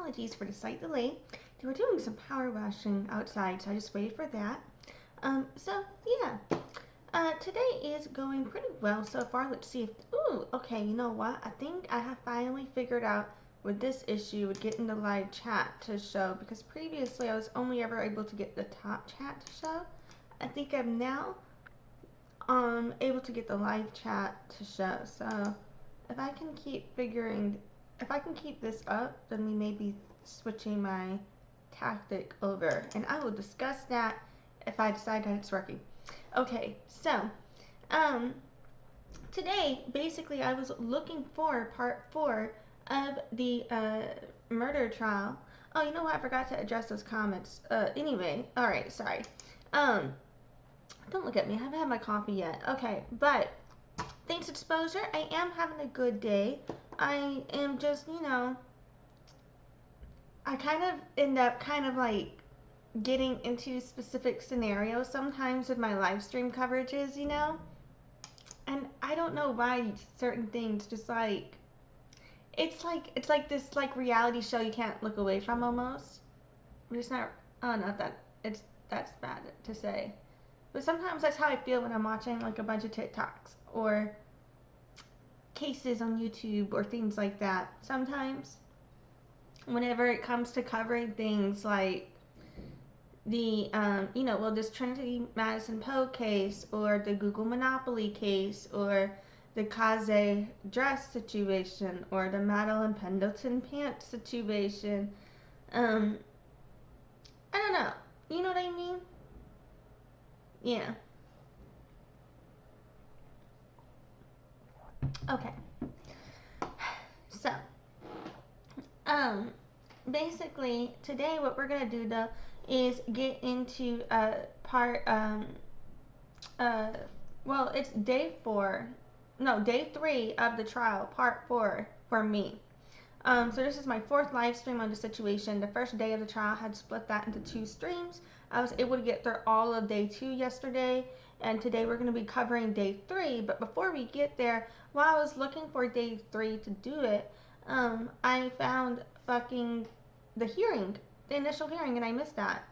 apologies for the slight delay. They were doing some power washing outside, so I just waited for that. So yeah. Today is going pretty well so far. Let's see if, ooh, okay, you know what? I think I have finally figured out with this issue with getting the live chat to show, because previously I was only ever able to get the top chat to show. I think I'm now able to get the live chat to show. So if I can keep this up, then we may be switching my tactic over, and I will discuss that if I decide that it's working. Okay, so today basically I was looking for part 4 of the murder trial. Oh, you know what? I forgot to address those comments. Anyway, all right, sorry. Don't look at me. I haven't had my coffee yet. Okay, but thanks exposure, I am having a good day. I am just, you know, I kind of end up like getting into specific scenarios sometimes with my live stream coverages, you know, and I don't know why certain things just like it's like this like reality show you can't look away from almost. It's not, oh, not that that's bad to say, but sometimes that's how I feel when I'm watching like a bunch of TikToks or cases on YouTube or things like that. Sometimes whenever it comes to covering things like the, you know, well, this Trinity Madison Poague case, or the Google Monopoly case, or the Kaze dress situation, or the Madeline Pendleton pants situation. I don't know. You know what I mean? Yeah. Okay. So, basically, today what we're gonna do though is get into part well, it's day 3 of the trial, part 4 for me. So this is my 4th live stream on the situation. The first day of the trial had split that into 2 streams. I was able to get through all of day 2 yesterday, and today we're going to be covering day 3. But before we get there, while I was looking for day 3 to do it, I found the initial hearing, and I missed that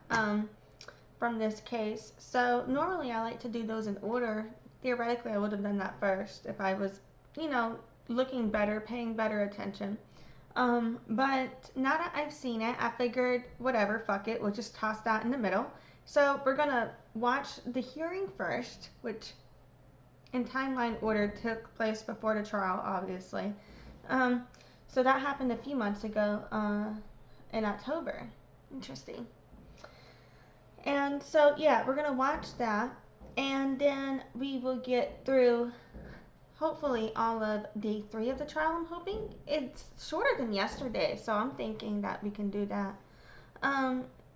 from this case. So normally I like to do those in order. Theoretically, I would have done that first if I was, you know, looking better, paying better attention. But now that I've seen it, I figured, whatever, fuck it, we'll just toss that in the middle. So we're gonna watch the hearing first, which in timeline order took place before the trial, obviously. So that happened a few months ago, in October. Interesting. And so, yeah, we're gonna watch that, and then we will get through hopefully all of day 3 of the trial. I'm hoping it's shorter than yesterday, so I'm thinking that we can do that.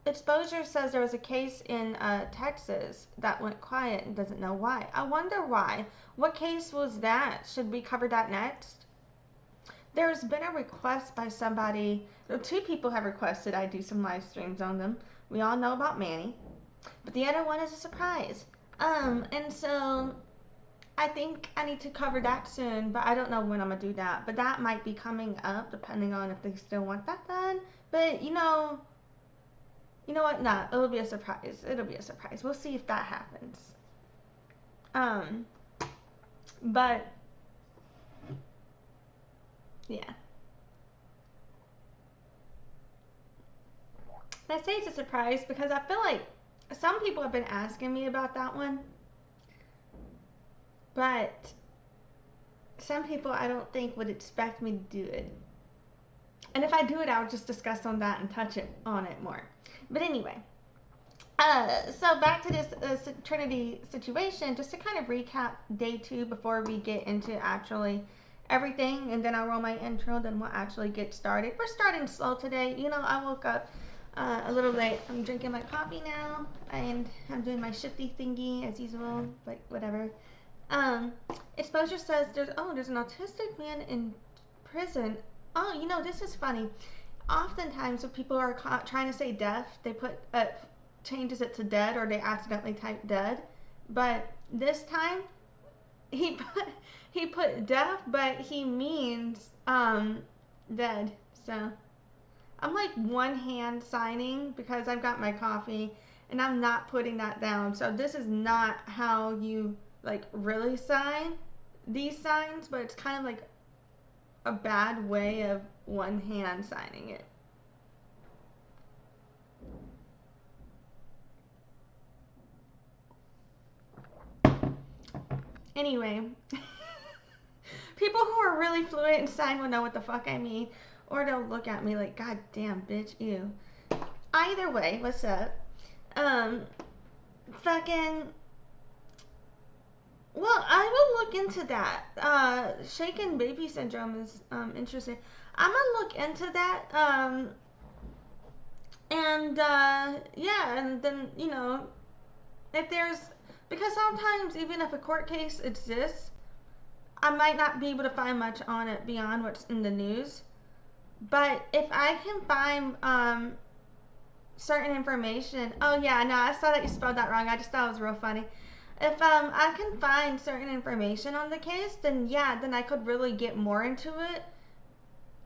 Exposure says there was a case in Texas that went quiet and doesn't know why. I wonder why. What case was that? Should we cover that next? There's been a request by somebody, 2 people have requested I do some live streams on them. We all know about Manny, but the other one is a surprise. And so I think I need to cover that soon, but I don't know when I'm gonna do that. But that might be coming up depending on if they still want that done. But you know what? Nah, it'll be a surprise. It'll be a surprise. We'll see if that happens. But yeah. I say it's a surprise because I feel like some people have been asking me about that one. But some people I don't think would expect me to do it. And if I do it, I'll just discuss on that and touch on it more. But anyway, so back to this Trinity situation, just to kind of recap day 2 before we get into actually everything, and then I'll roll my intro, then we'll actually get started. We're starting slow today. You know, I woke up a little late. I'm drinking my coffee now, and I'm doing my shifty thingy as usual, but whatever. Exposure says there's an autistic man in prison. Oh, you know, this is funny. Oftentimes when people are trying to say deaf, they put changes it to dead, or they accidentally type dead. But this time he put deaf, but he means dead. So I'm like one hand signing because I've got my coffee and I'm not putting that down. So this is not how you like really sign these signs, but it's kind of like a bad way of one hand signing it. Anyway, people who are really fluent in sign will know what the fuck I mean, or they'll look at me like, God damn, bitch, ew. Either way, what's up? Fucking. Well, I will look into that. Shaken baby syndrome is interesting. I'm gonna look into that. Yeah, and then if there's, because sometimes even if a court case exists, I might not be able to find much on it beyond what's in the news. But if I can find certain information, oh yeah, no, I saw that you spelled that wrong. I just thought it was real funny. If I can find certain information on the case, then yeah, then I could really get more into it.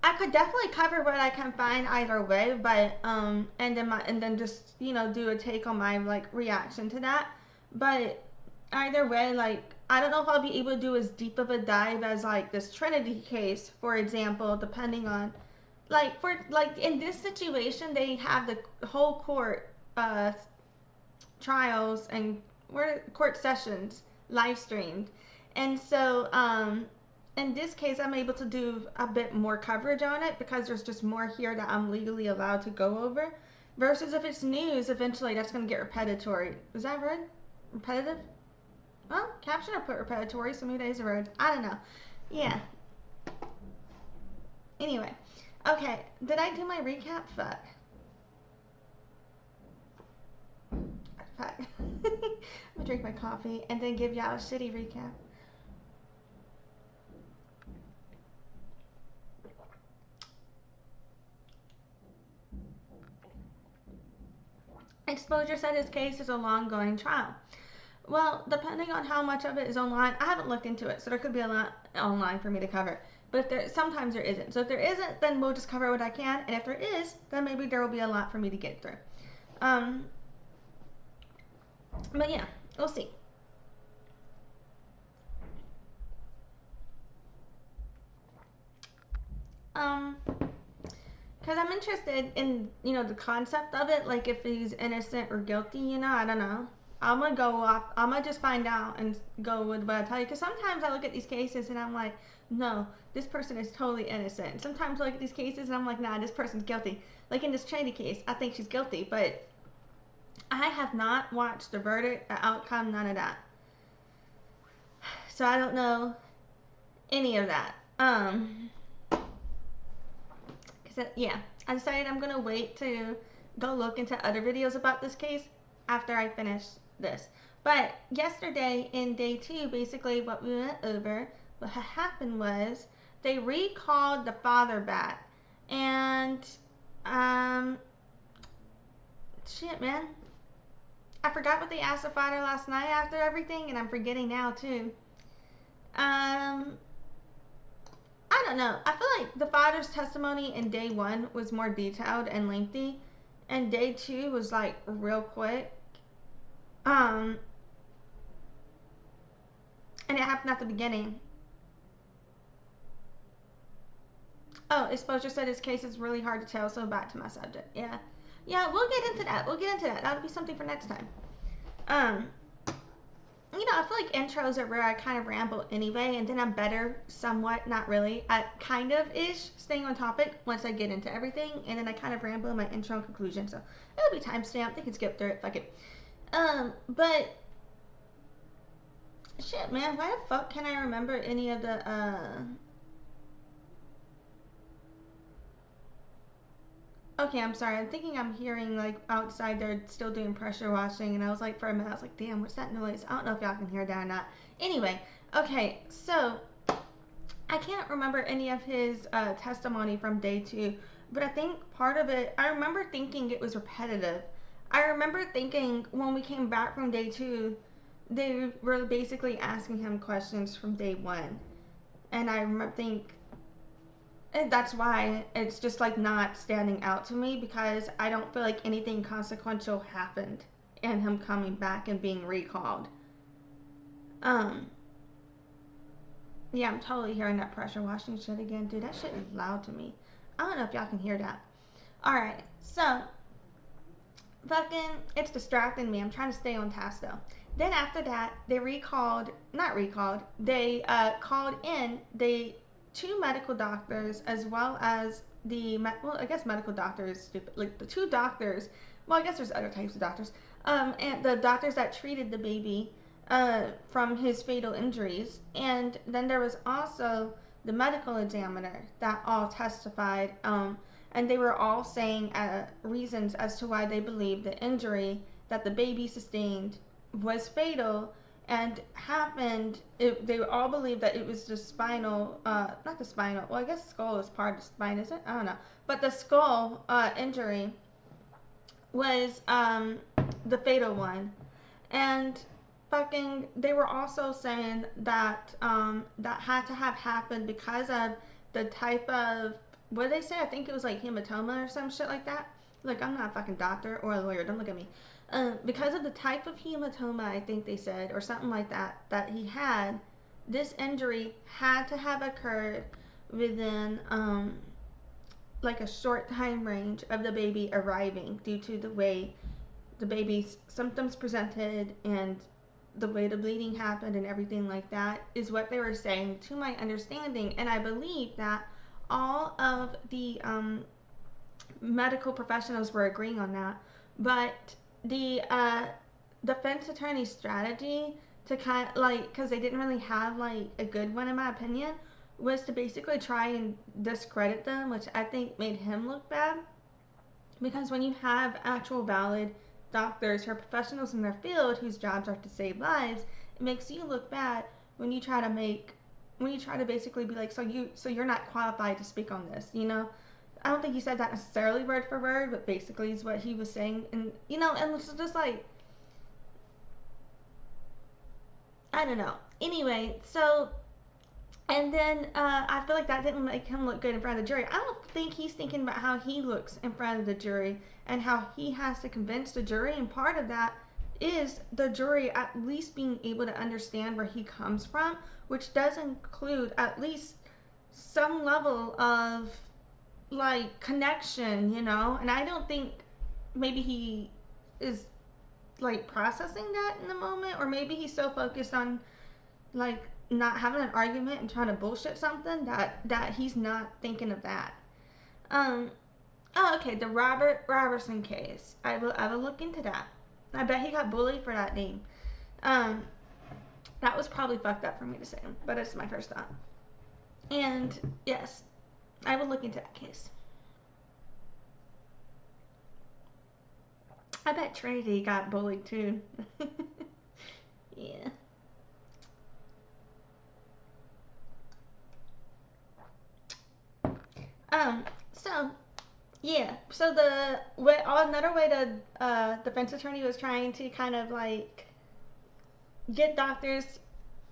I could definitely cover what I can find either way, but and then just do a take on my like reaction to that. But either way, like I don't know if I'll be able to do as deep of a dive as like this Trinity case, for example, depending on like in this situation they have the whole court trials and court sessions live streamed, and so in this case I'm able to do a bit more coverage on it because there's just more here that I'm legally allowed to go over, versus if it's news, eventually that's going to get repetitory. Is that right? Repetitive? Well, caption or put repetitory, so maybe that is a word. I don't know. Yeah. Anyway. Okay, did I do my recap? Fuck. Fuck. I'm gonna drink my coffee and then give y'all a shitty recap. Exposure said his case is a long-going trial. Well, depending on how much of it is online, I haven't looked into it, so there could be a lot online for me to cover. But sometimes there isn't. So if there isn't, then we'll just cover what I can. And if there is, then maybe there will be a lot for me to get through. But yeah, we'll see. Because I'm interested in, the concept of it. Like if he's innocent or guilty, I don't know. I'm going to go off. I'm going to just find out and go with what I tell you. Because sometimes I look at these cases and I'm like, no, this person is totally innocent. Sometimes I look at these cases and I'm like, nah, this person's guilty. Like in this Trinity case, I think she's guilty. But I have not watched the verdict, the outcome, none of that. So I don't know any of that. Yeah, I decided I'm going to wait to go look into other videos about this case after I finish this. But yesterday in day 2, basically what we went over, what had happened was they recalled the father back. And, shit, man. I forgot what they asked the father last night after everything, and I'm forgetting now, too. I don't know. I feel like the father's testimony in day 1 was more detailed and lengthy, and day 2 was like real quick. And it happened at the beginning. Oh, exposure said his case is really hard to tell, so back to my subject. Yeah, we'll get into that. That'll be something for next time. I feel like intros are where I kind of ramble anyway, and then I'm better, somewhat, not really, at kind of-ish, staying on topic once I get into everything, and then I kind of ramble in my intro and conclusion, so it'll be timestamped. They can skip through it, fuck it. But, shit, man, why the fuck can I remember any of the, Okay, I'm sorry. I'm thinking I'm hearing, like, outside they're still doing pressure washing, and I was like, for a minute, I was like, damn, what's that noise? I don't know if y'all can hear that or not. Anyway, okay, so I can't remember any of his testimony from day 2, but I think part of it, I remember thinking it was repetitive. I remember thinking when we came back from day 2, they were basically asking him questions from day 1, and I remember And that's why it's just like not standing out to me, because I don't feel like anything consequential happened in him coming back and being recalled. Um, yeah, I'm totally hearing that pressure washing shit again. Dude, that shit is loud to me. I don't know if y'all can hear that. Alright, so fucking, it's distracting me. I'm trying to stay on task though. Then after that, they they called in the two medical doctors, as well as I guess medical doctor is stupid. Like the two doctors, well, I guess there's other types of doctors, and the doctors that treated the baby from his fatal injuries. And then there was also the medical examiner that all testified, and they were all saying reasons as to why they believe the injury that the baby sustained was fatal and happened. They all believe that it was the spinal, not the spinal, well, I guess skull is part of the spine, is it? I don't know. But the skull injury was the fatal one. And fucking, they were also saying that that had to have happened because of the type of, what did they say? I think it was like hematoma or some shit like that. Look, I'm not a fucking doctor or a lawyer. Don't look at me. Because of the type of hematoma, I think they said, or something like that, that he had, this injury had to have occurred within like a short time range of the baby arriving, due to the way the baby's symptoms presented and the way the bleeding happened and everything like that, is what they were saying, to my understanding. And I believe that all of the medical professionals were agreeing on that. But the defense attorney's strategy to kind of like, because they didn't really have like a good one in my opinion, was to basically try and discredit them, which I think made him look bad. Because when you have actual valid doctors who are professionals in their field, whose jobs are to save lives, it makes you look bad when you try to basically be like, so you're not qualified to speak on this, you know? I don't think he said that necessarily word for word, but basically is what he was saying. And you know, and it's just like, I don't know. Anyway, so, and then I feel like that didn't make him look good in front of the jury. I don't think he's thinking about how he looks in front of the jury and how he has to convince the jury. And part of that is the jury at least being able to understand where he comes from, which does include at least some level of like connection, you know. And I don't think maybe he is like processing that in the moment, or maybe he's so focused on like not having an argument and trying to bullshit something that he's not thinking of that. Oh, okay, the Robert Robertson case. I will look into that. I bet he got bullied for that name. That was probably fucked up for me to say, but it's my first thought. And yes, I will look into that case. I bet Trinity got bullied too. Yeah. So yeah. So another way the defense attorney was trying to kind of like get doctors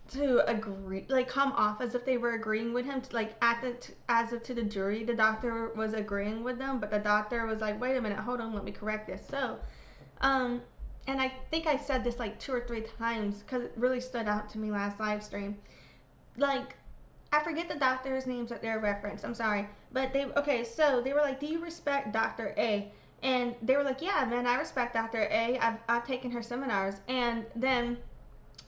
to agree, like come off as if they were agreeing with him, to, like as if to the jury the doctor was agreeing with them, but the doctor was like, wait a minute, hold on, let me correct this. So, and I think I said this like 2 or 3 times because it really stood out to me last live stream. Like, I forget the doctor's names that they're referenced. I'm sorry, but so they were like, do you respect Dr. A? And they were like, yeah, man, I respect Dr. A. I've taken her seminars. And then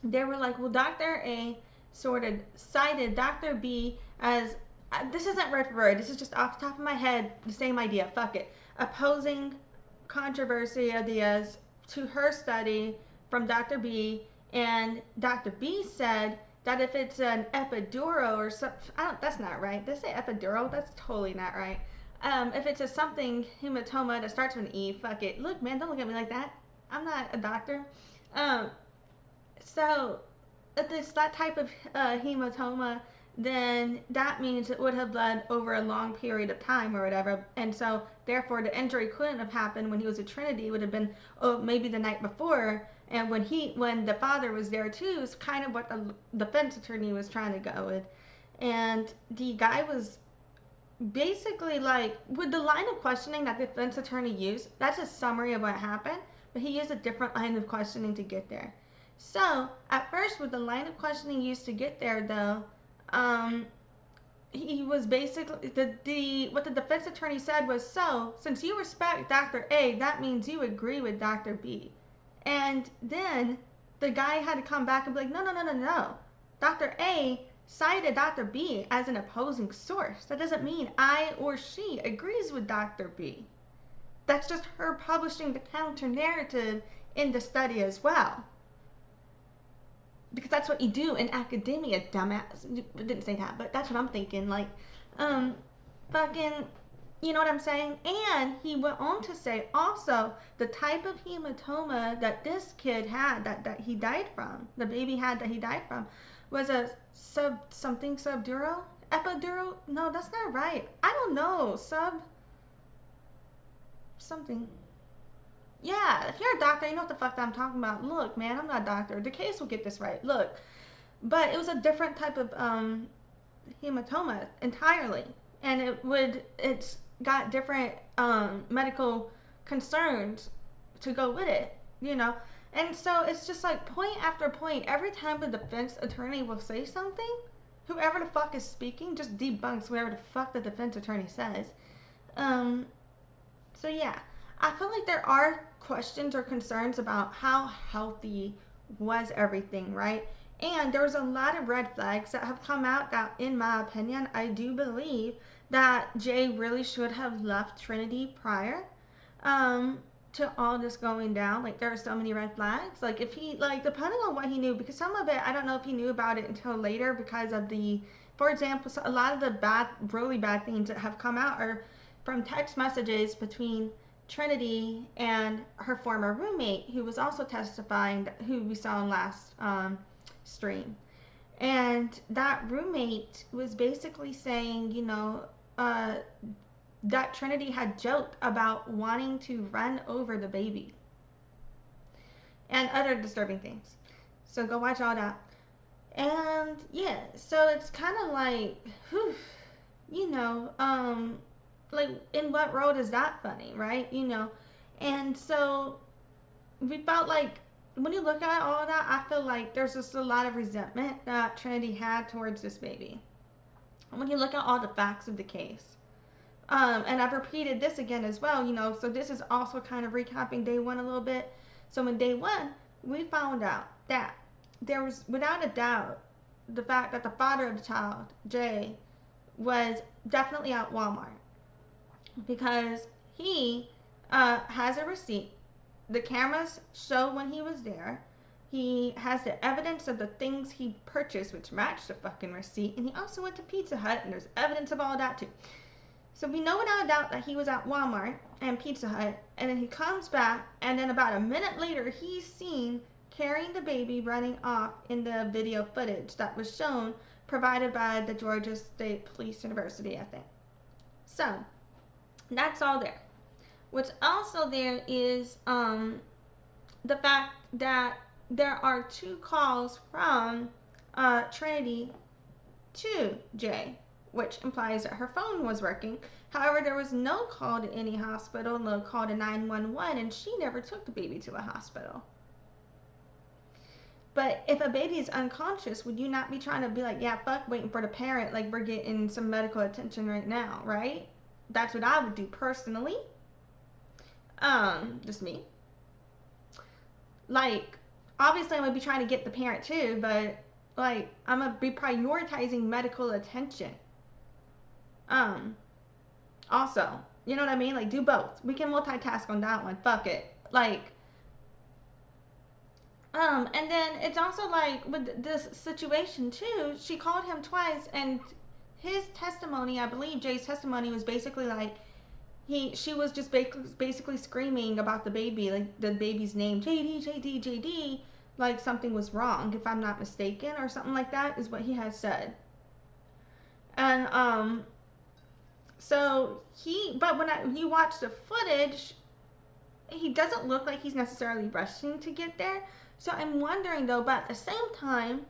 they were like, well, Dr. A sort of cited Dr. B as, this isn't word for word, this is just off the top of my head, the same idea, fuck it, opposing controversy ideas to her study from Dr. B, and Dr. B said that if it's an epidural or something, that's not right. Did they say epidural? That's totally not right. If it's a something hematoma that starts with an E, fuck it. Look, man, don't look at me like that. I'm not a doctor. So if it's that type of hematoma, then that means it would have bled over a long period of time or whatever, and so therefore the injury couldn't have happened when he was at Trinity. It would have been maybe the night before, and when the father was there too, is kind of what the defense attorney was trying to go with. And the guy was basically, like, with the line of questioning that the defense attorney used, that's a summary of what happened, but he used a different line of questioning to get there. So, at first, with the line of questioning used to get there, though, he was basically, what the defense attorney said was, so, since you respect Dr. A, that means you agree with Dr. B. And then the guy had to come back and be like, no. Dr. A cited Dr. B as an opposing source. That doesn't mean I or she agrees with Dr. B. That's just her publishing the counter narrative in the study as well. Because that's what you do in academia, dumbass. I didn't say that, but that's what I'm thinking. Like, fucking, you know what I'm saying? And he went on to say also the type of hematoma that this kid had, that he died from, the baby had that he died from, was a subdural? Epidural? No, that's not right. I don't know. Something. Yeah, if you're a doctor, you know what the fuck I'm talking about. Look, man, I'm not a doctor. The case will get this right. Look. But it was a different type of hematoma entirely. And it's got different medical concerns to go with it, you know. And so it's just like point after point, every time the defense attorney will say something, whoever the fuck is speaking just debunks whatever the fuck the defense attorney says. So yeah, I feel like there are questions or concerns about how healthy was everything, right? And there's a lot of red flags that have come out that, in my opinion, I do believe that Jay really should have left Trinity prior to all this going down. Like, there are so many red flags. Like, if he, like, depending on what he knew, because some of it, I don't know if he knew about it until later because of for example, a lot of the really bad things that have come out are from text messages between Trinity and her former roommate, who was also testifying, who we saw in last stream. And that roommate was basically saying, you know, that Trinity had joked about wanting to run over the baby and other disturbing things. So go watch all that. And yeah, so it's kind of like, whew, you know, like, in what road is that funny, right? You know, and so we felt like, when you look at all that, I feel like there's just a lot of resentment that Trinity had towards this baby. When you look at all the facts of the case. And I've repeated this again as well, you know, so this is also kind of recapping day one a little bit. So in day one, we found out that there was, without a doubt, the fact that the father of the child, Jay, was definitely at Walmart. Because he has a receipt. The cameras show when he was there. He has the evidence of the things he purchased, which matched the fucking receipt. And he also went to Pizza Hut, and there's evidence of all that too. So we know without a doubt that he was at Walmart and Pizza Hut, and then he comes back, and then about a minute later, he's seen carrying the baby running off in the video footage that was shown, provided by the Georgia State Police University, I think. So, that's all there. What's also there is the fact that there are 2 calls from Trinity to Jay, which implies that her phone was working. However, there was no call to any hospital, no call to 911, and she never took the baby to a hospital. But if a baby is unconscious, would you not be trying to be like, yeah, fuck, waiting for the parent, like, we're getting some medical attention right now, right? That's what I would do personally. Just me. Like, obviously I'm gonna be trying to get the parent too, but, like, I'm gonna be prioritizing medical attention. Also, you know what I mean? Like, do both. We can multitask on that one. Fuck it. Like, and then it's also like, with this situation too, she called him twice, and his testimony, I believe Jay's testimony, was basically like, she was just basically screaming about the baby, like the baby's name, JD, like something was wrong, if I'm not mistaken, or something like that is what he has said. And so but when you watch the footage, he doesn't look like he's necessarily rushing to get there. So I'm wondering though, but at the same time,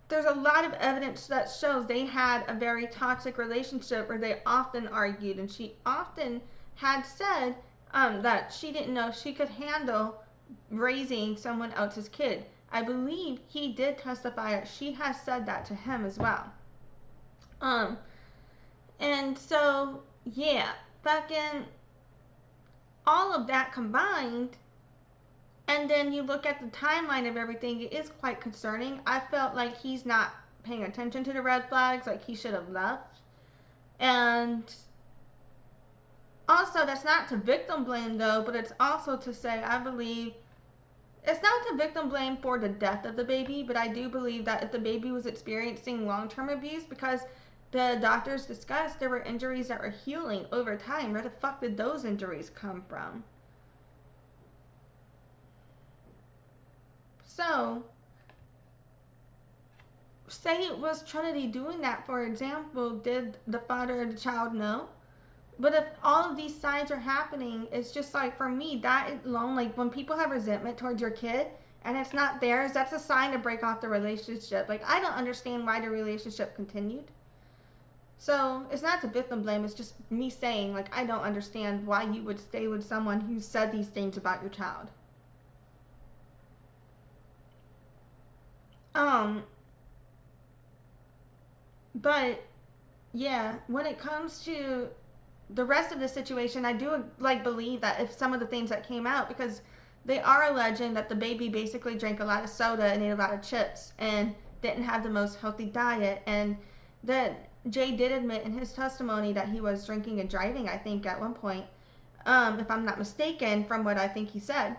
there's a lot of evidence that shows they had a very toxic relationship where they often argued, and she often had said that she didn't know she could handle raising someone else's kid. I believe he did testify that she has said that to him as well. And so, yeah, fucking all of that combined, and then you look at the timeline of everything, it is quite concerning. I felt like he's not paying attention to the red flags, like he should have left. And also, that's not to victim blame though, but it's also to say, I believe, it's not to victim blame for the death of the baby, but I do believe that if the baby was experiencing long-term abuse, because the doctors discussed there were injuries that were healing over time, where the fuck did those injuries come from? So, say it was Trinity doing that, for example, did the father of the child know? But if all of these signs are happening, it's just like, for me, that alone, like when people have resentment towards your kid and it's not theirs, that's a sign to break off the relationship. Like, I don't understand why the relationship continued. So it's not to victim blame, it's just me saying, like, I don't understand why you would stay with someone who said these things about your child. But yeah, when it comes to the rest of the situation, I do like believe that if some of the things that came out, because they are alleging that the baby basically drank a lot of soda and ate a lot of chips and didn't have the most healthy diet, and that Jay did admit in his testimony that he was drinking and driving, I think, at one point, if I'm not mistaken, from what I think he said.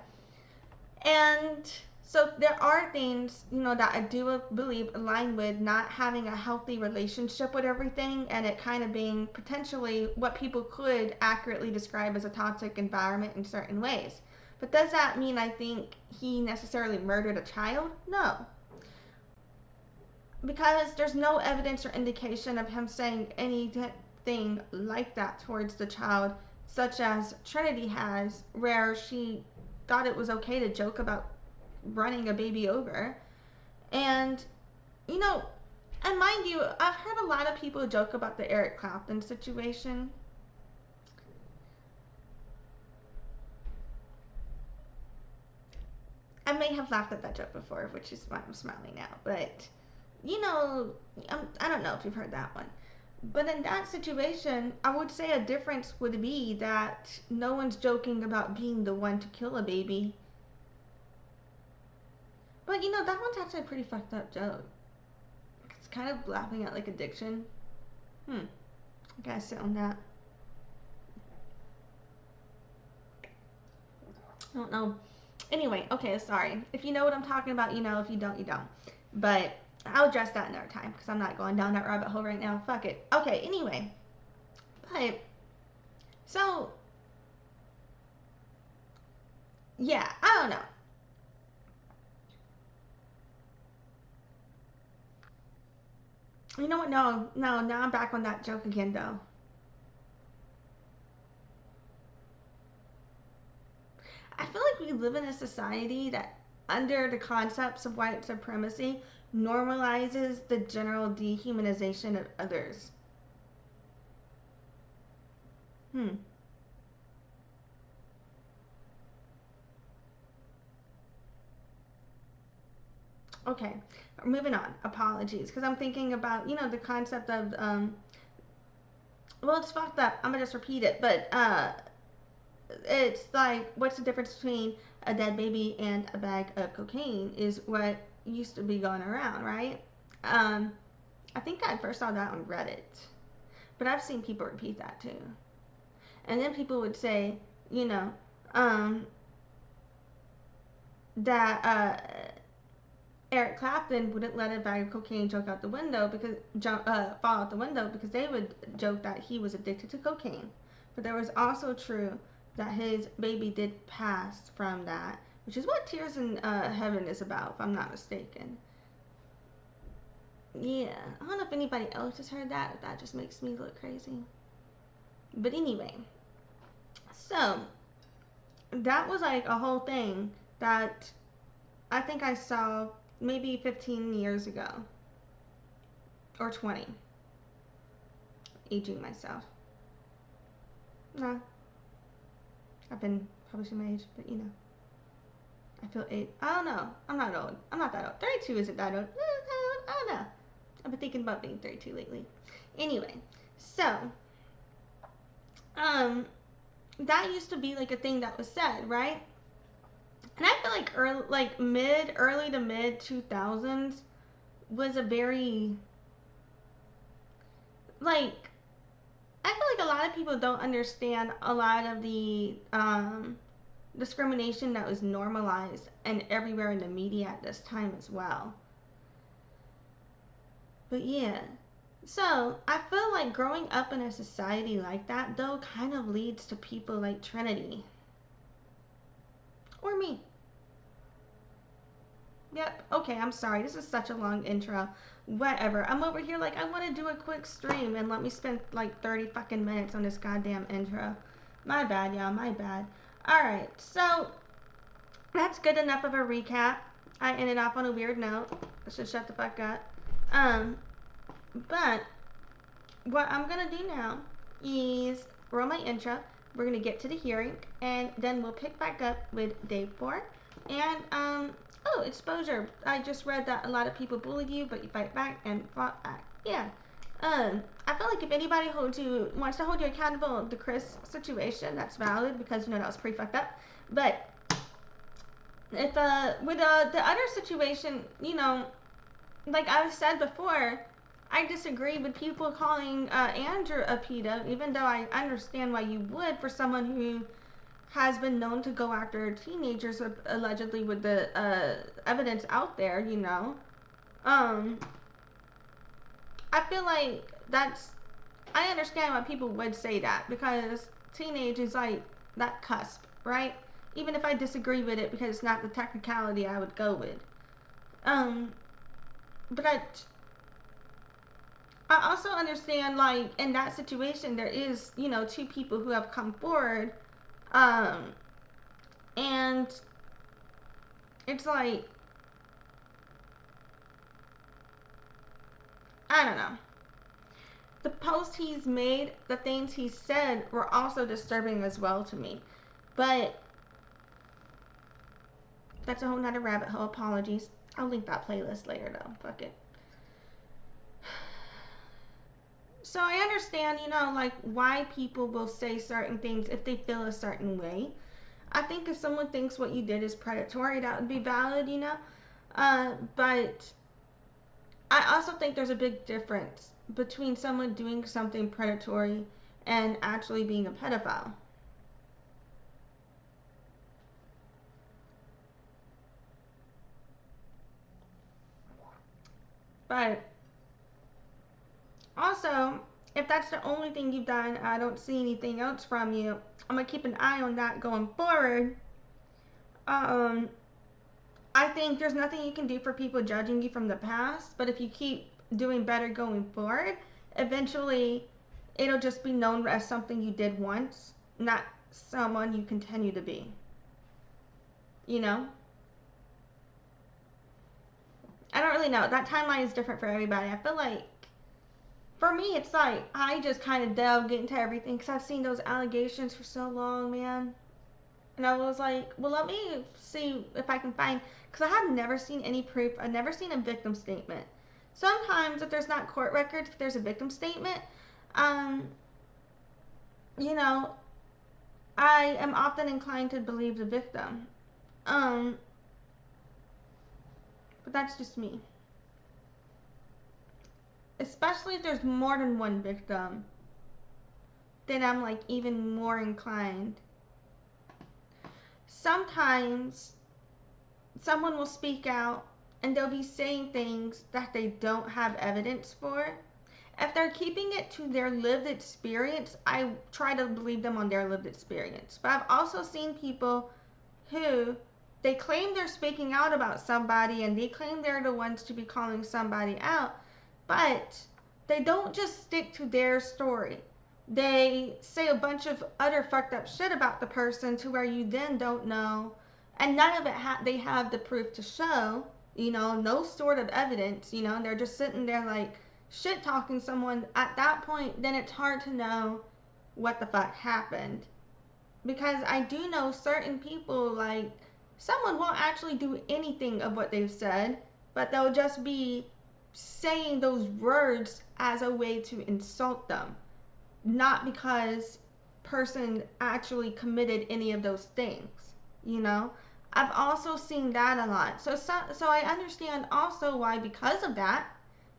And so there are things, that I do believe align with not having a healthy relationship with everything, and it kind of being potentially what people could accurately describe as a toxic environment in certain ways. But does that mean I think he necessarily murdered a child? No. Because there's no evidence or indication of him saying anything like that towards the child, such as Trinity has, where she thought it was okay to joke about running a baby over. And and mind you, I've heard a lot of people joke about the Eric Clapton situation. I may have laughed at that joke before, which is why I'm smiling now, but I don't know if you've heard that one. But in that situation, I would say a difference would be that no one's joking about being the one to kill a baby. But that one's actually a pretty fucked up joke. It's kind of laughing at like addiction. I gotta sit on that. I don't know. Anyway, okay, sorry. If you know what I'm talking about, you know. If you don't, you don't. But I'll address that another time because I'm not going down that rabbit hole right now. Fuck it. Okay, anyway. But, so, yeah, I don't know. You know what? No, now I'm back on that joke again, though. I feel like we live in a society that, under the concepts of white supremacy, normalizes the general dehumanization of others. Okay, moving on. Apologies, because I'm thinking about, the concept of, well, it's fucked up. I'm gonna just repeat it, but, it's like, what's the difference between a dead baby and a bag of cocaine is what used to be going around, right? I think I first saw that on Reddit, but I've seen people repeat that too. And then people would say, that Eric Clapton wouldn't let a bag of cocaine joke out the window because fall out the window because they would joke that he was addicted to cocaine. But there was also true that his baby did pass from that, which is what Tears in Heaven is about, if I'm not mistaken. Yeah, I don't know if anybody else has heard that, if that just makes me look crazy. But anyway, so that was like a whole thing that I think I saw maybe 15 years ago. or 20. Aging myself. No. I've been publishing my age, but you know. I feel 8. I don't know. I'm not old. I'm not that old. 32 isn't that old. I don't know. I've been thinking about being 32 lately. Anyway, so, that used to be like a thing that was said, right? And I feel like early to mid 2000s was a very, like, I feel like a lot of people don't understand a lot of the discrimination that was normalized and everywhere in the media at this time as well. But yeah, so I feel like growing up in a society like that, though, kind of leads to people like Trinity. Or me. Yep, okay, I'm sorry. This is such a long intro. Whatever. I'm over here like, I want to do a quick stream and let me spend like 30 fucking minutes on this goddamn intro. My bad, y'all. My bad. Alright, so that's good enough of a recap. I ended off on a weird note. I should shut the fuck up. But what I'm going to do now is roll my intro. We're going to get to the hearing, and then we'll pick back up with day 4. And, oh, exposure. I just read that a lot of people bullied you, but you fight back and fought back. Yeah. I feel like if anybody wants to hold you accountable, the Chris situation, that's valid, because, you know, that was pretty fucked up. But if, with the other situation, you know, like I've said before, I disagree with people calling Andrew a pedo, even though I understand why you would for someone who has been known to go after teenagers, allegedly, with the evidence out there, you know. I feel like I understand why people would say that, because teenage is like that cusp, right? Even if I disagree with it because it's not the technicality I would go with. But I also understand, like, in that situation, there is, you know, 2 people who have come forward, and it's like, I don't know. The post he's made, the things he said were also disturbing as well to me. But that's a whole nother rabbit hole. Apologies. I'll link that playlist later, though. Fuck it. So I understand, you know, like, why people will say certain things if they feel a certain way. I think if someone thinks what you did is predatory, that would be valid, you know. But I also think there's a big difference between someone doing something predatory and actually being a pedophile. But also, if that's the only thing you've done, I don't see anything else from you. I'm going to keep an eye on that going forward. I think there's nothing you can do for people judging you from the past, but if you keep doing better going forward, eventually it'll just be known as something you did once, not someone you continue to be. You know? I don't really know. That timeline is different for everybody. I feel like, for me, it's like, I just kind of delve into everything because I've seen those allegations for so long, man. And I was like, well, let me see if I can find, because I have never seen any proof. I've never seen a victim statement. Sometimes if there's not court records, if there's a victim statement, you know, I am often inclined to believe the victim. But that's just me. Especially if there's more than one victim, then I'm like even more inclined. Sometimes someone will speak out and they'll be saying things that they don't have evidence for. If they're keeping it to their lived experience, I try to believe them on their lived experience. But I've also seen people who, they claim they're speaking out about somebody and they claim they're the ones to be calling somebody out, but they don't just stick to their story. They say a bunch of other fucked up shit about the person to where you then don't know, and none of it they have the proof to show, you know, no sort of evidence, you know, and they're just sitting there like shit talking someone at that point, then it's hard to know what the fuck happened. Because I do know certain people, like, someone won't actually do anything of what they've said, but they'll just be saying those words as a way to insult them, not because person actually committed any of those things, you know. I've also seen that a lot. So I understand also why, because of that,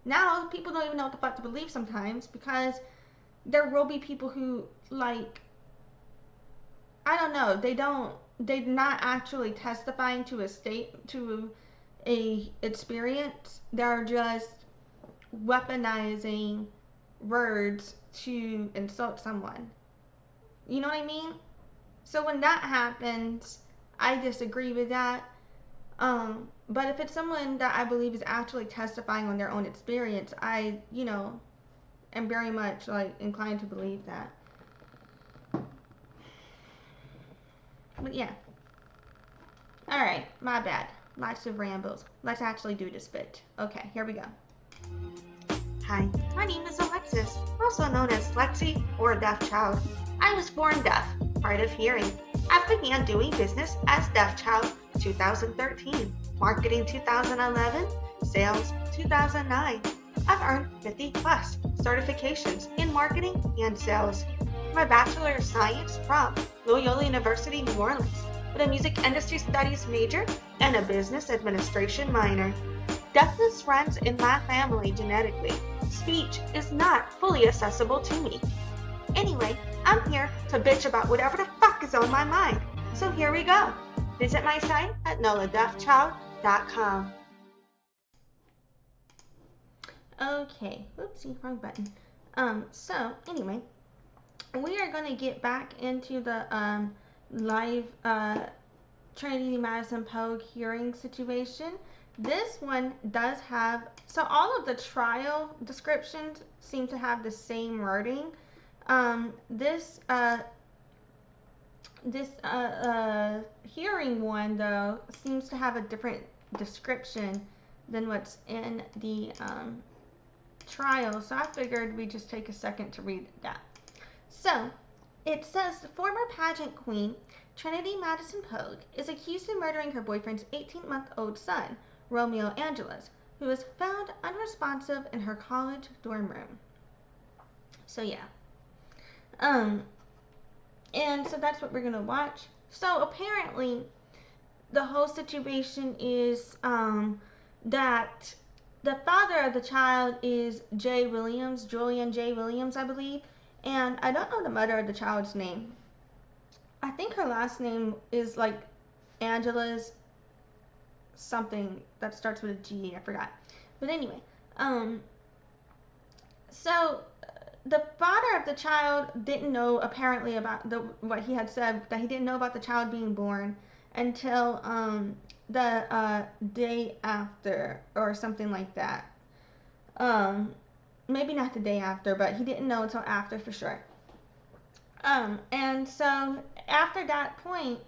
now people don't even know what the fuck to believe sometimes, because there will be people who, like, I don't know, they're not actually testifying to a experience. They're just weaponizing words to insult someone. You know what I mean? So when that happens, I disagree with that. But if it's someone that I believe is actually testifying on their own experience, I, am very much, like, inclined to believe that. But yeah. Alright, my bad. Lots of rambles. Let's actually do this bit. Okay, here we go. Hi, my name is Alexis, also known as Lexie or Deaf Child. I was born deaf, hard of hearing. I began doing business as Deaf Child 2013, marketing 2011, sales 2009. I've earned 50 plus certifications in marketing and sales. My Bachelor of Science from Loyola University, New Orleans, with a music industry studies major and a business administration minor. Deafness runs in my family genetically. Speech is not fully accessible to me. Anyway, I'm here to bitch about whatever the fuck is on my mind. So here we go. Visit my site at noladeafchild.com. Okay, oopsie, wrong button. So anyway, we are going to get back into the live Trinity Madison Poague hearing situation. This one does have, so all of the trial descriptions seem to have the same wording. This hearing one, though, seems to have a different description than what's in the trial, so I figured we'd just take a second to read that. So, it says, the former pageant queen, Trinity Madison Poague, is accused of murdering her boyfriend's 18-month-old son, Romeo Angeles, who was found unresponsive in her college dorm room. So, yeah. And so that's what we're going to watch. So, apparently, the whole situation is that the father of the child is Julian J. Williams, I believe. And I don't know the mother of the child's name. I think her last name is like Angela's something that starts with a G. I forgot. But anyway, so the father of the child didn't know apparently about what he had said, that he didn't know about the child being born until the day after or something like that. Maybe not the day after, but he didn't know until after for sure. And so after that point,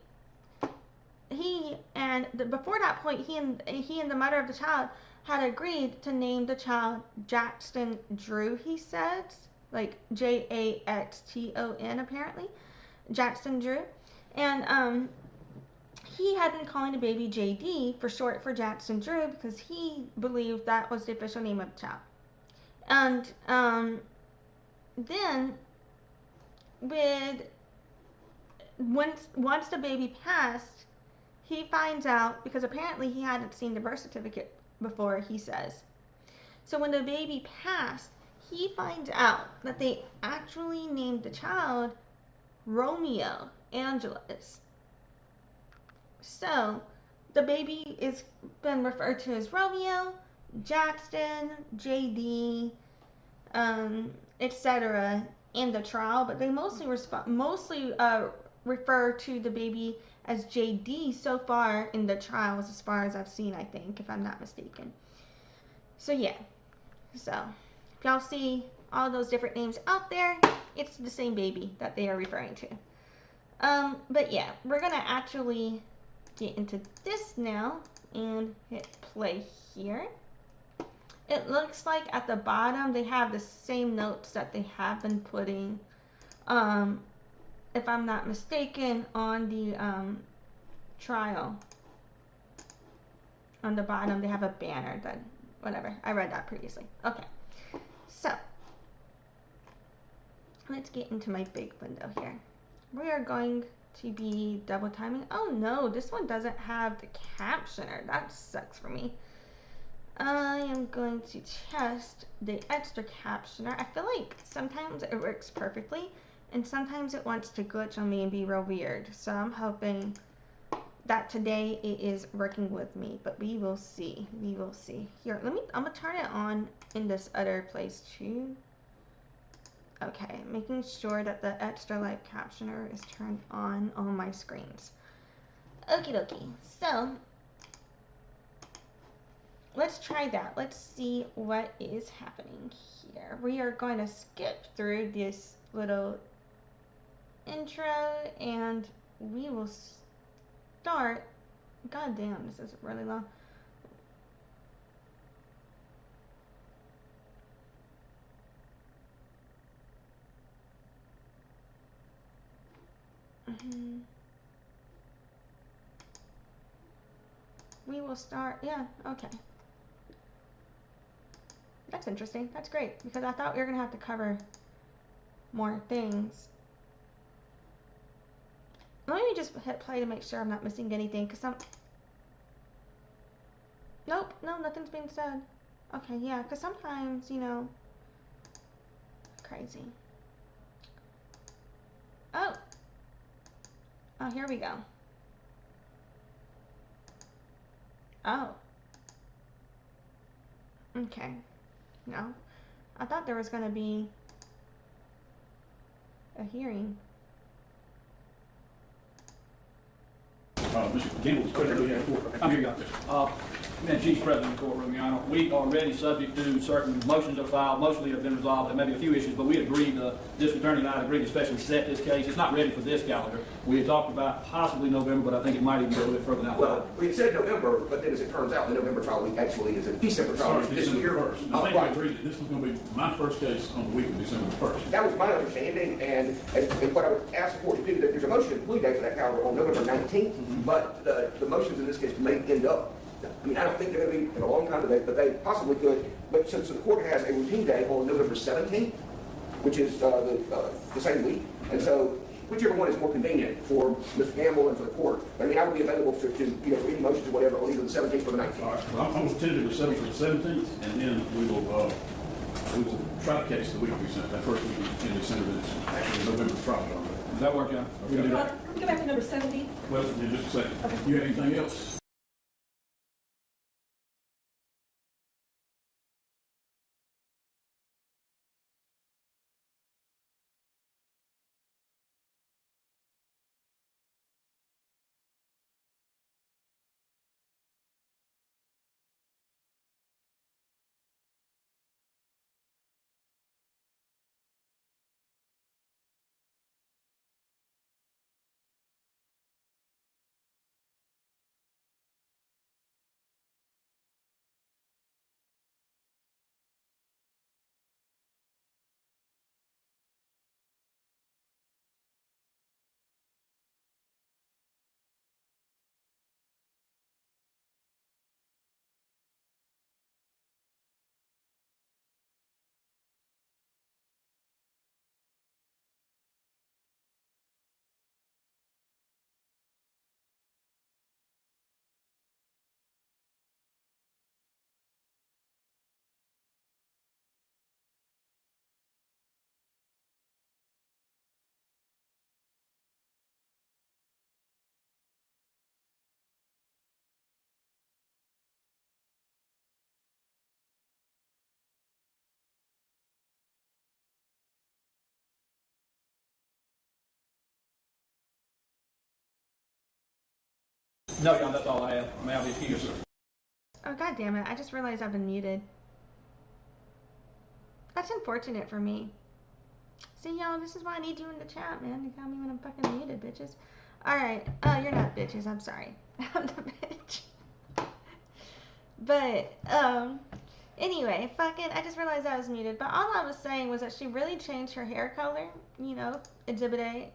before that point, he and the mother of the child had agreed to name the child Jaxton Drew, he said, like Jaxton apparently, Jaxton Drew. And he had been calling the baby JD for short for Jaxton Drew because he believed that was the official name of the child. And then once the baby passed, he finds out, because apparently he hadn't seen the birth certificate before, he says. So when the baby passed, he finds out that they actually named the child Romeo Angeles. So the baby is been referred to as Romeo, Jaxton, JD, etc. in the trial, but they mostly refer to the baby as JD so far in the trials, as far as I've seen, I think, if I'm not mistaken. So yeah, so if y'all see all those different names out there, it's the same baby that they are referring to. But yeah, we're gonna actually get into this now and hit play here. It looks like at the bottom they have the same notes that they have been putting, if I'm not mistaken, on the trial. On the bottom they have a banner that, whatever, I read that previously. Okay, so let's get into my big window here. We are going to be double timing. Oh no, this one doesn't have the captioner. That sucks for me. I am going to test the extra captioner. I feel like sometimes it works perfectly and sometimes it wants to glitch on me and be real weird. So I'm hoping that today it is working with me, but we will see. We will see. Here, I'm gonna turn it on in this other place too. Okay, making sure that the extra live captioner is turned on my screens. Okie dokie. So let's try that. Let's see what is happening here. We are going to skip through this little intro and we will start. God damn, this is really long. We will start, yeah, okay. That's interesting. That's great because I thought we were gonna have to cover more things. Let me just hit play to make sure I'm not missing anything because nope, no, nothing's being said. Okay, yeah, because sometimes, you know, crazy. Oh, here we go. Oh, okay. No, I thought there was gonna be a hearing. Mr. Campbell's present here. I'm here, Your Honor. And Chief President of the courtroom, Your Honor. We are already subject to certain motions are filed. Mostly have been resolved. There may be a few issues, but we agreed, the district attorney and I agreed to especially set this case. It's not ready for this calendar. We had talked about possibly November, but I think it might even go a little bit further down. Well, we said November, but then as it turns out, the November trial week actually is a December trial week this year. I think we agreed that this was going to be my first case on the week of December 1st. That was my understanding, and what I would ask the court to do, that there's a motion plea day for that calendar on November 19th, but the motions in this case may end up. I mean, I don't think they're going to be in a long time today, but they possibly could. But since the court has a routine day on November 17th, which is the same week, and so whichever one is more convenient for Mr. Campbell and for the court. I mean, I would be available to you know, for any motions or whatever on either the 17th or the 19th. All right. Well, I'm going to tentatively settle for the 17th, and then we will try the case the week we sent. That first week in December, it's actually November trial. Does that work, John? Can we go back to number 17? Well, in just a second. Okay. You have anything else? No, John, that's all I have. May I be excused, sir? Oh, god damn it. I just realized I've been muted. That's unfortunate for me. See, y'all, this is why I need you in the chat, man. You tell me when I'm fucking muted, bitches. Alright. Oh, you're not bitches. I'm sorry. I'm the bitch. But, Anyway, fucking, I just realized I was muted. But all I was saying was that she really changed her hair color. You know, Exhibit A,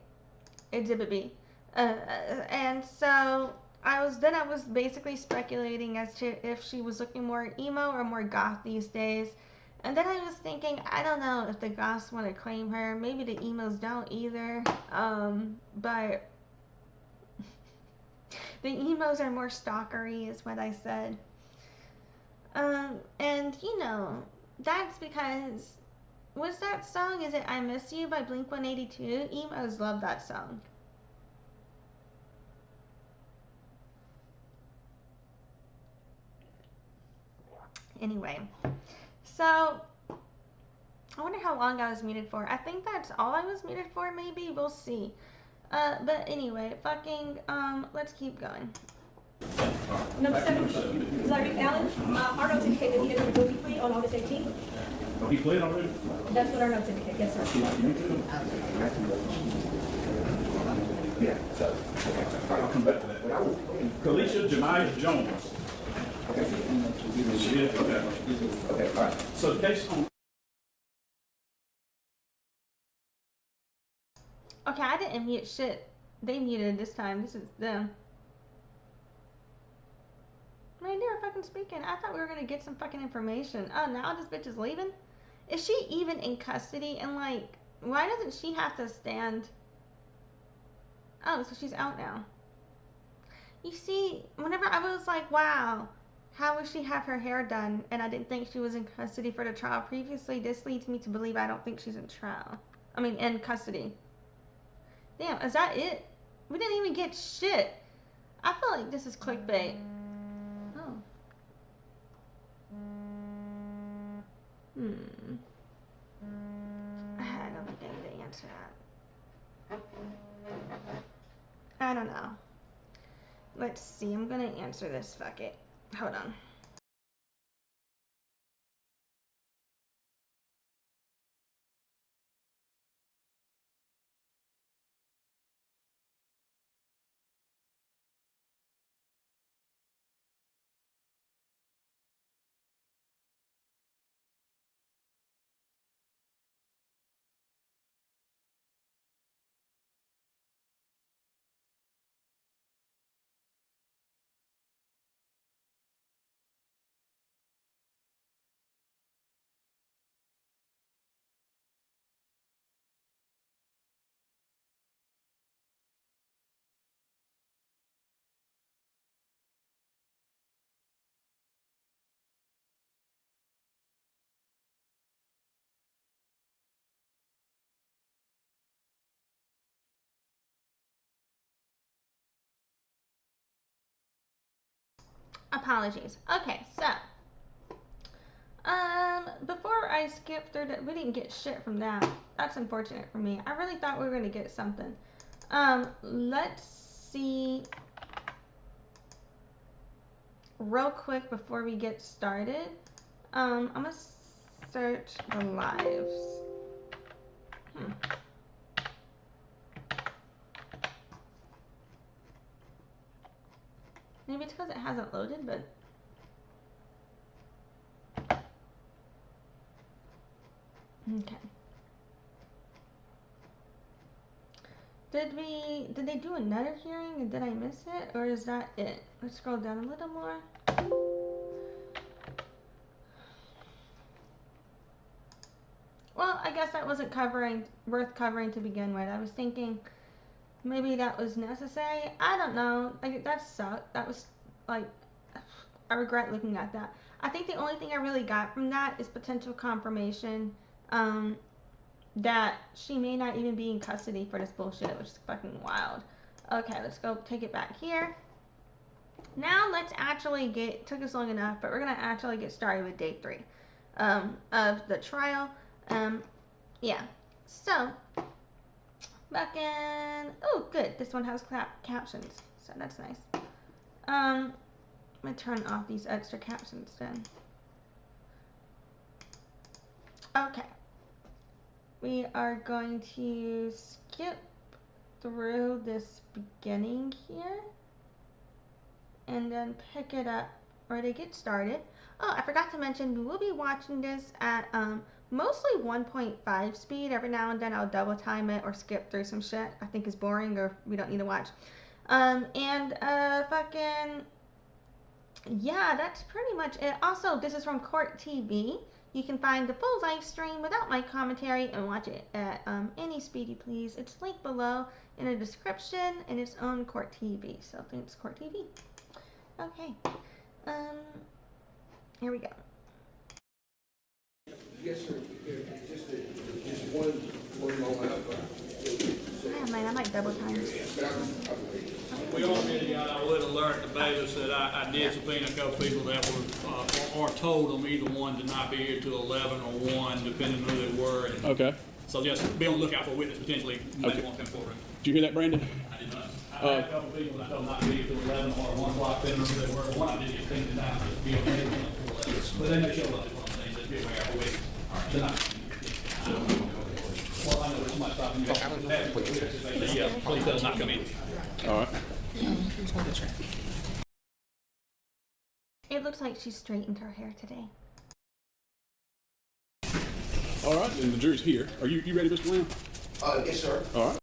Exhibit B. And so I was basically speculating as to if she was looking more emo or more goth these days. And then I was thinking, I don't know if the goths want to claim her. Maybe the emos don't either. But the emos are more stalkery is what I said. And you know, that's because, what's that song? Is it I Miss You by Blink-182? Emos love that song. Anyway, so I wonder how long I was muted for. I think that's all I was muted for, maybe. We'll see. But anyway, fucking, let's keep going. Number 7, Larry Allen. Our notes indicate that he entered a guilty plea on August 18th. Oh, he pled already? That's what our notes indicate, yes, sir. Yeah, so. I'll come back to that. Kalisha Jemiah Jones. Okay. She is, okay. Okay, all right. So the case on. Okay, I didn't mute shit. They muted this time. This is them. Man, they were fucking speaking. I thought we were gonna get some fucking information. Oh, now this bitch is leaving? Is she even in custody? And like, why doesn't she have to stand? Oh, so she's out now. You see, whenever I was like, wow, how would she have her hair done? And I didn't think she was in custody for the trial previously. This leads me to believe I don't think she's in trial. I mean, in custody. Damn, is that it? We didn't even get shit. I feel like this is clickbait. Oh. I don't think I need to answer that. I don't know. Let's see. I'm gonna answer this. Fuck it. Hold on. Apologies. Okay, so before I skip through that, we didn't get shit from that. That's unfortunate for me. I really thought we were gonna get something. Let's see real quick before we get started. I'm gonna search the lives. Maybe it's because it hasn't loaded, but okay. Did they do another hearing and did I miss it? Or is that it? Let's scroll down a little more. Well, I guess that wasn't worth covering to begin with. I was thinking maybe that was necessary. I don't know. Like, that sucked. That was like, I regret looking at that. I think the only thing I really got from that is potential confirmation that she may not even be in custody for this bullshit, which is fucking wild. Okay, let's go take it back here. Now let's actually took us long enough, but we're gonna actually get started with day 3 of the trial. Yeah, so back in, oh good, this one has captions, so that's nice. I'm gonna turn off these extra captions then. Okay, we are going to skip through this beginning here and then pick it up ready to get started. Oh, I forgot to mention, we will be watching this at mostly 1.5 speed. Every now and then I'll double time it or skip through some shit I think is boring or we don't need to watch. Yeah, that's pretty much it. Also, this is from Court TV. You can find the full live stream without my commentary and watch it at any speed you please. It's linked below in the description, and it's on Court TV. So thanks, Court TV. Okay. Here we go. Yes, sir. Just one moment. I might double time. We already got our little alert to babysit. I did subpoena a couple people that were, or told them either one to not be here till 11 or 1, depending on who they were. And Okay. so just be on the lookout for a witness potentially. Okay. One come forward. Did you hear that, Brandon? I did not. I had a couple people that told them not to be here till 11 or 1 o'clock, depending on who they were. One I did get things down to be okay with 11. But they may show up is one of the things that be aware of waiting tonight. Well, I know there's much stopping you. Yeah, please tell us not to come in. All right. It looks like she straightened her hair today. All right, and the jury's here. Are you ready, Mr. Lamb? Yes, sir. All right.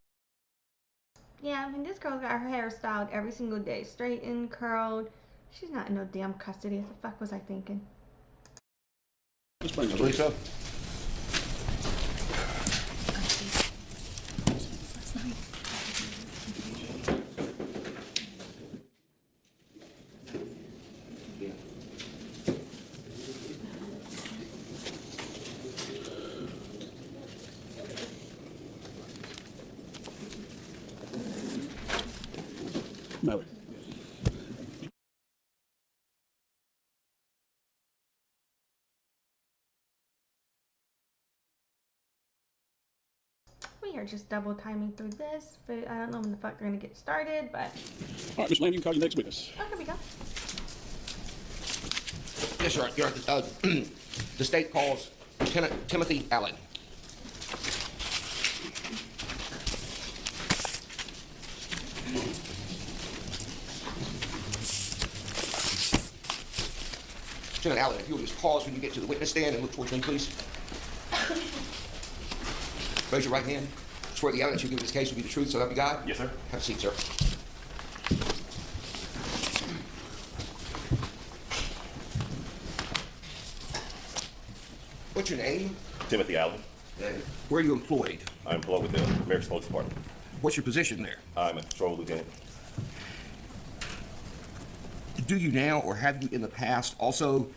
Yeah, I mean, this girl got her hair styled every single day. Straightened, curled. She's not in no damn custody. What the fuck was I thinking? Let's bring I believe so. Mallory. We are just double timing through this, but I don't know when the fuck we're gonna get started, but All right, Mr. Lamb, you can call your next witness. oh, here we go. Yes, sir. The state calls Lieutenant Timothy Allen. Lieutenant Allen, if you'll just pause when you get to the witness stand and look towards me, please. Raise your right hand. Swear the evidence you give in this case will be the truth, so help you God? Yes, sir. Have a seat, sir. What's your name? Timothy Allen. And where are you employed? I'm employed with the Americus Police Department. What's your position there? I'm a patrol lieutenant. Do you now, or have you in the past, also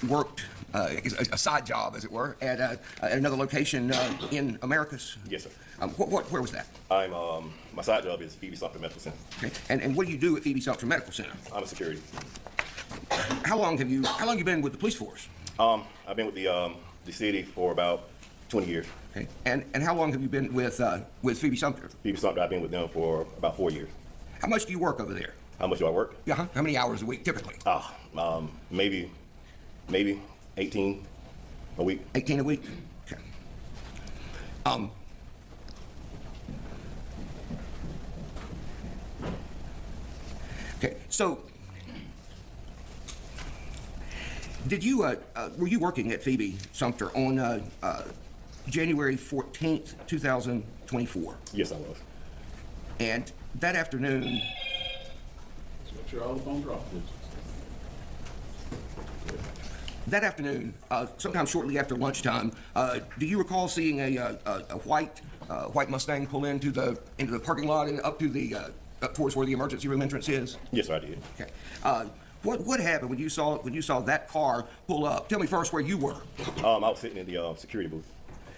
worked a side job, as it were, at another location in Americus? Yes, sir. Where was that? My side job is Phoebe Sumter Medical Center. Okay. And what do you do at Phoebe Sumter Medical Center? I'm a security. How long have you been with the police force? I've been with the city for about 20 years. Okay. And how long have you been with Phoebe Sumter? Phoebe Sumter, I've been with them for about 4 years. How much do you work over there? How much do I work? Yeah. How many hours a week typically? Maybe 18 a week. 18 a week. Okay. Okay. So, did you were you working at Phoebe Sumter on January 14th, 2024? Yes, I was. And that afternoon, Make sure all the phones are off, please. sometime shortly after lunchtime, do you recall seeing a white Mustang pull into the parking lot and up towards where the emergency room entrance is? Yes, sir, I did. Okay. What happened when you saw that car pull up? Tell me first where you were. I was sitting in the security booth.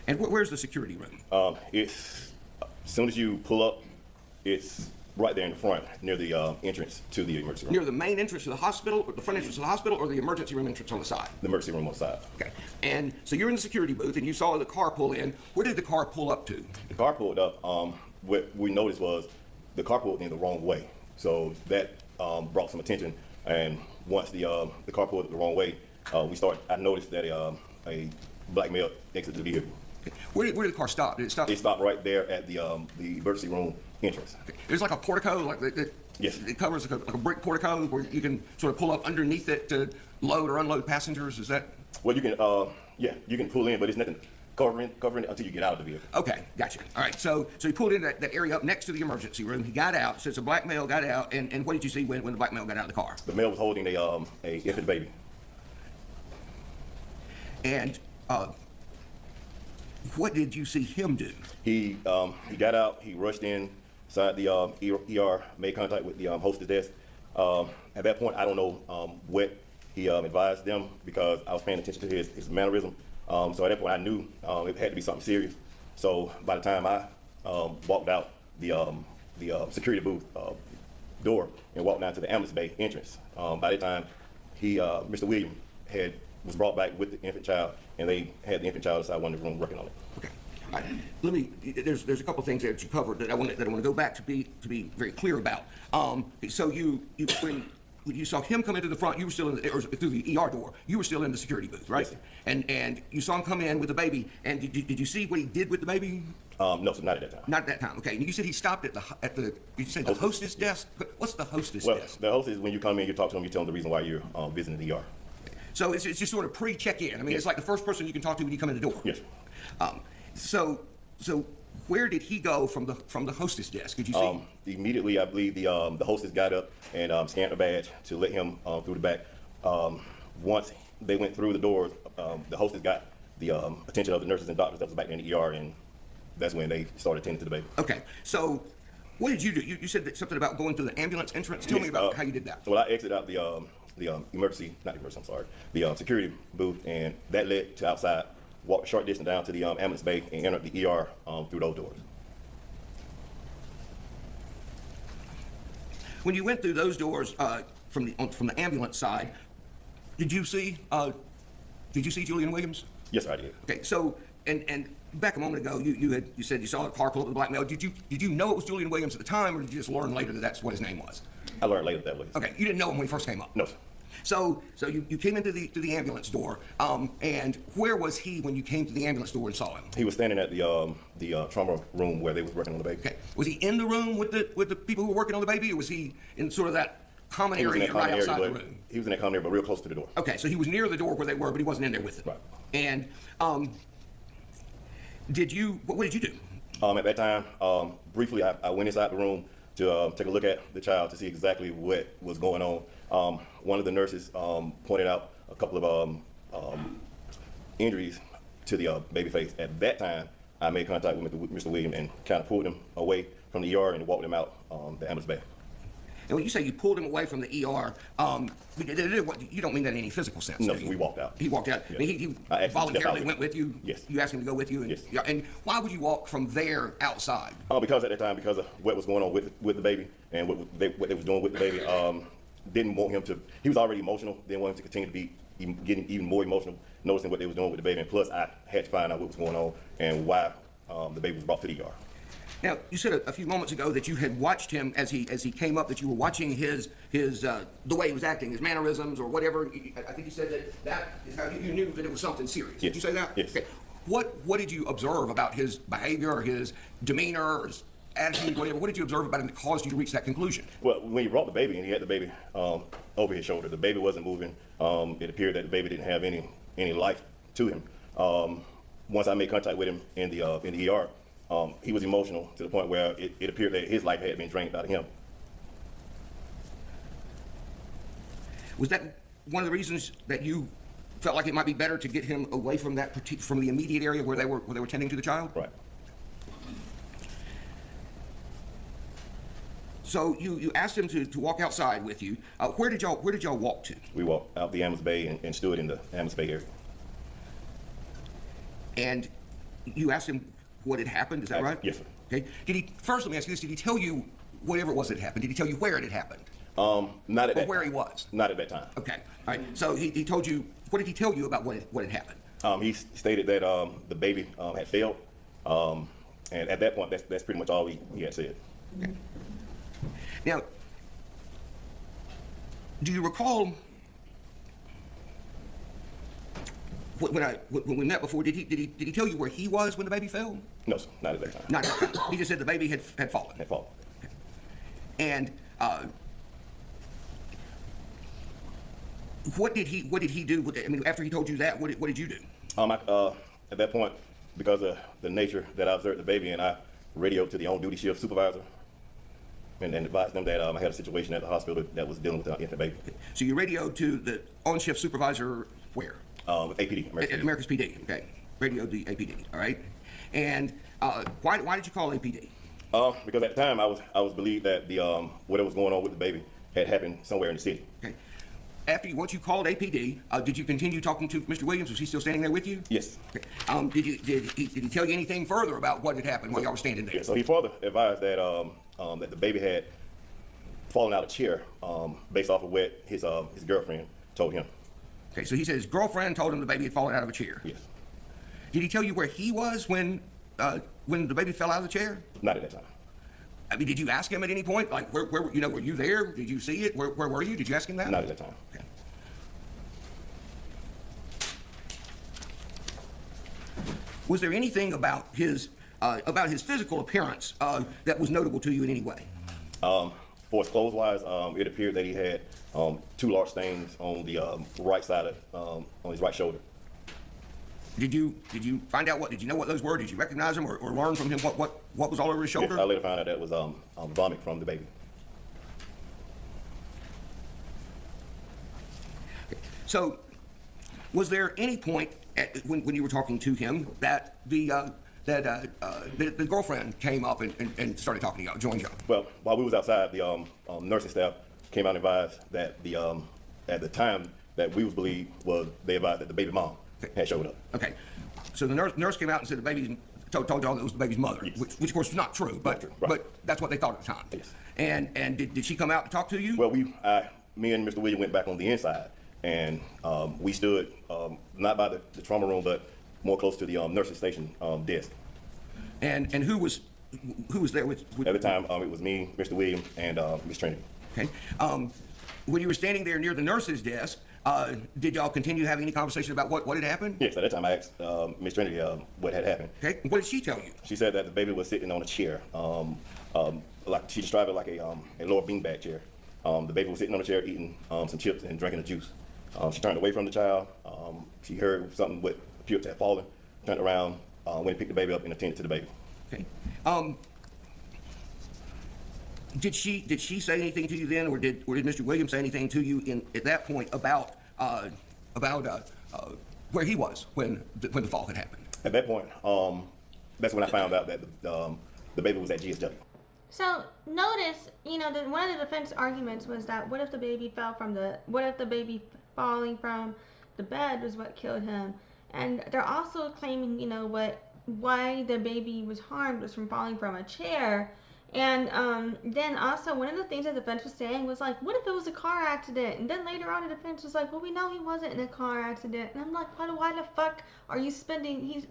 And where's the security room? It's as soon as you pull up, it's right there in the front, near the entrance to the emergency room. Near the main entrance to the hospital, or the front entrance to the hospital, or the emergency room entrance on the side? The emergency room on the side. Okay. And so you're in the security booth, and you saw the car pull in. Where did the car pull up to? The car pulled up. What we noticed was the car pulled in the wrong way, so that brought some attention. And once the car pulled the wrong way, I noticed that a black male exited the vehicle. Okay. Where did the car stop? Did it stop? It stopped right there at the emergency room entrance. Okay. There's like a portico, like Yes. It covers like a brick portico where you can sort of pull up underneath it to load or unload passengers. Is that? Well, you can, you can pull in, but it's nothing covering it until you get out of the vehicle. Okay, gotcha. All right, so he pulled in that area up next to the emergency room. He got out. So it's a black male got out, and what did you see when the black male got out of the car? The male was holding a infant baby. And what did you see him do? He got out. He rushed inside the ER, made contact with the hostess desk. At that point, I don't know what he advised them because I was paying attention to his mannerism. So at that point, I knew it had to be something serious. So by the time I walked out the security booth door and walked down to the ambulance bay entrance, by that time, Mr. William was brought back with the infant child, and they had the infant child inside one of the rooms working on it. Okay. All right. Let me. There's a couple things that you covered that I want to go back to be very clear about. So when you saw him come into the front, you were still or through the ER door. You were still in the security booth, right? Yes, and you saw him come in with the baby. And did you see what he did with the baby? No, sir, not at that time. Not at that time. Okay. And you said he stopped at the. Did you say the hostess desk? What's the hostess desk? The hostess, when you come in, you talk to them, you tell them the reason why you're visiting the ER. So it's just sort of pre-check-in. I mean, it's like the first person you can talk to when you come in the door. Yes. So where did he go from the hostess desk? Did you see? Immediately, I believe the hostess got up and scanned her badge to let him through the back. Once they went through the doors, the hostess got the attention of the nurses and doctors that was back in the ER, and that's when they started tending to the baby. Okay. So what did you do? You said something about going through the ambulance entrance. Tell me about how you did that. Well, I exited out the security booth, and that led to outside. Walked a short distance down to the ambulance bay and entered the ER through those doors. When you went through those doors from the ambulance side, did you see Julian Williams? Yes, I did. Okay, so and back a moment ago, you said you saw a car pull up with a black male. Did you know it was Julian Williams at the time, or did you just learn later that that's what his name was? I learned later that was. Okay, you didn't know him when he first came up. No, sir. So you came into the ambulance door, and where was he when you came to the ambulance door and saw him? He was standing at the trauma room where they was working on the baby. Okay, was he in the room with the people who were working on the baby, or was he in sort of that common area right outside the room? He was in that common area, but real close to the door. Okay, so he was near the door where they were, but he wasn't in there with them. Right. And what did you do? At that time, briefly, I went inside the room to take a look at the child to see exactly what was going on. One of the nurses pointed out a couple of injuries to the baby face. At that time, I made contact with Mr. Williams and kind of pulled him away from the ER and walked him out the ambulance bay. And when you say you pulled him away from the ER, you don't mean that in any physical sense. No, do you? we walked out. He walked out. Yes. I mean, he I voluntarily went with you? Yes. You asked him to go with you? And, yes. Yeah, and why would you walk from there outside? Because at that time, because of what was going on with the baby and what they was doing with the baby, didn't want him to, he was already emotional, didn't want him to continue to be getting even more emotional, noticing what they was doing with the baby. And plus, I had to find out what was going on and why the baby was brought to the ER. Now, you said a few moments ago that you had watched him as he came up, that you were watching his the way he was acting, his mannerisms or whatever. I think you said that is how you knew that it was something serious. Yes. Did you say that? Yes. Okay. What did you observe about his behavior or his demeanor or his attitude, whatever? What did you observe about him that caused you to reach that conclusion? Well, when he brought the baby and he had the baby over his shoulder, the baby wasn't moving. It appeared that the baby didn't have any life to him. Once I made contact with him in the ER, he was emotional to the point where it appeared that his life had been drained out of him. Was that one of the reasons that you felt like it might be better to get him away from from the immediate area where they were tending to the child? Right. So you asked him to walk outside with you. Where did y'all walk to? We walked out the ambulance bay and stood in the ambulance bay area. And you asked him what had happened, is that right? Yes, sir. Okay. First let me ask you this, did he tell you whatever it was that happened? Did he tell you where it had happened? Not at that where time. he was? Not at that time. Okay. All right. So he told you, what did he tell you about what had happened? He stated that the baby had failed. And at that point, that's pretty much all he had said. Okay. Now, do you recall when we met before? Did he tell you where he was when the baby fell? No, sir, not at that time. Not at that time. He just said the baby had fallen. Had fallen. Okay. And what did he do with it? I mean, after he told you that, what did you do? At that point, because of the nature that I observed the baby, and I radioed to the on-duty shift supervisor and advised them that I had a situation at the hospital that was dealing with the infant baby. So you radioed to the on-shift supervisor where? APD, Americus. Americus PD, okay. Radioed the APD, all right. And why did you call APD? Because at the time I was believed that the whatever was going on with the baby had happened somewhere in the city. Okay. Once you called APD, did you continue talking to Mr. Williams? Was he still standing there with you? Yes. Okay. Did he tell you anything further about what had happened while y'all were standing there? Yeah, so he further advised that that the baby had fallen out of a chair based off of what his girlfriend told him. Okay, so he said his girlfriend told him the baby had fallen out of a chair. Yes. Did he tell you where he was when the baby fell out of the chair? Not at that time. I mean, did you ask him at any point? Like, where were you there? Did you see it? Where were you? Did you ask him that? Not at that time. Okay. Was there anything about his physical appearance that was notable to you in any way? For his clothes-wise, it appeared that he had 2 large stains on the right side of on his right shoulder. Did you find out did you know what those were? Did you recognize them or learn from him what was all over his shoulder? Yes, I later found out that was vomit from the baby. So, was there any point when you were talking to him that the girlfriend came up and started talking to you, joined you? Well, while we was outside, the nursing staff came out and advised that at the time that we was believed was they advised that the baby mom had showed up. Okay, so the nurse came out and said the baby told y'all it was the baby's mother, yes. which of course is not true, but Right. but that's what they thought at the time. Yes. And did she come out to talk to you? Well, me and Mr. William went back on the inside, and we stood not by the trauma room, but more close to the nursing station desk. And who was there with At the time, it was me, Mr. William, and Miss Trinity. Okay. When you were standing there near the nurse's desk, did y'all continue having any conversation about what had happened? Yes, at that time I asked Miss Trinity what had happened. Okay. What did she tell you? She said that the baby was sitting on a chair, like she described it like a lower beanbag chair. The baby was sitting on a chair eating some chips and drinking a juice. She turned away from the child. She heard something what appeared to have fallen, turned around, went and picked the baby up and attended to the baby. Okay. Did she say anything to you then, or did Mr. Williams say anything to you at that point about where he was when the fall had happened? At that point, that's when I found out that the baby was at GSW. So notice, one of the defense arguments was that what if the baby falling from the bed was what killed him, and they're also claiming, why the baby was harmed was from falling from a chair. And then also one of the things the defense was saying was like, what if it was a car accident? And then later on the defense was like, well, we know he wasn't in a car accident. And I'm like, why the fuck are you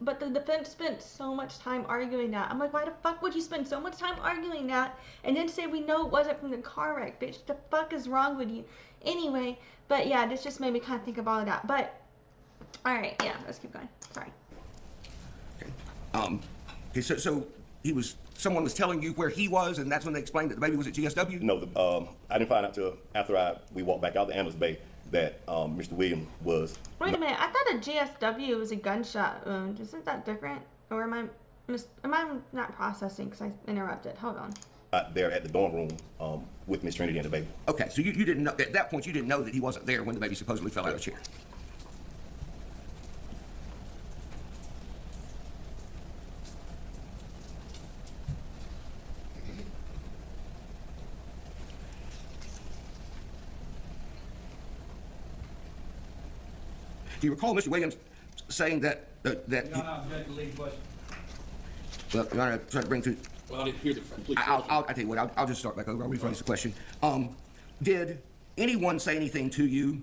but the defense spent so much time arguing that. I'm like, why the fuck would you spend so much time arguing that and then say we know it wasn't from the car wreck, bitch? The fuck is wrong with you? Anyway, but yeah, this just made me kind of think of all of that. But all right, yeah, let's keep going. Sorry. Okay, so someone was telling you where he was, and that's when they explained that the baby was at GSW? No, I didn't find out till after we walked back out the ambulance bay that Mr. Williams was. Wait a minute, I thought a GSW was a gunshot wound. Isn't that different? Or am I not processing because I interrupted? Hold on. There at the dorm room with Miss Trinity and the baby. Okay, so you didn't know, at that point you didn't know that he wasn't there when the baby supposedly fell out of the chair? Do you recall Mr. Williams saying that? No, just the lead question. Well, Your Honor, I'm trying to bring to. Well, I didn't hear the complete I'll tell you what. I'll just start back over. I'll rephrase the question. Did anyone say anything to you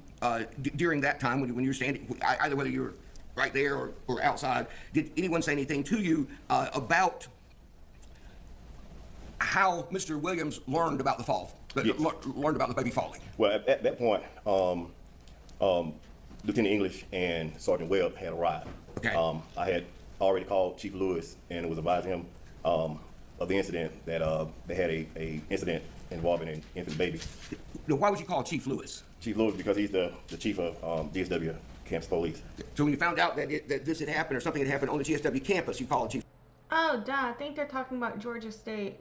during that time when you were standing, either whether you were right there or outside? Did anyone say anything to you about how Mr. Williams learned about the fall? Yes. Learned about the baby falling? Well, at that point, Lieutenant English and Sergeant Webb had arrived. Okay. I had already called Chief Lewis and was advising him of the incident that they had a incident involving an infant baby. Now, why would you call Chief Lewis? Chief Lewis, because he's the chief of DSW campus police. So when you found out that this had happened or something had happened on the GSW campus, you called Chief. Oh, duh. I think they're talking about Georgia State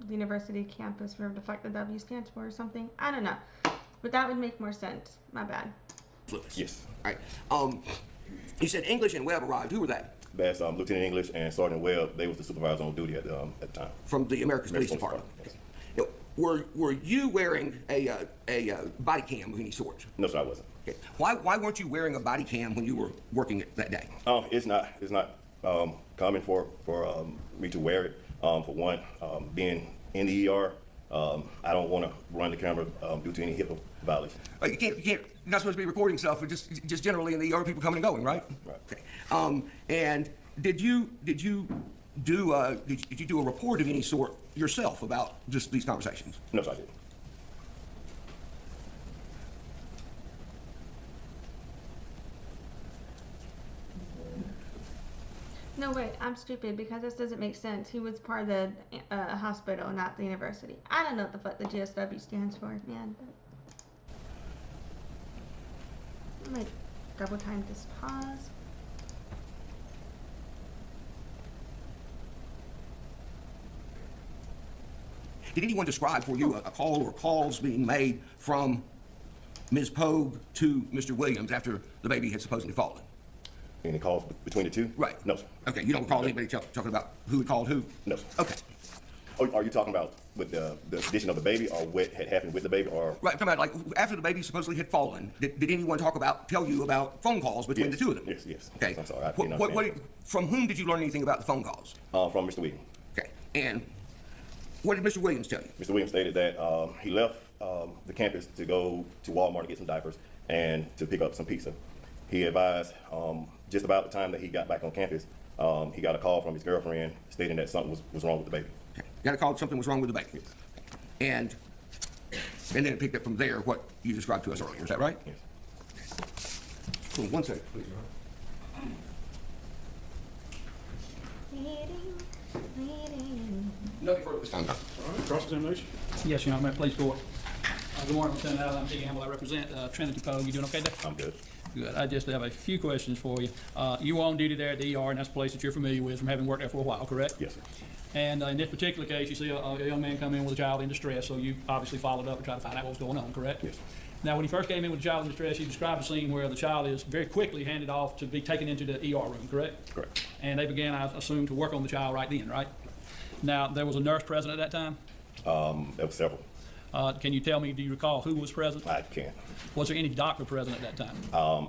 University campus, whatever the fuck the W stands for or something. I don't know. But that would make more sense. My bad. Lewis. Yes. All right. You said English and Webb arrived. Who were that? That's Lieutenant English and Sergeant Webb. They was the supervisor on duty at the time. From the Americus Police Department. Yes. Now, were you wearing a body cam of any sort? No, sir, I wasn't. Okay. Why weren't you wearing a body cam when you were working that day? It's not common for me to wear it. For one, being in the ER, I don't want to run the camera due to any HIPAA violation. You can't. You're not supposed to be recording stuff, but just generally in the ER, people coming and going, right? Right. Okay. And did you do a report of any sort yourself about just these conversations? No, sir, I didn't. No, wait, I'm stupid because this doesn't make sense. He was part of the hospital, not the university. I don't know what the fuck the GSW stands for, man. I might double time this pause. Did anyone describe for you a call or calls being made from Ms. Poague to Mr. Williams after the baby had supposedly fallen? Any calls between the two? Right. No, sir. Okay, you don't recall anybody talking about who had called who? No, sir. Okay. Oh, are you talking about with the condition of the baby, or what had happened with the baby, or? Right, I'm talking about like after the baby supposedly had fallen, did anyone tell you about phone calls between the two of them? Yes. Okay. I'm sorry, I didn't understand. From whom did you learn anything about the phone calls? From Mr. Williams. Okay, and what did Mr. Williams tell you? Mr. Williams stated that he left the campus to go to Walmart to get some diapers and to pick up some pizza. He advised just about the time that he got back on campus, he got a call from his girlfriend stating that something was wrong with the baby. Okay. You got a call something was wrong with the baby? Yes. And then it picked up from there what you described to us earlier, is that right? Yes. Hold on 1 second, please. Nothing further this time. All right, cross-examination. Yes, Your Honor, please go. Good morning, Lieutenant Allen. I'm Dick Hamble. I represent Trinity Poague. You doing okay there? I'm good. Good. I just have a few questions for you. You were on duty there at the ER, and that's a place that you're familiar with from having worked there for a while, correct? Yes, sir. And in this particular case, you see a young man come in with a child in distress, so you obviously followed up and tried to find out what was going on, correct? Yes. Now, when you first came in with a child in distress, you described a scene where the child is very quickly handed off to be taken into the ER room, correct? Correct. And they began, I assume, to work on the child right then, right? Now, there was a nurse present at that time? There were several. Can you tell me, do you recall who was present? I can't. Was there any doctor present at that time?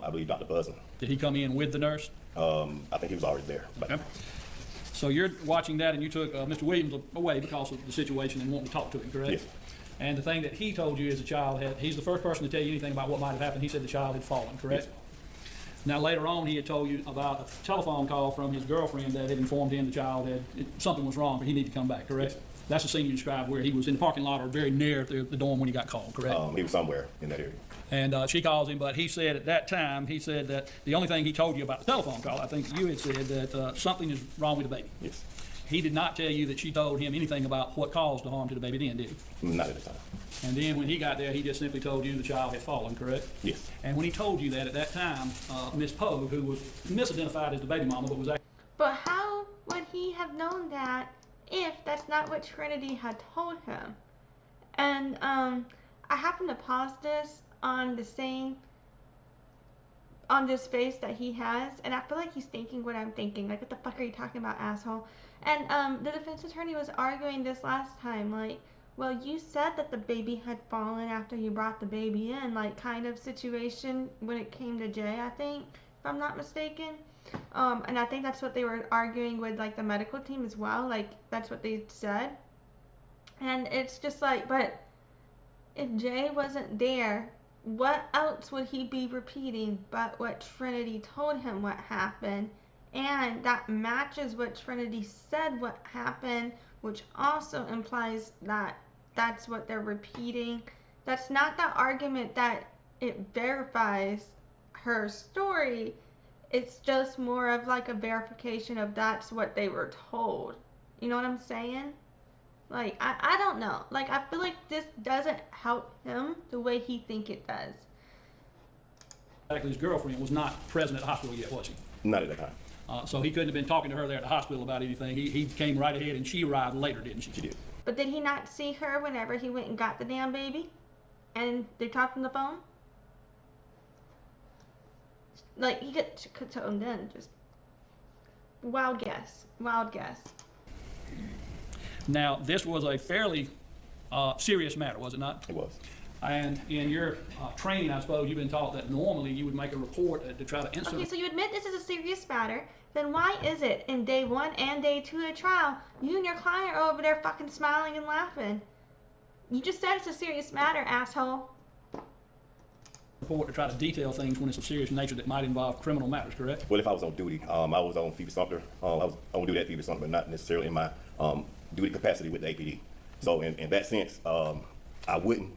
I believe Dr. Buzzin. Did he come in with the nurse? I think he was already there. But Okay. So you're watching that, and you took Mr. Williams away because of the situation and wanting to talk to him, correct? Yes. And the thing that he told you is the child he's the first person to tell you anything about what might have happened. He said the child had fallen, correct? Yes. Now, later on, he had told you about a telephone call from his girlfriend that had informed him the child something was wrong, but he needed to come back, correct? Yes. That's the scene you described where he was in the parking lot or very near the dorm when he got called, correct? He was somewhere in that area. And she calls him, but he said at that time, that the only thing he told you about the telephone call, I think you had said that something is wrong with the baby. Yes. He did not tell you that she told him anything about what caused the harm to the baby then, did he? Not at the time. And then when he got there, he just simply told you the child had fallen, correct? Yes. And when he told you that at that time, Miss Poague, who was misidentified as the baby mama, but was actually... But how would he have known that if that's not what Trinity had told him? And I happened to pause this on this face that he has, and I feel like he's thinking what I'm thinking. Like, what the fuck are you talking about, asshole? And the defense attorney was arguing this last time, like, well, you said that the baby had fallen after you brought the baby in, like, kind of situation when it came to Jay, I think, if I'm not mistaken. And I think that's what they were arguing with, like, the medical team as well. Like, that's what they said. And it's just like, but if Jay wasn't there, what else would he be repeating but what Trinity told him what happened? And that matches what Trinity said what happened, which also implies that that's what they're repeating. That's not the argument that it verifies her story. It's just more of like a verification of that's what they were told. You know what I'm saying? Like, I don't know. Like, I feel like this doesn't help him the way he think it does. Exactly, his girlfriend was not present at the hospital yet, was she? Not at that time. So he couldn't have been talking to her there at the hospital about anything. He came right ahead, and she arrived later, didn't she? She did. But did he not see her whenever he went and got the damn baby? And they talked on the phone? Like, he could tell him then, just wild guess. Wild guess. Now, this was a fairly serious matter, was it not? It was. And in your training, I suppose, you've been taught that normally you would make a report to try to Okay, so you admit this is a serious matter. Then why is it in day 1 and day 2 of trial, you and your client are over there fucking smiling and laughing? You just said it's a serious matter, asshole. report to try to detail things when it's of serious nature that might involve criminal matters, correct? Well, if I was on duty, I was on Phoebe Sumter. I was on duty at Phoebe Sumter, but not necessarily in my duty capacity with the APD. So in that sense, I wouldn't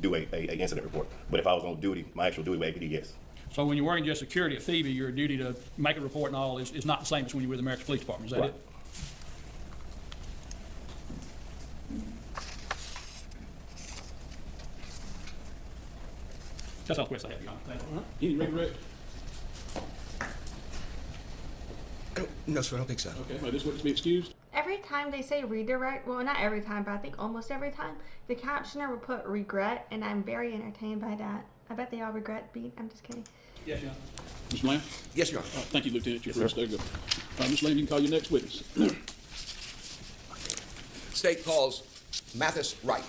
do a incident report. But if I was on duty, my actual duty with APD, yes. So when you're working just security at Phoebe, your duty to make a report and all is not the same as when you're with the Americus Police Department, is that Right. it? That's all the questions I have, Your Honor. Thank you. Any regret? No, sir, I don't think so. Okay, well, this witness be excused. Every time they say redirect, well, not every time, but I think almost every time, the captioner will put regret, and I'm very entertained by that. I bet they all regret being, I'm just kidding. Yes, Your Honor. Mr. Lamb? Yes, Your Honor. Thank you, Lieutenant. You're first. There you go. Ms. Lamb, you can call your next witness. State calls Mathis Wright.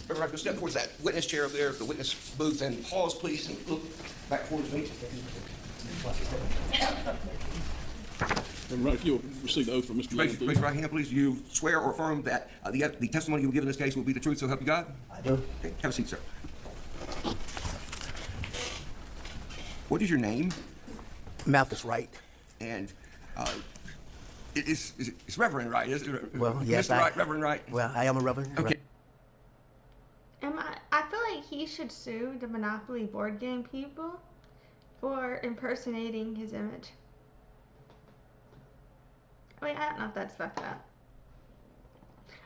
Reverend Wright, step towards that witness chair over there, the witness booth, and pause, please, and look back towards me. Reverend Wright, if you'll receive the oath from Mr. Lamb, Raise please. your right hand, please. Do you swear or affirm that the testimony you will give in this case will be the truth, so help you God? I do. Okay, have a seat, sir. What is your name? Mathis Wright. And it's Reverend Wright, isn't it? Well, yes, Mr. Wright, Reverend Wright. Well, I am a reverend. Okay. I feel like he should sue the Monopoly board game people for impersonating his image. I mean, I don't know if that's fucked up.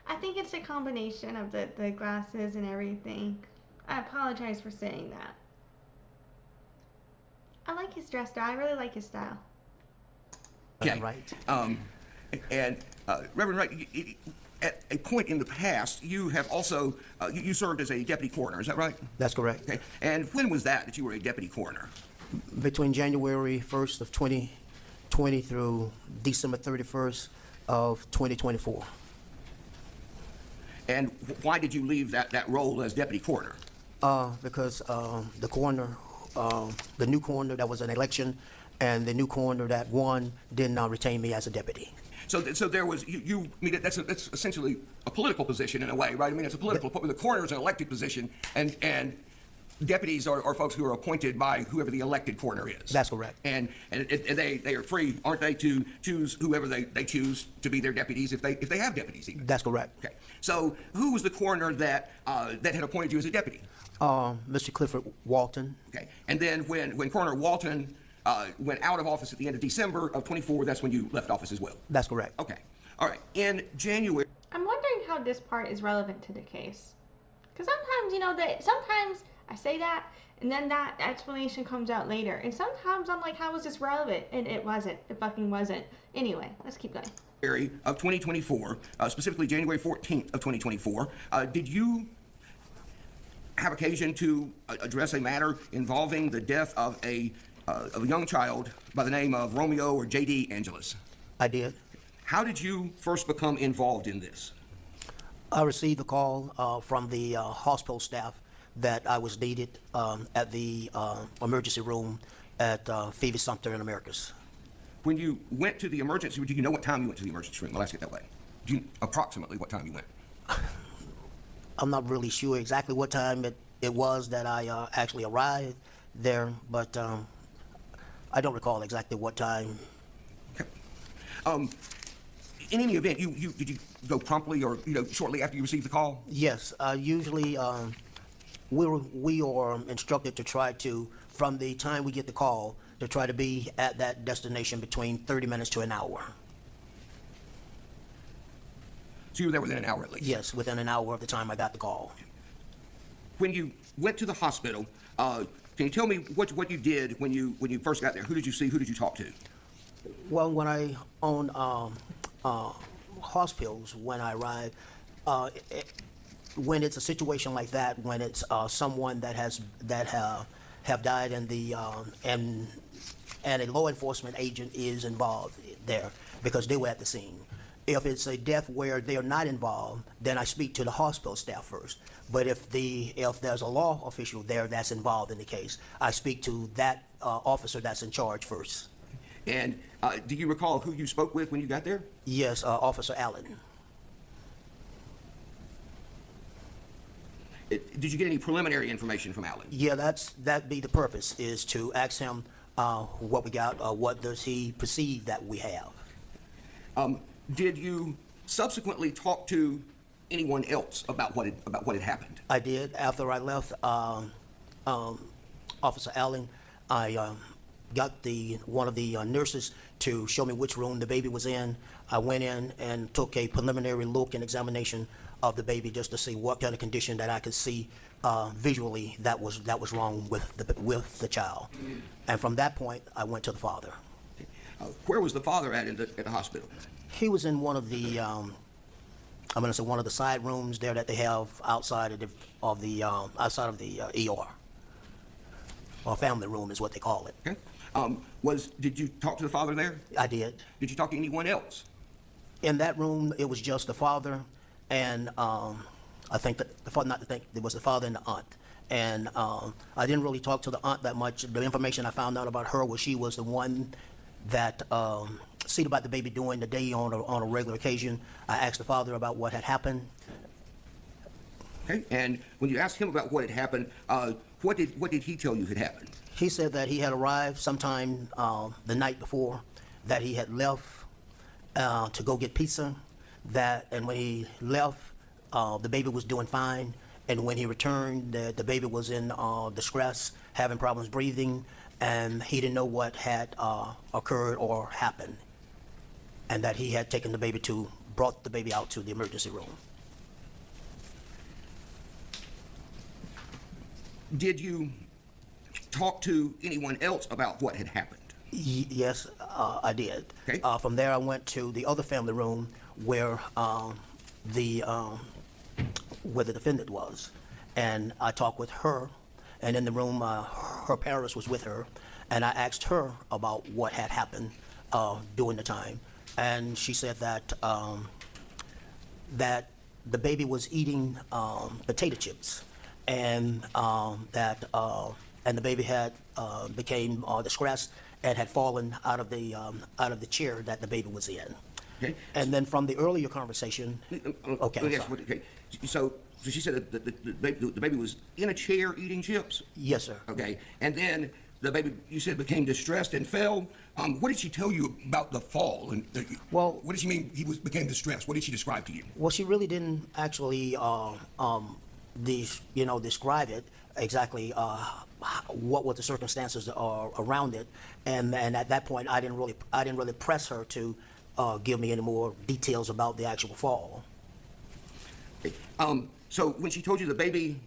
I think it's a combination of the glasses and everything. I apologize for saying that. I like his dress style. I really like his style. Okay. Right. And Reverend Wright, at a point in the past, you have also you served as a deputy coroner. Is that right? That's correct. Okay. And when was that you were a deputy coroner? Between January 1st of 2020 through December 31st of 2024. And why did you leave that role as deputy coroner? Because the coroner, the new coroner that was an election, and the new coroner that won did not retain me as a deputy. So there was I mean, that's essentially a political position in a way, right? I mean, it's a political. The coroner is an elected position, and deputies are folks who are appointed by whoever the elected coroner is. That's correct. And they are free, aren't they, to choose whoever they choose to be their deputies if they have deputies even. That's correct. Okay. So who was the coroner that had appointed you as a deputy? Mr. Clifford Walton. Okay. And then when Coroner Walton went out of office at the end of December of 24, that's when you left office as well. That's correct. Okay. All right. In January. I'm wondering how this part is relevant to the case. Because sometimes, sometimes I say that, and then that explanation comes out later. And sometimes I'm like, how is this relevant? And it wasn't. It fucking wasn't. Anyway, let's keep going. Of 2024, specifically January 14th of 2024, did you have occasion to address a matter involving the death of a young child by the name of Romeo or J.D. Angelus? I did. How did you first become involved in this? I received a call from the hospital staff that I was needed at the emergency room at Phoebe Sumter and Americus. When you went to the emergency room, do you know what time you went to the emergency room? I'll ask it that way. Do you approximately what time you went? I'm not really sure exactly what time it was that I actually arrived there, but I don't recall exactly what time. Okay. In any event, did you go promptly or shortly after you received the call? Yes, usually we are instructed to try to, from the time we get the call, to try to be at that destination between 30 minutes to an hour. So you were there within an hour at least? Yes, within an hour of the time I got the call. When you went to the hospital, can you tell me what you did when you first got there? Who did you see? Who did you talk to? Well, when I own hospitals, when I arrive, when it's a situation like that, when it's someone that have died and and a law enforcement agent is involved there because they were at the scene. If it's a death where they are not involved, then I speak to the hospital staff first. But if there's a law official there that's involved in the case, I speak to that officer that's in charge first. And do you recall who you spoke with when you got there? Yes, Officer Allen. Did you get any preliminary information from Allen? Yeah, that'd be the purpose, is to ask him what we got, what does he perceive that we have. Did you subsequently talk to anyone else about what had happened? I did. After I left Officer Allen, I got one of the nurses to show me which room the baby was in. I went in and took a preliminary look and examination of the baby just to see what kind of condition that I could see visually that was wrong with the child. And from that point, I went to the father. Where was the father at the hospital? He was in one of the I'm going to say one of the side rooms there that they have outside of the ER, or family room is what they call it. Okay. Did you talk to the father there? I did. Did you talk to anyone else? In that room, it was just the father, and I think that it was the father and the aunt. And I didn't really talk to the aunt that much. The information I found out about her was she was the one that seen about the baby during the day on a regular occasion. I asked the father about what had happened. Okay. And when you asked him about what had happened, what did he tell you had happened? He said that he had arrived sometime the night before, that he had left to go get pizza, and when he left, the baby was doing fine, and when he returned, the baby was in distress, having problems breathing, and he didn't know what had occurred or happened, and that he had brought the baby out to the emergency room. Did you talk to anyone else about what had happened? Yes, I did. Okay. From there, I went to the other family room where the defendant was, and I talked with her. And in the room, her parents was with her, and I asked her about what had happened during the time, and she said that that the baby was eating potato chips, and and the baby had became distressed and had fallen out of the chair that the baby was in. Okay. And then from the earlier conversation, okay. So she said that the baby was in a chair eating chips? Yes, sir. Okay. And then the baby, you said, became distressed and fell. What did she tell you about the fall? And Well, what did she mean became distressed? What did she describe to you? Well, she really didn't actually describe it exactly what were the circumstances around it, and at that point I didn't really press her to give me any more details about the actual fall. Okay. So when she told you the baby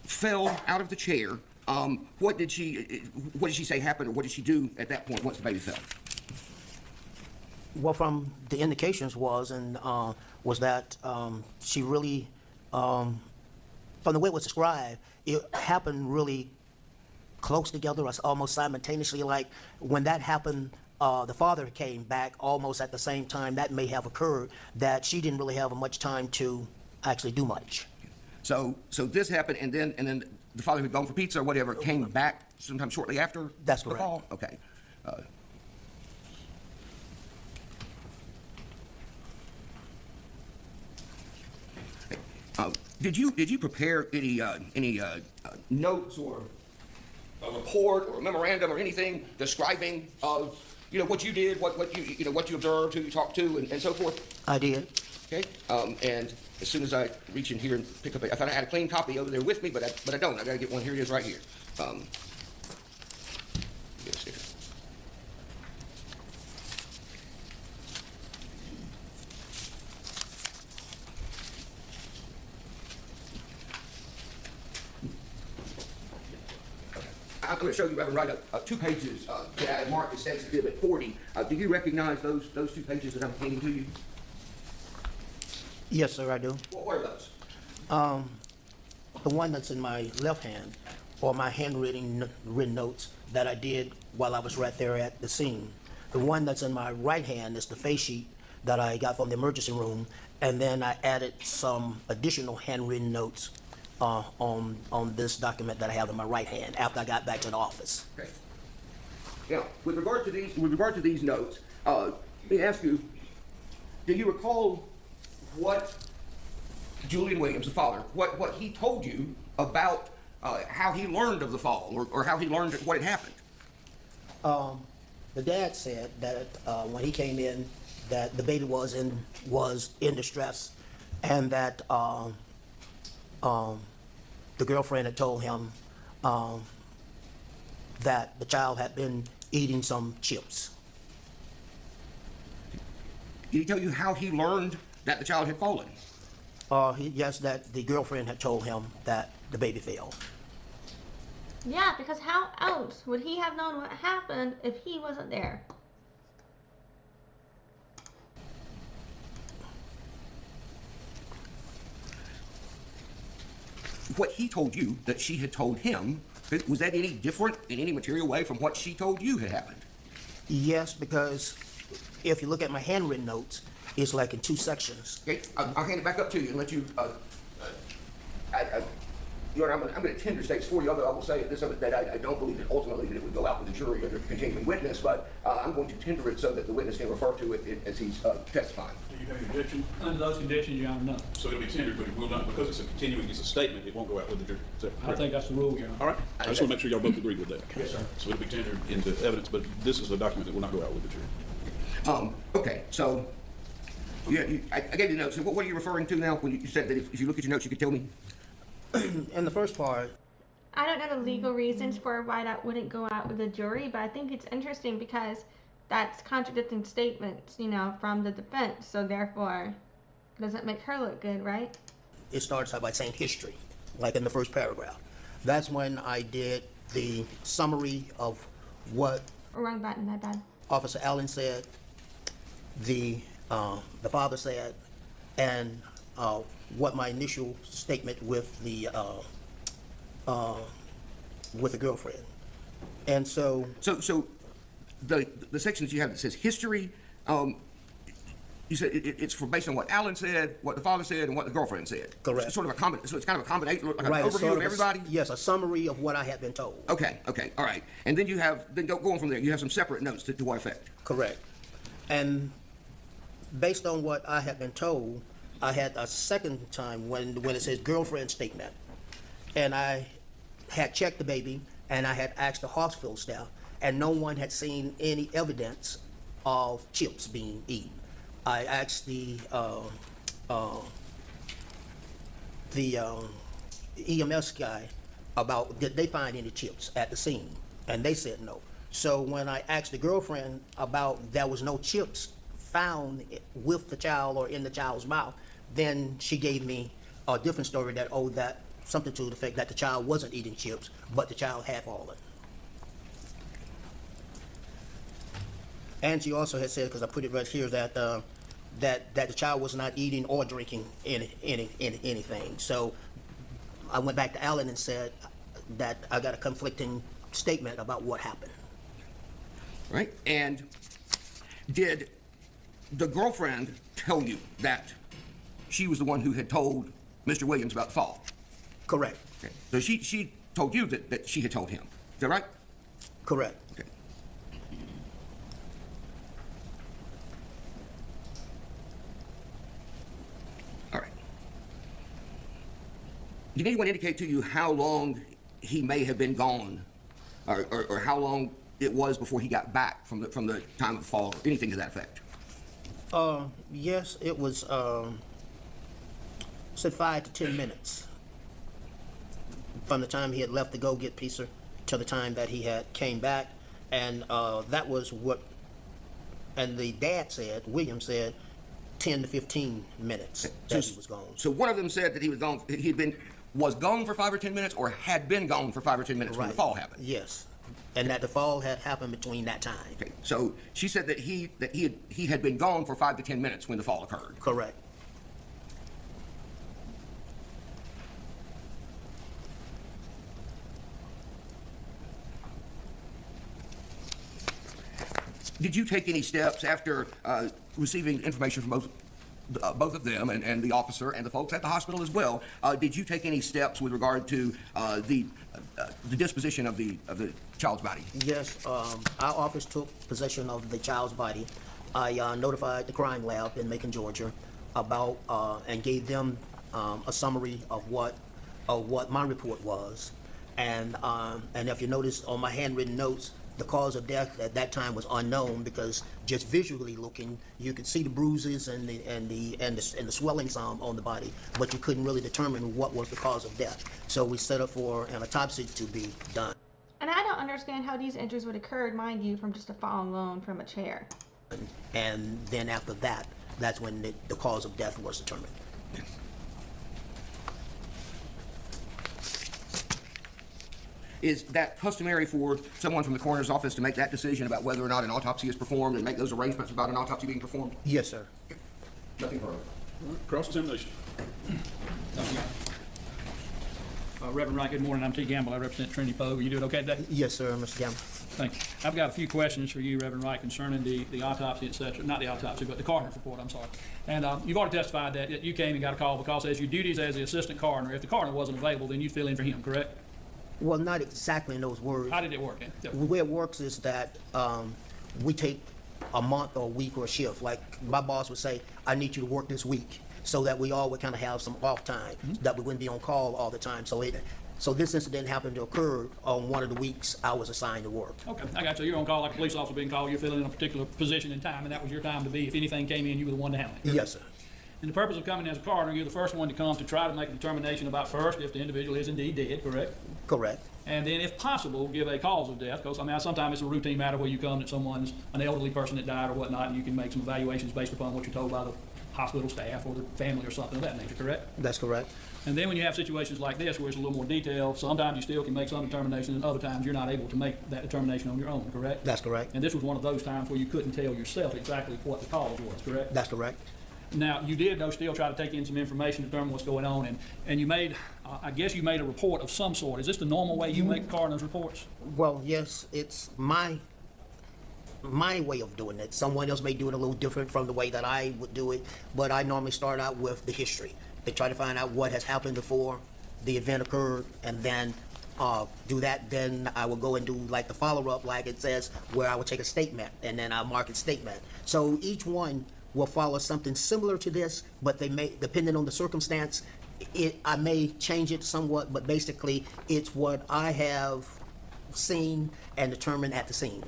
fell out of the chair, what did she say happened, or what did she do at that point once the baby fell? Well, from the indications was that she really, from the way it was described, it happened really close together, almost simultaneously. Like when that happened, the father came back almost at the same time. That may have occurred, that she didn't really have much time to actually do much. So this happened, and then the father had gone for pizza or whatever, came back sometime shortly after. That's the correct. fall? Okay. Did you prepare any notes or a report or a memorandum or anything describing what you did, what you observed, who you talked to, and so forth? I did. Okay. And as soon as I reach in here and pick up, I thought I had a clean copy over there with me, but I don't. I got to get one. Here it is, right here. Get a sticker. I'm going to show you, Reverend Wright, 2 pages that I marked as Exhibit 40. Do you recognize those 2 pages that I'm handing to you? Yes, sir, I do. What are those? The one that's in my left hand are my written notes that I did while I was right there at the scene. The one that's in my right hand is the face sheet that I got from the emergency room, and then I added some additional handwritten notes on this document that I have in my right hand after I got back to the office. Okay. Now, with regard to these notes, let me ask you: do you recall what Julian Williams, the father, what he told you about how he learned of the fall, or how he learned what had happened? The dad said that when he came in, that the baby was in distress, and that the girlfriend had told him that the child had been eating some chips. Did he tell you how he learned that the child had fallen? Yes, that the girlfriend had told him that the baby fell. Yeah, because how else would he have known what happened if he wasn't there? What he told you that she had told him, was that any different in any material way from what she told you had happened? Yes, because if you look at my handwritten notes, it's like in 2 sections. Okay, I'll hand it back up to you and let you. Your Honor, I'm going to tender states for you. I will say this, that I don't believe that ultimately that it would go out with the jury under continuing witness, but I'm going to tender it so that the witness can refer to it as he's testifying. Do you have any objection? Under those conditions, Your Honor, no. So it'll be tendered, but it will not, because it's a continuing, it's a statement, it won't go out with the jury. Is that I correct? think that's the rule, Your Honor. All right. I just want to make sure y'all both agree with that. Yes, sir. So it'll be tendered into evidence, but this is a document that will not go out with the jury. Okay, so I gave you the notes. So what are you referring to now when you said that if you look at your notes, you could tell me? In the first part, I don't know the legal reasons for why that wouldn't go out with the jury, but I think it's interesting because that's contradicting statements, from the defense. So therefore, it doesn't make her look good, right? it starts out by saying history, like in the first paragraph. That's when I did the summary of what Wrong button, my bad. Officer Allen said, the father said, and what my initial statement with the girlfriend. And so the sections you have that says history, you said it's based on what Allen said, what the father said, and what the girlfriend said. Correct. It's sort of so it's kind of a combination, like right, an it's overview sort of everybody. Yes, a summary of what I had been told. Okay, all right. And then go on from there. You have some separate notes to what effect? Correct. And based on what I had been told, I had a second time when it says girlfriend statement, and I had checked the baby, and I had asked the hospital staff, and no one had seen any evidence of chips being eaten. I asked the EMS guy about did they find any chips at the scene, and they said no. So when I asked the girlfriend about there was no chips found with the child or in the child's mouth, then she gave me a different story that that something to the effect that the child wasn't eating chips, but the child had fallen. And she also had said, because I put it right here, that that the child was not eating or drinking anything. So I went back to Allen and said that I got a conflicting statement about what happened. Right. And did the girlfriend tell you that she was the one who had told Mr. Williams about the fall? Correct. Okay. So she told you that she had told him. Is that right? Correct. Okay. All right. Did anyone indicate to you how long he may have been gone, or how long it was before he got back from the time of the fall, or anything to that effect? Yes, it was, said 5 to 10 minutes from the time he had left to go get pizza to the time that he had came back. And that was what, and the dad said, William said, 10 to 15 minutes that he was gone. So one of them said that he was gone, was gone for 5 or 10 minutes, or had been gone for 5 or 10 minutes when the fall happened? Yes, and that the fall had happened between that time. Okay. So she said that he had been gone for 5 to 10 minutes when the fall occurred. Correct. Did you take any steps after receiving information from both of them and the officer and the folks at the hospital as well? Did you take any steps with regard to the disposition of the child's body? Yes, our office took possession of the child's body. I notified the crime lab in Macon, Georgia, about and gave them a summary of what my report was, and if you notice on my handwritten notes, the cause of death at that time was unknown, because just visually looking, you could see the bruises and the swellings on the body, but you couldn't really determine what was the cause of death. So we set up for an autopsy to be done. And I don't understand how these injuries would occur, mind you, from just a fall alone from a chair. And then after that, that's when the cause of death was determined. Is that customary for someone from the coroner's office to make that decision about whether or not an autopsy is performed and make those arrangements about an autopsy being performed? Yes, sir. Nothing further. Cross-examination. Reverend Wright, good morning. I'm T. Gamble. I represent Trinity Poague. Are you doing okay today? Yes, sir, Mr. Gamble. Thank you. I've got a few questions for you, Reverend Wright, concerning the autopsy, et cetera. Not the autopsy, but the coroner's report, I'm sorry. And you've already testified that you came and got a call because as your duties as the assistant coroner, if the coroner wasn't available, then you'd fill in for him, correct? Well, not exactly in those words. How did it work? The way it works is that we take a month or a week or a shift. Like my boss would say, I need you to work this week, so that we all would kind of have some off time, that we wouldn't be on call all the time. So this incident happened to occur on one of the weeks I was assigned to work. Okay, I got you. You're on call like a police officer being called. You're filling in a particular position and time, and that was your time to be. If anything came in, you were the one to handle it. Yes, sir. And the purpose of coming as a coroner, you're the first one to come to try to make a determination about first if the individual is indeed dead, correct? Correct. And then, if possible, give a cause of death, because, I mean, sometimes it's a routine matter where you come that someone's an elderly person that died or whatnot, and you can make some evaluations based upon what you're told by the hospital staff or the family or something of that nature, correct? That's correct. And then when you have situations like this where it's a little more detailed, sometimes you still can make some determination, and other times you're not able to make that determination on your own, correct? That's correct. And this was one of those times where you couldn't tell yourself exactly what the cause was, correct? That's correct. Now, you did, though, still try to take in some information to determine what's going on, and you made, I guess you made a report of some sort. Is this the normal way you make coroner's reports? Well, yes, it's my way of doing it. Someone else may do it a little different from the way that I would do it, but I normally start out with the history. They try to find out what has happened before the event occurred, and then do that. Then I will go and do like the follow-up, like it says, where I will take a statement, and then I'll mark it statement. So each one will follow something similar to this, but they may, depending on the circumstance, I may change it somewhat, but basically it's what I have seen and determined at the scene.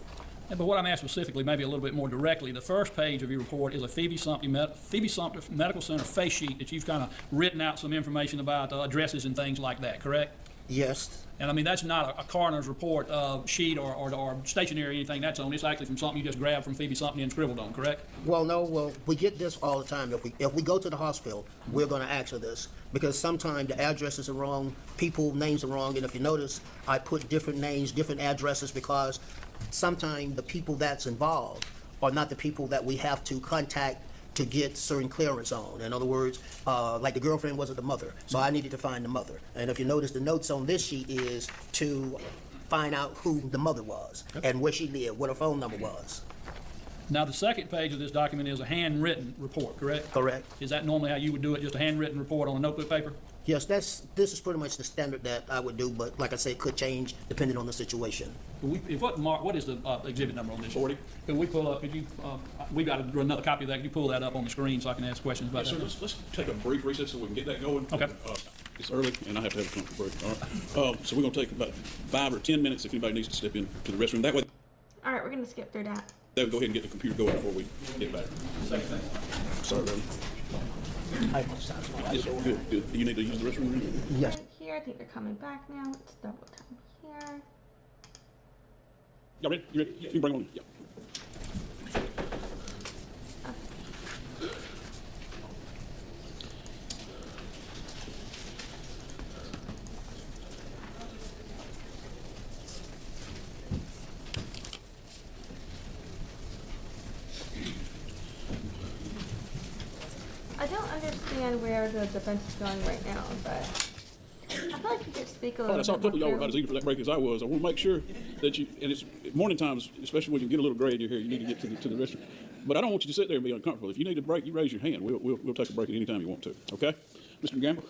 Yeah, but what I'm asking specifically, maybe a little bit more directly, the first page of your report is a Phoebe Sumter Medical Center face sheet that you've kind of written out some information about addresses and things like that, correct? Yes. And I mean, that's not a coroner's report sheet or stationery or anything that's on. It's actually from something you just grabbed from Phoebe Sumter and scribbled on, correct? Well, no, well, we get this all the time. If we go to the hospital, we're going to ask for this, because sometimes the addresses are wrong, people names are wrong, and if you notice, I put different names, different addresses, because sometimes the people that's involved are not the people that we have to contact to get certain clearance on. In other words, like the girlfriend wasn't the mother, so I needed to find the mother. And if you notice, the notes on this sheet is to find out who the mother was and where she lived, what her phone number was. Now, the second page of this document is a handwritten report, correct? Correct. Is that normally how you would do it, just a handwritten report on a notebook paper? Yes, this is pretty much the standard that I would do, but like I said, it could change depending on the situation. What is the exhibit number on this? 40. Could we pull up, we got another copy of that. Could you pull that up on the screen so I can ask questions about So that? let's take a brief recess so we can get that going. Okay. It's early, and I have to have a comfortable break. All right. So we're going to take about 5 or 10 minutes if anybody needs to step in to the restroom. That way. can skip through that. David, go ahead and get the computer going before we get back. Second thing. Sorry, Reverend. Yes, good, good. Do you need to use the restroom? Yes. Right here, I think they're coming back now. Let's double time here. Y'all ready? You ready? You can bring them on. Yeah. I don't understand where the defense is going right now, but I feel like you could speak a little That's how bit quickly y'all were more. about as eager for that break as I was. I want to make sure that you, and it's morning times, especially when you get a little gray in your hair, you need to get to the restroom. But I don't want you to sit there and be uncomfortable. If you need a break, you raise your hand. We'll take a break at any time you want to. Okay? Mr. Gamble?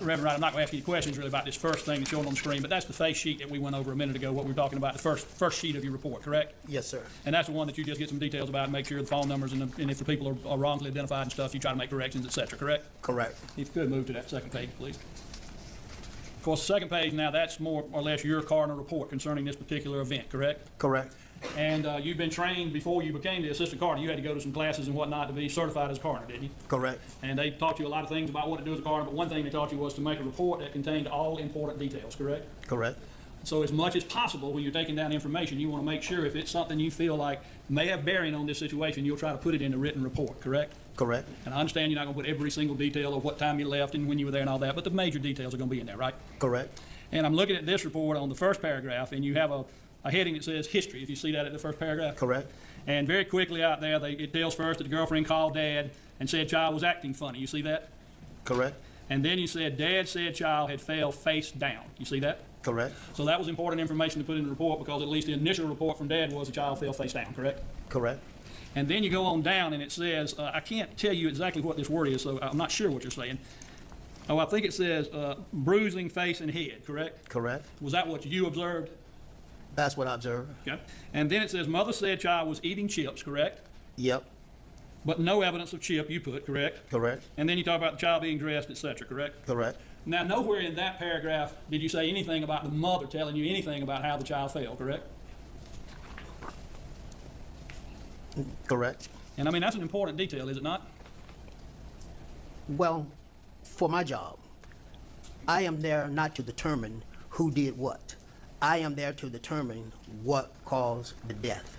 Reverend Wright, I'm not going to ask you any questions really about this first thing that's showing on the screen, but that's the face sheet that we went over a minute ago, what we were talking about, the first sheet of your report, correct? Yes, sir. And that's the one that you just get some details about and make sure the phone numbers and if the people are wrongly identified and stuff, you try to make corrections, et cetera, correct? Correct. If you could move to that second page, please. Of course, the second page now, that's more or less your coroner report concerning this particular event, correct? Correct. And you've been trained before you became the assistant coroner. You had to go to some classes and whatnot to be certified as a coroner, didn't you? Correct. And they taught you a lot of things about what to do as a coroner, but one thing they taught you was to make a report that contained all important details, correct? Correct. So as much as possible, when you're taking down information, you want to make sure if it's something you feel like may have bearing on this situation, you'll try to put it in a written report, correct? Correct. And I understand you're not going to put every single detail of what time you left and when you were there and all that, but the major details are going to be in there, right? Correct. And I'm looking at this report on the first paragraph, and you have a heading that says history, if you see that at the first paragraph. Correct. And very quickly out there, it tells first that the girlfriend called Dad and said child was acting funny. You see that? Correct. And then you said Dad said child had fell face down. You see that? Correct. So that was important information to put in the report because at least the initial report from Dad was the child fell face down, correct? Correct. And then you go on down and it says, I can't tell you exactly what this word is, so I'm not sure what you're saying. Oh, I think it says bruising face and head, correct? Correct. Was that what you observed? That's what I observed. Okay. And then it says mother said child was eating chips, correct? Yep. But no evidence of chip you put, correct? Correct. And then you talk about the child being dressed, etc., correct? Correct. Now, nowhere in that paragraph did you say anything about the mother telling you anything about how the child fell, correct? Correct. And I mean, that's an important detail, is it not? Well, for my job, I am there not to determine who did what. I am there to determine what caused the death.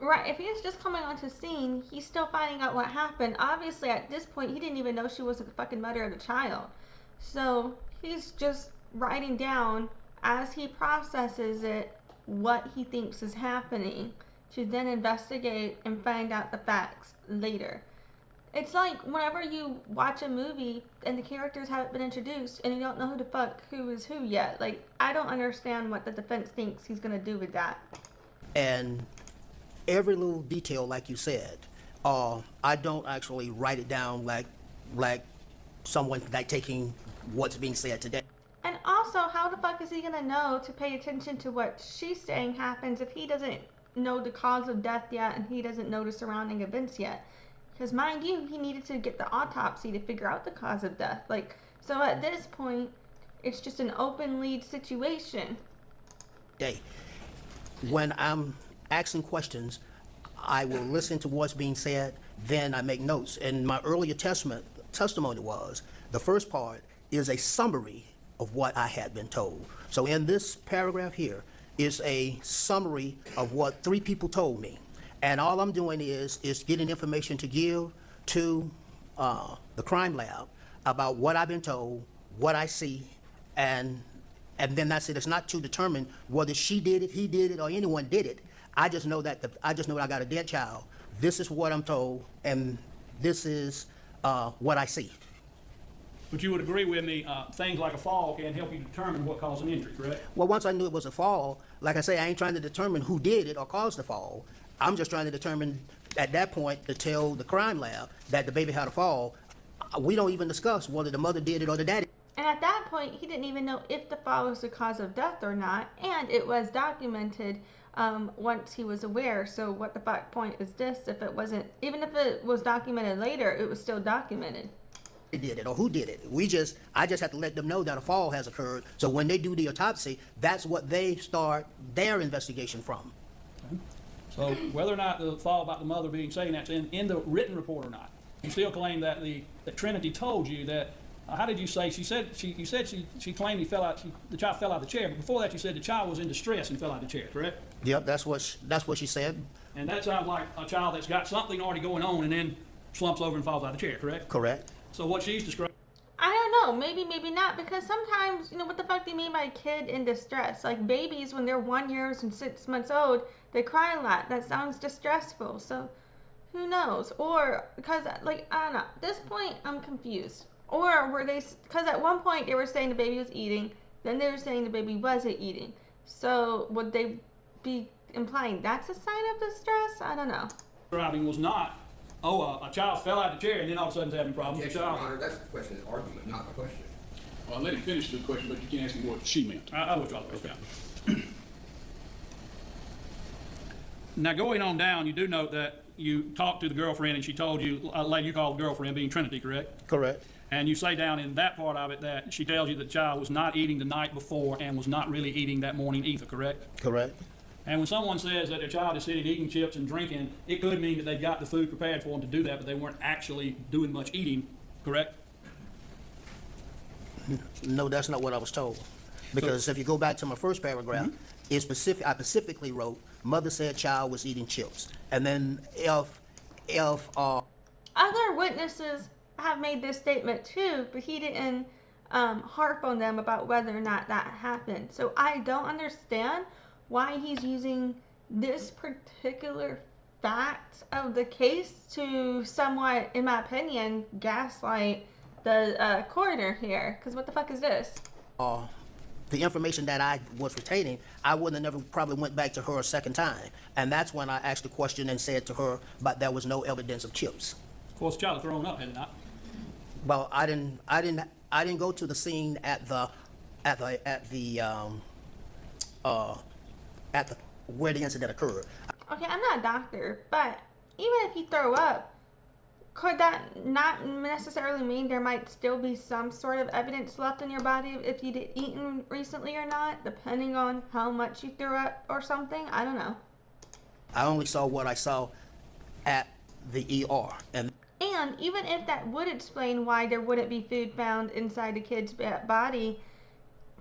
Right, if he's just coming onto scene, he's still finding out what happened. Obviously, at this point, he didn't even know she was the fucking mother of the child. So, he's just writing down, as he processes it, what he thinks is happening, to then investigate and find out the facts later. It's like whenever you watch a movie and the characters haven't been introduced and you don't know who the fuck who is who yet. Like, I don't understand what the defense thinks he's gonna do with that. And every little detail, like you said, I don't actually write it down like someone like taking what's being said today. And also, how the fuck is he gonna know to pay attention to what she's saying happens if he doesn't know the cause of death yet and he doesn't know the surrounding events yet? Because mind you, he needed to get the autopsy to figure out the cause of death. Like, so at this point, it's just an open lead situation. When I'm asking questions, I will listen to what's being said, then I make notes. And my earlier testimony was, the first part is a summary of what I had been told. So in this paragraph here is a summary of what 3 people told me. And all I'm doing is getting information to give to the crime lab about what I've been told, what I see, and then that's it. It's not to determine whether she did it, he did it, or anyone did it. I just know that I got a dead child. This is what I'm told, and this is what I see. But you would agree with me, things like a fall can help you determine what caused an injury, correct? Well, once I knew it was a fall, like I say, I ain't trying to determine who did it or caused the fall. I'm just trying to determine at that point to tell the crime lab that the baby had a fall. We don't even discuss whether the mother did it or the daddy. And at that point, he didn't even know if the fall was the cause of death or not, and it was documented once he was aware. So what the fuck point is this if it wasn't, even if it was documented later, it was still documented. did it or who did it. I just have to let them know that a fall has occurred. So when they do the autopsy, that's what they start their investigation from. So whether or not the fall about the mother being saying that's in the written report or not, you still claim that that Trinity told you that. How did you say? You said she claimed the child fell out of the chair, but before that you said the child was in distress and fell out of the chair, correct? Yep, that's what she said. And that sounds like a child that's got something already going on and then slumps over and falls out of the chair, correct? Correct. So what she's describing. I don't know, maybe not, because sometimes, what the fuck do you mean by kid in distress? Like babies, when they're 1 year and 6 months old, they cry a lot. That sounds distressful. So who knows? Or because, I don't know. At this point, I'm confused. Or were they, because at one point they were saying the baby was eating, then they were saying the baby wasn't eating. So would they be implying that's a sign of distress? I don't know. Describing was not, a child fell out of the chair and then all of a sudden having problems. Yes, The Your child. Honor, that's the question, is argument, not the question. Well, let him finish the question, but you can't ask me what she meant. I withdraw the question. Now going on down, you do note that you talked to the girlfriend and she told you, a lady you called girlfriend being Trinity, correct? Correct. And you say down in that part of it that she tells you that the child was not eating the night before and was not really eating that morning either, correct? Correct. And when someone says that their child is sitting eating chips and drinking, it could mean that they've got the food prepared for them to do that, but they weren't actually doing much eating, correct? No, that's not what I was told. Because if you go back to my first paragraph, I specifically wrote, mother said child was eating chips. And then if Other witnesses have made this statement too, but he didn't harp on them about whether or not that happened. So I don't understand why he's using this particular fact of the case to somewhat, in my opinion, gaslight the coroner here. Because what the fuck is this? the information that I was retaining, I wouldn't have never probably went back to her a second time. And that's when I asked the question and said to her, but there was no evidence of chips. Of course, the child was thrown up, had it not? Well, I didn't go to the scene at the where the incident occurred. Okay, I'm not a doctor, but even if you throw up, could that not necessarily mean there might still be some sort of evidence left in your body if you'd eaten recently or not, depending on how much you threw up or something? I don't know. I only saw what I saw at the ER. And even if that would explain why there wouldn't be food found inside the kid's body,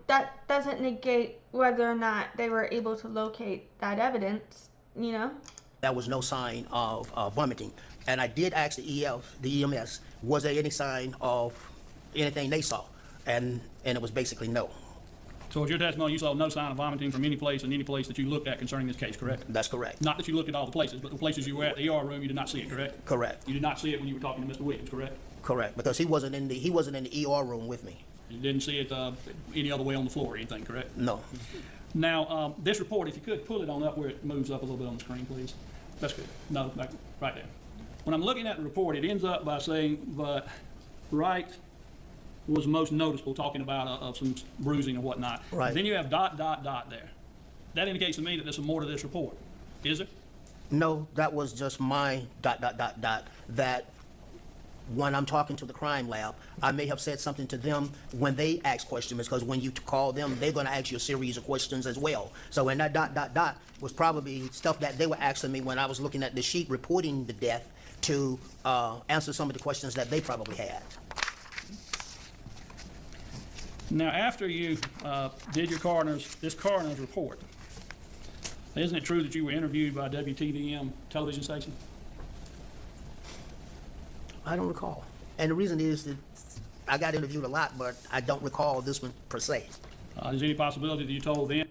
that doesn't negate whether or not they were able to locate that evidence, you know? there was no sign of vomiting. And I did ask the EMS, was there any sign of anything they saw? And it was basically no. So with your testimony, you saw no sign of vomiting from any place in any place that you looked at concerning this case, correct? That's correct. Not that you looked at all the places, but the places you were at the ER room, you did not see it, correct? Correct. You did not see it when you were talking to Mr. Williams, correct? Correct. Because he wasn't in the ER room with me. You didn't see it any other way on the floor or anything, correct? No. Now, this report, if you could pull it on up where it moves up a little bit on the screen, please. That's good. No, back right there. When I'm looking at the report, it ends up by saying, but Wright was most noticeable, talking about of some bruising and whatnot. Right. Then you have ... there. That indicates to me that there's some more to this report. Is there? No, that was just my ... that when I'm talking to the crime lab, I may have said something to them when they ask questions, because when you call them, they're going to ask you a series of questions as well. So in that ... was probably stuff that they were asking me when I was looking at the sheet reporting the death to answer some of the questions that they probably had. Now, after you did your this coroner's report, isn't it true that you were interviewed by WTVM television station? I don't recall. And the reason is that I got interviewed a lot, but I don't recall this one per se. Is there any possibility that you told them?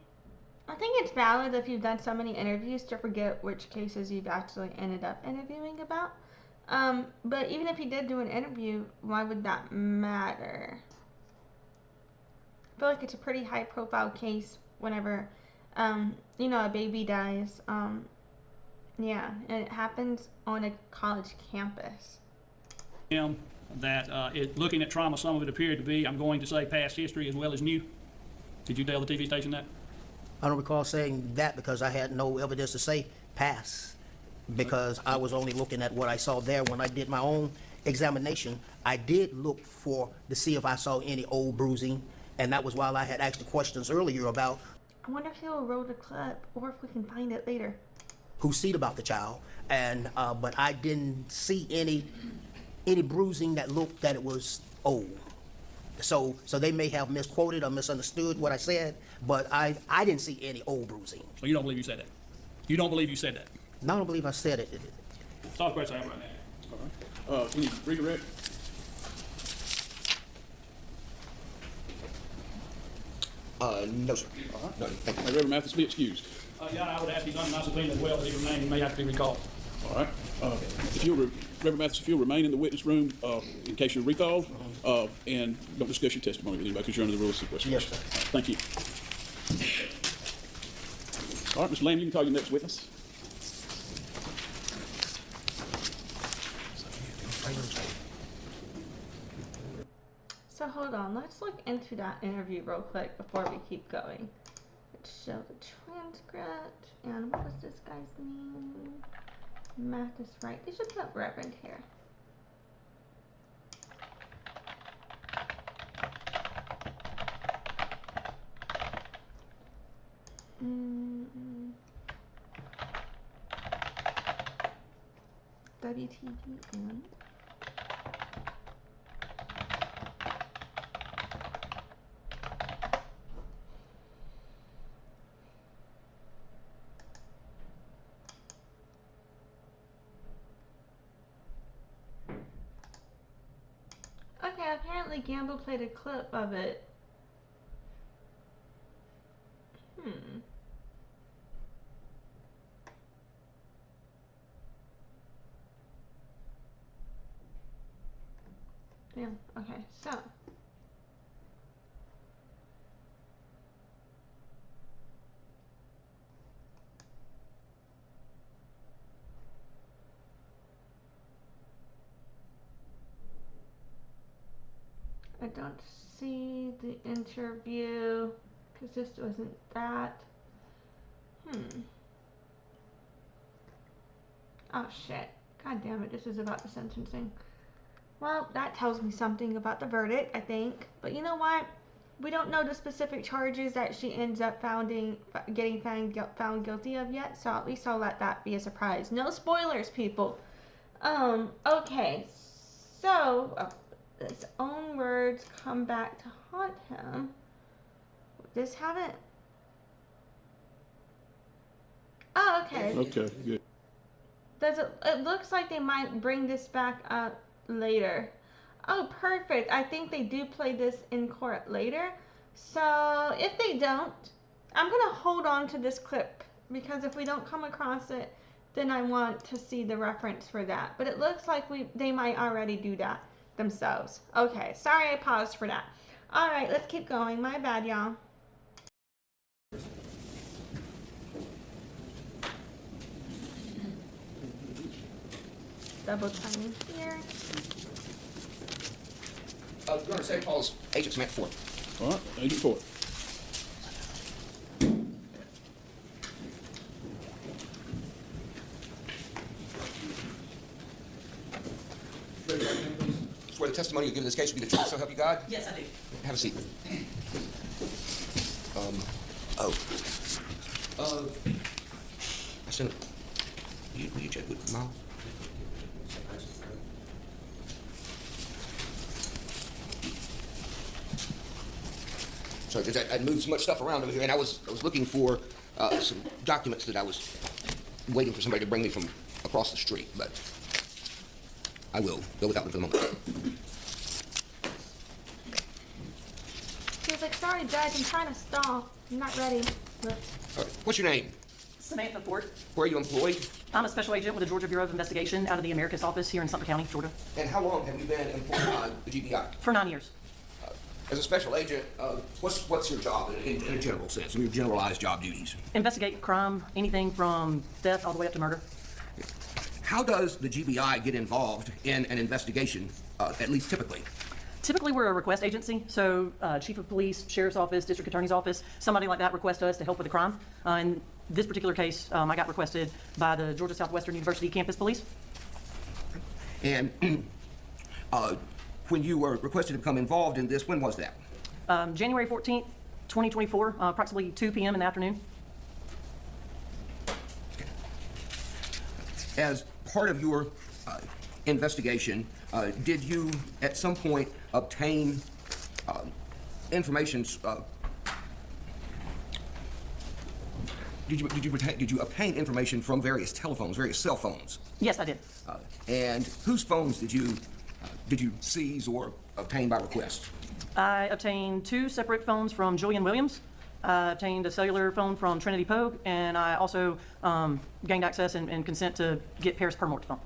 I think it's valid if you've done so many interviews to forget which cases you've actually ended up interviewing about. But even if you did do an interview, why would that matter? I feel like it's a pretty high profile case whenever, a baby dies. Yeah, and it happens on a college campus. That looking at trauma, some of it appeared to be, I'm going to say, past history as well as new. Did you tell the TV station that? I don't recall saying that because I had no evidence to say pass, because I was only looking at what I saw there when I did my own examination, I did look to see if I saw any old bruising, and that was why I had asked the questions earlier about I wonder if he'll roll the clip or if we can find it later. who seen about the child, and but I didn't see any bruising that looked that it was old. So they may have misquoted or misunderstood what I said, but I didn't see any old bruising. So you don't believe you said that? You don't believe you said that? No, I don't believe I said it. That's all the question I have right now. All right. Can you redirect? No, sir. No, thank you. May Reverend Mathis be excused. Your Honor, I would ask these under my subpoena as well, that he remain, he may have to be recalled. All right. If you'll, Reverend Mathis, if you'll remain in the witness room in case you're recalled, and don't discuss your testimony with anybody because you're under the rules of sequestration. Yes, sir. Thank you. All right, Mr. Lamb, you can call your next witness. So hold on, let's look into that interview real quick before we keep going. Let's show the transcript. And what was this guy's name? Mathis Wright. They should put Reverend here. WTVN. Okay, apparently Gamble played a clip of it. Yeah, okay, so. I don't see the interview because this wasn't that. Oh shit. God damn it, this is about the sentencing. Well, that tells me something about the verdict, I think. But you know what? We don't know the specific charges that she ends up getting found guilty of yet, so at least I'll let that be a surprise. No spoilers, people. Okay. So, his own words come back to haunt him. This haven't. Oh, okay. Okay, good. It looks like they might bring this back up later. Oh, perfect. I think they do play this in court later. So if they don't, I'm gonna hold on to this clip because if we don't come across it, then I want to see the reference for that. But it looks like they might already do that themselves. Okay, sorry I paused for that. All right, let's keep going. My bad, y'all. Double timing here. Your Honor, St. Paul's Agent Samantha Fort. All right, Agent Fort. Swear the testimony you give in this case will be the truth, so help you God? Yes, I do. Have a seat. I sent it. Will you check with Mom? Sorry, because I moved so much stuff around over here, and I was looking for some documents that I was waiting for somebody to bring me from across the street, but I will go without them for the moment. He was like, sorry, Judge, I'm trying to stall. I'm not ready. All right. What's your name? Samantha Fort. Where are you employed? I'm a special agent with the Georgia Bureau of Investigation out of the Americus office here in Sumter County, Georgia. And how long have you been employed by the GBI? For 9 years. As a special agent, what's your job in a general sense, in your generalized job duties? Investigate crime, anything from theft all the way up to murder. How does the GBI get involved in an investigation, at least typically? Typically, we're a request agency, so chief of police, sheriff's office, district attorney's office, somebody like that request us to help with the crime. In this particular case, I got requested by the Georgia Southwestern University campus police. And when you were requested to become involved in this, when was that? January 14th, 2024, approximately 2 p.m. in the afternoon. As part of your investigation, did you at some point obtain information? Did you obtain information from various telephones, various cell phones? Yes, I did. And whose phones did you seize or obtain by request? I obtained 2 separate phones from Julian Williams. I obtained a cellular phone from Trinity Poague, and I also gained access and consent to get Paris Permort's phone.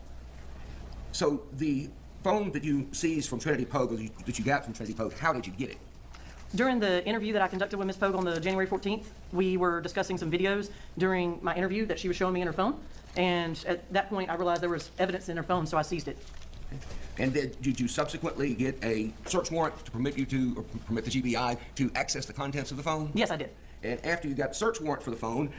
So the phone that you seized from Trinity Poague, or that you got from Trinity Poague, how did you get it? During the interview that I conducted with Ms. Poague on the January 14th, we were discussing some videos during my interview that she was showing me in her phone, and at that point I realized there was evidence in her phone, so I seized it. And did you subsequently get a search warrant to permit you to, or permit the GBI to access the contents of the phone? Yes, I did. And after you got the search warrant for the phone,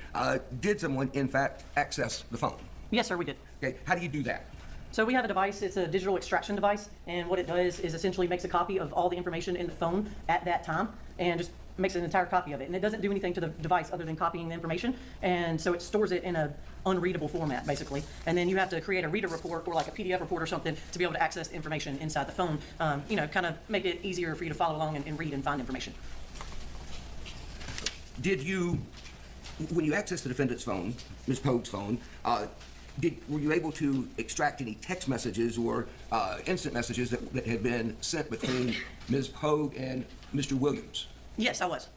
did someone in fact access the phone? Yes, sir, we did. Okay, how do you do that? So we have a device, it's a digital extraction device, and what it does is essentially makes a copy of all the information in the phone at that time, and just makes an entire copy of it. And it doesn't do anything to the device other than copying the information, and so it stores it in a unreadable format, basically. And then you have to create a reader report or like a PDF report or something to be able to access the information inside the phone, kind of make it easier for you to follow along and read and find information. Did you, when you accessed the defendant's phone, Ms. Poague's phone, were you able to extract any text messages or instant messages that had been sent between Ms. Poague and Mr. Williams? Yes, I was.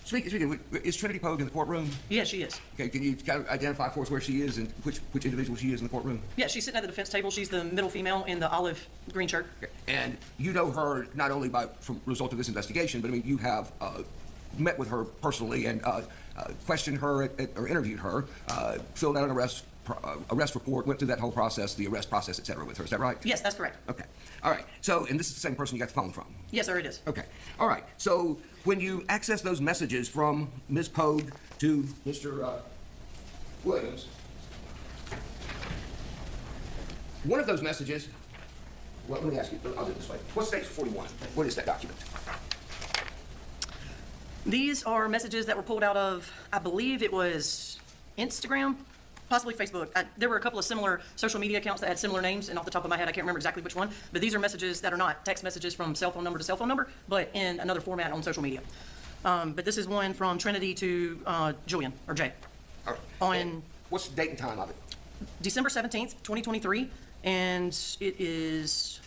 Speaking, is Trinity Poague in the courtroom? Yes, she is. Okay, can you kind of identify for us where she is and which individual she is in the courtroom? Yeah, she's sitting at the defense table. She's the middle female in the olive green shirt. Okay. And you know her not only from result of this investigation, but I mean you have met with her personally and questioned her or interviewed her, filled out an arrest report, went through that whole process, the arrest process, et cetera, with her. Is that right? Yes, that's correct. Okay. All right. So, and this is the same person you got the phone from? Yes, sir, it is. Okay. All right. So, when you access those messages from Ms. Poague to Mr. Williams, one of those messages, well, let me ask you, I'll do it this way. What's stage 41? What is that document? These are messages that were pulled out of, I believe it was Instagram, possibly Facebook. There were a couple of similar social media accounts that had similar names, and off the top of my head, I can't remember exactly which one, but these are messages that are not text messages from cell phone number to cell phone number, but in another format on social media. But this is one from Trinity to Julian, or Jay. All right. On what's the date and time of it? December 17th, 2023, and it is,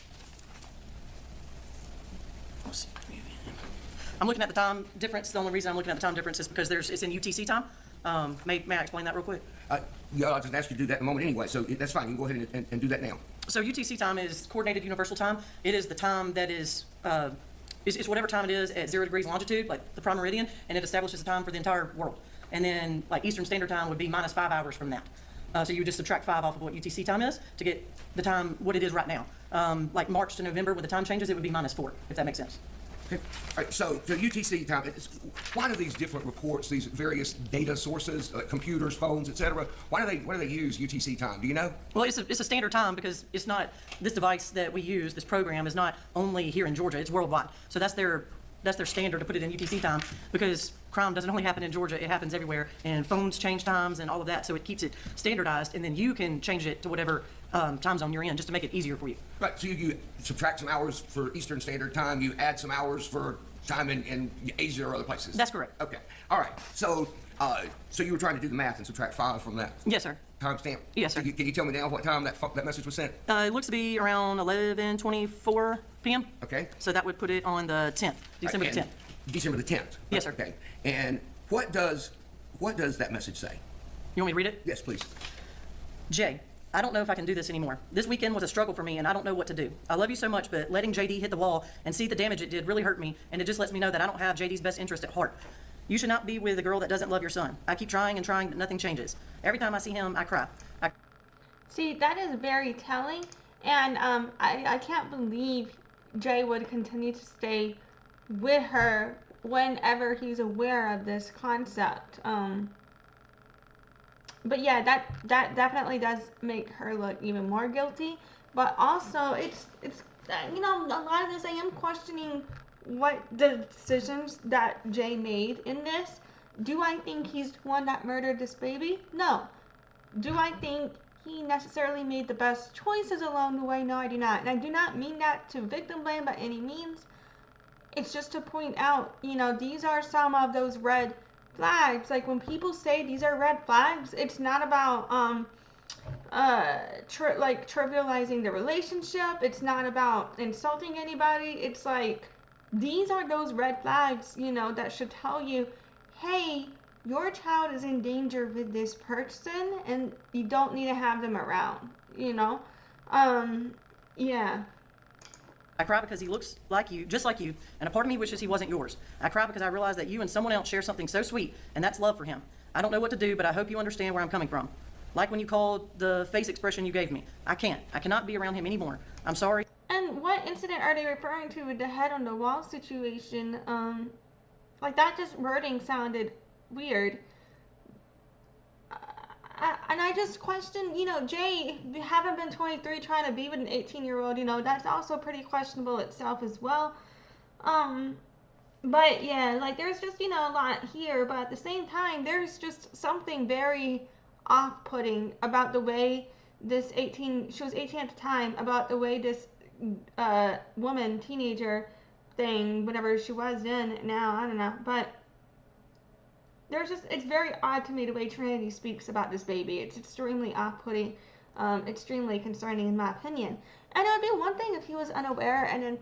let's see. I'm looking at the time difference. The only reason I'm looking at the time difference is because it's in UTC time. May I explain that real quick? Yeah, I'll just ask you to do that in a moment anyway, so that's fine. You can go ahead and do that now. So UTC time is Coordinated Universal Time. It is the time that is, it's whatever time it is at 0 degrees longitude, like the prime meridian, and it establishes the time for the entire world. And then like Eastern Standard Time would be minus 5 hours from that. So you would just subtract 5 off of what UTC time is to get the time, what it is right now. Like March to November, with the time changes, it would be minus 4, if that makes sense. Okay. All right, so the UTC time, why do these different reports, these various data sources, computers, phones, et cetera, why do they use UTC time? Do you know? Well, it's a standard time because it's not, this device that we use, this program, is not only here in Georgia, it's worldwide. So that's their standard to put it in UTC time, because crime doesn't only happen in Georgia, it happens everywhere, and phones change times and all of that, so it keeps it standardized, and then you can change it to whatever time zone you're in, just to make it easier for you. Right, so you subtract some hours for Eastern Standard Time, you add some hours for time in Asia or other places? That's correct. Okay, all right, so you were trying to do the math and subtract 5 from that? Yes, sir. Timestamp? Yes, sir. Can you tell me now what time that message was sent? It looks to be around 11:24 p.m. Okay. So that would put it on the 10th, December the 10th. December the 10th? Yes, sir. Okay, and what does that message say? You want me to read it? Yes, please. Jay, I don't know if I can do this anymore. This weekend was a struggle for me, and I don't know what to do. I love you so much, but letting JD hit the wall and see the damage it did really hurt me, and it just lets me know that I don't have JD's best interest at heart. You should not be with a girl that doesn't love your son. I keep trying and trying, but nothing changes. Every time I see him, I cry. See, that is very telling, and I can't believe Jay would continue to stay with her whenever he's aware of this concept. But yeah, that definitely does make her look even more guilty, but also it's you know, a lot of this I am questioning what the decisions that Jay made in this. Do I think he's the one that murdered this baby? No. Do I think he necessarily made the best choices along the way? No, I do not. And I do not mean that to victim blame by any means. It's just to point out, you know, these are some of those red flags. Like when people say these are red flags, it's not about trivializing the relationship. It's not about insulting anybody. It's like these are those red flags, you know, that should tell you, hey, your child is in danger with this person and you don't need to have them around, you know? Yeah. I cry because he looks like you, just like you, and a part of me wishes he wasn't yours. I cry because I realize that you and someone else share something so sweet, and that's love for him. I don't know what to do, but I hope you understand where I'm coming from. Like when you called the face expression you gave me. I cannot be around him anymore. I'm sorry. And what incident are they referring to with the head on the wall situation? Like that just wording sounded weird. And I just question, you know, Jay, having been 23 trying to be with an 18-year-old, you know, that's also pretty questionable itself as well. But yeah, like there's just, you know, a lot here, but at the same time, there's just something very off-putting about the way this she was 18 at the time, about the way this woman, teenager thing, whatever she was then, now, I don't know, but it's very odd to me the way Trinity speaks about this baby. It's extremely off-putting, extremely concerning in my opinion. And it would be one thing if he was unaware and then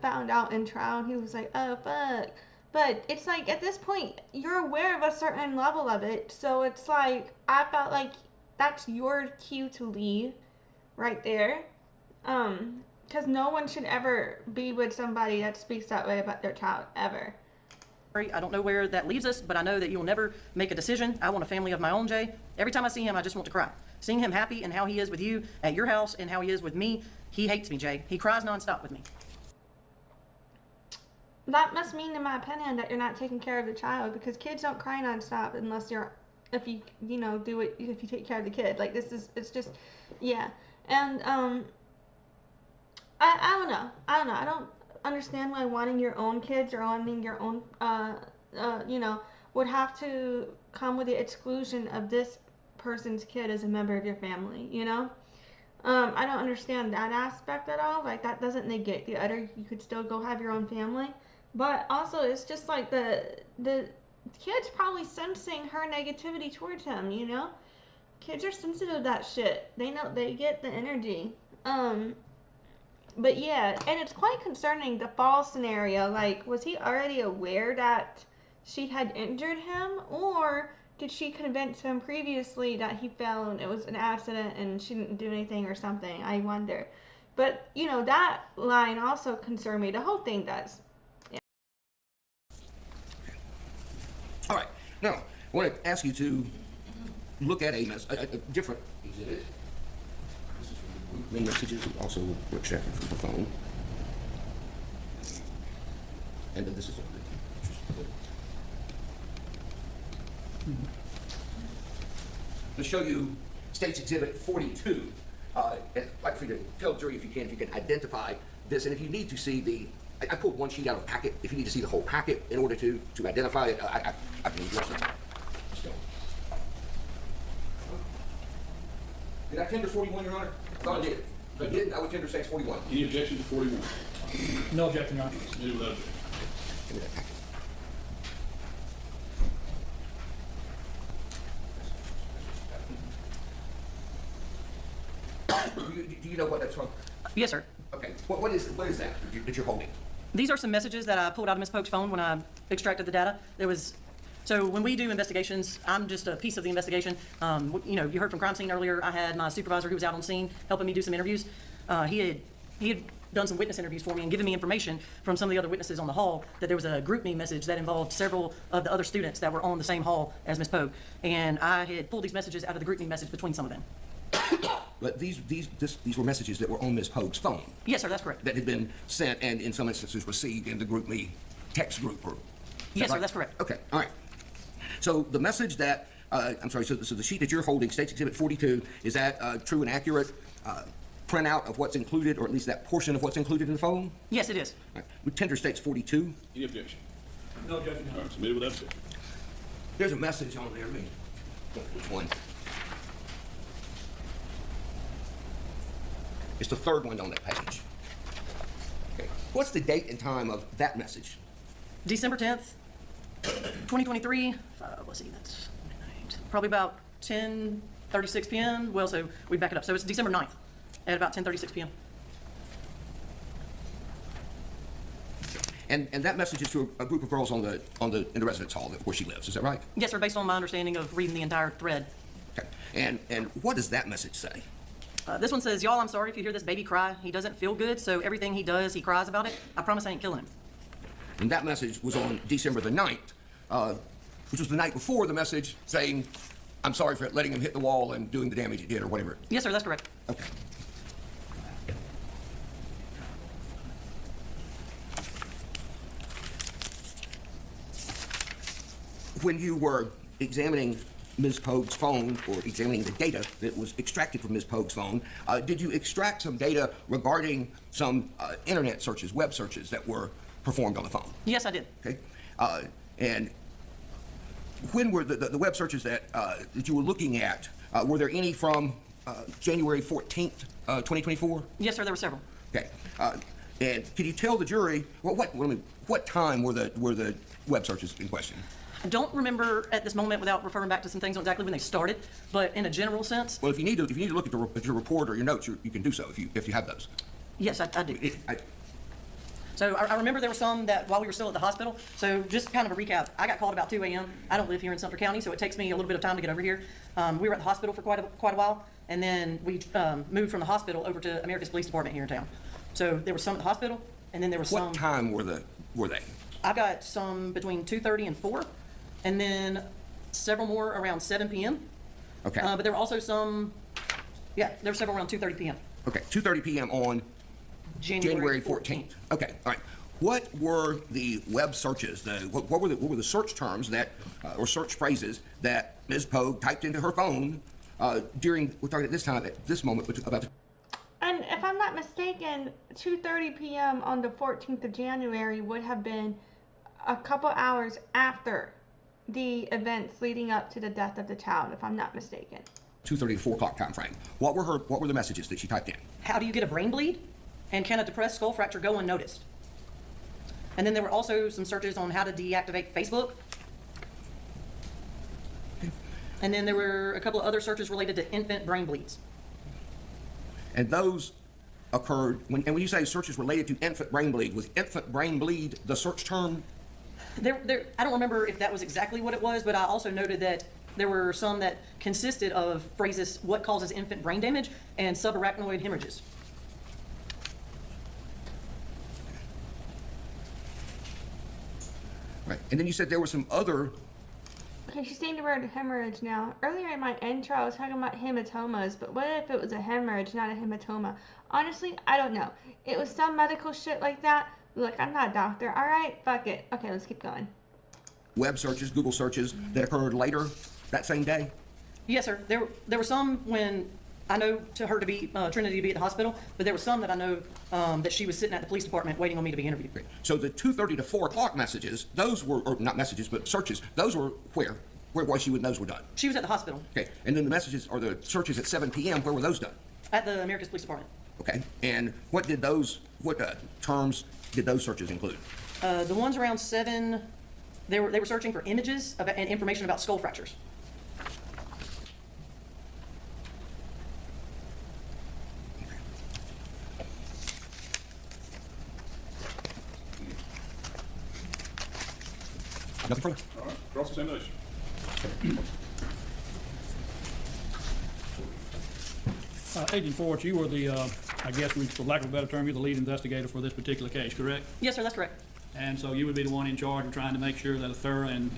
found out in trial and he was like, oh, fuck. But it's like, at this point, you're aware of a certain level of it, so it's like, I felt like that's your cue to leave right there. Because no one should ever be with somebody that speaks that way about their child, ever. I don't know where that leaves us, but I know that you'll never make a decision. I want a family of my own, Jay. Every time I see him, I just want to cry. Seeing him happy and how he is with you at your house and how he is with me, he hates me, Jay. He cries nonstop with me. That must mean, in my opinion, that you're not taking care of the child, because kids don't cry nonstop unless if you take care of the kid. Like it's just, yeah. And I don't know. I don't understand why wanting your own kids or wanting your own, you know, would have to come with the exclusion of this person's kid as a member of your family, you know? I don't understand that aspect at all. Like, that doesn't negate the other. You could still go have your own family. But also, it's just like the kid's probably sensing her negativity towards him, you know? Kids are sensitive to that shit. They know, they get the energy. But yeah, and it's quite concerning, the fall scenario. Like, was he already aware that she had injured him? Or did she convince him previously that he fell and it was an accident and she didn't do anything or something? I wonder. But, you know, that line also concerned me. The whole thing does. Yeah. All right. Now, I want to ask you to look at a different exhibit. Messages also were checking from the phone. And then this is to show you State's Exhibit 42. I'd like for you to tell the jury, if you can identify this, and if you need to see I pulled one sheet out of a packet. If you need to see the whole packet in order to identify it, I can address it. Let's go. Did I tender 41, Your Honor? I thought I did. If I didn't, I would tender State's 41. Any objection to 41? No objection, Your Honor. Submitted without objection. Give me that packet. Do you know what that's from? Yes, sir. Okay. What is that you're holding? These are some messages that I pulled out of Ms. Poague's phone when I extracted the data. So when we do investigations, I'm just a piece of the investigation. You know, you heard from crime scene earlier. I had my supervisor who was out on scene helping me do some interviews. He had done some witness interviews for me and given me information from some of the other witnesses on the hall that there was a group me message that involved several of the other students that were on the same hall as Ms. Poague. And I had pulled these messages out of the group me message between some of them. But these were messages that were on Ms. Poague's phone. Yes, sir, that's correct. That had been sent and in some instances received in the group me text group. Yes, sir, that's correct. Okay, all right. So the message that, so the sheet that you're holding, State's Exhibit 42, is that true and accurate? printout of what's included, or at least that portion of what's included in the phone? Yes, it is. All right. Tender states 42. Any objection? No objection. All right, submitted without objection. There's a message on there. Let me look which one. It's the third one on that page. Okay. What's the date and time of that message? December 10th, 2023. Let's see, that's probably about 10:36 p.m. Well, so we back it up. So it's December 9th at about 10:36 p.m. And that message is to a group of girls in the residence hall where she lives. Is that right? Yes, sir, based on my understanding of reading the entire thread. Okay. And what does that message say? This one says, y'all, I'm sorry if you hear this baby cry. He doesn't feel good, so everything he does, he cries about it. I promise I ain't killing him. And that message was on December the 9th, which was the night before the message saying, I'm sorry for letting him hit the wall and doing the damage it did, or whatever. Yes, sir, that's correct. Okay. When you were examining Ms. Poague's phone, or examining the data that was extracted from Ms. Poague's phone, did you extract some data regarding some internet searches, web searches that were performed on the phone? Yes, I did. Okay. And when were the web searches that you were looking at, were there any from January 14th, 2024? Yes, sir, there were several. Okay. And can you tell the jury, what time were the web searches in question? I don't remember at this moment without referring back to some things on exactly when they started, but in a general sense. Well, if you need to look at your report or your notes, you can do so if you have those. Yes, I do. So I remember there were some that while we were still at the hospital. So just kind of a recap, I got called about 2 a.m. I don't live here in Sumter County, so it takes me a little bit of time to get over here. We were at the hospital for quite a while, and then we moved from the hospital over to Americus Police Department here in town. So there was some at the hospital, and then there was some. What time were they? I got some between 2:30 and 4, and then several more around 7 p.m. Okay. But there were also some, there were several around 2:30 p.m. Okay, 2:30 p.m. on January 14th. Okay, all right. What were the web searches? What were the search terms that, or search phrases that Ms. Poague typed into her phone during? We're talking at this time, at this moment, about. And if I'm not mistaken, 2:30 p.m. on the 14th of January would have been a couple hours after the events leading up to the death of the child, if I'm not mistaken. 2:30 to 4 o'clock time frame. What were the messages that she typed in? How do you get a brain bleed? And can a depressed skull fracture go unnoticed? And then there were also some searches on how to deactivate Facebook. And then there were a couple of other searches related to infant brain bleeds. And those occurred, when you say searches related to infant brain bleed, was infant brain bleed the search term? I don't remember if that was exactly what it was, but I also noted that there were some that consisted of phrases, what causes infant brain damage, and subarachnoid hemorrhages. Right. And then you said there were some other. Okay, she's saying the word hemorrhage now. Earlier in my intro, I was talking about hematomas, but what if it was a hemorrhage, not a hematoma? Honestly, I don't know. It was some medical shit like that. Look, I'm not a doctor. All right, fuck it. Okay, let's keep going. Web searches, Google searches that occurred later that same day? Yes, sir. There were some when I know to her to be Trinity to be at the hospital, but there were some that I know that she was sitting at the police department waiting on me to be interviewed. So the 2:30 to 4 o'clock messages, those were, or not messages, but searches, those were where? Where was she when those were done? She was at the hospital. Okay, and then the messages or the searches at 7 p.m., where were those done? At the Americus Police Department. Okay, and what terms did those searches include? The ones around 7, they were searching for images and information about skull fractures. Nothing further? All right, cross-examination. Agent Fort, you were the, I guess, for lack of a better term, you're the lead investigator for this particular case, correct? Yes, sir, that's correct. And so you would be the one in charge of trying to make sure that a thorough and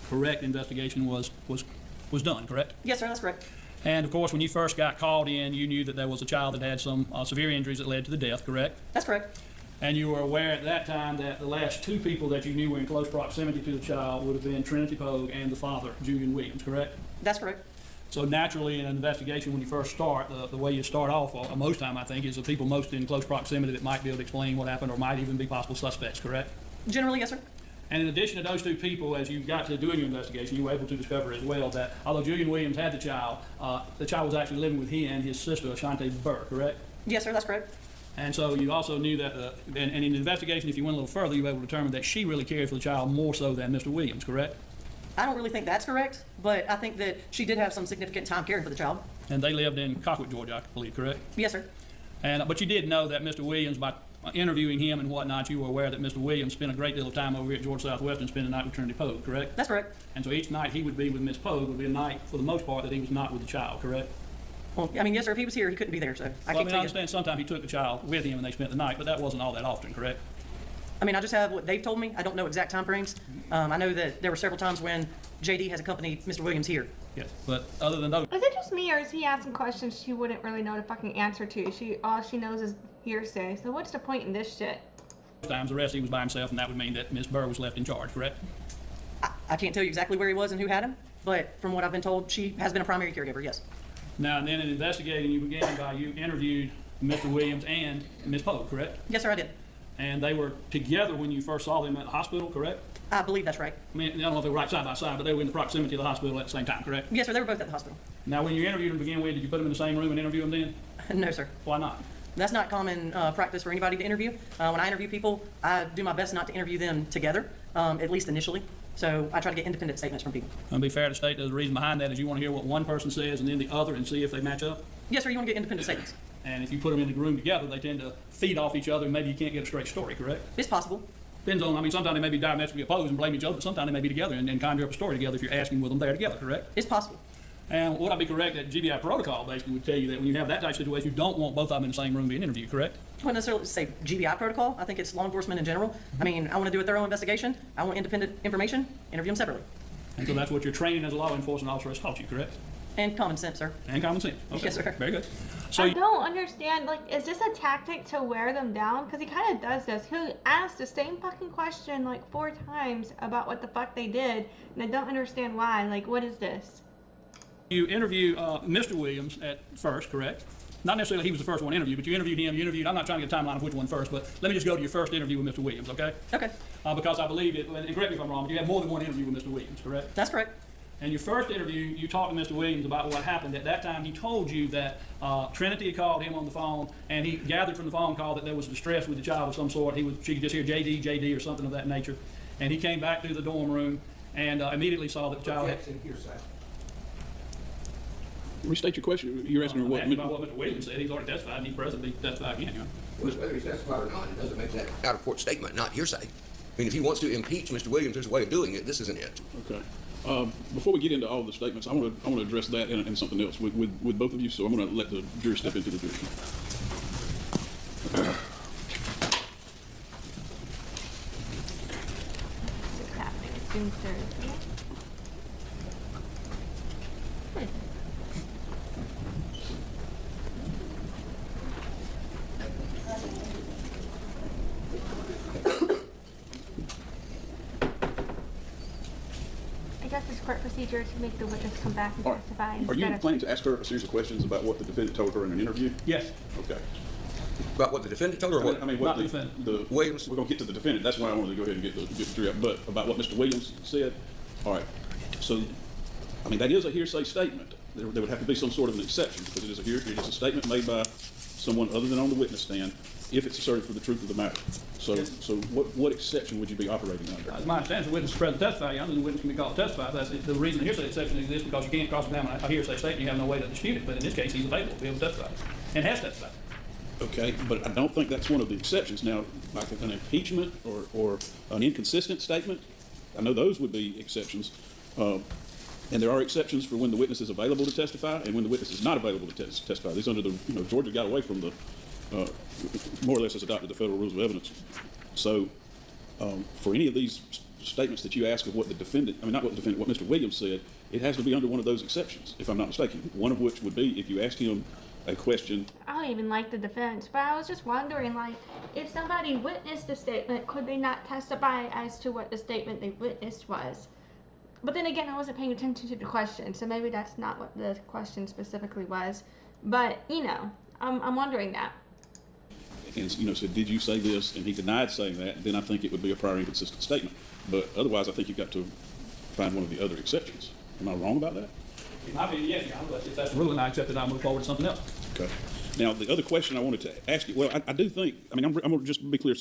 correct investigation was done, correct? Yes, sir, that's correct. And of course, when you first got called in, you knew that there was a child that had some severe injuries that led to the death, correct? That's correct. And you were aware at that time that the last 2 people that you knew were in close proximity to the child would have been Trinity Poague and the father, Julian Williams, correct? That's correct. So naturally, in an investigation, when you first start, the way you start off, most time I think, is the people most in close proximity that might be able to explain what happened or might even be possible suspects, correct? Generally, yes, sir. And in addition to those two people, as you got to doing your investigation, you were able to discover as well that although Julian Williams had the child was actually living with he and his sister, Ashante Burr, correct? Yes, sir, that's correct. And so you also knew that, and in the investigation, if you went a little further, you were able to determine that she really cared for the child more so than Mr. Williams, correct? I don't really think that's correct, but I think that she did have some significant time caring for the child. And they lived in Cockwood, Georgia, I believe, correct? Yes, sir. And but you did know that Mr. Williams, by interviewing him and whatnot, you were aware that Mr. Williams spent a great deal of time over here at Georgia Southwestern, spending the night with Trinity Poague, correct? That's correct. And so each night he would be with Miss Poague would be a night, for the most part, that he was not with the child, correct? Well, I mean, yes, sir, if he was here, he couldn't be there, so I can't tell you. understand sometimes he took the child with him and they spent the night, but that wasn't all that often, correct? I mean, I just have what they've told me. I don't know exact time frames. I know that there were several times when JD has accompanied Mr. Williams here. Yes, but other than those, Is it just me, or is he asking questions she wouldn't really know the fucking answer to? All she knows is hearsay. So what's the point in this shit? times the rest he was by himself, and that would mean that Miss Burr was left in charge, correct? I can't tell you exactly where he was and who had him, but from what I've been told, she has been a primary caregiver, yes. Now, and then in investigating, you began by you interviewed Mr. Williams and Miss Poague, correct? Yes, sir, I did. And they were together when you first saw them at the hospital, correct? I believe that's right. I mean, I don't know if they were right side by side, but they were in the proximity of the hospital at the same time, correct? Yes, sir, they were both at the hospital. Now, when you interviewed them to begin with, did you put them in the same room and interview them then? No, sir. Why not? That's not common practice for anybody to interview. When I interview people, I do my best not to interview them together, at least initially. So I try to get independent statements from people. It'd be fair to state that the reason behind that is you want to hear what one person says and then the other and see if they match up. Yes, sir, you want to get independent statements. And if you put them in the room together, they tend to feed off each other and maybe you can't get a straight story, correct? It's possible. Depends on, I mean, sometimes they may be diametrically opposed and blame each other, but sometimes they may be together and conjure up a story together if you're asking with them there together, correct? It's possible. And would I be correct that GBI protocol basically would tell you that when you have that type of situation, you don't want both of them in the same room being interviewed, correct? I wouldn't necessarily say GBI protocol. I think it's law enforcement in general. I mean, I want to do a thorough investigation. I want independent information. Interview them separately. And so that's what your training as a law enforcement officer has taught you, correct? And common sense, sir. And common sense. Okay. Yes, sir. Very good. So I don't understand, like, is this a tactic to wear them down? Because he kind of does this. He'll ask the same fucking question like 4 times about what the fuck they did, and I don't understand why. Like, what is this? you interview Mr. Williams at first, correct? Not necessarily he was the first one interviewed, but you interviewed him, I'm not trying to get a timeline of which one first, but let me just go to your first interview with Mr. Williams, okay? Okay. Because I believe it, and correct me if I'm wrong, but you had more than one interview with Mr. Williams, correct? That's correct. And your first interview, you talked to Mr. Williams about what happened. At that time, he told you that Trinity had called him on the phone, and he gathered from the phone call that there was distress with the child of some sort. She could just hear JD, or something of that nature. And he came back to the dorm room and immediately saw that the child had... Restate your question. You're asking her what... about what Mr. Williams said. He's already testified, and he's present to testify again. You know? Well, whether he's testified or not, it doesn't make that out-of-court statement, not hearsay. I mean, if he wants to impeach Mr. Williams, there's a way of doing it. This isn't it. Okay. Before we get into all the statements, I want to address that and something else with both of you. So I'm going to let the jury step into the jury. What's happening? It's June 3rd. I guess it's court procedure to make the witness come back and All right. testify. Are you instead of- planning to ask her a series of questions about what the defendant told her in an interview? Yes. Okay. About what the defendant told her, or what? I mean, Not what the defendant. Williams? We're going to get to the defendant. That's why I wanted to go ahead and get the jury up. But about what Mr. Williams said, all right. So, I mean, that is a hearsay statement. There would have to be some sort of an exception because it is a statement made by someone other than on the witness stand if it's asserted for the truth of the matter. So, Yes. so what exception would you be operating under? As my understanding, the witness is present to testify, the witness can be called to testify. That's the reason the hearsay exception exists, because you can't cross-examine a hearsay statement. You have no way to dispute it. But in this case, he's available to be able to testify and has testified. Okay, but I don't think that's one of the exceptions. Now, like an impeachment or an inconsistent statement, I know those would be exceptions. And there are exceptions for when the witness is available to testify and when the witness is not available to testify. These under the, Georgia got away from the, more or less has adopted the federal rules of evidence. So for any of these statements that you ask of what the defendant, not what the defendant, what Mr. Williams said, it has to be under one of those exceptions, if I'm not mistaken. One of which would be if you asked him a question. I don't even like the defense, but I was just wondering, like, if somebody witnessed the statement, could they not testify as to what the statement they witnessed was? But then again, I wasn't paying attention to the question, so maybe that's not what the question specifically was. But, you know, I'm wondering that. And, you know, said, did you say this? And he denied saying that, then I think it would be a prior inconsistent statement. But otherwise, I think you've got to find one of the other exceptions. Am I wrong about that? In my opinion, yes, Your Honor, but if that's the ruling, I accept it, I'll move forward to something else. Okay. Now, the other question I wanted to ask you, well, I do think, I mean, I'm going to just be clear,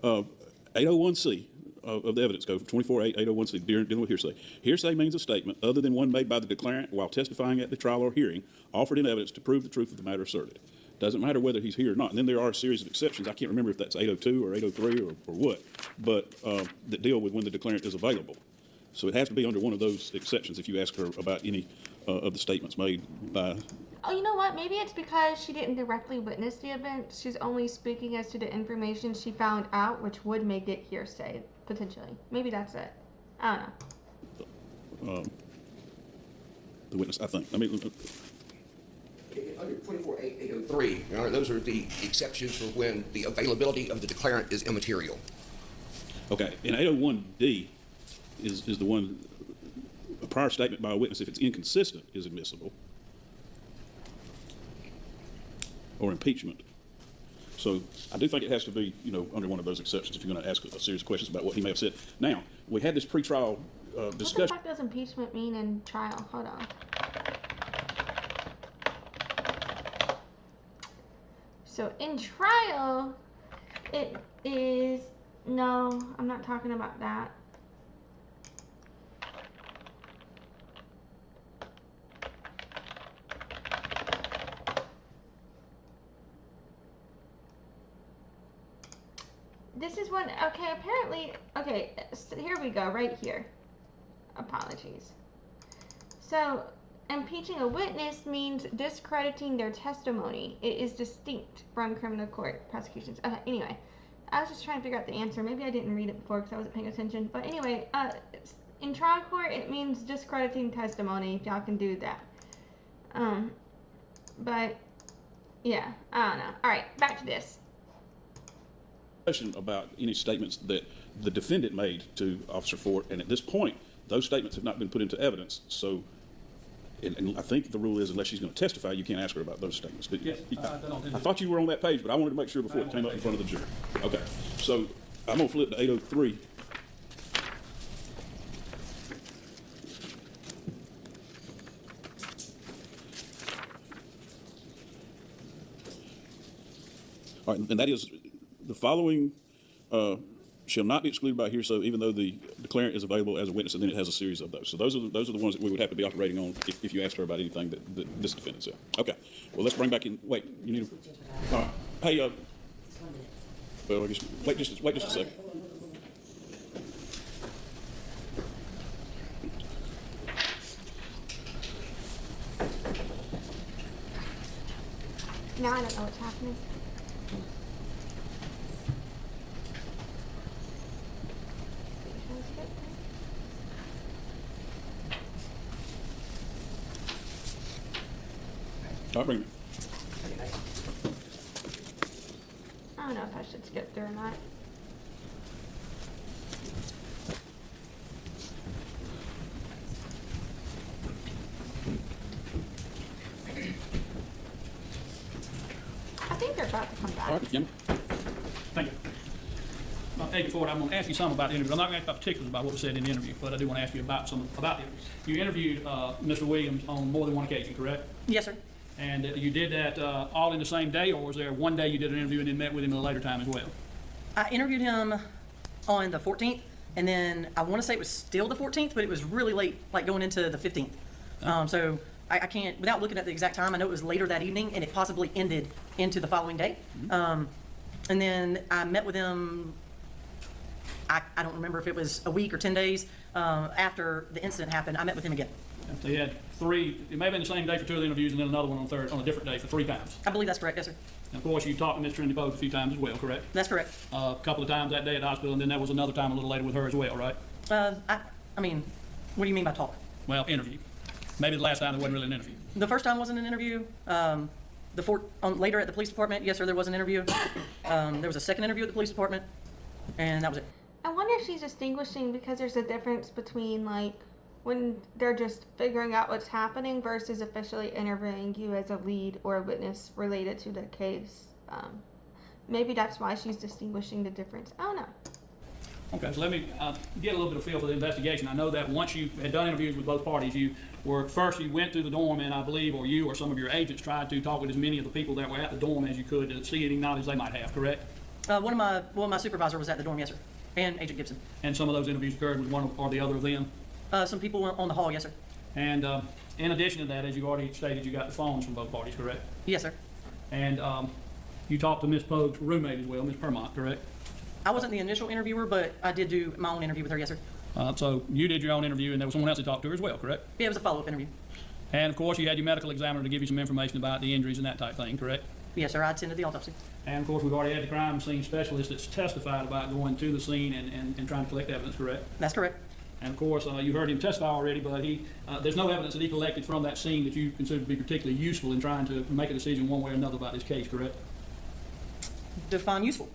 801C of the evidence code, 24-8, 801C, dealing with hearsay. Hearsay means a statement other than one made by the declarant while testifying at the trial or hearing, offered in evidence to prove the truth of the matter asserted. Doesn't matter whether he's here or not. And then there are a series of exceptions. I can't remember if that's 802 or 803 or what, but that deal with when the declarant is available. So it has to be under one of those exceptions if you ask her about any of the statements made by... Oh, you know what? Maybe it's because she didn't directly witness the event. She's only speaking as to the information she found out, which would make it hearsay, potentially. Maybe that's it. I don't know. The witness, I think. I mean... Under 24-803, Your Honor, those are the exceptions for when the availability of the declarant is immaterial. Okay, and 801D is the one, a prior statement by a witness, if it's inconsistent, is admissible, or impeachment. So I do think it has to be, you know, under one of those exceptions if you're going to ask a series of questions about what he may have said. Now, we had this pretrial discussion. What the fuck does impeachment mean in trial? Hold on. So in trial, it is, no, I'm not talking about that. This is one, okay, apparently, okay, so here we go, right here. Apologies. So, impeaching a witness means discrediting their testimony. It is distinct from criminal court prosecutions. Okay, anyway, I was just trying to figure out the answer. Maybe I didn't read it before because I wasn't paying attention. But anyway, in trial court, it means discrediting testimony, if y'all can do that. But, yeah, I don't know. All right, back to this. About any statements that the defendant made to Officer Fort, and at this point, those statements have not been put into evidence. So, and I think the rule is unless she's going to testify, you can't ask her about those statements. But Yes, I thought you were on that page, but I wanted to make sure before it came up in front of the jury. Okay, so I'm going to flip to 803. All right, and that is the following shall not be excluded by hearsay, even though the declarant is available as a witness, and then it has a series of those. So those are the ones that we would have to be operating on if you asked her about anything that this defendant said. Okay. Well, let's bring back in. Wait, you need to. All right. Hey, well, I guess, wait just a second. Now I don't know what's happening. All right, bring it. I don't know if I should skip through or not. I think they're about to come back. All right, Jim. Thank you. Agent Ford, I'm going to ask you something about the interview. I'm not going to ask about particulars about what was said in the interview, but I do want to ask you about some about the interview. You interviewed Mr. Williams on more than one occasion, correct? Yes, sir. And you did that all in the same day, or was there one day you did an interview and then met with him at a later time as well? I interviewed him on the 14th, and then I want to say it was still the 14th, but it was really late, like going into the 15th. So I can't, without looking at the exact time, I know it was later that evening, and it possibly ended into the following day. And then I met with him, I don't remember if it was a week or 10 days after the incident happened. I met with him again. So you had three, it may have been the same day for two of the interviews and then another one on a different day for 3 times. I believe that's correct, yes, sir. And of course, you talked to Ms. Trinity Poague a few times as well, correct? That's correct. A couple of times that day at the hospital, and then there was another time a little later with her as well, right? I mean, what do you mean by talk? Well, interview. Maybe the last time there wasn't really an interview. The first time wasn't an interview. Later at the police department, yes, sir, there was an interview. There was a second interview at the police department, and that was it. I wonder if she's distinguishing because there's a difference between, like, when they're just figuring out what's happening versus officially interviewing you as a lead or a witness related to the case. Maybe that's why she's distinguishing the difference. I don't know. Okay, so let me get a little bit of feel for the investigation. I know that once you had done interviews with both parties, you went through the dorm, and I believe, or you or some of your agents tried to talk with as many of the people that were at the dorm as you could to see any knowledge they might have, correct? One of my supervisor was at the dorm, yes, sir, and Agent Gibson. And some of those interviews occurred with one or the other of them? Some people on the hall, yes, sir. And in addition to that, as you already stated, you got the phones from both parties, correct? Yes, sir. And you talked to Ms. Poague's roommate as well, Ms. Permont, correct? I wasn't the initial interviewer, but I did do my own interview with her, yes, sir. So you did your own interview, and there was someone else that talked to her as well, correct? Yeah, it was a follow-up interview. And of course, you had your medical examiner to give you some information about the injuries and that type thing, correct? Yes, sir. I attended the autopsy. And of course, we've already had the crime scene specialist that's testified about going to the scene and trying to collect evidence, correct? That's correct. And of course, you heard him testify already, but there's no evidence that he collected from that scene that you consider to be particularly useful in trying to make a decision one way or another about this case, correct? Define useful.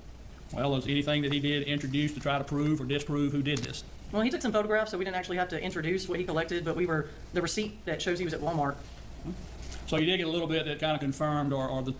Well, is anything that he did introduce to try to prove or disprove who did this? Well, he took some photographs, so we didn't actually have to introduce what he collected, but the receipt that shows he was at Walmart. So you did get a little bit that kind of confirmed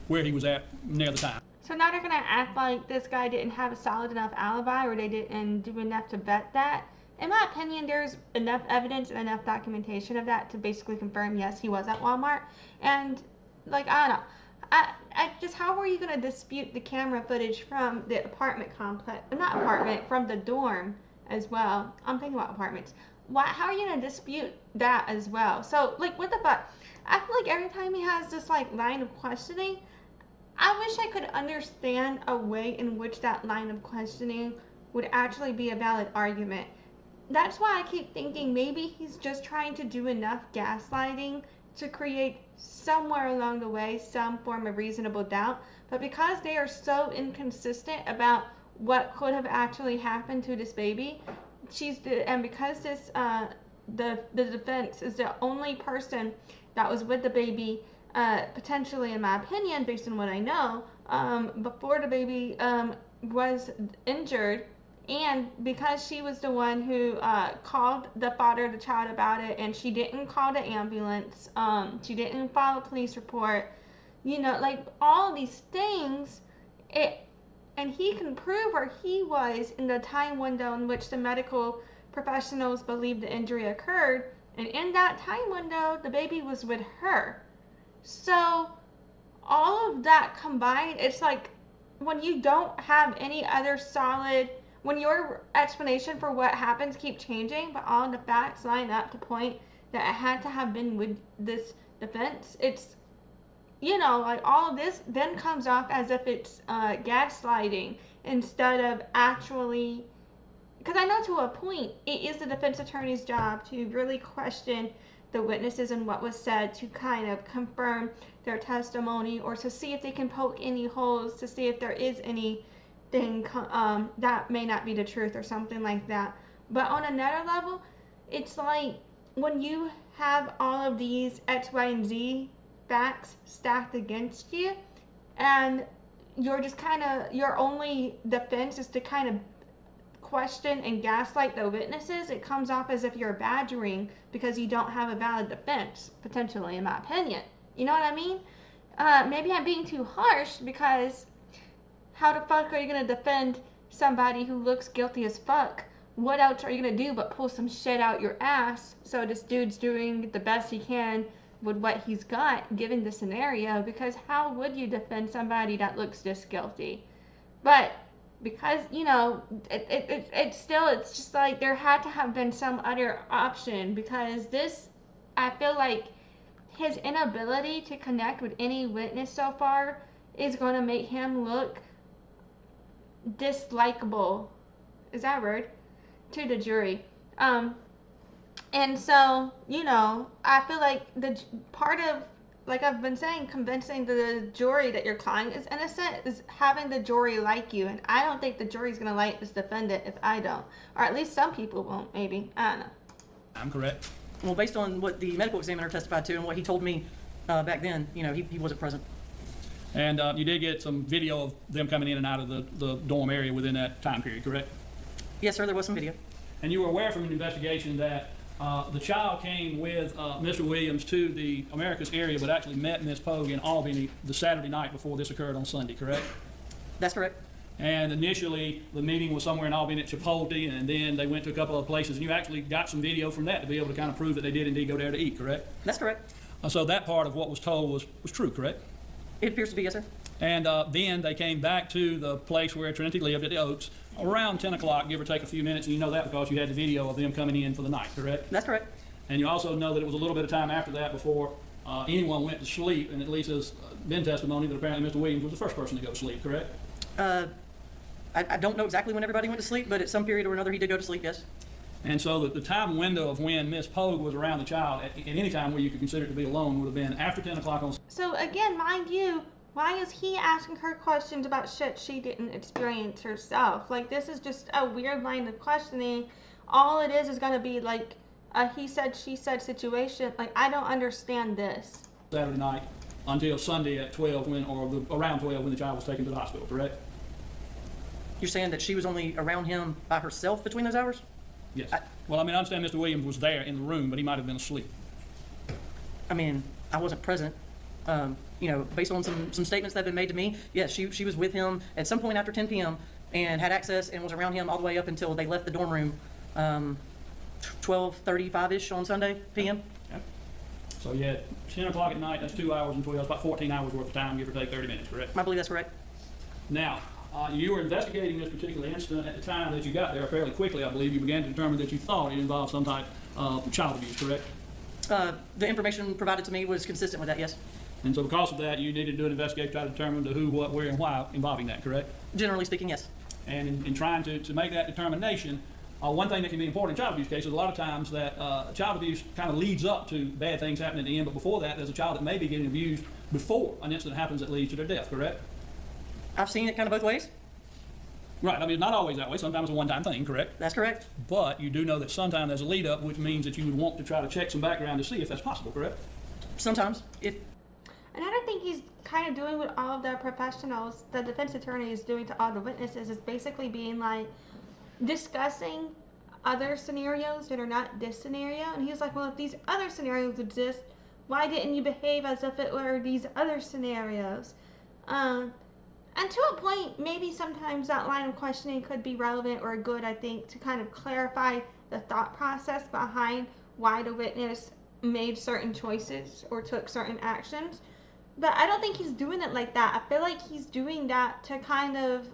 where he was at near the time. So now they're gonna act like this guy didn't have a solid enough alibi, or they didn't do enough to vet that. In my opinion, there's enough evidence and enough documentation of that to basically confirm, yes, he was at Walmart. And, like, I don't know. I just, how are you going to dispute the camera footage from the apartment complex, not apartment, from the dorm as well? I'm thinking about apartments. How are you going to dispute that as well? So, like, what the fuck? I feel like every time he has this, like, line of questioning, I wish I could understand a way in which that line of questioning would actually be a valid argument. That's why I keep thinking maybe he's just trying to do enough gaslighting to create somewhere along the way some form of reasonable doubt. But because they are so inconsistent about what could have actually happened to this baby, and because this the defense is the only person that was with the baby, potentially, in my opinion, based on what I know, before the baby was injured. And because she was the one who called the father of the child about it, and she didn't call the ambulance, she didn't file a police report, you know, like all these things, and he can prove where he was in the time window in which the medical professionals believe the injury occurred, and in that time window, the baby was with her. So all of that combined, it's like when you don't have any other solid, when your explanation for what happens keep changing, but all the facts line up to point that it had to have been with this defense, it's, you know, like all of this then comes off as if it's gaslighting instead of actually, because I know to a point it is the defense attorney's job to really question the witnesses and what was said to kind of confirm their testimony, or to see if they can poke any holes to see if there is anything that may not be the truth or something like that. But on another level, it's like when you have all of these X, Y, and Z facts stacked against you, and you're just kind of, your only defense is to kind of question and gaslight the witnesses, it comes off as if you're badgering because you don't have a valid defense, potentially, in my opinion. You know what I mean? Maybe I'm being too harsh, because how the fuck are you going to defend somebody who looks guilty as fuck? What else are you going to do but pull some shit out your ass? So this dude's doing the best he can with what he's got, given the scenario, because how would you defend somebody that looks this guilty? But because, you know, it's still, it's just like there had to have been some other option, because this, I feel like his inability to connect with any witness so far is going to make him look dislikable, is that a word, to the jury. And so, you know, I feel like the part of, like I've been saying, convincing the jury that your client is innocent is having the jury like you. And I don't think the jury's going to like this defendant if I don't. Or at least some people won't, maybe. I don't know. I'm correct. Well, based on what the medical examiner testified to and what he told me back then, you know, he wasn't present. And you did get some video of them coming in and out of the dorm area within that time period, correct? Yes, sir, there was some video. And you were aware from an investigation that The child came with Mr. Williams to the Americus area, but actually met Ms. Poague in Albany the Saturday night before this occurred on Sunday, correct? That's correct. And initially, the meeting was somewhere in Albany at Chipotle, and then they went to a couple of places, and you actually got some video from that to be able to kind of prove that they did indeed go there to eat, correct? That's correct. So that part of what was told was true, correct? It appears to be, yes, sir. And then they came back to the place where Trinity lived at the Oaks around 10 o'clock, give or take a few minutes, and you know that because you had the video of them coming in for the night, correct? That's correct. And you also know that it was a little bit of time after that before anyone went to sleep, and at least there's been testimony that apparently Mr. Williams was the first person to go to sleep, correct? I don't know exactly when everybody went to sleep, but at some period or another he did go to sleep, yes. And so the time window of when Miss Poague was around the child at any time where you could consider it to be alone would have been after 10 o'clock on. So again, mind you, why is he asking her questions about shit she didn't experience herself? Like, this is just a weird line of questioning. All it is going to be like a he said, she said situation. Like, I don't understand this. Saturday night until Sunday at 12 around 12 when the child was taken to the hospital, correct? You're saying that she was only around him by herself between those hours? Yes. Well, I mean, I understand Mr. Williams was there in the room, but he might have been asleep. I mean, I wasn't present. You know, based on some statements that have been made to me, yes, she was with him at some point after 10 p.m. and had access and was around him all the way up until they left the dorm room 12:35-ish on Sunday p.m. Okay. So you had 10 o'clock at night, that's 2 hours and 12, that's about 14 hours worth of time, give or take 30 minutes, correct? I believe that's correct. Now, you were investigating this particular incident at the time that you got there fairly quickly, I believe. You began to determine that you thought it involved some type of child abuse, correct? The information provided to me was consistent with that, yes. And so because of that, you needed to do an investigation to try to determine the who, what, where, and why involving that, correct? Generally speaking, yes. And in trying to make that determination, one thing that can be important in child abuse cases, a lot of times that child abuse kind of leads up to bad things happening at the end, but before that, there's a child that may be getting abused before an incident happens that leads to their death, correct? I've seen it kind of both ways. Right, I mean, not always that way. Sometimes it's a one-time thing, correct? That's correct. But you do know that sometimes there's a lead-up, which means that you would want to try to check some background to see if that's possible, correct? Sometimes. And I don't think he's kind of doing what all of the professionals, the defense attorney is doing to all the witnesses, is basically being like, discussing other scenarios that are not this scenario. And he's like, well, if these other scenarios exist, why didn't you behave as if it were these other scenarios? And to a point, maybe sometimes that line of questioning could be relevant or good, I think, to kind of clarify the thought process behind why the witness made certain choices or took certain actions. But I don't think he's doing it like that. I feel like he's doing that to kind of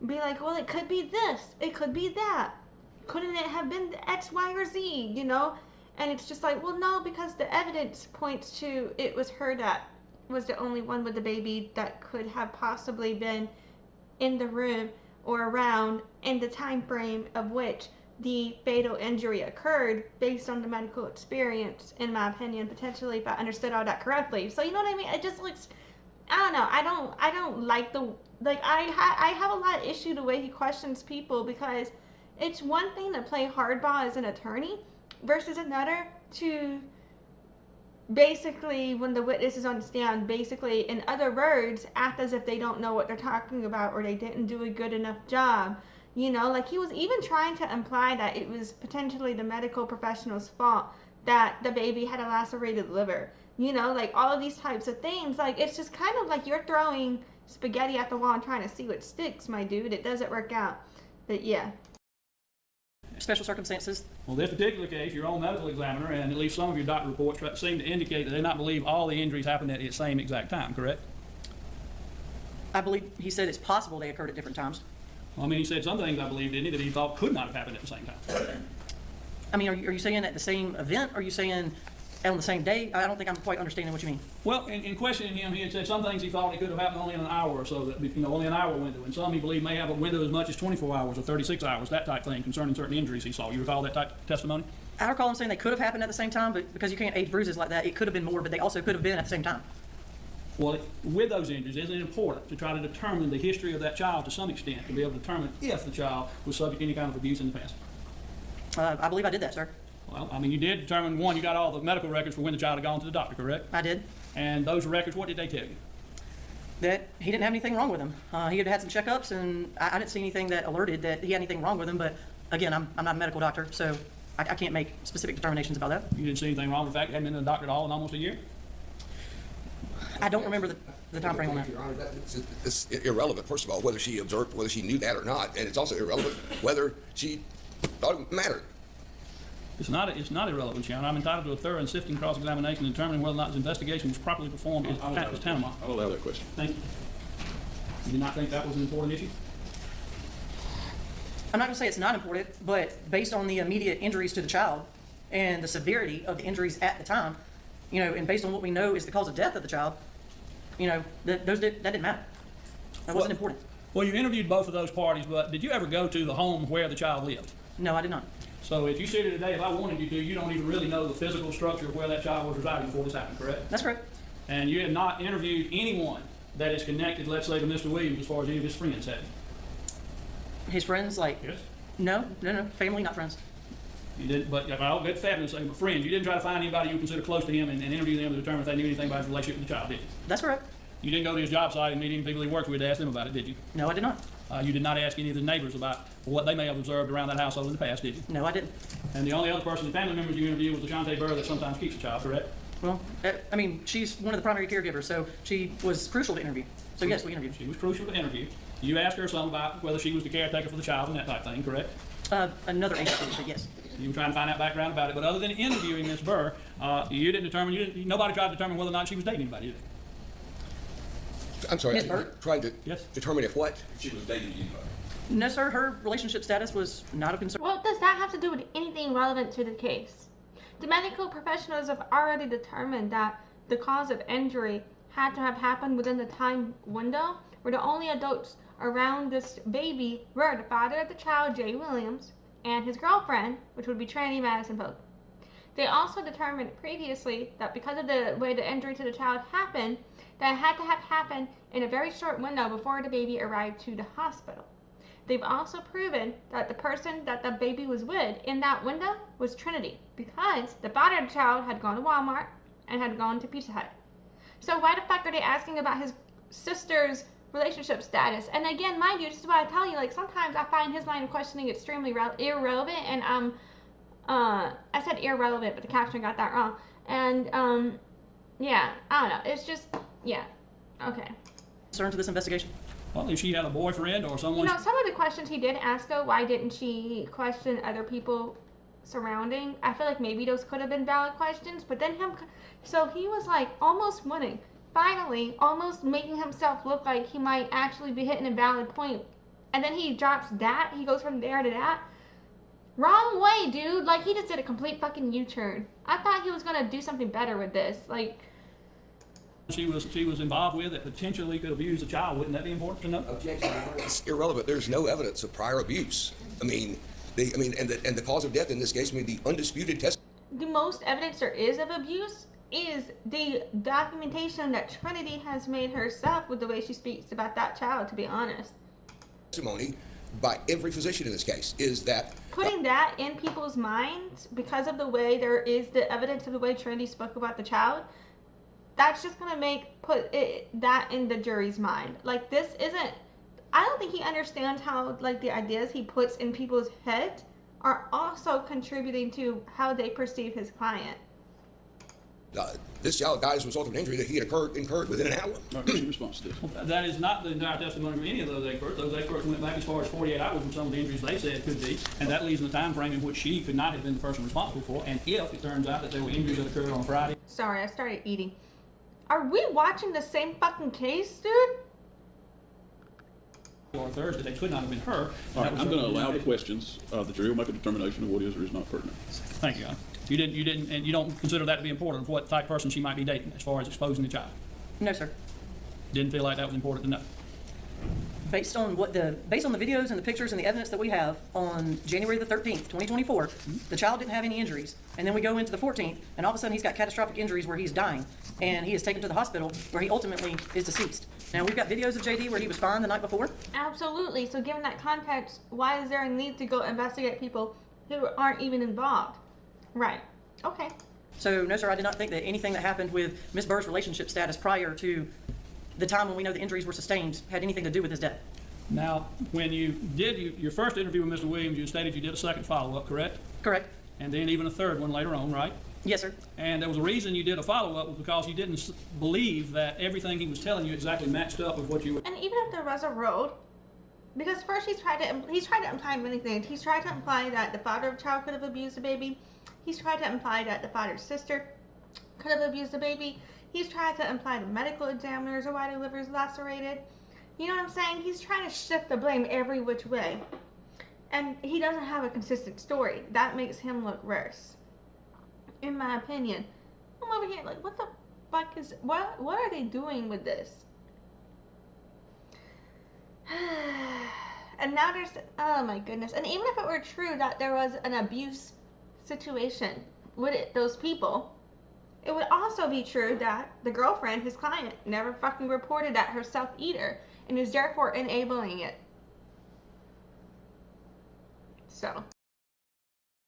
be like, well, it could be this, it could be that. Couldn't it have been X, Y, or Z, you know? And it's just like, well, no, because the evidence points to it was her that was the only one with the baby that could have possibly been in the room or around in the time frame of which the fatal injury occurred, based on the medical experience, in my opinion, potentially, if I understood all that correctly. So you know what I mean? It just looks, I don't know, I don't like I have a lot of issue the way he questions people, because it's one thing to play hardball as an attorney versus another to basically, when the witness is on the stand, basically, in other words, act as if they don't know what they're talking about or they didn't do a good enough job. You know, like he was even trying to imply that it was potentially the medical professional's fault that the baby had a lacerated liver. You know, like all of these types of things. Like, it's just kind of like you're throwing spaghetti at the wall and trying to see what sticks, my dude. It doesn't work out. But yeah. Special circumstances. Well, this particular case, your own medical examiner and at least some of your doctor reports seem to indicate that they not believe all the injuries happened at the same exact time, correct? I believe he said it's possible they occurred at different times. Well, I mean, he said some things, I believe, didn't he, that he thought could not have happened at the same time. I mean, are you saying at the same event? Or are you saying on the same day? I don't think I'm quite understanding what you mean. Well, in questioning him, he had said some things he thought it could have happened only in an hour or so, that, you know, only an hour window. And some he believed may have a window as much as 24 hours or 36 hours, that type thing, concerning certain injuries he saw. You recall that type of testimony? I recall him saying they could have happened at the same time, but because you can't age bruises like that, it could have been more, but they also could have been at the same time. Well, with those injuries, isn't it important to try to determine the history of that child to some extent, to be able to determine if the child was subject to any kind of abuse in the past? I believe I did that, sir. Well, I mean, you did determine, one, you got all the medical records for when the child had gone to the doctor, correct? I did. And those records, what did they tell you? That he didn't have anything wrong with him. He had had some checkups, and I didn't see anything that alerted that he had anything wrong with him, but again, I'm not a medical doctor, so I can't make specific determinations about that. You didn't see anything wrong with the fact you hadn't been to the doctor at all in almost a year? I don't remember the time frame on that. Your Honor, it's irrelevant, first of all, whether she observed, whether she knew that or not, and it's also irrelevant whether she thought it mattered. It's not irrelevant, Your Honor. I'm entitled to a thorough and sifting cross-examination in determining whether or not this investigation was properly performed as tantamount. I'll allow that question. Thank you. You do not think that was an important issue? I'm not going to say it's not important, but based on the immediate injuries to the child and the severity of the injuries at the time, you know, and based on what we know is the cause of death of the child, you know, that didn't matter. That wasn't important. Well, you interviewed both of those parties, but did you ever go to the home where the child lived? No, I did not. So as you sit here today, if I wanted you to, you don't even really know the physical structure of where that child was residing before this happened, correct? That's correct. And you have not interviewed anyone that is connected, let's say, to Mr. Williams as far as any of his friends have you? His friends, like, Yes. no, family, not friends. You didn't, but I'll get fabulous, but friends. You didn't try to find anybody you consider close to him and interview them to determine if they knew anything about his relationship with the child, did you? That's correct. You didn't go to his job site and meet any people he worked with to ask them about it, did you? No, I did not. You did not ask any of the neighbors about what they may have observed around that household in the past, did you? No, I didn't. And the only other person, the family members you interviewed was the Shantae Burr that sometimes keeps a child, correct? Well, I mean, she's one of the primary caregivers, so she was crucial to interview. So yes, we interviewed. She was crucial to interview. You asked her something about whether she was the caretaker for the child and that type of thing, correct? Another agency, but yes. You were trying to find out background about it, but other than interviewing Ms. Burr, you didn't determine, nobody tried to determine whether or not she was dating anybody, did they? I'm sorry, Ms. Burr? trying to Yes. determine if what? She was dating anybody. No, sir, her relationship status was not of concern. What does that have to do with anything relevant to the case? The medical professionals have already determined that the cause of injury had to have happened within the time window where the only adults around this baby were the father of the child, Jay Williams, and his girlfriend, which would be Trinity Madison Poague. They also determined previously that because of the way the injury to the child happened, that it had to have happened in a very short window before the baby arrived to the hospital. They've also proven that the person that the baby was with in that window was Trinity, because the father of the child had gone to Walmart and had gone to Pizza Hut. So why the fuck are they asking about his sister's relationship status? And again, mind you, this is what I tell you, like, sometimes I find his line of questioning extremely irrelevant, and I said irrelevant, but the caption got that wrong. And yeah, I don't know, it's just, yeah, okay. Concern to this investigation? Well, if she had a boyfriend or someone. You know, some of the questions he did ask her, why didn't she question other people surrounding? I feel like maybe those could have been valid questions, but then so he was like almost winning. Finally, almost making himself look like he might actually be hitting a valid point. And then he drops that, he goes from there to that. Wrong way, dude. Like, he just did a complete fucking U-turn. I thought he was gonna do something better with this. Like, she was involved with that potentially could abuse a child. Wouldn't that be important to know? Objection. It's irrelevant. There's no evidence of prior abuse. And the cause of death in this case, the undisputed the most evidence there is of abuse is the documentation that Trinity has made herself with the way she speaks about that child, to be honest. testimony by every physician in this case is that Putting that in people's minds because of the way there is the evidence of the way Trinity spoke about the child, that's just gonna put that in the jury's mind. Like, this isn't, I don't think he understands how, like, the ideas he puts in people's heads are also contributing to how they perceive his client. this child died as a result of an injury that he had incurred within an hour. All right, what's your response to this? That is not the entire testimony of any of those experts. Those experts went back as far as 48 hours with some of the injuries they said could be, and that leaves in the time frame in which she could not have been the person responsible for. And if it turns out that there were injuries that occurred on Friday. Sorry, I started eating. Are we watching the same fucking case, dude? Or Thursday, they could not have been her. All right, I'm going to allow the questions. The jury will make a determination of what is or is not pertinent. Thank you, Your Honor. You didn't, and you don't consider that to be important of what type of person she might be dating as far as exposing the child. No, sir. Didn't feel like that was important to know. Based on the videos and the pictures and the evidence that we have on January the 13th, 2024, the child didn't have any injuries. And then we go into the 14th, and all of a sudden he's got catastrophic injuries where he's dying. And he is taken to the hospital where he ultimately is deceased. Now, we've got videos of JD where he was fine the night before. Absolutely. So given that context, why is there a need to go investigate people who aren't even involved? Right. Okay. So, no, sir, I did not think that anything that happened with Ms. Burr's relationship status prior to the time when we know the injuries were sustained had anything to do with his death. Now, when you did your first interview with Mr. Williams, you stated you did a second follow-up, correct? Correct. and then even a third one later on, right? Yes, sir. And there was a reason you did a follow-up was because you didn't believe that everything he was telling you exactly matched up with what you were. And even if there was a road, because first he's tried to imply many things. He's tried to imply that the father of the child could have abused the baby. He's tried to imply that the father's sister could have abused the baby. He's tried to imply the medical examiners are why the liver is lacerated. You know what I'm saying? He's trying to shift the blame every which way. And he doesn't have a consistent story. That makes him look worse, in my opinion. I'm over here like, what the fuck is, what are they doing with this? And now there's, oh my goodness. And even if it were true that there was an abuse situation with those people, it would also be true that the girlfriend, his client, never fucking reported that herself either, and is therefore enabling it. So.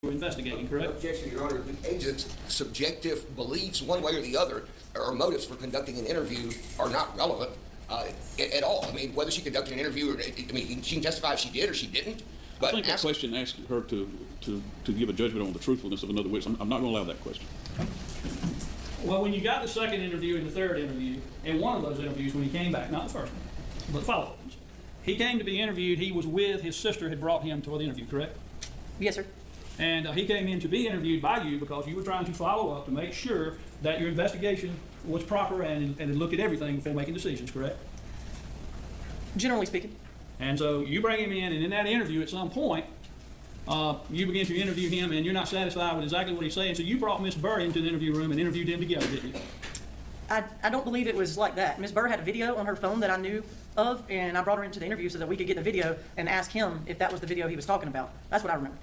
We're investigating, correct? Objection, Your Honor. The agent's subjective beliefs, one way or the other, or motives for conducting an interview are not relevant at all. I mean, whether she conducted an interview, or, I mean, she can testify if she did or she didn't. But I think that question asked her to give a judgment on the truthfulness of another witness. I'm not going to allow that question. Well, when you got the second interview and the third interview, in one of those interviews when he came back, not the first one, but the follow-up ones, he came to be interviewed. He was with his sister had brought him to the interview, correct? Yes, sir. And he came in to be interviewed by you because you were trying to follow up to make sure that your investigation was proper and look at everything before making decisions, correct? Generally speaking. And so you bring him in, and in that interview at some point, you begin to interview him, and you're not satisfied with exactly what he's saying, so you brought Miss Burr into the interview room and interviewed them together, didn't you? I don't believe it was like that. Ms. Burr had a video on her phone that I knew of, and I brought her into the interview so that we could get the video and ask him if that was the video he was talking about. That's what I remember.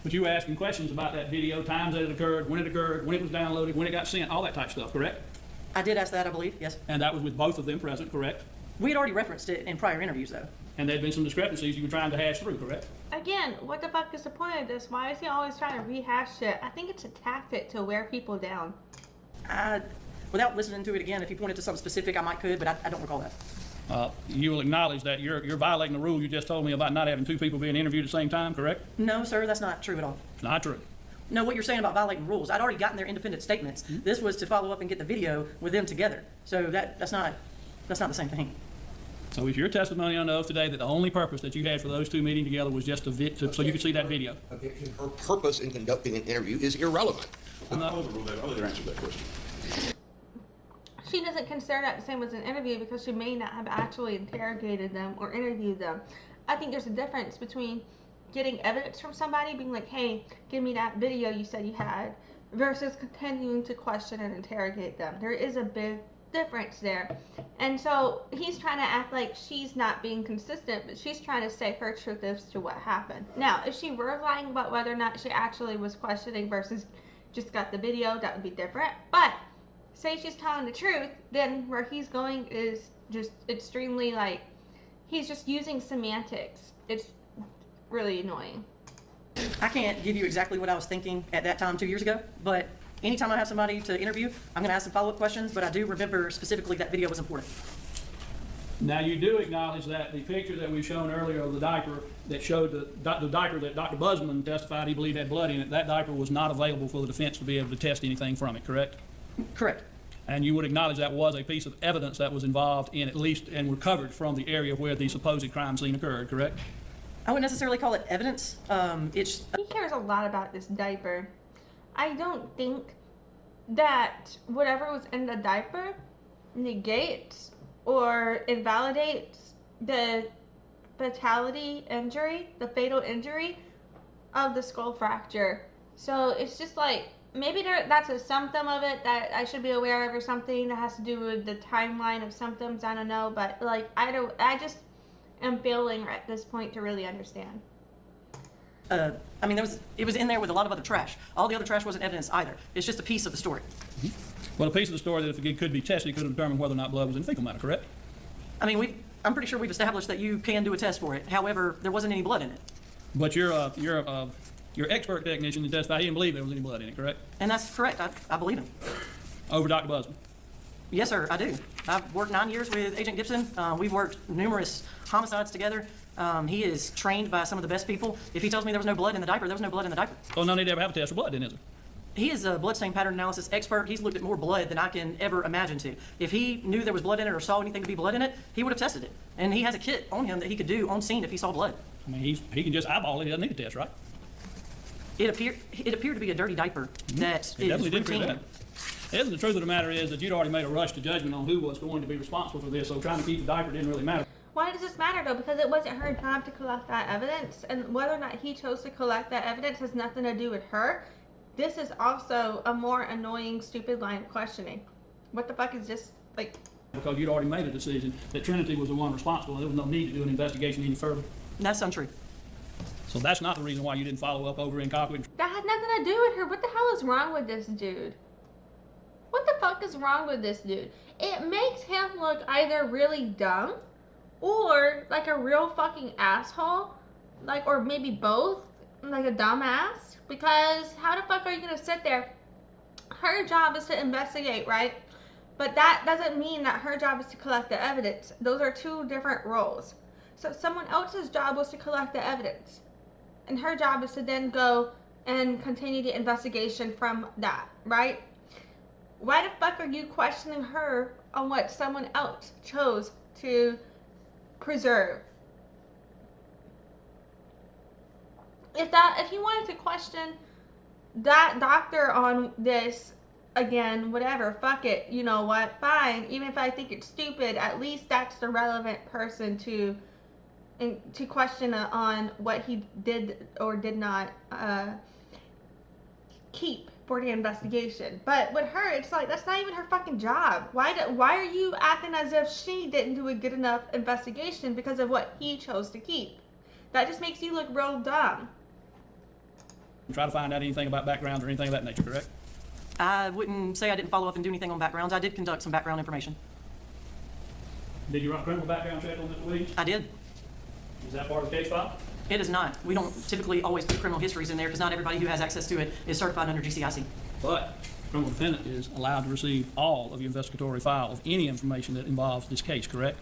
But you were asking questions about that video, times that it occurred, when it was downloaded, when it got sent, all that type of stuff, correct? I did ask that, I believe, yes. And that was with both of them present, correct? We had already referenced it in prior interviews, though. And there had been some discrepancies you were trying to hash through, correct? Again, what the fuck is the point of this? Why is he always trying to rehash shit? I think it's a tactic to wear people down. Without listening to it again, if he pointed to something specific, I could, but I don't recall that. You will acknowledge that you're violating the rule you just told me about not having two people being interviewed at the same time, correct? No, sir, that's not true at all. It's not true. No, what you're saying about violating rules, I'd already gotten their independent statements. Mm-hmm. This was to follow up and get the video with them together. So that's not the same thing. So is your testimony under oath today that the only purpose that you had for those two meeting together was just so you could see that video? Objection. Her purpose in conducting an interview is irrelevant. I'll let her answer that question. She doesn't consider that the same as an interview because she may not have actually interrogated them or interviewed them. I think there's a difference between getting evidence from somebody, being like, hey, give me that video you said you had, versus continuing to question and interrogate them. There is a big difference there. And so he's trying to act like she's not being consistent, but she's trying to say her truth as to what happened. Now, if she were lying about whether or not she actually was questioning versus just got the video, that would be different. But say she's telling the truth, then where he's going is just extremely, like, he's just using semantics. It's really annoying. I can't give you exactly what I was thinking at that time 2 years ago, but anytime I have somebody to interview, I'm going to ask some follow-up questions, but I do remember specifically that video was important. Now, you do acknowledge that the picture that we've shown earlier of the diaper that showed the diaper that Dr. Busman testified he believed had blood in it, that diaper was not available for the defense to be able to test anything from it, correct? Correct. And you would acknowledge that was a piece of evidence that was involved in at least and recovered from the area where the supposed crime scene occurred, correct? I wouldn't necessarily call it evidence. He cares a lot about this diaper. I don't think that whatever was in the diaper negates or invalidates the fatality injury, the fatal injury of the skull fracture. So it's just like, maybe that's a symptom of it that I should be aware of, or something that has to do with the timeline of symptoms. I don't know, but like I just am failing at this point to really understand. I mean, it was in there with a lot of other trash. All the other trash wasn't evidence either. It's just a piece of the story. Mm-hmm. Well, a piece of the story that if it could be tested, it could determine whether or not blood was in fecal matter, correct? I mean, I'm pretty sure we've established that you can do a test for it. However, there wasn't any blood in it. But your expert technician testified he didn't believe there was any blood in it, correct? And that's correct. I believe him. Over Dr. Busman. Yes, sir, I do. I've worked 9 years with Agent Gibson. We've worked numerous homicides together. He is trained by some of the best people. If he tells me there was no blood in the diaper, there was no blood in the diaper. Well, no need to ever have a test for blood, then, is there? He is a blood stain pattern analysis expert. He's looked at more blood than I can ever imagine to. If he knew there was blood in it or saw anything to be blood in it, he would have tested it. And he has a kit on him that he could do on scene if he saw blood. I mean, he can just eyeball it. He doesn't need a test, right? It appeared to be a dirty diaper that It is definitely did appear routine. that. The truth of the matter is that you'd already made a rush to judgment on who was going to be responsible for this, so trying to keep the diaper didn't really matter. Why does this matter though? Because it wasn't her job to collect that evidence, and whether or not he chose to collect that evidence has nothing to do with her. This is also a more annoying, stupid line of questioning. What the fuck is this, like? Because you'd already made a decision that Trinity was the one responsible, and there was no need to do an investigation any further. That's untrue. So that's not the reason why you didn't follow up over in Cochran. That had nothing to do with her. What the hell is wrong with this dude? What the fuck is wrong with this dude? It makes him look either really dumb or like a real fucking asshole, like, or maybe both, like a dumbass. Because how the fuck are you gonna sit there? Her job is to investigate, right? But that doesn't mean that her job is to collect the evidence. Those are two different roles. So someone else's job was to collect the evidence, and her job is to then go and continue the investigation from that, right? Why the fuck are you questioning her on what someone else chose to preserve? If you wanted to question that doctor on this, again, whatever, fuck it, you know what, fine. Even if I think it's stupid, at least that's the relevant person to question on what he did or did not keep for the investigation. But with her, it's like, that's not even her fucking job. Why are you acting as if she didn't do a good enough investigation because of what he chose to keep? That just makes you look real dumb. Try to find out anything about backgrounds or anything of that nature, correct? I wouldn't say I didn't follow up and do anything on backgrounds. I did conduct some background information. Did you run a criminal background check on Mr. Williams? I did. Is that part of the case file? It is not. We don't typically always put criminal histories in there because not everybody who has access to it is certified under GCIC. But the criminal defendant is allowed to receive all of your investigatory file of any information that involves this case, correct?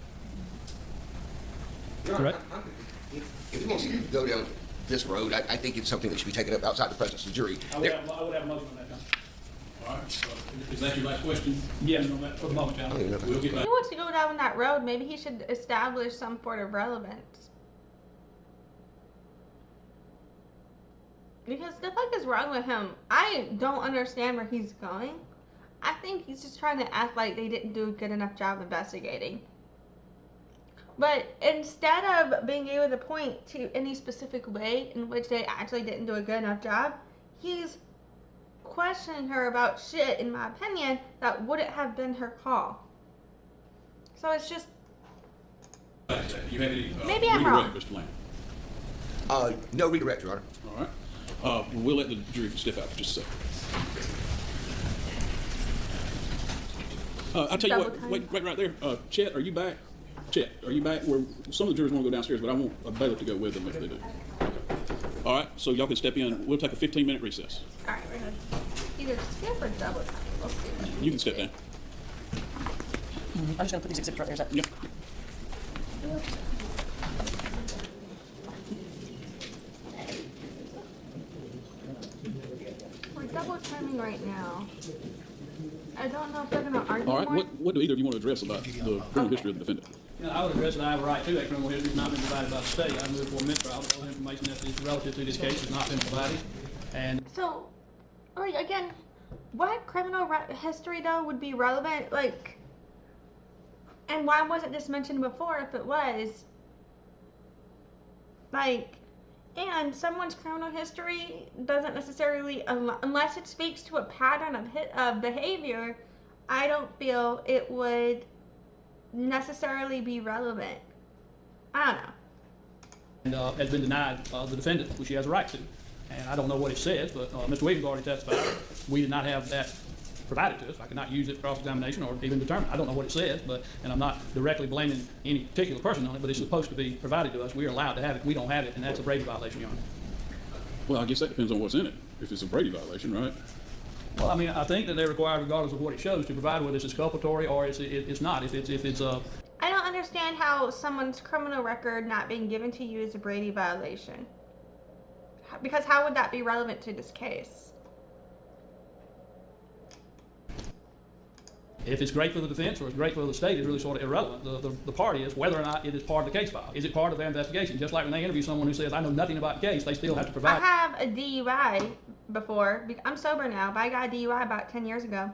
Correct? If he wants to go down this road, I think it's something that should be taken up outside the presence of the jury. I would have a motion on that, John. All right, so is that your last question? Yes, on that, for the moment, John. I don't even know if We'll get If back. he wants to go down that road, maybe he should establish some sort of relevance. Because the fuck is wrong with him? I don't understand where he's going. I think he's just trying to act like they didn't do a good enough job investigating. But instead of being able to point to any specific way in which they actually didn't do a good enough job, he's questioning her about shit, in my opinion, that wouldn't have been her call. So it's just, You have any, Maybe I'm redirect, wrong. Mr. Lang? No redirect, Your Honor. All right. We'll let the jury step out for just a second. I'll tell you what, Double wait right there. Chet, are you back? Chet, are you back? Some of the jurors want to go downstairs, but I want a bailiff to go with them if they do. Okay. All right, so y'all can step in. We'll take a 15-minute recess. alright, we're gonna either skip or double time. We'll see. You can step down. I'm just going to put these exhibits right there. Is that? Yep. We're double timing right now. I don't know if they're gonna argue All right, more. what do either of you want to address about the criminal history of the defendant? You know, I would address that I have a right to that criminal history has not been provided by the state. I move for mistrial. All the information that is relative to this case has not been provided. And So, like, again, what criminal history though would be relevant? Like, and why wasn't this mentioned before if it was? Like, and someone's criminal history doesn't necessarily, unless it speaks to a pattern of behavior, I don't feel it would necessarily be relevant. I don't know. has been denied the defendant, which he has a right to. And I don't know what it says, but Mr. Williams already testified. We did not have that provided to us. I cannot use it for cross-examination or even determine. I don't know what it says, and I'm not directly blaming any particular person on it, but it's supposed to be provided to us. We are allowed to have it. We don't have it, and that's a Brady violation, Your Honor. Well, I guess that depends on what's in it. If it's a Brady violation, right? Well, I mean, I think that they're required, regardless of what it shows, to provide whether it's exculpatory or it's not. If it's I don't understand how someone's criminal record not being given to you is a Brady violation. Because how would that be relevant to this case? if it's great for the defense or it's great for the state is really sort of irrelevant. The part is whether or not it is part of the case file. Is it part of their investigation? Just like when they interview someone who says, I know nothing about the case, they still have to provide. I have a DUI before. I'm sober now, but I got a DUI about 10 years ago.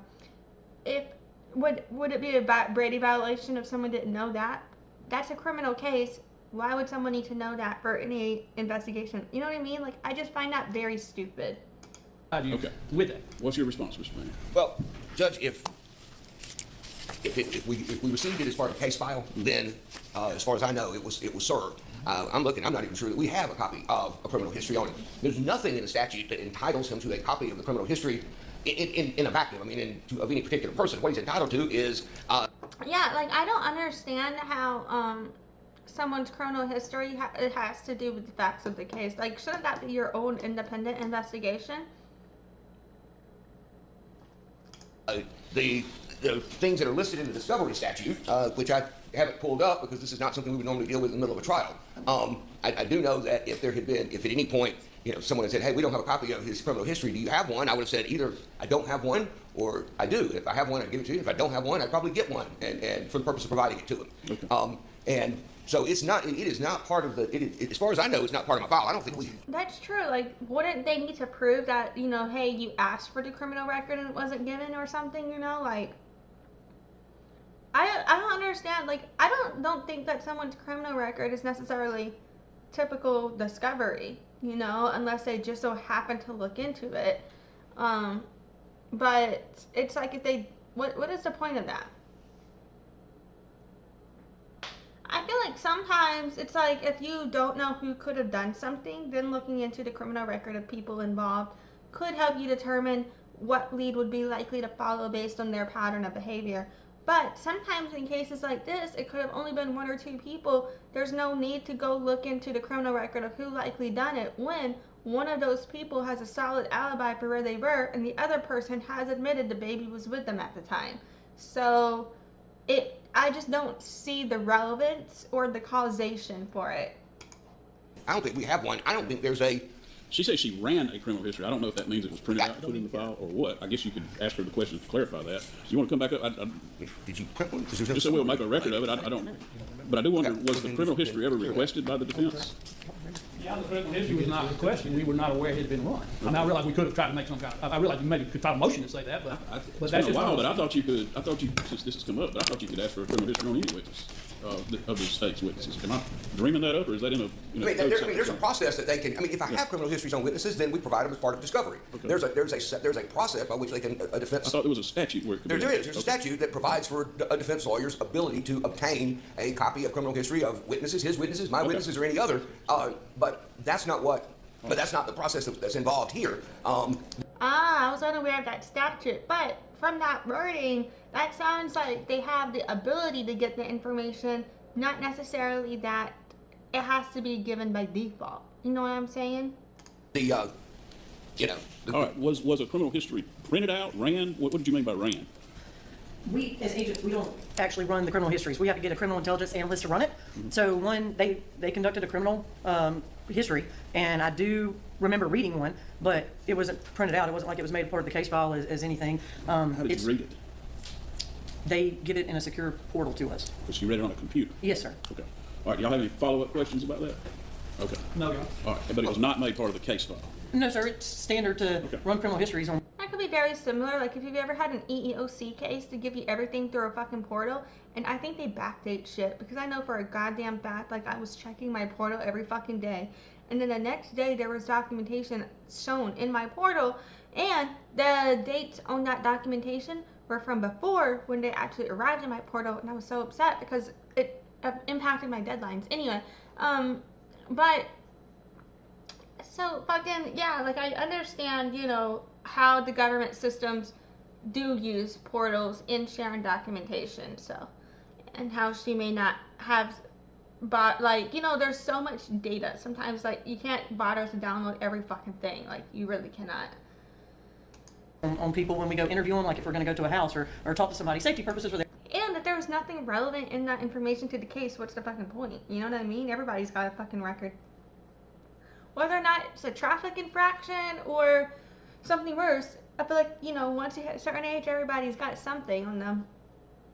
Would it be a Brady violation if someone didn't know that? That's a criminal case. Why would someone need to know that for any investigation? You know what I mean? Like, I just find that very stupid. Okay. With it. What's your response, Mr. Manning? Well, Judge, if we received it as part of the case file, then as far as I know, it was served. I'm not even sure that we have a copy of a criminal history on it. There's nothing in the statute that entitles him to a copy of the criminal history in a vacuum. I mean, of any particular person. What he's entitled to is. Yeah, like, I don't understand how someone's criminal history it has to do with the facts of the case. Like, shouldn't that be your own independent investigation? The things that are listed in the discovery statute, which I haven't pulled up because this is not something we would normally deal with in the middle of a trial. I do know that if at any point, someone had said, hey, we don't have a copy of his criminal history, do you have one? I would have said either I don't have one or I do. If I have one, I'd give it to you. If I don't have one, I'd probably get one and for the purpose of providing it to him. Okay. And so it is not part of as far as I know, it's not part of my file. I don't think we. That's true. Like, wouldn't they need to prove that, hey, you asked for the criminal record and it wasn't given or something, like. I don't understand. Like, I don't think that someone's criminal record is necessarily typical discovery, unless they just so happen to look into it. But it's like if they, what is the point of that? I feel like sometimes it's like if you don't know who could have done something, then looking into the criminal record of people involved could help you determine what lead would be likely to follow based on their pattern of behavior. But sometimes in cases like this, it could have only been one or two people. There's no need to go look into the criminal record of who likely done it when one of those people has a solid alibi for where they were and the other person has admitted the baby was with them at the time. So I just don't see the relevance or the causation for it. I don't think we have one. I don't think there's a. She says she ran a criminal history. I don't know if that means it was printed out and put in the file or what. I guess you could ask her the question to clarify that. You want to come back up? Did you print one? Just so we'll make a record of it. I don't. But I do wonder, was the criminal history ever requested by the defense? Yeah, the criminal history was not requested. We were not aware it had been run. I mean, I realize we could have tried to make some kind of. I realize you maybe could try a motion to say that, but it's been a while. But I thought you could. Since this has come up, but I thought you could ask for a criminal history on any witness of the state's witnesses. Am I dreaming that up, or is that in a? There's a process that they can. I mean, if I have criminal histories on witnesses, then we provide them as part of discovery. Okay. There's a process by which they can a defense. I thought there was a statute where it could There's a statute that provides for a defense lawyer's ability to obtain a copy of criminal history of witnesses, his witnesses, my witnesses, or any other. But that's not the process that's involved here. I was unaware of that statute, but from that wording, that sounds like they have the ability to get the information, not necessarily that it has to be given by default. You know what I'm saying? All right. Was a criminal history printed out, ran? What did you mean by ran? We, as agents, we don't actually run the criminal histories. We have to get a criminal intelligence analyst to run it. Mm-hmm. So they conducted a criminal history, and I do remember reading one, but it wasn't printed out. It wasn't like it was made part of the case file as anything. How did you read it? They get it in a secure portal to us. But you read it on a computer? Yes, sir. Okay. All right. Y'all have any follow-up questions about that? Okay. No, Your All right. But it was not made part of the case file? No, sir. It's standard to run criminal histories on. That could be very similar. Like, if you've ever had an EEOC case to give you everything through a fucking portal, and I think they backdate shit, because I know for a goddamn fact, like, I was checking my portal every fucking day, and then the next day there was documentation shown in my portal, and the dates on that documentation were from before when they actually arrived in my portal, and I was so upset because it impacted my deadlines. Anyway, but so fucking, yeah, like, I understand, how the government systems do use portals in sharing documentation, so, and how she may not have there's so much data. Sometimes, like, you can't bother to download every fucking thing. Like, you really cannot. on people when we go interview them, like if we're going to go to a house or talk to somebody, safety purposes for their. And if there was nothing relevant in that information to the case, what's the fucking point? You know what I mean? Everybody's got a fucking record. Whether or not it's a traffic infraction or something worse, I feel like, you know, once you hit a certain age, everybody's got something on them.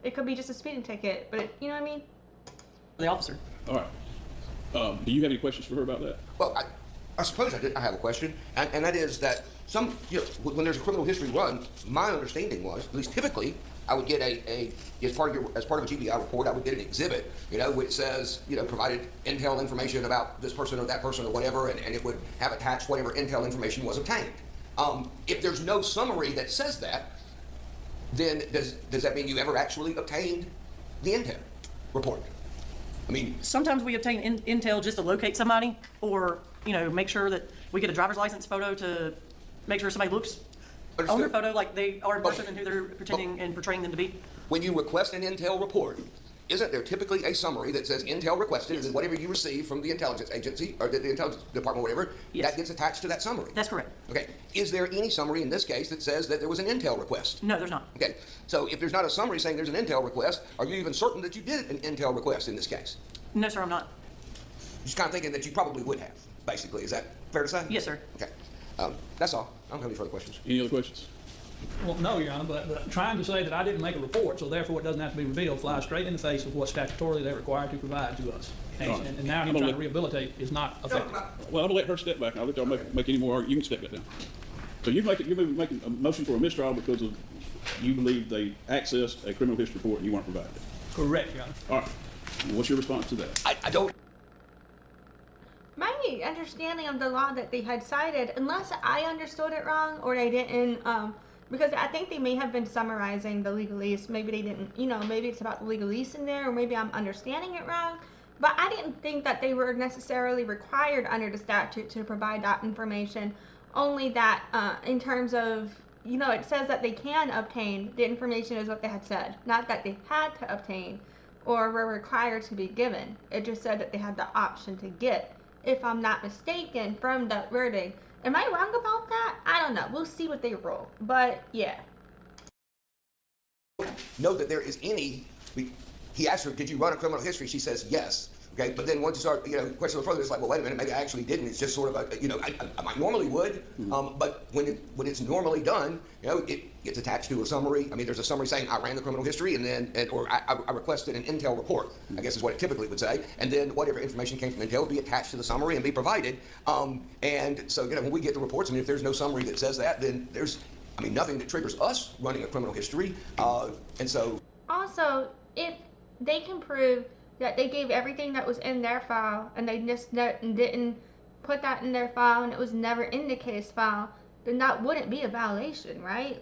It could be just a speeding ticket, but you know what I mean? The officer. All right. Do you have any questions for her about that? Well, I suppose I have a question, and that is that when there's a criminal history run, my understanding was, at least typically, I would get as part of a GBI report, I would get an exhibit, which says, provided intel information about this person or that person or whatever, and it would have attached whatever intel information was obtained. If there's no summary that says that, then does that mean you ever actually obtained the intel report? I mean, sometimes we obtain intel just to locate somebody, or make sure that we get a driver's license photo to make sure somebody looks on their photo like they are in person and who they're pretending and portraying them to be. When you request an intel report, isn't there typically a summary that says intel requested, and whatever you receive from the intelligence agency or the intelligence department, whatever, yes, that gets attached to that summary? That's correct. Okay. Is there any summary in this case that says that there was an intel request? No, there's not. Okay. So if there's not a summary saying there's an intel request, are you even certain that you did an intel request in this case? No, sir, I'm not. Just kind of thinking that you probably would have, basically. Is that fair to say? Yes, sir. Okay. That's all. I don't have any further questions. Any other questions? Well, no, Your Honor, but trying to say that I didn't make a report, so therefore it doesn't have to be revealed, flies straight in the face of what statutorily they're required to provide to us. And now you're trying to rehabilitate is not effective. Well, I'm gonna let her step back. I'll let y'all make any more. You can step that down. So you're making a motion for a mistrial because of you believe they accessed a criminal history report and you weren't provided it. Correct, Your Honor. All right. What's your response to that? I don't. My understanding of the law that they had cited, unless I understood it wrong or they didn't, because I think they may have been summarizing the legalese. Maybe they didn't, maybe it's about the legalese in there, or maybe I'm understanding it wrong. But I didn't think that they were necessarily required under the statute to provide that information. Only that in terms of, it says that they can obtain the information is what they had said. Not that they had to obtain or were required to be given. It just said that they had the option to get, if I'm not mistaken, from that wording. Am I wrong about that? I don't know. We'll see what they roll. But, yeah. Know that there is any. He asked her, did you run a criminal history? She says, yes. Okay, but then once you start, question a little further, it's like, well, wait a minute, maybe I actually didn't. It's just sort of I normally would, but when it's normally done, it gets attached to a summary. I mean, there's a summary saying I ran the criminal history, and then, or I requested an intel report, I guess is what it typically would say, and then whatever information came from intel would be attached to the summary and be provided. And so, when we get the reports, if there's no summary that says that, then there's, nothing that triggers us running a criminal history, and so. Also, if they can prove that they gave everything that was in their file and they just didn't put that in their file and it was never in the case file, then that wouldn't be a violation, right?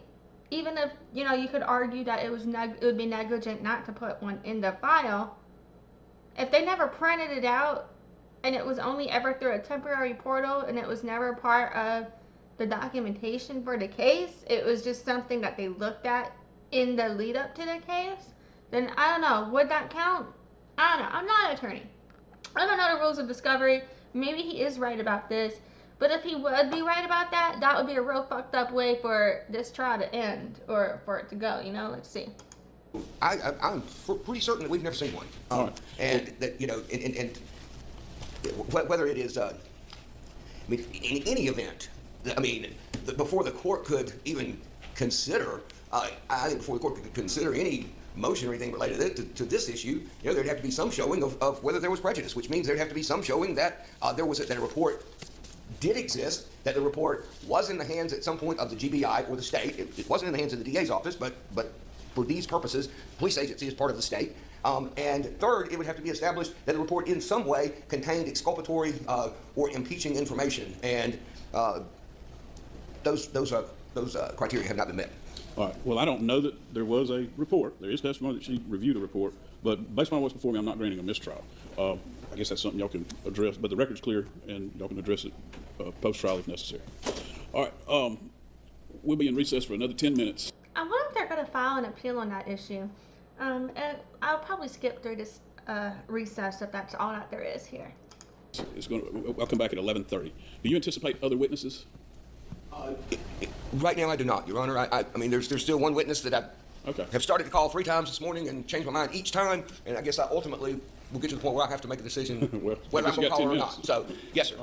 Even if, you could argue that it would be negligent not to put one in the file. If they never printed it out and it was only ever through a temporary portal and it was never part of the documentation for the case, it was just something that they looked at in the lead up to the case, then I don't know, would that count? I don't know. I'm not an attorney. I don't know the rules of discovery. Maybe he is right about this. But if he would be right about that, that would be a real fucked up way for this trial to end or for it to go, Let's see. I'm pretty certain that we've never seen one. And that, and whether it is, in any event, before the court could even consider, I think before the court could consider any motion or anything related to this issue, there'd have to be some showing of whether there was prejudice, which means there'd have to be some showing that that a report did exist, that the report was in the hands at some point of the GBI or the state. It wasn't in the hands of the DA's office, but for these purposes, police agency is part of the state. And third, it would have to be established that the report in some way contained exculpatory or impeaching information, and those criteria have not been met. All right. Well, I don't know that there was a report. There is testimony that she reviewed a report, but based on what's before me, I'm not granting a mistrial. I guess that's something y'all can address, but the record's clear, and y'all can address it post-trial if necessary. All right. We'll be in recess for another 10 minutes. I wonder if they're going to file an appeal on that issue. And I'll probably skip through this recess if that's all that there is here. I'll come back at 11:30. Do you anticipate other witnesses? Right now, I do not, Your Honor. I mean, there's still one witness that I have started to call 3 times this morning and changed my mind each time, and I guess I ultimately will get to the point where I have to make a decision whether I'm going to call her or not. So, yes, sir.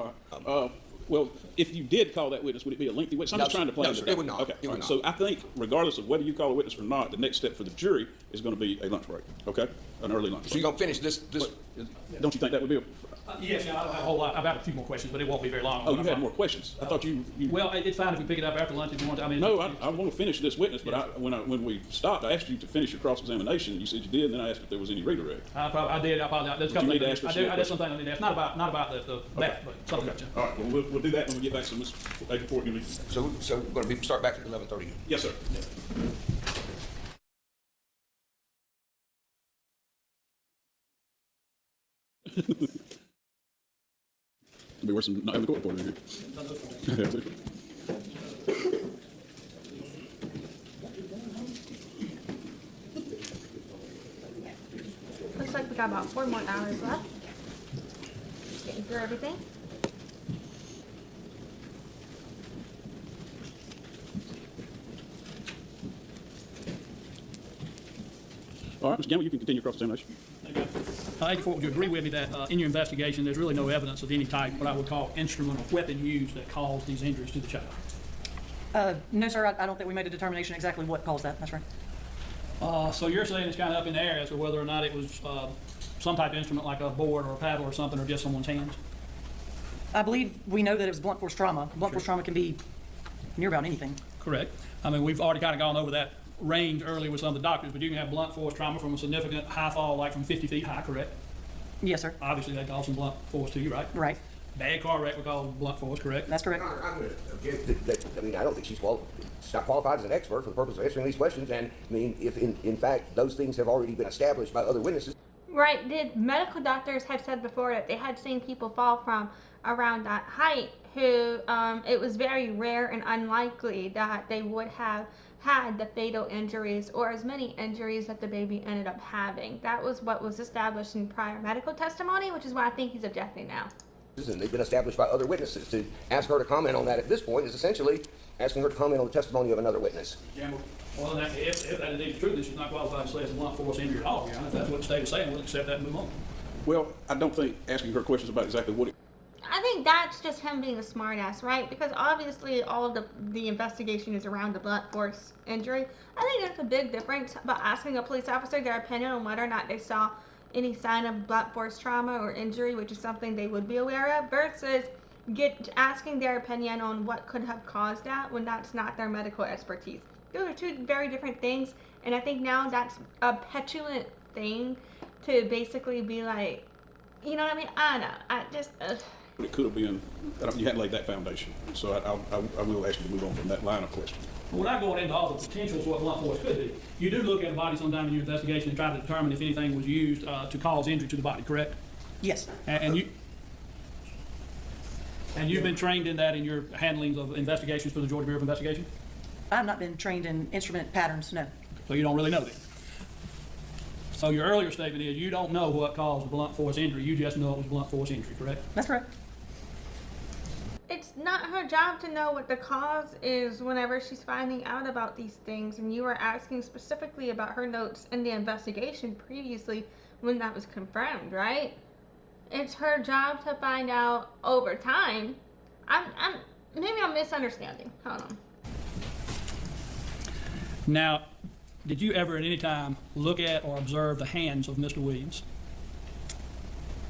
Well, if you did call that witness, would it be a lengthy witness? I'm just trying to plan it would not. Okay. It would not. So I think, regardless of whether you call a witness or not, the next step for the jury is going to be a lunch break. Okay, an early lunch break. So you're going to finish this? Don't you think that would be a... Yes, I don't have a whole lot. I've got a few more questions, but it won't be very long. Oh, you had more questions? I thought you... Well, it's fine if we pick it up after lunch if you want to. I mean, No, I want to finish this witness, but when we stopped, I asked you to finish your cross-examination. You said you did, and then I asked if there was any redirect. I did. I apologize. There's a couple need to things. ask I did something I need to ask. Not about that, but something. Okay. All right. Well, we'll do that when we get back to Ms. Agent Fort. So we're going to start back at 11:30. Yes, sir. It'll be worse than not having the court reporter in here. Looks like we got about 4 more hours left. Getting through everything. All right, Mr. Gamble, you can continue cross-examination. Agent Fort, would you agree with me that in your investigation there's really no evidence of any type, what I would call instrument or weapon used that caused these injuries to the child? No, sir, I don't think we made a determination exactly what caused that. That's right. So you're saying it's kind of up in the air as to whether or not it was some type of instrument like a board or a paddle or something, or just someone's hands? I believe we know that it was blunt force trauma. Blunt force trauma can be near about anything. Correct. I mean, we've already kind of gone over that range earlier with some of the doctors, but you can have blunt force trauma from a significant high fall, like from 50 feet high, correct? Yes, sir. Obviously, that causes some blunt force to you, right? Right. Bad car wreck would cause blunt force, correct? That's correct. I'm going to object that, I mean, I don't think she's not qualified as an expert for the purpose of answering these questions. And I mean, if in fact those things have already been established by other witnesses. Right. Did medical doctors have said before that they had seen people fall from around that height who it was very rare and unlikely that they would have had the fatal injuries or as many injuries that the baby ended up having? That was what was established in prior medical testimony, which is why I think he's objecting now. And they've been established by other witnesses. To ask her to comment on that at this point is essentially asking her to comment on the testimony of another witness. Gamble. Well, if that indeed is true, then she's not qualified to say it's a blunt force injury at all. Your Honor. If that's what the state is saying, we'll accept that and move on. Well, I don't think asking her questions about exactly what it... I think that's just him being a smartass, right? Because obviously all of the investigation is around the blunt force injury. I think there's a big difference about asking a police officer their opinion on whether or not they saw any sign of blunt force trauma or injury, which is something they would be aware of, versus asking their opinion on what could have caused that when that's not their medical expertise. Those are two very different things, and I think now that's a petulant thing to basically be like, you know what I mean? I don't know. I just... But it could have been, you hadn't laid that foundation. So I will ask you to move on from that line of question. Well, without going into all the potentials of what blunt force could be, you do look at a body sometime in your investigation and try to determine if anything was used to cause injury to the body, correct? Yes. And you've been trained in that in your handlings of investigations for the Georgia Bureau of Investigation? I've not been trained in instrument patterns, no. So you don't really know that. So your earlier statement is you don't know what caused the blunt force injury, you just know it was blunt force injury, correct? That's correct. It's not her job to know what the cause is whenever she's finding out about these things, and you were asking specifically about her notes in the investigation previously when that was confirmed, right? It's her job to find out over time. Maybe I'm misunderstanding. Hold on. Now, did you ever at any time look at or observe the hands of Mr. Williams?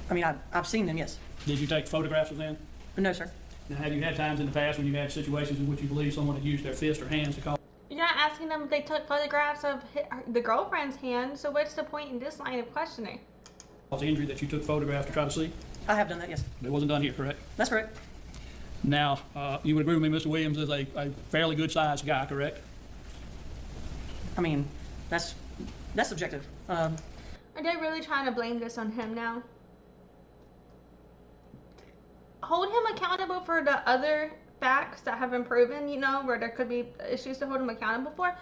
I mean, I've seen them, yes. Did you take photographs of them? No, sir. Now, have you had times in the past when you had situations in which you believe someone had used their fist or hands to cause? You're not asking them if they took photographs of the girlfriend's hand, so what's the point in this line of questioning? The injury that you took photographs to try to see? I have done that, yes. It wasn't done here, correct? That's correct. Now, you would agree with me, Mr. Williams is a fairly good-sized guy, correct? I mean, that's subjective. Are they really trying to blame this on him now? Hold him accountable for the other facts that have been proven, you know, where there could be issues to hold him accountable for.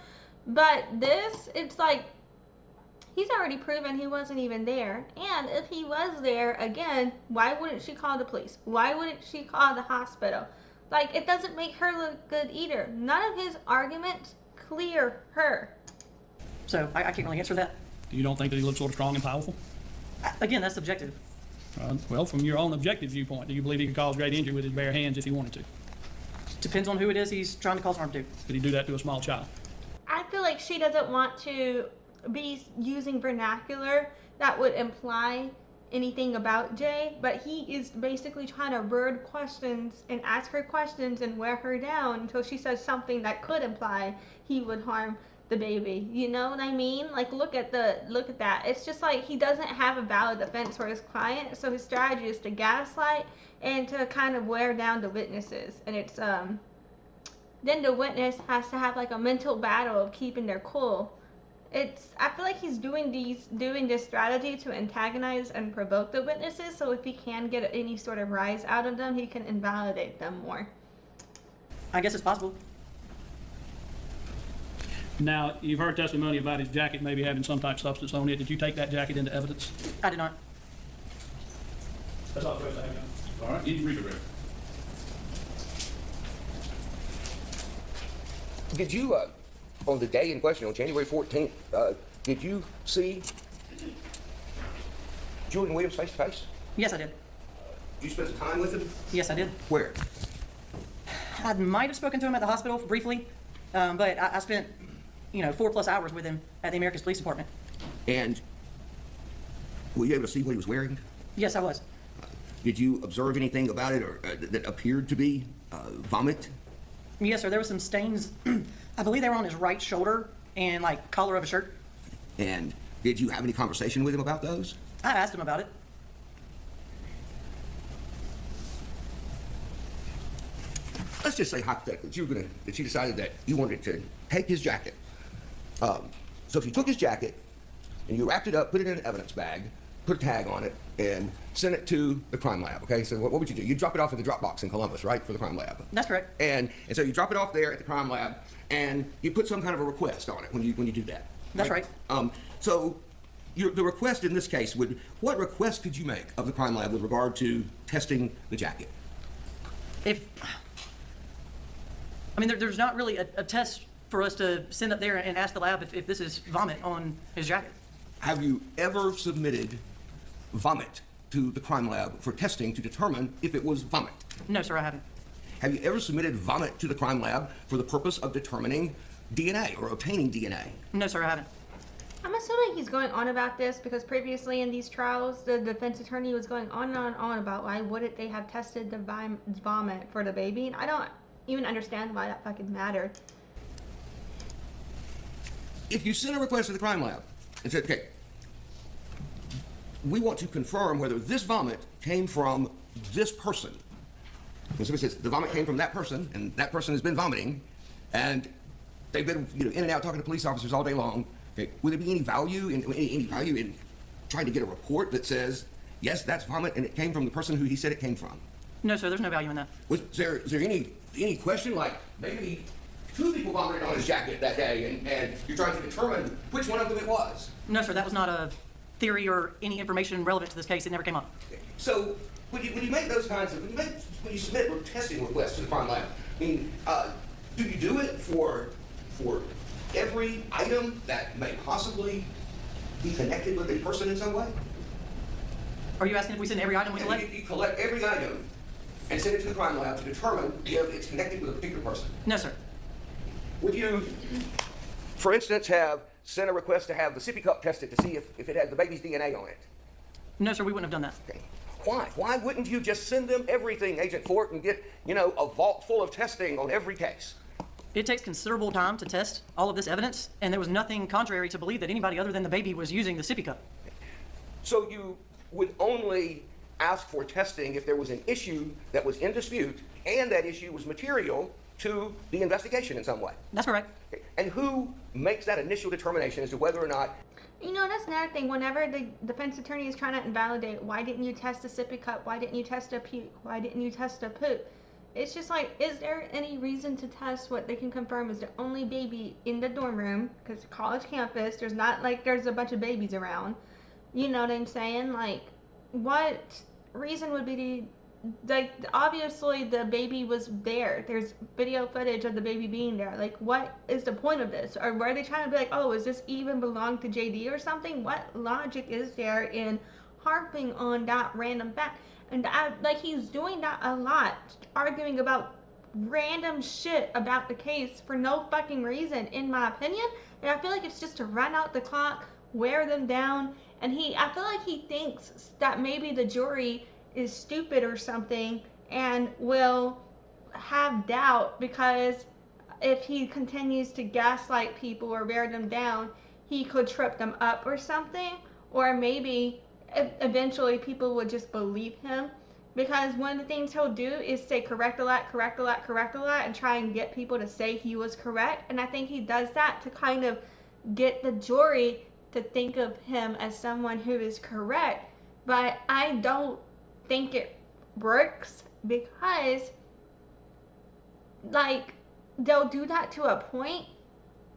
But this, it's like, he's already proven he wasn't even there. And if he was there, again, why wouldn't she call the police? Why wouldn't she call the hospital? Like, it doesn't make her look good either. None of his arguments clear her. So I can't really answer that. You don't think that he looks sort of strong and powerful? Again, that's subjective. Well, from your own objective viewpoint, do you believe he could cause great injury with his bare hands if he wanted to? Depends on who it is he's trying to cause harm to. Could he do that to a small child? I feel like she doesn't want to be using vernacular that would imply anything about Jay, but he is basically trying to word questions and ask her questions and wear her down until she says something that could imply he would harm the baby. You know what I mean? Like, look at that. It's just like he doesn't have a valid defense for his client, so his strategy is to gaslight and to kind of wear down the witnesses. And it's then the witness has to have like a mental battle of keeping their cool. I feel like he's doing this strategy to antagonize and provoke the witnesses, so if he can get any sort of rise out of them, he can invalidate them more. I guess it's possible. Now, you've heard testimony about his jacket maybe having some type of substance on it. Did you take that jacket into evidence? I did not. That's all the question I have. All right, you read it, Rick. Did you, on the day in question, on January 14th, did you see Julian Williams face to face? Yes, I did. Did you spend some time with him? Yes, I did. Where? I might have spoken to him at the hospital briefly, but I spent 4+ hours with him at the Americus Police Department. And were you able to see what he was wearing? Yes, I was. Did you observe anything about it or that appeared to be vomit? Yes, sir. There were some stains. I believe they were on his right shoulder and like collar of a shirt. And did you have any conversation with him about those? I asked him about it. Let's just say hypothetically that you decided that you wanted to take his jacket. So if you took his jacket and you wrapped it up, put it in an evidence bag, put a tag on it, and sent it to the crime lab, okay? So what would you do? You'd drop it off at the drop box in Columbus, right, for the crime lab? That's correct. And so you drop it off there at the crime lab, and you put some kind of a request on it when you do that. That's right. So the request in this case what request could you make of the crime lab with regard to testing the jacket? There's not really a test for us to send up there and ask the lab if this is vomit on his jacket. Have you ever submitted vomit to the crime lab for testing to determine if it was vomit? No, sir, I haven't. Have you ever submitted vomit to the crime lab for the purpose of determining DNA or obtaining DNA? No, sir, I haven't. I'm assuming he's going on about this because previously in these trials, the defense attorney was going on and on about why wouldn't they have tested the vomit for the baby, and I don't even understand why that fucking mattered. If you send a request to the crime lab and said, okay, we want to confirm whether this vomit came from this person. And somebody says the vomit came from that person, and that person has been vomiting, and they've been in and out talking to police officers all day long. Okay, would there be any value in trying to get a report that says, yes, that's vomit, and it came from the person who he said it came from? No, sir, there's no value in that. Was there any question like maybe 2 people vomited on his jacket that day, and you're trying to determine which one of them it was? No, sir, that was not a theory or any information relevant to this case. It never came up. Okay. So when you make those kinds of when you submit testing requests to the crime lab, do you do it for every item that may possibly be connected with a person in some way? Are you asking if we send every item we collect? You collect every item and send it to the crime lab to determine if it's connected with a particular person. No, sir. Would you, for instance, have sent a request to have the sippy cup tested to see if it had the baby's DNA on it? No, sir, we wouldn't have done that. Okay. Why? Why wouldn't you just send them everything, Agent Fort, and get, a vault full of testing on every case? It takes considerable time to test all of this evidence, and there was nothing contrary to believe that anybody other than the baby was using the sippy cup. So you would only ask for testing if there was an issue that was in dispute and that issue was material to the investigation in some way? That's correct. Okay. And who makes that initial determination as to whether or not... That's another thing. Whenever the defense attorney is trying to invalidate, why didn't you test a sippy cup? Why didn't you test a puke? Why didn't you test a poop? It's just like, is there any reason to test what they can confirm is the only baby in the dorm room? Because college campus, there's not like there's a bunch of babies around. You know what I'm saying? Like, what reason would be like, obviously the baby was there. There's video footage of the baby being there. Like, what is the point of this? Or were they trying to be like, oh, is this even belong to JD or something? What logic is there in harping on that random fact? And like, he's doing that a lot, arguing about random shit about the case for no fucking reason, in my opinion. And I feel like it's just to run out the clock, wear them down, and I feel like he thinks that maybe the jury is stupid or something and will have doubt, because if he continues to gaslight people or wear them down, he could trip them up or something. Or maybe eventually people would just believe him, because one of the things he'll do is say correct a lot, and try and get people to say he was correct. And I think he does that to kind of get the jury to think of him as someone who is correct. But I don't think it works, because, like, they'll do that to a point,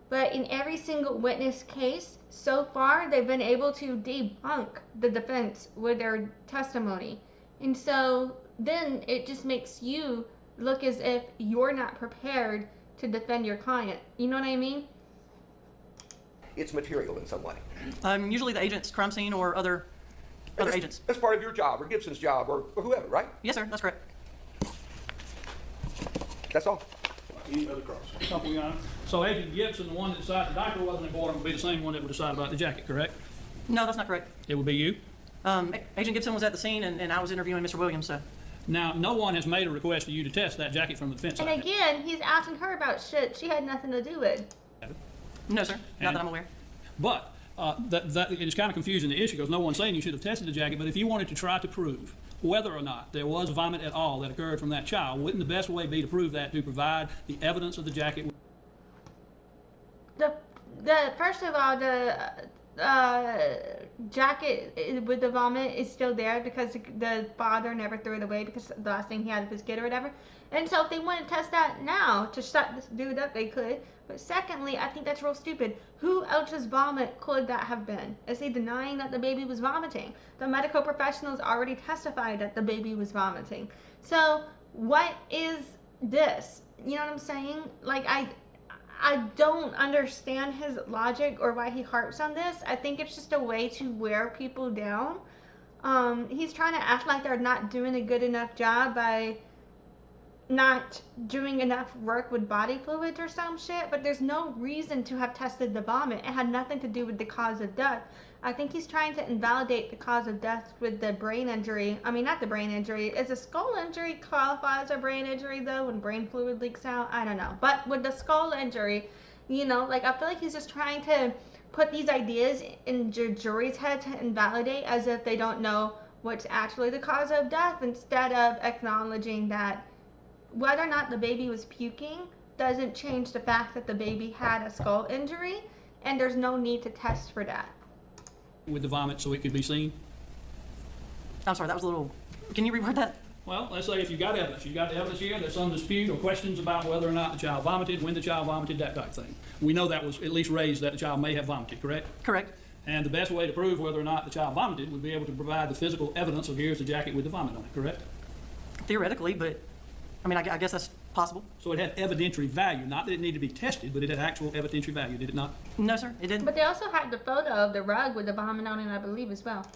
but in every single witness case so far, they've been able to debunk the defense with their testimony. And so then it just makes you look as if you're not prepared to defend your client. You know what I mean? It's material in some way. Usually the agent's crime scene or other agents. That's part of your job, or Gibson's job, or whoever, right? Yes, sir, that's correct. That's all. Any other cross? Couple, Your Honor. So Agent Gibson, the one that decided the diaper wasn't important, would be the same one that would decide about the jacket, correct? No, that's not correct. It would be you? Agent Gibson was at the scene, and I was interviewing Mr. Williams, so. Now, no one has made a request for you to test that jacket from the defense And side. again, he's asking her about shit she had nothing to do with. No, sir, not that I'm aware. But that it is kind of confusing, the issue, because no one's saying you should have tested the jacket. But if you wanted to try to prove whether or not there was vomit at all that occurred from that child, wouldn't the best way be to prove that, to provide the evidence of the jacket? First of all, the jacket with the vomit is still there because the father never threw it away, because the last thing he had was his kid or whatever. And so if they want to test that now to shut this dude up, they could. But secondly, I think that's real stupid. Who else's vomit could that have been? Is he denying that the baby was vomiting? The medical professionals already testified that the baby was vomiting. So what is this? You know what I'm saying? Like, I don't understand his logic or why he harps on this. I think it's just a way to wear people down. He's trying to act like they're not doing a good enough job by not doing enough work with body fluids or some shit, but there's no reason to have tested the vomit. It had nothing to do with the cause of death. I think he's trying to invalidate the cause of death with the brain injury. I mean, not the brain injury. Is a skull injury qualify as a brain injury, though, when brain fluid leaks out? I don't know. But with the skull injury, you know, like, I feel like he's just trying to put these ideas in the jury's head to invalidate, as if they don't know what's actually the cause of death, instead of acknowledging that whether or not the baby was puking doesn't change the fact that the baby had a skull injury, and there's no need to test for that. With the vomit so it could be seen? I'm sorry, that was a little, can you reword that? Well, let's say if you've got evidence. You've got the evidence here, there's some dispute or questions about whether or not the child vomited, when the child vomited, that type of thing. We know that was at least raised that the child may have vomited, correct? Correct. And the best way to prove whether or not the child vomited would be able to provide the physical evidence of here's the jacket with the vomit on it, correct? Theoretically, but, I mean, I guess that's possible. So it had evidentiary value, not that it needed to be tested, but it had actual evidentiary value, did it not? No, sir, it didn't. But they also had the photo of the rug with the vomit on it, I believe, as well.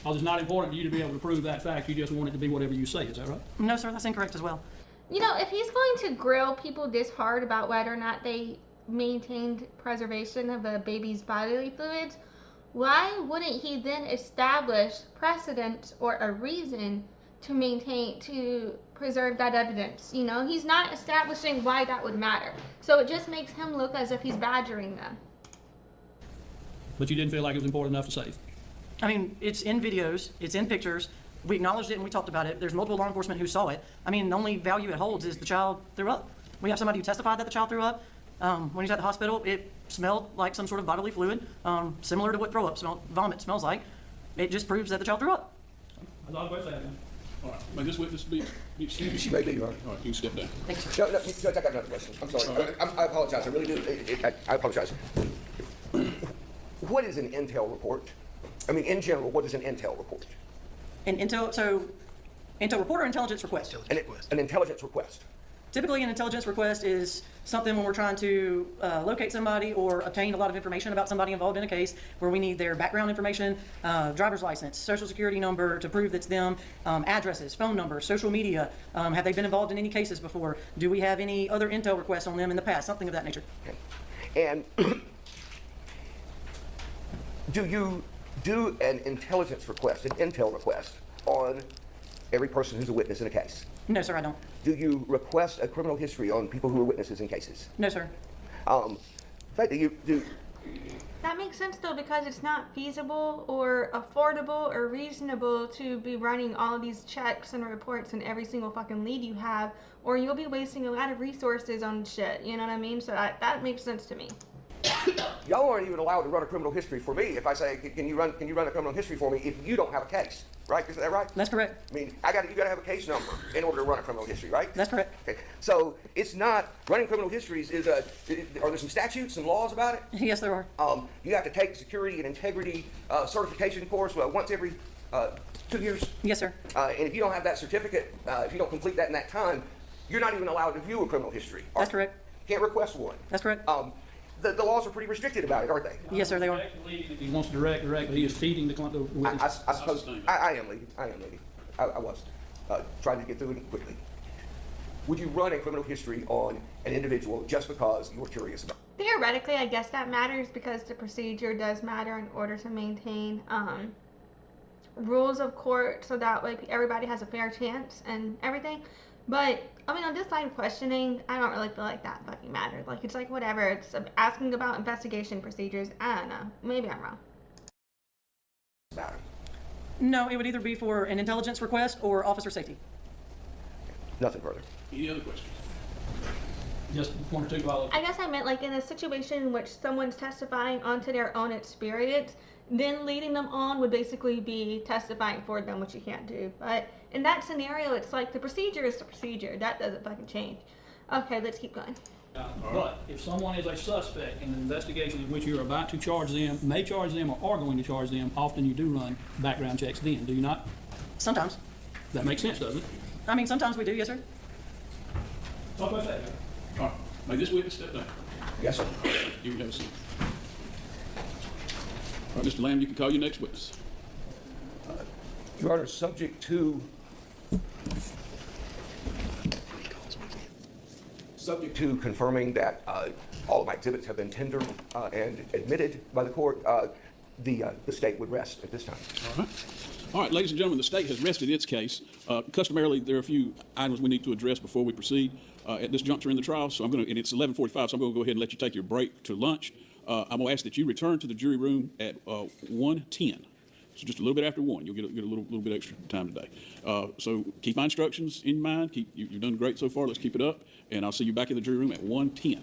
Well, it's not important for you to be able to prove that fact, you just want it to be whatever you say, is that right? No, sir, that's incorrect as well. You know, if he's going to grill people this hard about whether or not they maintained preservation of the baby's bodily fluids, why wouldn't he then establish precedent or a reason to preserve that evidence? You know, he's not establishing why that would matter. So it just makes him look as if he's badgering them. But you didn't feel like it was important enough to save? I mean, it's in videos, it's in pictures. We acknowledged it and we talked about it. There's multiple law enforcement who saw it. I mean, the only value it holds is the child threw up. We have somebody who testified that the child threw up. When he was at the hospital, it smelled like some sort of bodily fluid, similar to what vomit smells like. It just proves that the child threw up. That's all I'm saying. All right, may this witness be excused? She may be, Your Honor. All right, you can step down. Thank you, sir. No, I got another question. I'm sorry. I apologize. I really do. I apologize. What is an intel report? I mean, in general, what is an intel report? And intel, so Intel report or intelligence request? An intelligence request. Typically, an intelligence request is something when we're trying to locate somebody or obtain a lot of information about somebody involved in a case, where we need their background information, driver's license, social security number to prove that's them, addresses, phone numbers, social media. Have they been involved in any cases before? Do we have any other intel requests on them in the past? Something of that nature. Okay. And do you do an intelligence request, an intel request, on every person who's a witness in a case? No, sir, I don't. Do you request a criminal history on people who are witnesses in cases? No, sir. In fact, do That makes sense though, because it's not feasible or affordable or reasonable to be running all of these checks and reports on every single fucking lead you have, or you'll be wasting a lot of resources on shit, you know what I mean? So that makes sense to me. y'all aren't even allowed to run a criminal history for me if I say, can you run a criminal history for me if you don't have a case, right? Is that right? That's correct. I mean, you gotta have a case number in order to run a criminal history, right? That's correct. Okay. So it's not, running criminal histories are there some statutes, some laws about it? Yes, there are. You have to take security and integrity certification course once every 2 years. Yes, sir. And if you don't have that certificate, if you don't complete that in that time, you're not even allowed to view a criminal history. That's correct. Can't request one. That's correct. The laws are pretty restricted about it, aren't they? Yes, sir, they are. If he wants to direct, but he is feeding the witness. I suppose I am leading. I was trying to get through it quickly. Would you run a criminal history on an individual just because you're curious about it? Theoretically, I guess that matters because the procedure does matter in order to maintain rules of court, so that way everybody has a fair chance and everything. But I mean, on this line of questioning, I don't really feel like that fucking matters. Like, it's like whatever. It's asking about investigation procedures. I don't know. Maybe I'm wrong. About it? No, it would either be for an intelligence request or officer safety. Nothing further. Any other questions? Just one or two follow-ups. I guess I meant like in a situation in which someone's testifying onto their own experience, then leading them on would basically be testifying for them, which you can't do. But in that scenario, it's like the procedure is the procedure. That doesn't fucking change. Okay, let's keep going. But if someone is a suspect in an investigation in which you're about to charge them, may charge them, or are going to charge them, often you do run background checks then, do you not? Sometimes. That makes sense, doesn't it? I mean, sometimes we do, yes, sir. Talk about that. All right. May this witness step down. Yes, sir. You can have a seat. All right, Mr. Lamb, you can call your next witness. Your Honor, subject to confirming that all of my exhibits have been tendered and admitted by the court, the state would rest at this time. All right. All right, ladies and gentlemen, the state has rested its case. Customarily, there are a few items we need to address before we proceed at this juncture in the trial. So and it's 11:45, so I'm going to go ahead and let you take your break to lunch. I'm going to ask that you return to the jury room at 1:10. So just a little bit after 1, you'll get a little bit extra time today. So keep my instructions in mind. You've done great so far. Let's keep it up, and I'll see you back in the jury room at 1:10.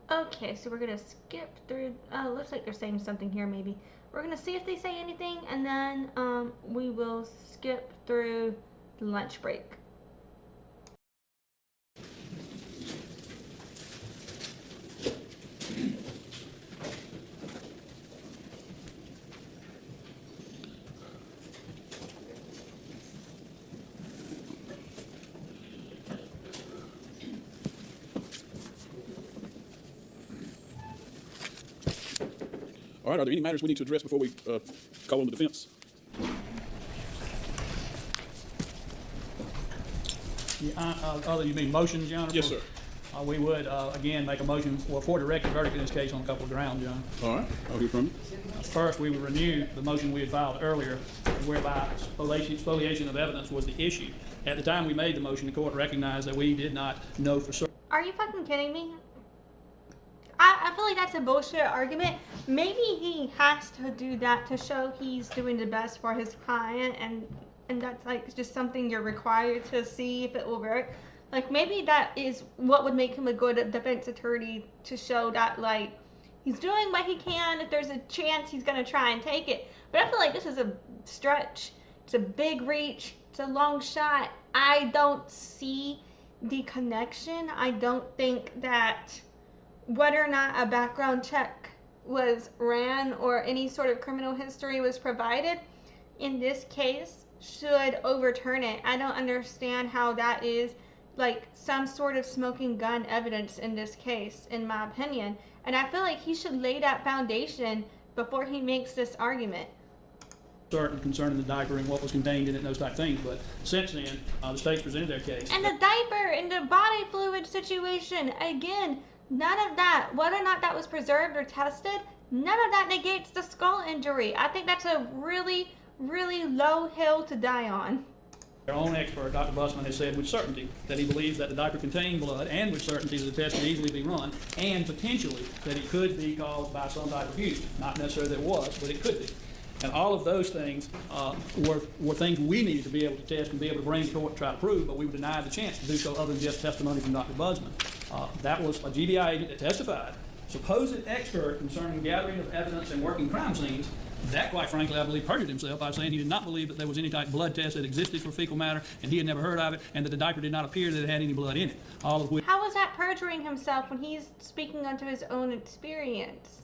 Okay, so we're gonna skip through. Looks like they're saying something here. Maybe we're gonna see if they say anything, and then we will skip through the lunch break. All right, are there any matters we need to address before we call on the defense? Other you mean motions, John? Yes, sir. We would, again, make a motion for directed verdict in this case on a couple of grounds, John. All right, I'll hear from you. First, we would renew the motion we had filed earlier, whereby spoliation of evidence was the issue. At the time we made the motion, the court recognized that we did not know for certain. Are you fucking kidding me? I feel like that's a bullshit argument. Maybe he has to do that to show he's doing the best for his client, and that's like just something you're required to see if it will work. Like, maybe that is what would make him a good defense attorney, to show that, like, he's doing what he can. If there's a chance, he's going to try and take it. But I feel like this is a stretch. It's a big reach. It's a long shot. I don't see the connection. I don't think that whether or not a background check was ran or any sort of criminal history was provided in this case should overturn it. I don't understand how that is like some sort of smoking gun evidence in this case, in my opinion. And I feel like he should lay that foundation before he makes this argument. Certain concerning the diaper and what was contained in it and those type of things, but since then, the state's presented their case. And the diaper and the body fluid situation, again, none of that, whether or not that was preserved or tested, none of that negates the skull injury. I think that's a really, really low hill to die on. Their own expert, Dr. Busman, has said with certainty that he believes that the diaper contained blood, and with certainty that the test could easily be run, and potentially that it could be caused by some type of abuse. Not necessarily that it was, but it could be. And all of those things were things we needed to be able to test and be able to bring to court and try to prove, but we were denied the chance to do so other than just testimony from Dr. Busman. That was a GBI agent that testified, supposed expert concerning gathering of evidence and working crime scenes. That, quite frankly, I believe perjured himself by saying he did not believe that there was any type of blood test that existed for fecal matter, and he had never heard of it, and that the diaper did not appear that it had any blood in it. All of which. How was that perjuring himself when he's speaking unto his own experience?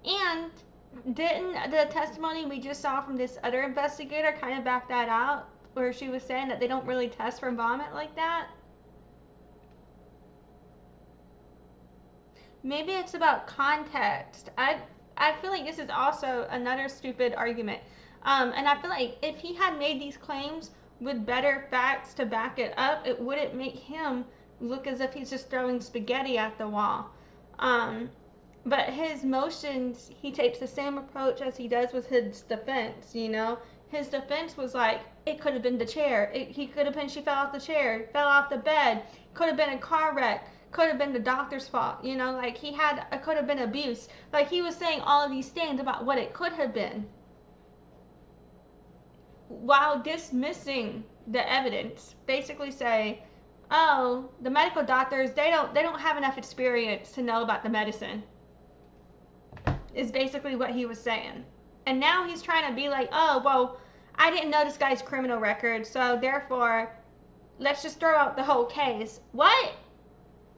And didn't the testimony we just saw from this other investigator kind of back that out, where she was saying that they don't really test for vomit like that? Maybe it's about context. I feel like this is also another stupid argument. And I feel like if he had made these claims with better facts to back it up, it wouldn't make him look as if he's just throwing spaghetti at the wall. But his motions, he takes the same approach as he does with his defense, you know? His defense was like, it could have been the chair. He could have been, she fell off the chair, fell off the bed, could have been a car wreck, could have been the doctor's fault, you know? Like, it could have been abuse. Like, he was saying all of these things about what it could have been, while dismissing the evidence. Basically say, oh, the medical doctors, they don't have enough experience to know about the medicine, is basically what he was saying. And now he's trying to be like, oh, well, I didn't know this guy's criminal record, so therefore, let's just throw out the whole case. What?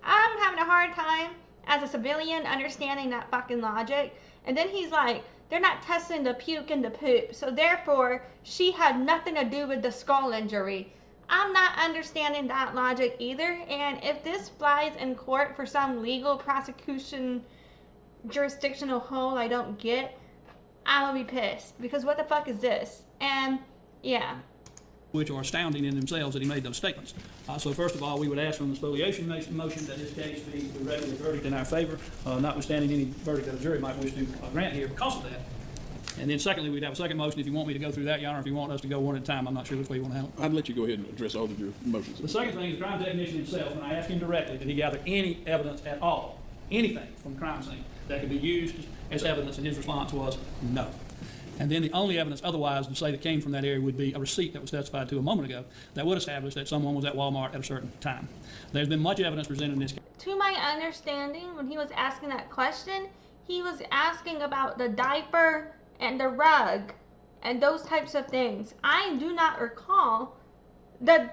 I'm having a hard time as a civilian understanding that fucking logic. And then he's like, they're not testing the puke and the poop, so therefore, she had nothing to do with the skull injury. I'm not understanding that logic either. And if this flies in court for some legal prosecution jurisdictional hole I don't get, I'll be pissed, because what the fuck is this? And yeah, which are astounding in themselves that he made those statements. So first of all, we would ask from the spoliation motion that this case be read with a verdict in our favor, notwithstanding any verdict that a jury might wish to grant here because of that. And then secondly, we'd have a second motion if you want me to go through that, Your Honor, if you want us to go one at a time. I'm not sure which way you want to handle it. I'd let you go ahead and address all of your motions. The second thing is the crime technician himself, and I asked him directly, did he gather any evidence at all, anything from the crime scene that could be used as evidence, and his response was no. And then the only evidence otherwise to say that came from that area would be a receipt that was testified to a moment ago that would establish that someone was at Walmart at a certain time. There's been much evidence presented in this case. To my understanding, when he was asking that question, he was asking about the diaper and the rug and those types of things. I do not recall the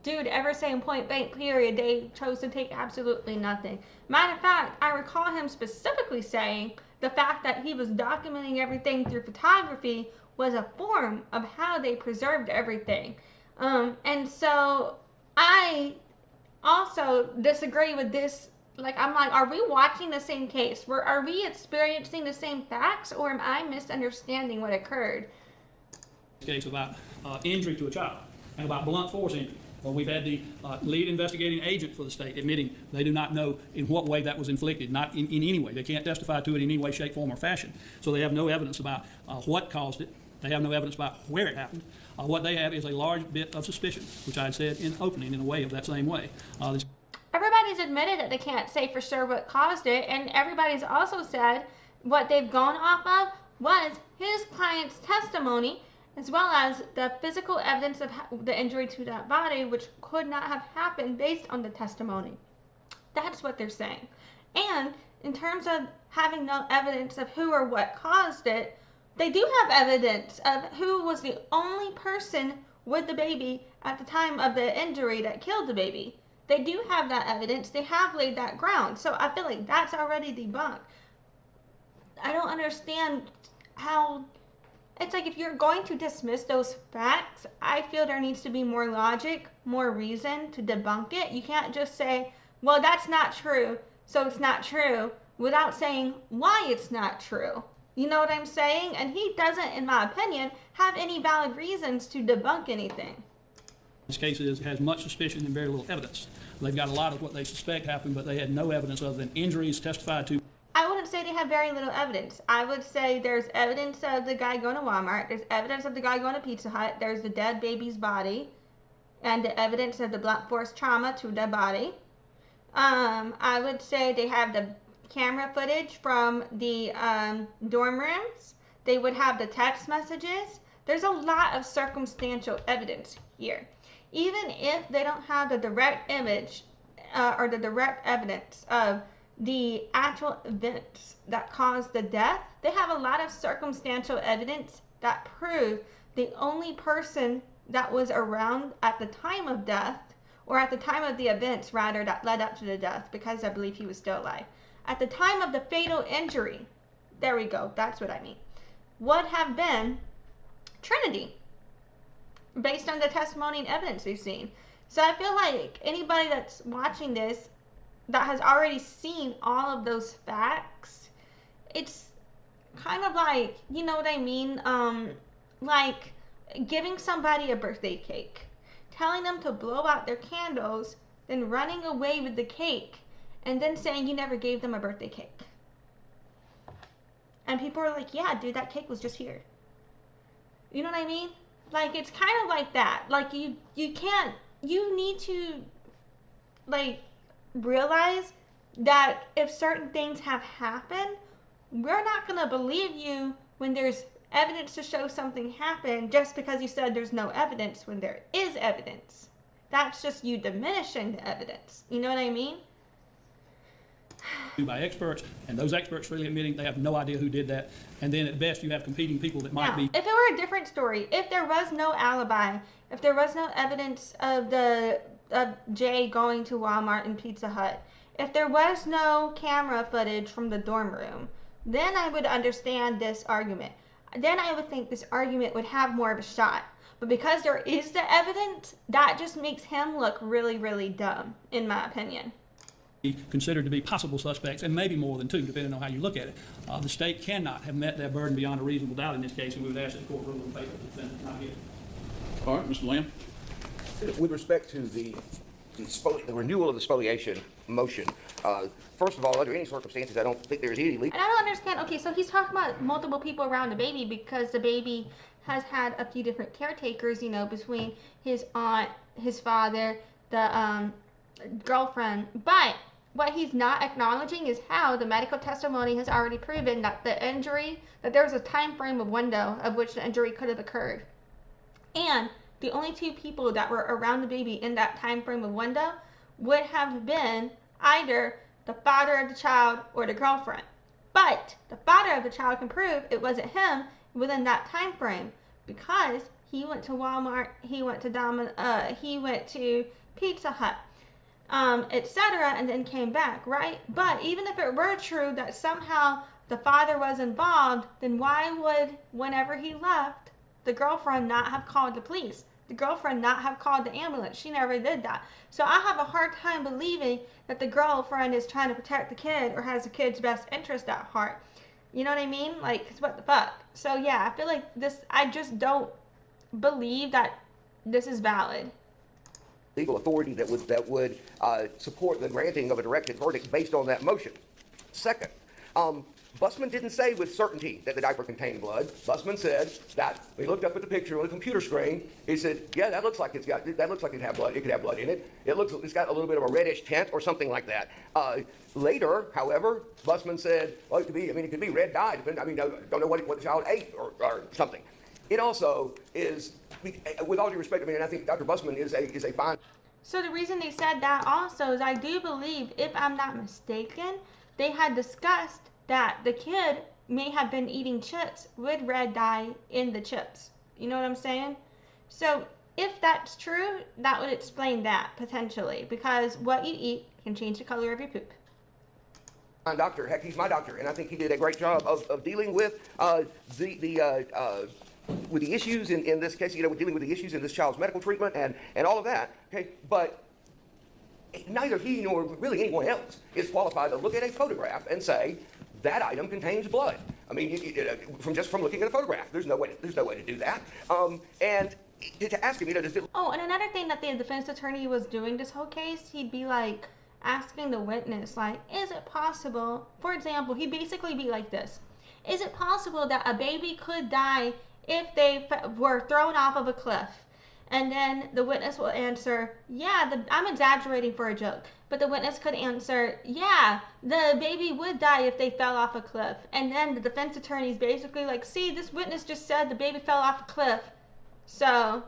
dude ever saying point blank period they chose to take absolutely nothing. Matter of fact, I recall him specifically saying the fact that he was documenting everything through photography was a form of how they preserved everything. And so I also disagree with this. Like, I'm like, are we watching the same case? Are we experiencing the same facts, or am I misunderstanding what occurred? Case about injury to a child and about blunt force injury. Well, we've had the lead investigating agent for the state admitting they do not know in what way that was inflicted, not in any way. They can't testify to it in any way, shape, form, or fashion. So they have no evidence about what caused it. They have no evidence about where it happened. What they have is a large bit of suspicion, which I had said in opening in a way of that same way. Everybody's admitted that they can't say for sure what caused it, and everybody's also said what they've gone off of was his client's testimony, as well as the physical evidence of the injury to that body, which could not have happened based on the testimony. That's what they're saying. And in terms of having no evidence of who or what caused it, they do have evidence of who was the only person with the baby at the time of the injury that killed the baby. They do have that evidence. They have laid that ground. So I feel like that's already debunked. I don't understand how It's like if you're going to dismiss those facts, I feel there needs to be more logic, more reason to debunk it. You can't just say, well, that's not true, so it's not true, without saying why it's not true. You know what I'm saying? And he doesn't, in my opinion, have any valid reasons to debunk anything. This case has much suspicion and very little evidence. They've got a lot of what they suspect happened, but they had no evidence other than injuries testified to. I wouldn't say they have very little evidence. I would say there's evidence of the guy going to Walmart. There's evidence of the guy going to Pizza Hut. There's the dead baby's body. And the evidence of the blunt force trauma to the body. I would say they have the camera footage from the dorm rooms. They would have the text messages. There's a lot of circumstantial evidence here. Even if they don't have the direct image or the direct evidence of the actual events that caused the death, they have a lot of circumstantial evidence that prove the only person that was around at the time of death, or at the time of the events rather, that led up to the death, because I believe he was still alive. At the time of the fatal injury, there we go, that's what I mean, would have been Trinity, based on the testimony and evidence we've seen. So I feel like anybody that's watching this that has already seen all of those facts, it's kind of like, you know what I mean, like giving somebody a birthday cake, telling them to blow out their candles, then running away with the cake, and then saying you never gave them a birthday cake. And people are like, yeah, dude, that cake was just here. You know what I mean? Like, it's kind of like that. Like, you need to, like, realize that if certain things have happened, we're not going to believe you when there's evidence to show something happened just because you said there's no evidence when there is evidence. That's just you diminishing the evidence. You know what I mean? By experts, and those experts freely admitting they have no idea who did that, and then at best you have competing people that might be. If it were a different story, if there was no alibi, if there was no evidence of Jay going to Walmart and Pizza Hut, if there was no camera footage from the dorm room, then I would understand this argument. Then I would think this argument would have more of a shot. But because there is the evidence, that just makes him look really, really dumb, in my opinion. Considered to be possible suspects, and maybe more than two, depending on how you look at it. The state cannot have met their burden beyond a reasonable doubt in this case, and we would ask that the court rule in favor of the defendant not guilty. All right, Mr. Lamb. With respect to the renewal of the spoliation motion, first of all, under any circumstances, I don't think there's any legal. And I don't understand. Okay, so he's talking about multiple people around the baby because the baby has had a few different caretakers, you know, between his aunt, his father, the girlfriend. But what he's not acknowledging is how the medical testimony has already proven that the injury, that there was a time frame of window of which the injury could have occurred. And the only two people that were around the baby in that time frame of window would have been either the father of the child or the girlfriend. But the father of the child can prove it wasn't him within that time frame because he went to Walmart, he went to Pizza Hut, etc., and then came back, right? But even if it were true that somehow the father was involved, then why would, whenever he left, the girlfriend not have called the police? The girlfriend not have called the ambulance? She never did that. So I have a hard time believing that the girlfriend is trying to protect the kid or has the kid's best interest at heart. You know what I mean? Like, 'cause what the fuck? So yeah, I feel like this, I just don't believe that this is valid. Legal authority that would support the granting of a directed verdict based on that motion. Second, Busman didn't say with certainty that the diaper contained blood. Busman said that he looked up at the picture on the computer screen. He said, "Yeah, that looks like it have blood. It could have blood in it. It's got a little bit of a reddish tint or something like that." Later, however, Busman said, "Well, it could be red dye. Don't know what the child ate or something." It also is, with all due respect, I think Dr. Busman is a fine. So the reason they said that also is I do believe, if I'm not mistaken, they had discussed that the kid may have been eating chips with red dye in the chips. You know what I'm saying? So if that's true, that would explain that potentially, because what you eat can change the color of your poop. My doctor, heck, he's my doctor, and I think he did a great job of dealing with with the issues in this case, with dealing with the issues in this child's medical treatment and all of that, okay? But neither he nor really anyone else is qualified to look at a photograph and say, that item contains blood. I mean, from looking at a photograph, there's no way to do that. And to ask him, does it... Oh, and another thing that the defense attorney was doing this whole case, he'd be like asking the witness, like, is it possible, for example, he'd basically be like this, is it possible that a baby could die if they were thrown off of a cliff? And then the witness will answer, yeah, I'm exaggerating for a joke, but the witness could answer, yeah, the baby would die if they fell off a cliff. And then the defense attorney is basically like, see, this witness just said the baby fell off a cliff, so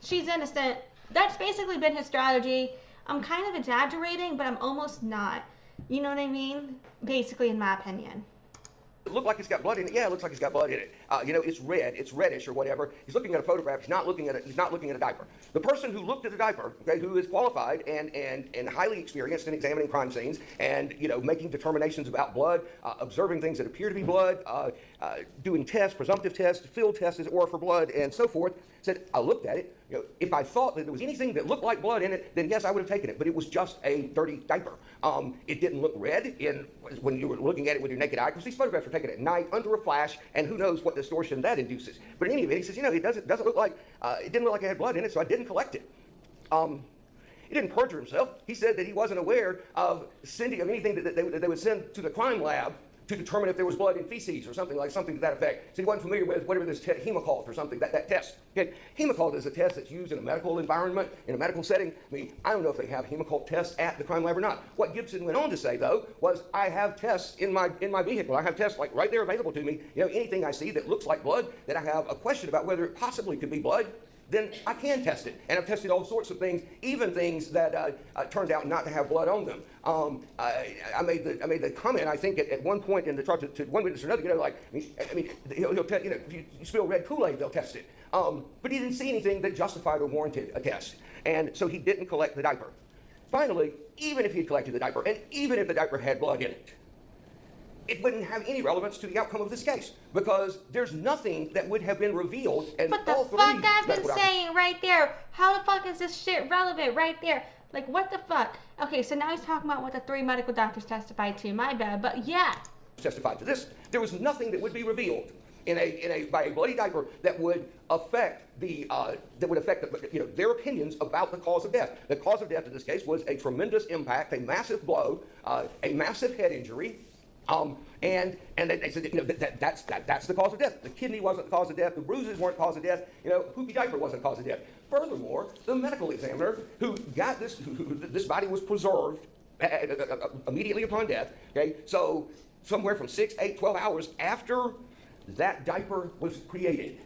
she's innocent. That's basically been his strategy. I'm kind of exaggerating, but I'm almost not. You know what I mean? Basically, in my opinion. It look like it's got blood in it? Yeah, it looks like it's got blood in it. It's red, it's reddish or whatever. He's looking at a photograph. He's not looking at a diaper. The person who looked at the diaper, okay, who is qualified and highly experienced in examining crime scenes and making determinations about blood, observing things that appear to be blood, doing tests, presumptive tests, field tests, as it were, for blood, and so forth, said, I looked at it. If I thought that there was anything that looked like blood in it, then yes, I would have taken it. But it was just a dirty diaper. It didn't look red when you were looking at it with your naked eye, because these photographs were taken at night under a flash, and who knows what distortion that induces. But in any event, he says, it doesn't look like it didn't look like it had blood in it, so I didn't collect it. He didn't perjure himself. He said that he wasn't aware of anything that they would send to the crime lab to determine if there was blood in feces or something to that effect. So he wasn't familiar with whatever this Hemocult or something, that test. Okay? Hemocult is a test that's used in a medical environment, in a medical setting. I mean, I don't know if they have Hemocult tests at the crime lab or not. What Gibson went on to say, though, was I have tests in my vehicle. I have tests like right there available to me. Anything I see that looks like blood, that I have a question about whether it possibly could be blood, then I can test it. And I've tested all sorts of things, even things that turned out not to have blood on them. I made the comment, I think, at one point in the trial to one witness or another, he'll tell, if you spill red Kool-Aid, they'll test it. But he didn't see anything that justified or warranted a test. And so he didn't collect the diaper. Finally, even if he had collected the diaper, and even if the diaper had blood in it, it wouldn't have any relevance to the outcome of this case, because there's nothing that would have been revealed. And what the fuck I've been saying right there? How the fuck is this shit relevant right there? Like, what the fuck? Okay, so now he's talking about what the 3 medical doctors testified to. My bad, but yeah. Testified to this. There was nothing that would be revealed by a bloody diaper that would affect their opinions about the cause of death. The cause of death in this case was a tremendous impact, a massive blow, a massive head injury. And they said that's the cause of death. The kidney wasn't the cause of death. The bruises weren't the cause of death. Poopy diaper wasn't the cause of death. Furthermore, the medical examiner who got this body was preserved immediately upon death. Okay, so somewhere from 6, 8, 12 hours after that diaper was created,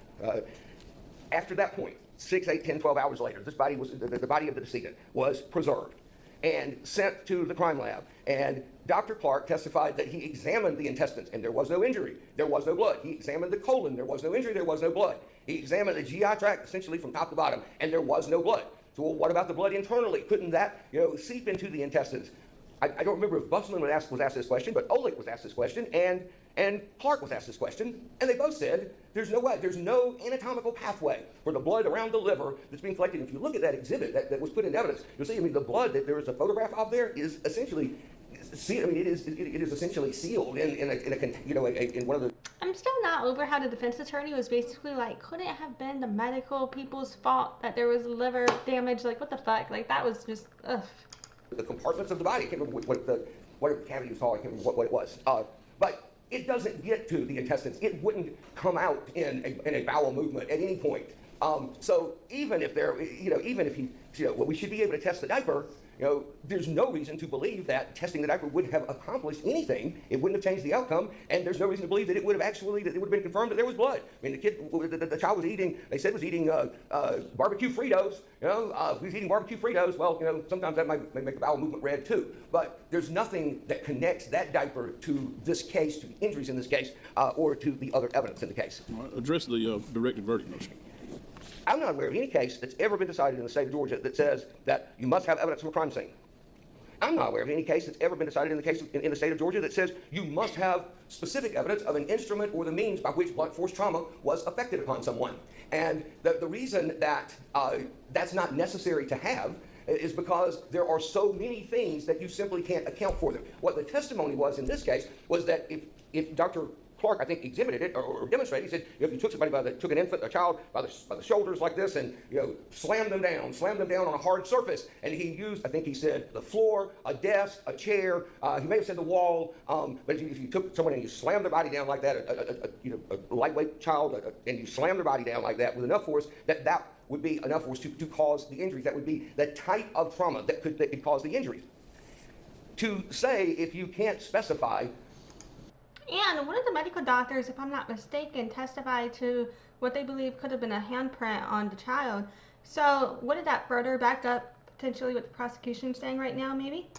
after that point, 6, 8, 10, 12 hours later, this body was the body of the decedent was preserved and sent to the crime lab. And Dr. Clark testified that he examined the intestines, and there was no injury. There was no blood. He examined the colon. There was no injury. There was no blood. He examined the GI tract, essentially from top to bottom, and there was no blood. So what about the blood internally? Couldn't that seep into the intestines? I don't remember if Busman was asked this question, but Olick was asked this question, and Clark was asked this question, and they both said there's no way, there's no anatomical pathway for the blood around the liver that's being collected. If you look at that exhibit that was put into evidence, you'll see, the blood that there is a photograph of there is essentially, it is essentially sealed in one of the. I'm still not over how the defense attorney was basically like, couldn't it have been the medical people's fault that there was liver damage? Like, what the fuck? Like, that was just, ugh. The compartments of the body. I can't remember what the cavity was called. I can't remember what it was. But it doesn't get to the intestines. It wouldn't come out in a bowel movement at any point. So even if we should be able to test the diaper. There's no reason to believe that testing the diaper would have accomplished anything. It wouldn't have changed the outcome, and there's no reason to believe that it would have been confirmed that there was blood. I mean, the child was eating. They said was eating barbecue Fritos. If he was eating barbecue Fritos, well, sometimes that might make a bowel movement red too. But there's nothing that connects that diaper to this case, to the injuries in this case, or to the other evidence in the case. Address the directed verdict motion. I'm not aware of any case that's ever been decided in the state of Georgia that says that you must have evidence from a crime scene. I'm not aware of any case that's ever been decided in the state of Georgia that says you must have specific evidence of an instrument or the means by which blunt force trauma was affected upon someone. And the reason that that's not necessary to have is because there are so many things that you simply can't account for them. What the testimony was in this case was that if Dr. Clark, I think, exhibited it or demonstrated, he said, if you took somebody took an infant, a child by the shoulders like this, and slammed them down on a hard surface, and he used, I think he said, the floor, a desk, a chair. He may have said the wall, but if you took someone and you slammed their body down like that, a lightweight child, and you slammed their body down like that with enough force, that would be enough force to cause the injuries. That would be the type of trauma that could cause the injuries. To say if you can't specify. And one of the medical doctors, if I'm not mistaken, testified to what they believe could have been a handprint on the child. So wouldn't that further back up potentially what the prosecution is saying right now, maybe?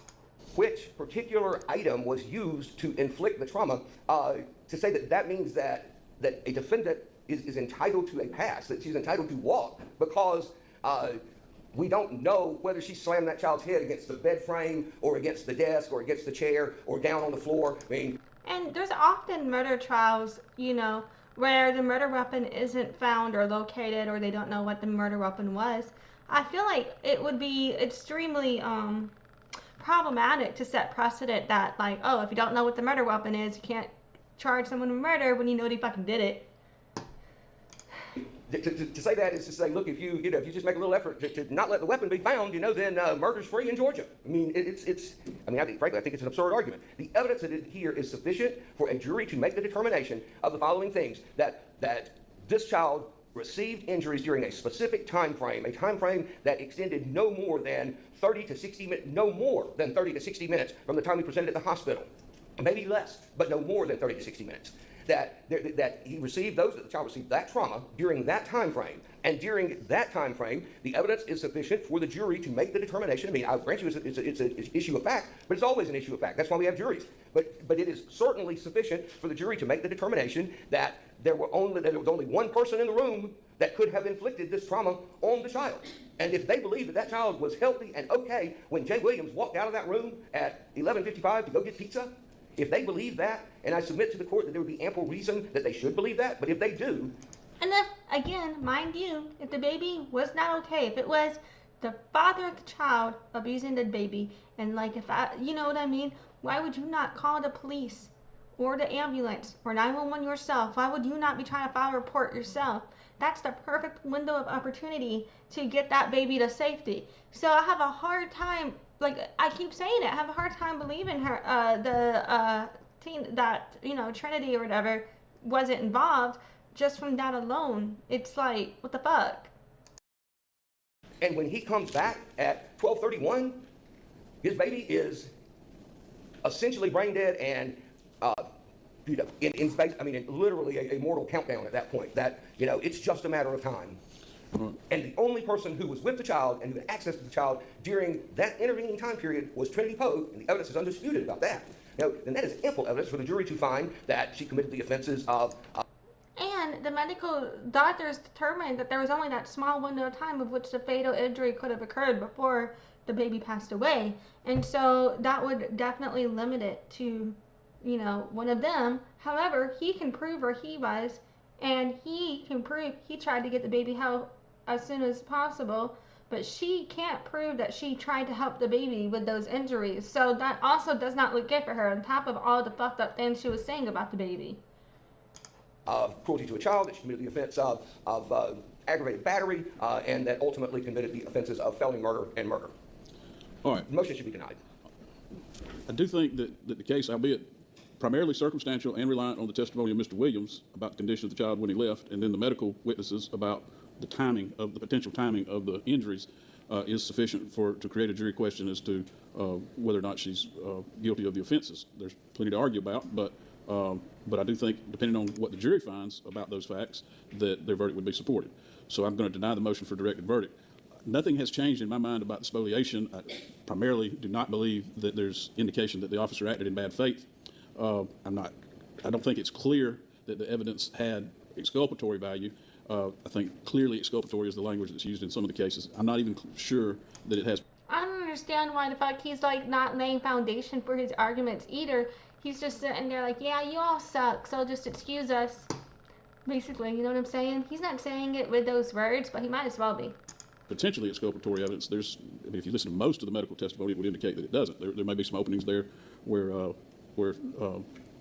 Which particular item was used to inflict the trauma, to say that means that a defendant is entitled to a pass, that she's entitled to walk, because we don't know whether she slammed that child's head against the bed frame or against the desk or against the chair or down on the floor. And there's often murder trials, where the murder weapon isn't found or located, or they don't know what the murder weapon was. I feel like it would be extremely problematic to set precedent that, like, oh, if you don't know what the murder weapon is, you can't charge someone with murder when you know they fucking did it. To say that is to say, look, if you just make a little effort to not let the weapon be found, then murder's free in Georgia. I mean, frankly, I think it's an absurd argument. The evidence that is here is sufficient for a jury to make the determination of the following things: that this child received injuries during a specific time frame, that extended no more than 30 to 60 minutes from the time he presented at the hospital, maybe less, but no more than 30 to 60 minutes. That the child received that trauma during that time frame, and during that time frame, the evidence is sufficient for the jury to make the determination. I mean, I grant you it's an issue of fact, but it's always an issue of fact. That's why we have juries. But it is certainly sufficient for the jury to make the determination that there was only one person in the room that could have inflicted this trauma on the child. And if they believe that child was healthy and okay when Jay Williams walked out of that room at 11:55 to go get pizza, if they believe that, and I submit to the court that there would be ample reason that they should believe that, but if they do. And if, again, mind you, if the baby was not okay, if it was the father of the child abusing the baby, and you know what I mean, why would you not call the police or the ambulance or 911 yourself? Why would you not be trying to file a report yourself? That's the perfect window of opportunity to get that baby to safety. So I have a hard time, I keep saying it, I have a hard time believing her, Trinity or whatever wasn't involved just from that alone. It's like, what the fuck? And when he comes back at 12:31, his baby is essentially brain dead and in space. I mean, literally a mortal countdown at that point. That it's just a matter of time. And the only person who was with the child and who had access to the child during that intervening time period was Trinity Poague, and the evidence is undisputed about that. Now, and that is ample evidence for the jury to find that she committed the offenses of. And the medical doctors determined that there was only that small window of time of which the fatal injury could have occurred before the baby passed away. And so that would definitely limit it to, one of them. However, he can prove where he was, and he can prove he tried to get the baby out as soon as possible, but she can't prove that she tried to help the baby with those injuries. So that also does not look good for her, on top of all the fucked up things she was saying about the baby. Cruelty to a child, that she committed the offense of aggravated battery, and that ultimately committed the offenses of felony murder and murder. All right. The motion should be denied. I do think that the case, albeit primarily circumstantial and reliant on the testimony of Mr. Williams about the condition of the child when he left, and then the medical witnesses about the potential timing of the injuries, is sufficient to create a jury question as to whether or not she's guilty of the offenses. There's plenty to argue about, but I do think, depending on what the jury finds about those facts, that their verdict would be supported. So I'm going to deny the motion for directed verdict. Nothing has changed in my mind about the spoliation. I primarily do not believe that there's indication that the officer acted in bad faith. I don't think it's clear that the evidence had exculpatory value. I think clearly exculpatory is the language that's used in some of the cases. I'm not even sure that it has. I don't understand why the fuck he's like not laying foundation for his arguments either. He's just sitting there like, yeah, you all suck, so just excuse us. Basically, you know what I'm saying? He's not saying it with those words, but he might as well be. Potentially exculpatory evidence. If you listen to most of the medical testimony, it would indicate that it doesn't. There may be some openings there where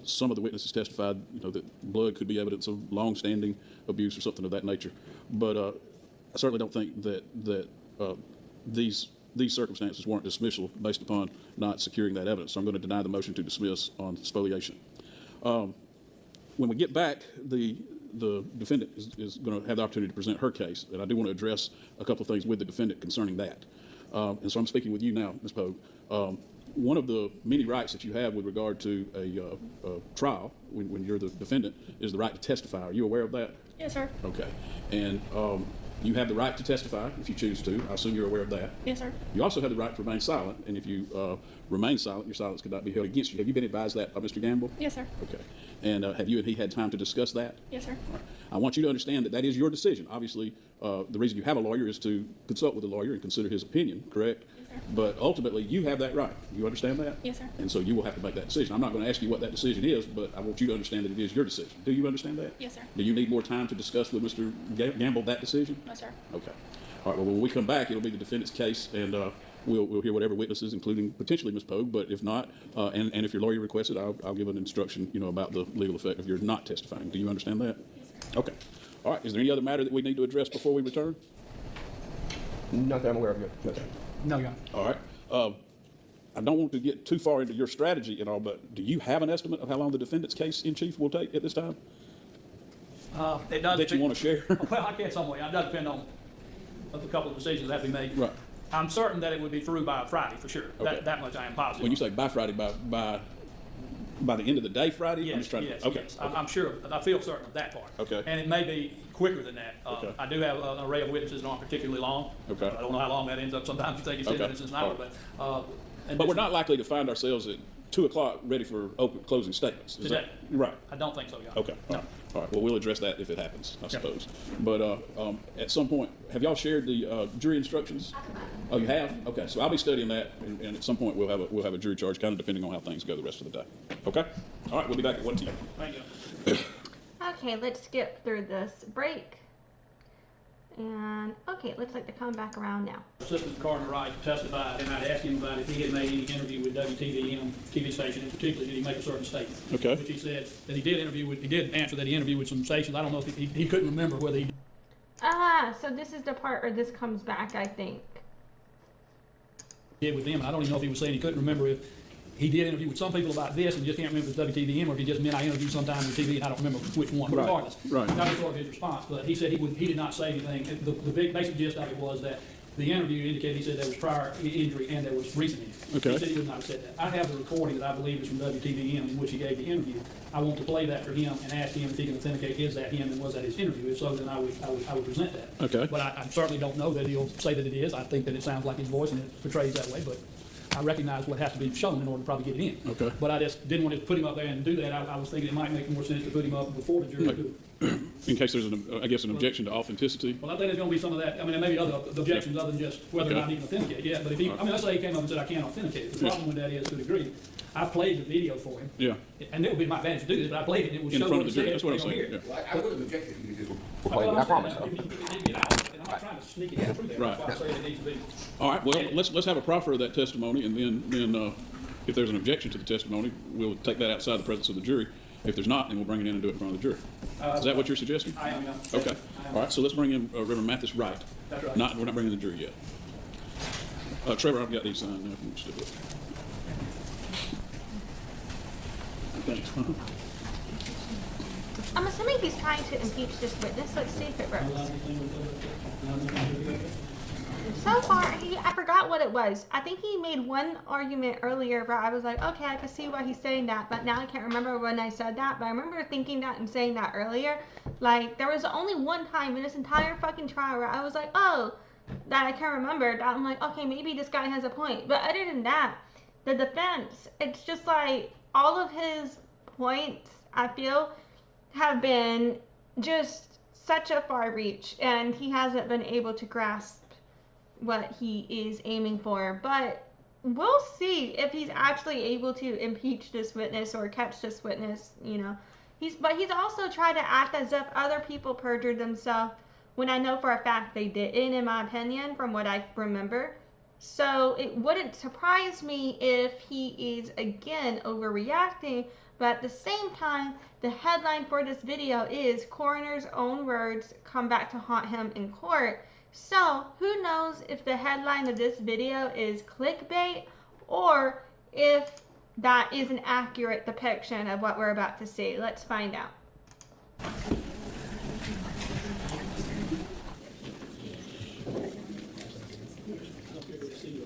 some of the witnesses testified, that blood could be evidence of long-standing abuse or something of that nature. But I certainly don't think that these circumstances warrant dismissal based upon not securing that evidence. So I'm going to deny the motion to dismiss on spoliation. When we get back, the defendant is going to have the opportunity to present her case, and I do want to address a couple of things with the defendant concerning that. And so I'm speaking with you now, Ms. Poague. One of the many rights that you have with regard to a trial when you're the defendant is the right to testify. Are you aware of that? Yes, sir. Okay. And you have the right to testify if you choose to. I assume you're aware of that. Yes, sir. You also have the right to remain silent, and if you remain silent, your silence could not be held against you. Have you been advised that by Mr. Gamble? Yes, sir. Okay. And have you and he had time to discuss that? Yes, sir. All right. I want you to understand that that is your decision. Obviously, the reason you have a lawyer is to consult with a lawyer and consider his opinion, correct? Yes, sir. But ultimately, you have that right. You understand that? Yes, sir. And so you will have to make that decision. I'm not going to ask you what that decision is, but I want you to understand that it is your decision. Do you understand that? Yes, sir. Do you need more time to discuss with Mr. Gamble that decision? No, sir. Okay. All right. Well, when we come back, it'll be the defendant's case, and we'll hear whatever witnesses, including potentially Ms. Poague. But if not, and if your lawyer requests it, I'll give an instruction, about the legal effect of your not testifying. Do you understand that? Yes, sir. Okay. All right. Is there any other matter that we need to address before we return? Not that I'm aware of yet. No, sir. No, Your Honor. All right. I don't want to get too far into your strategy and all, but do you have an estimate of how long the defendant's case in chief will take at this time It does. that you want to share? Well, I can't somewhere. It does depend on a couple of decisions that have to be made. Right. I'm certain that it would be through by Friday for sure. Okay. That much I am positive. When you say by Friday, by the end of the day Friday? I'm Yes, just trying yes, to, okay. yes. Okay. I'm sure. I feel certain of that part. Okay. And it may be quicker than that. Okay. I do have an array of witnesses that aren't particularly long. Okay. I don't know how long that ends up. Sometimes you think it's 10 minutes, it's an hour, All right. but But we're not likely to find ourselves at 2 o'clock ready for closing statements. Is Today. that right? I don't think so, Your Honor. Okay. No. All right. Well, we'll address that if it happens, I suppose. But at some point, have y'all shared the jury instructions? Oh, you have? Okay. So I'll be studying that, and at some point we'll have a jury charge, kind of depending on how things go the rest of the day. Okay. All right. We'll be back at 1 p.m. Thank you. Okay, let's skip through this break. And, okay, it looks like they're coming back around now. Assistant Coroner Wright testified, and I'd asked him about if he had made any interview with WTVM TV station, and particularly did he make a certain statement. Okay. Which he said that he did answer that he interviewed with some stations. I don't know if he couldn't remember whether he So this is the part where this comes back, I think. did with them. I don't even know if he was saying he couldn't remember if he did interview with some people about this and just can't remember if it was WTVM or if he just meant I interviewed sometime with TV and I don't remember which one. But Right, regardless, right. that was sort of his response. But he said he did not say anything. The big basic gist of it was that the interview indicated he said there was prior injury and there was recent injury. Okay. He said he would not have said that. I have the recording that I believe is from WTVM in which he gave the interview. I want to play that for him and ask him if he can authenticate is that him and was that his interview. If so, then I would present that. Okay. But I certainly don't know that he'll say that it is. I think that it sounds like his voice and it portrays that way. But I recognize what has to be shown in order to probably get it in. Okay. But I just didn't want to put him up there and do that. I was thinking it might make more sense to put him up before the jury. Like- In case there's an objection to authenticity. Well, I think there's going to be some of that. I mean, there may be other objections other than just whether or not he can authenticate. Yeah, but if he, I mean, let's say he came up and said, I can't authenticate. The problem with that is, to a degree, I played the video for him. Yeah. And it would be my advantage to do this, but I played it and it would In show front what of he the jury. said. That's what I'm They saying. don't hear Yeah. it. I would have objected if you just were Well, playing. I I'm promise. saying, if it didn't get out, and I'm not trying to sneak it through there. Right. That's why I'm saying it needs to be. All right. Well, let's have a proffer of that testimony, and then if there's an objection to the testimony, we'll take that outside the presence of the jury. If there's not, then we'll bring it in and do it in front of the jury. Is that what you're suggesting? I am, yeah. Okay. All right. So let's bring in Reverend Mathis Wright. That's right. We're not bringing the jury yet. Trevor, I've got these signed now. If you want to stick with it. Thanks. I'm assuming he's trying to impeach this witness. Let's see if it works. So far, I forgot what it was. I think he made one argument earlier where I was like, okay, I can see why he's saying that, but now I can't remember when I said that, but I remember thinking that and saying that earlier. Like, there was only one time in this entire fucking trial where I was like, oh, that I can remember, that I'm like, okay, maybe this guy has a point. But other than that, the defense, it's just like, all of his points, I feel, have been just such a far reach, and he hasn't been able to grasp what he is aiming for, but we'll see if he's actually able to impeach this witness or catch this witness, you know. He's also tried to act as if other people perjured themselves when I know for a fact they didn't, in my opinion, from what I remember. So it wouldn't surprise me if he is again overreacting, but at the same time, the headline for this video is coroner's own words come back to haunt him in court. So who knows if the headline of this video is clickbait or if that is an accurate depiction of what we're about to see. Let's find out.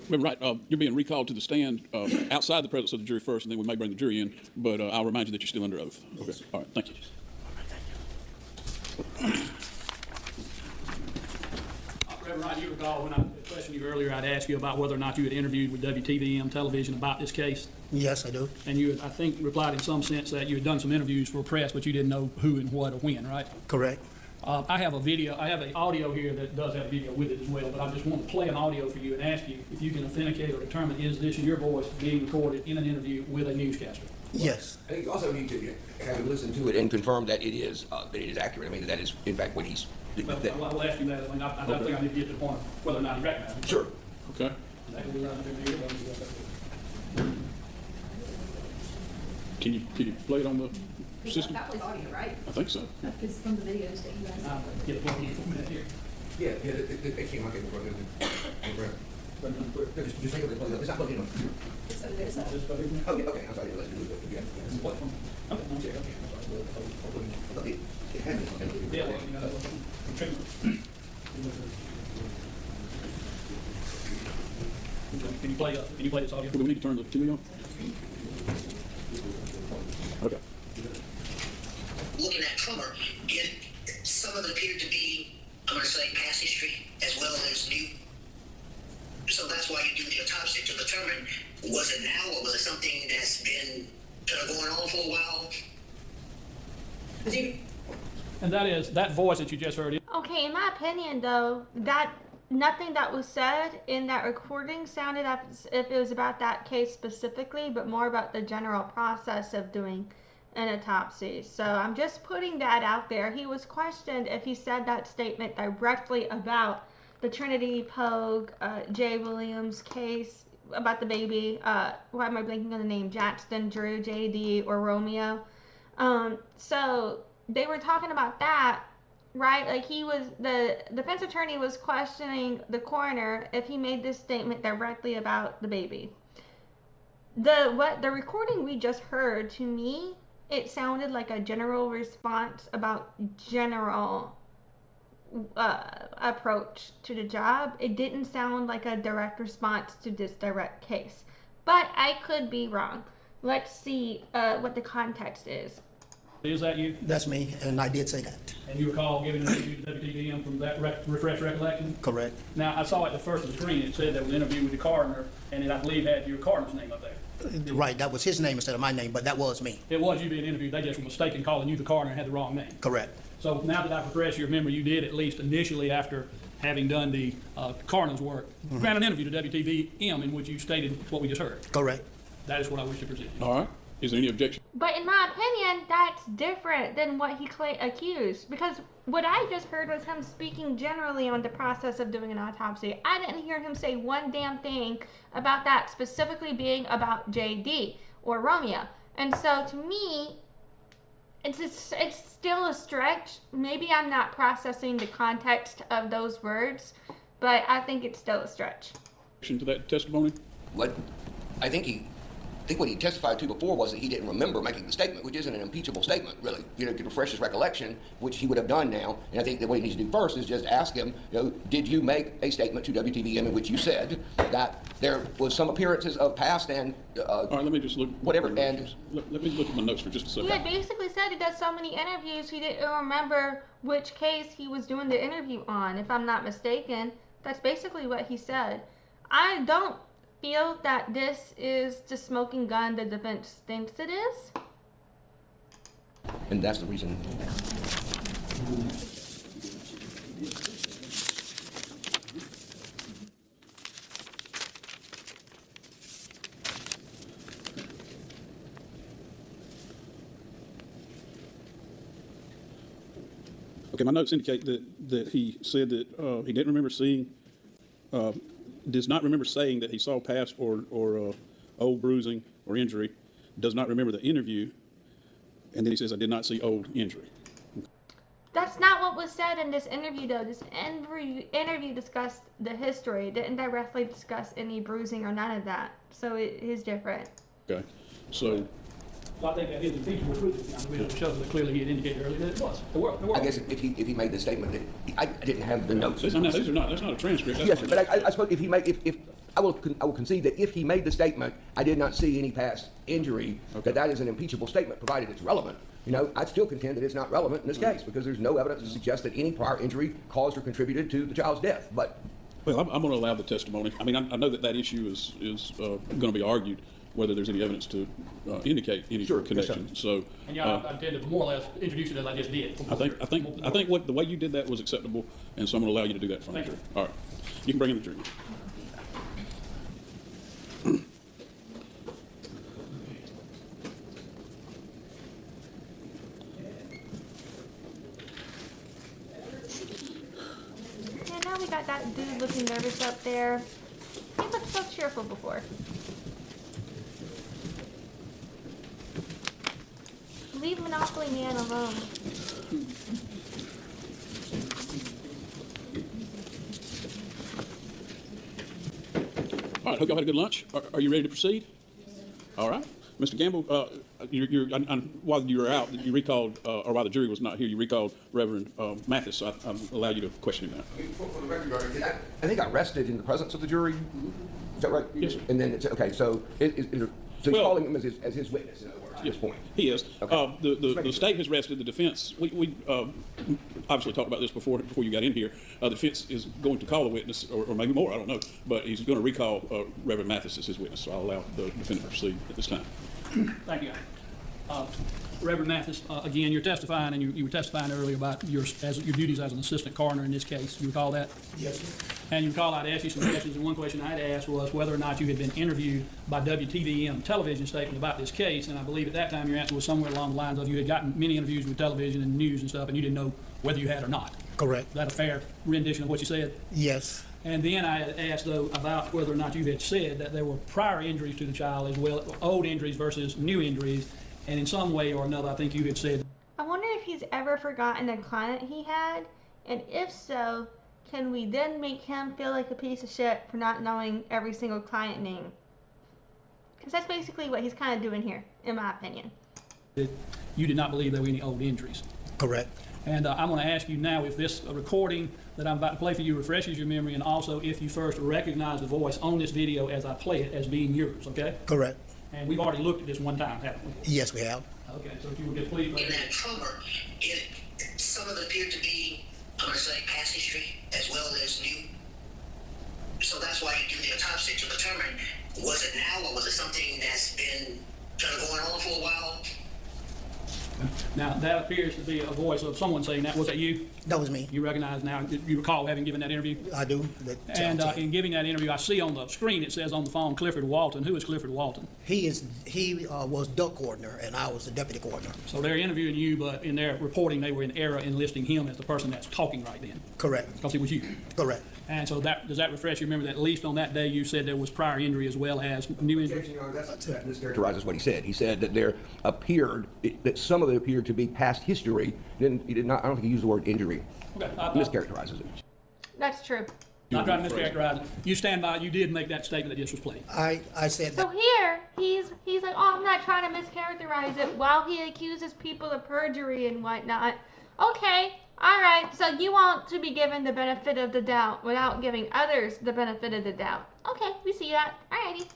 Right, you're being recalled to the stand outside the presence of the jury first, and then we may bring the jury in, but I'll remind you that you're still under oath. Okay, all right, thank you. Reverend Wright, you recall when I questioned you earlier, I'd asked you about whether or not you had interviewed with WTVM television about this case. Yes, I do. And you had, I think, replied in some sense that you had done some interviews for press, but you didn't know who and what or when, right? Correct. I have an audio here that does have video with it as well, but I just want to play an audio for you and ask you if you can authenticate or determine is this your voice being recorded in an interview with a newscaster? Yes. I think you also need to have him listen to it and confirm that it is accurate. I mean, that is, in fact, what he's... Well, I will ask you that. I mean, I think I need to get to the point of whether or not he recognizes it. Sure. Okay. Can you play it on the system? That was audio, right? I think so. It's from the videos that you guys have. Get a plug in for a minute here. Yeah, they came out and just take it. It's not plugged in. It's over there, so. Okay, I'm sorry. Let's do it again. What one? Okay. Okay. It had been. Yeah, well, you know, can you play this audio? Do we need to turn the TV on? Okay. Looking at Trummer, some of it appeared to be, I'm going to say, past history as well as new. So that's why you do the autopsy to determine, was it now or was it something that's been going on for a while? And that is, that voice that you just heard. Okay, in my opinion though, that nothing that was said in that recording sounded as if it was about that case specifically, but more about the general process of doing an autopsy. So I'm just putting that out there. He was questioned if he said that statement directly about the Trinity Poague, J. Williams case, about the baby, why am I blanking on the name, Jaxton Drew, JD, or Romeo. So they were talking about that, right? Like the defense attorney was questioning the coroner if he made this statement directly about the baby. The recording we just heard, to me, it sounded like a general response about general approach to the job. It didn't sound like a direct response to this direct case, but I could be wrong. Let's see what the context is. Is that you? That's me, and I did say that. And you recall giving an interview to WTVM from that refresh recollection? Correct. Now, I saw at the first of the screen, it said there was an interview with the coroner, and it, I believe, had your coroner's name up there. Right, that was his name instead of my name, but that was me. It was you being interviewed. They just were mistaken calling you the coroner and had the wrong name. Correct. So now that I refresh your memory, you did, at least initially after having done the coroner's work, grant an interview to WTVM in which you stated what we just heard. Correct. That is what I wish to present. All right. Is there any objection? But in my opinion, that's different than what he accused, because what I just heard was him speaking generally on the process of doing an autopsy. I didn't hear him say one damn thing about that specifically being about JD or Romeo. And so to me, it's still a stretch. Maybe I'm not processing the context of those words, but I think it's still a stretch. To that testimony? What I think what he testified to before was that he didn't remember making the statement, which isn't an impeachable statement, really. You know, to refresh his recollection, which he would have done now. And I think that what he needs to do first is just ask him, you know, did you make a statement to WTVM in which you said that there was some appearances of past and all right, let me just look. Whatever. And let me look at my notes for just a second. He had basically said he does so many interviews, he didn't remember which case he was doing the interview on, if I'm not mistaken. That's basically what he said. I don't feel that this is the smoking gun the defense thinks it is. that's the reason. Okay, my notes indicate that he said that he didn't remember seeing, does not remember saying that he saw past or old bruising or injury, does not remember the interview, and then he says, I did not see old injury. That's not what was said in this interview, though. This interview discussed the history. It didn't directly discuss any bruising or none of that. So it is different. Okay, so I think that is impeachable proof. I mean, it shows that clearly he had indicated earlier that it was. There were. I guess if he made the statement that I didn't have the notes. that's not a transcript. That's Yes, sir, but I suppose if I will concede that if he made the statement, I did not see any past injury, that is an impeachable statement, provided it's relevant. You know, I'd still contend that it's not relevant in this case because there's no evidence to suggest that any prior injury caused or contributed to the child's death. But well, I'm going to allow the testimony. I mean, I know that issue is going to be argued, whether there's any evidence to indicate any connection. Yes, so, And I intended to more or less introduce it as I just did. I think what the way you did that was acceptable, and so I'm going to allow you to do that from the jury. All right, you can bring in the jury. Yeah, now we got that dude looking nervous up there. He looked so cheerful before. Leave Monopoly Man alone. All right, hope y'all had a good lunch. Are you ready to proceed? All right. Mr. Gamble, while you were out, you recalled, or while the jury was not here, you recalled Reverend Mathis, so I allow you to question him now. for the record, Your Honor, I think I rested in the presence of the jury. Is that right? Yes, sir. And then it's okay. So he's calling him as his witness. In other words, at this point. He is. Okay. The state has rested. The defense, we obviously talked about this before you got in here. The defense is going to call a witness, or maybe more, I don't know, but he's going to recall Reverend Mathis as his witness, so I'll allow the defendant to proceed at this time. Thank you. Reverend Mathis, again, you're testifying, and you were testifying earlier about your duties as an assistant coroner in this case. You recall that? Yes, sir. And you recall I'd asked you some questions, and one question I had asked was whether or not you had been interviewed by WTVM television statement about this case, and I believe at that time your answer was somewhere along the lines of you had gotten many interviews with television and news and stuff, and you didn't know whether you had or not. Correct. Is that a fair rendition of what you said? Yes. And then I asked, though, about whether or not you had said that there were prior injuries to the child as well, old injuries versus new injuries, and in some way or another, I think you had said. I wonder if he's ever forgotten a client he had, and if so, can we then make him feel like a piece of shit for not knowing every single client name? Because that's basically what he's kind of doing here, in my opinion. You did not believe there were any old injuries. Correct. And I'm going to ask you now if this recording that I'm about to play for you refreshes your memory, and also if you first recognize the voice on this video as I play it as being yours, okay? Correct. And we've already looked at this one time, haven't we? Yes, we have. Okay, so if you would just please. In that trauma, some of it appeared to be, I'm going to say, past history as well as new. So that's why you do the autopsy to determine, was it now or was it something that's been kind of going on for a while? Now, that appears to be a voice of someone saying that. Was that you? That was me. You recognize now, you recall having given that interview? I do. And in giving that interview, I see on the screen, it says on the phone, Clifford Walton. Who is Clifford Walton? He was duck coordinator, and I was the deputy coordinator. So they're interviewing you, but in their reporting, they were in error in listing him as the person that's talking right then. Correct. Because it was you. Correct. And so does that refresh your memory that at least on that day you said there was prior injury as well as new injury? That mischaracterizes what he said. He said that that some of it appeared to be past history. He did not. I don't think he used the word injury. Okay. Mischaracterizes it. That's true. Not trying to mischaracterize it. You stand by, you did make that statement that this was played. I said So that. here, he's like, oh, I'm not trying to mischaracterize it, while he accuses people of perjury and whatnot. Okay, all right, so you want to be given the benefit of the doubt without giving others the benefit of the doubt. Okay, we see that. Alrighty.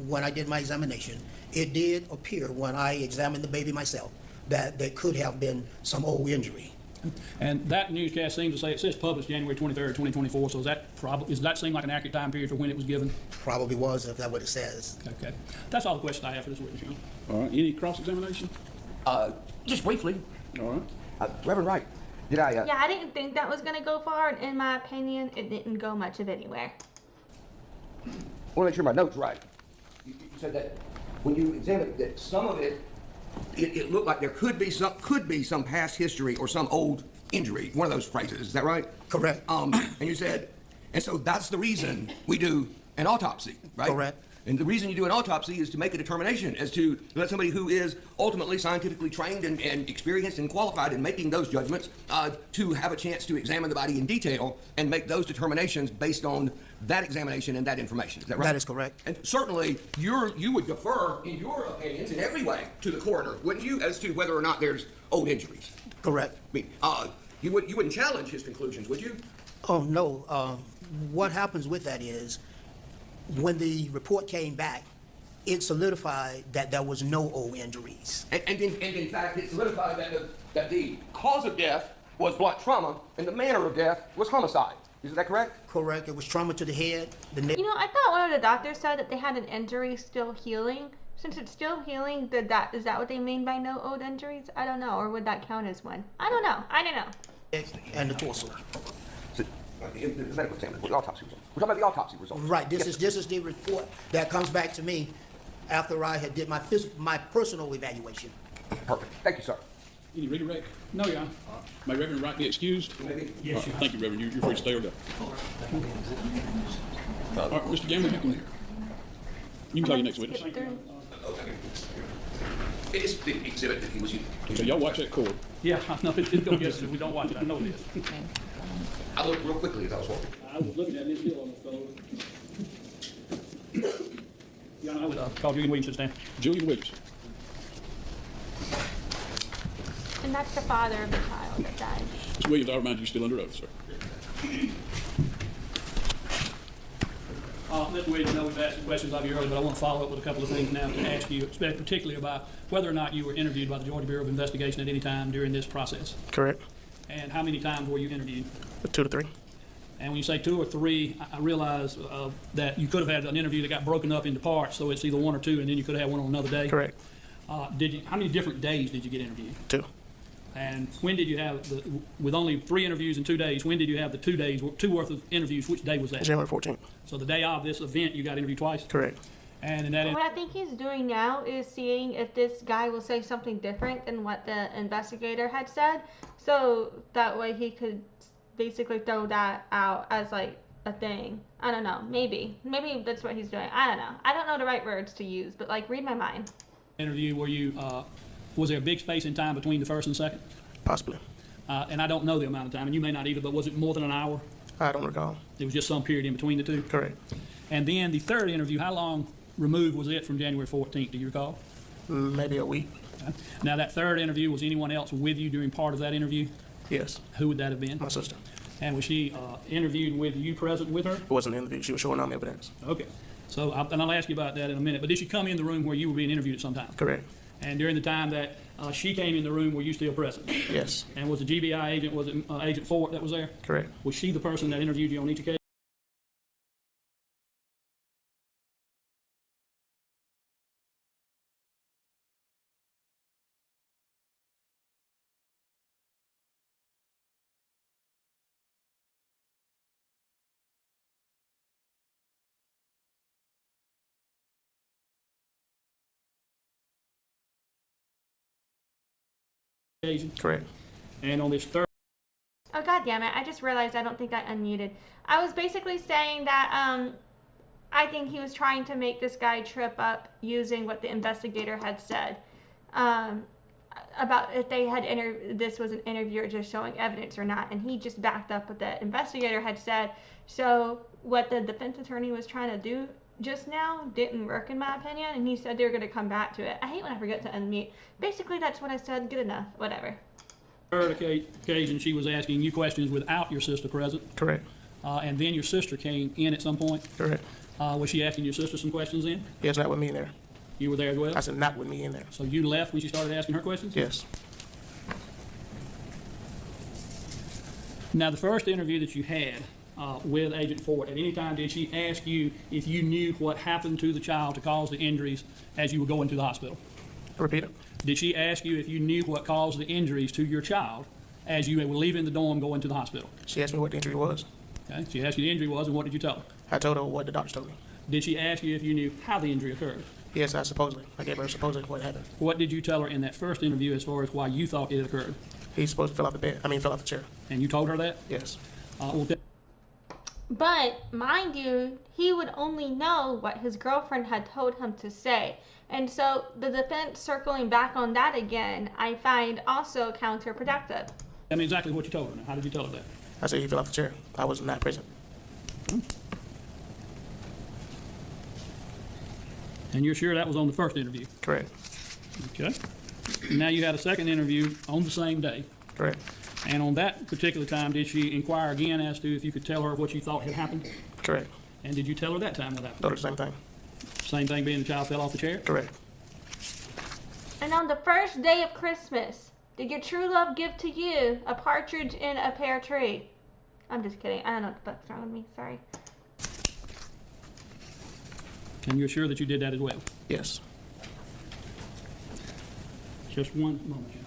When I did my examination, it did appear when I examined the baby myself that there could have been some old injury. And that newscast seems to say, it says published January 23rd, 2024, so does that seem like an accurate time period for when it was given? Probably was, if that's what it says. Okay. That's all the questions I have for this witness. All right, any cross-examination? Just briefly, All right. Reverend Wright, did I? Yeah, I didn't think that was going to go far, and in my opinion, it didn't go much of anywhere. I want to make sure my notes right. You said that when you examined that some of it looked like there could be some past history or some old injury, one of those phrases. Is that right? Correct. And you said, and so that's the reason we do an autopsy, right? Correct. And the reason you do an autopsy is to make a determination as to let somebody who is ultimately scientifically trained and experienced and qualified in making those judgments to have a chance to examine the body in detail and make those determinations based on that examination and that information. Is that right? That is correct. And certainly you would defer in your opinions in every way to the coroner, wouldn't you, as to whether or not there's old injuries? Correct. I mean, you wouldn't challenge his conclusions, would you? Oh, no. What happens with that is when the report came back, it solidified that there was no old injuries. And in fact, it solidified that the cause of death was blunt trauma and the manner of death was homicide. Is that correct? Correct. It was trauma to the head, the neck. You know, I thought one of the doctors said that they had an injury still healing. Since it's still healing, is that what they mean by no old injuries? I don't know. Or would that count as one? I don't know. And the torso. The medical examiner, the autopsy result. We're talking about the autopsy result. Right. This is the report that comes back to me after I had did my personal evaluation. Perfect. Thank you, sir. Any redirect? No, Your Honor. May Reverend Wright be excused? Maybe. Yes, thank you, Reverend. You're free to stay or go. All right, Mr. Gamble, you can call your next witness. It's the exhibit that he was using. So y'all watch that cord. Yeah, I know, it's gonna get us if we don't watch it, I know this. I looked real quickly as I was walking. I was looking at this deal on the phone. Your Honor, I would call Julian Williams to stand. Julian Williams. And that's the father of the child that died. Mr. Williams, I remind you, you're still under oath, sir. Mr. Williams, I know we've asked some questions of you earlier, but I want to follow up with a couple of things now to ask you, particularly about whether or not you were interviewed by the Georgia Bureau of Investigation at any time during this process. Correct. And how many times were you interviewed? 2 to 3. And when you say 2 or 3, I realize that you could have had an interview that got broken up into parts, so it's either 1 or 2, and then you could have had one on another day. Correct. How many different days did you get interviewed? 2. And when did you have, with only 3 interviews in 2 days, when did you have the 2 days, 2 worth of interviews? Which day was that? January 14th. So the day of this event, you got interviewed twice? Correct. And in that What I think he's doing now is seeing if this guy will say something different than what the investigator had said. So that way he could basically throw that out as like a thing. I don't know. Maybe that's what he's doing. I don't know. I don't know the right words to use, but like read my mind. interview, were you, was there a big space in time between the first and second? Possibly. And I don't know the amount of time, and you may not either, but was it more than an hour? I don't recall. It was just some period in between the two? Correct. And then the third interview, how long removed was it from January 14th? Do you recall? Maybe a week. Okay. Now, that third interview, was anyone else with you during part of that interview? Yes. Who would that have been? My sister. And was she interviewed with you present with her? It wasn't an interview. She was showing out evidence. Okay. So, and I'll ask you about that in a minute, but did she come in the room where you were being interviewed at some time? Correct. And during the time that she came in the room, were you still present? Yes. And was the GBI agent, was it Agent Fort that was there? Correct. Was she the person that interviewed you on each occasion? Correct. And on this third. Oh, God damn it. I just realized I don't think I unmuted. I was basically saying that I think he was trying to make this guy trip up using what the investigator had said about if they had this was an interview or just showing evidence or not. And he just backed up what the investigator had said. So what the defense attorney was trying to do just now didn't work, in my opinion. And he said they were going to come back to it. I hate when I forget to unmute. Basically, that's what I said. Good enough. Whatever. Third occasion, she was asking you questions without your sister present. Correct. And then your sister came in at some point. Correct. Was she asking your sister some questions then? Yes, not with me in there. You were there as well? I said not with me in there. So you left when she started asking her questions? Yes. Now, the first interview that you had with Agent Fort, at any time did she ask you if you knew what happened to the child to cause the injuries as you were going to the hospital? Repeat it. Did she ask you if you knew what caused the injuries to your child as you were leaving the dorm going to the hospital? She asked me what the injury was. Okay. She asked you the injury was, and what did you tell her? I told her what the doctor told me. Did she ask you if you knew how the injury occurred? Yes, I gave her supposedly what happened. What did you tell her in that first interview as far as why you thought it occurred? He's supposed to fill out the bed. Fill out the chair. And you told her that? Yes. But mind you, he would only know what his girlfriend had told him to say. And so the defense circling back on that again, I find also counterproductive. Tell me exactly what you told her. Now. How did you tell her that? I said he fell off the chair. I was not present. And you're sure that was on the first interview? Correct. Okay. Now you had a second interview on the same day. Correct. And on that particular time, did she inquire again as to if you could tell her what you thought had happened? Correct. And did you tell her that time what happened? Told her the same thing. Same thing being the child fell off the chair? Correct. And on the first day of Christmas, did your true love give to you a partridge in a pear tree? I'm just kidding. I don't know what the fuck's wrong with me. Sorry. And you're sure that you did that as well? Yes. Just one moment, Jenna.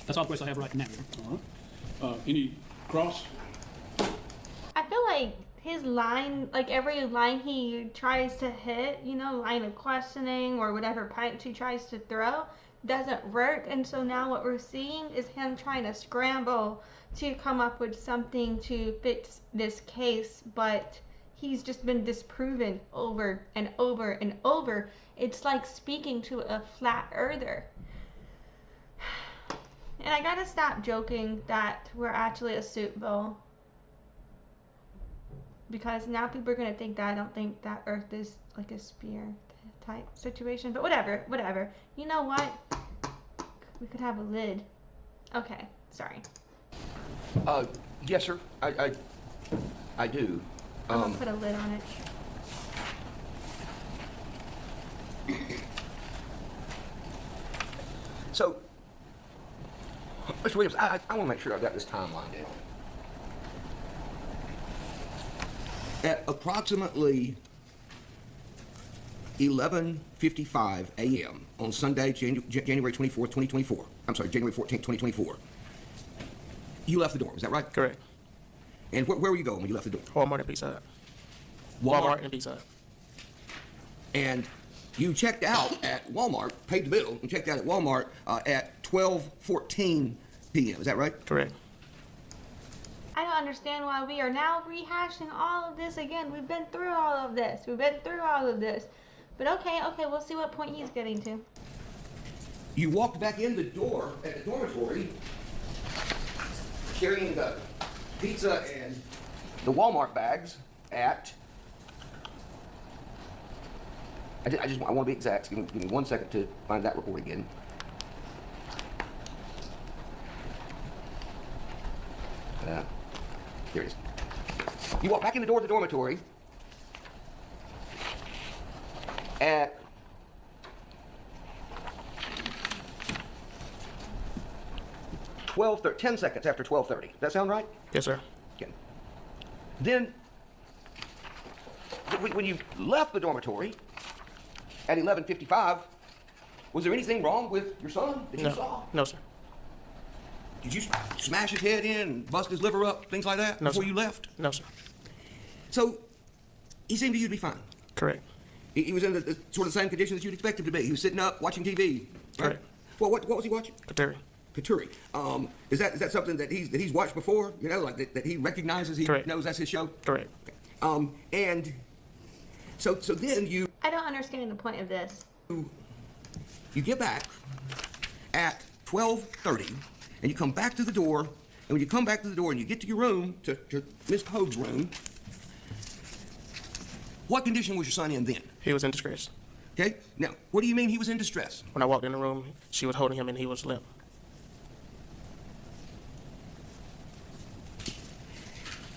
That's all the questions I have right now. All right. Any cross? I feel like his line, like every line he tries to hit, you know, line of questioning or whatever punch he tries to throw, doesn't work. And so now what we're seeing is him trying to scramble to come up with something to fix this case, but he's just been disproven over and over and over. It's like speaking to a flat earther. And I gotta stop joking that we're actually a soup bowl. Because now people are gonna think that I don't think that Earth is like a spear type situation. But whatever. You know what? We could have a lid. Okay, sorry. Yes, sir. I do. I'm gonna put a lid on it. So, Mr. Williams, I want to make sure I got this timeline down. At approximately 11:55 a.m. on Sunday, January 24th, 2024. I'm sorry, January 14th, 2024. You left the dorm, is that right? Correct. And where were you going when you left the dorm? Walmart and Pizza Hut. Walmart and Pizza Hut. And you checked out at Walmart, paid the bill, and checked out at Walmart at 12:14 p.m. Is that right? Correct. I don't understand why we are now rehashing all of this again. We've been through all of this. But okay, we'll see what point he's getting to. You walked back in the door at the dormitory carrying the pizza and the Walmart bags at... I want to be exact. Give me 1 second to find that report again. Here it is. You walk back in the door of the dormitory at 10 seconds after 12:30. Does that sound right? Yes, sir. Okay. Then, when you left the dormitory at 11:55, was there anything wrong with your son that you saw? No, sir. Did you smash his head in and bust his liver up, things like that, before you left? No, sir. So, he seemed to you to be fine? Correct. He was in the sort of same condition that you'd expect him to be. He was sitting up, watching TV. Right? Correct. Well, what was he watching? Kateri. Kateri. Is that something that he's watched before? You know, like that he recognizes, he Correct. knows that's his show? Correct. Okay. And so then you... I don't understand the point of this. You get back at 12:30, and you come back to the door, and when you come back to the door and you get to your room, to Miss Poague's room, what condition was your son in then? He was in distress. Okay? Now, what do you mean he was in distress? When I walked in the room, she was holding him and he was limp.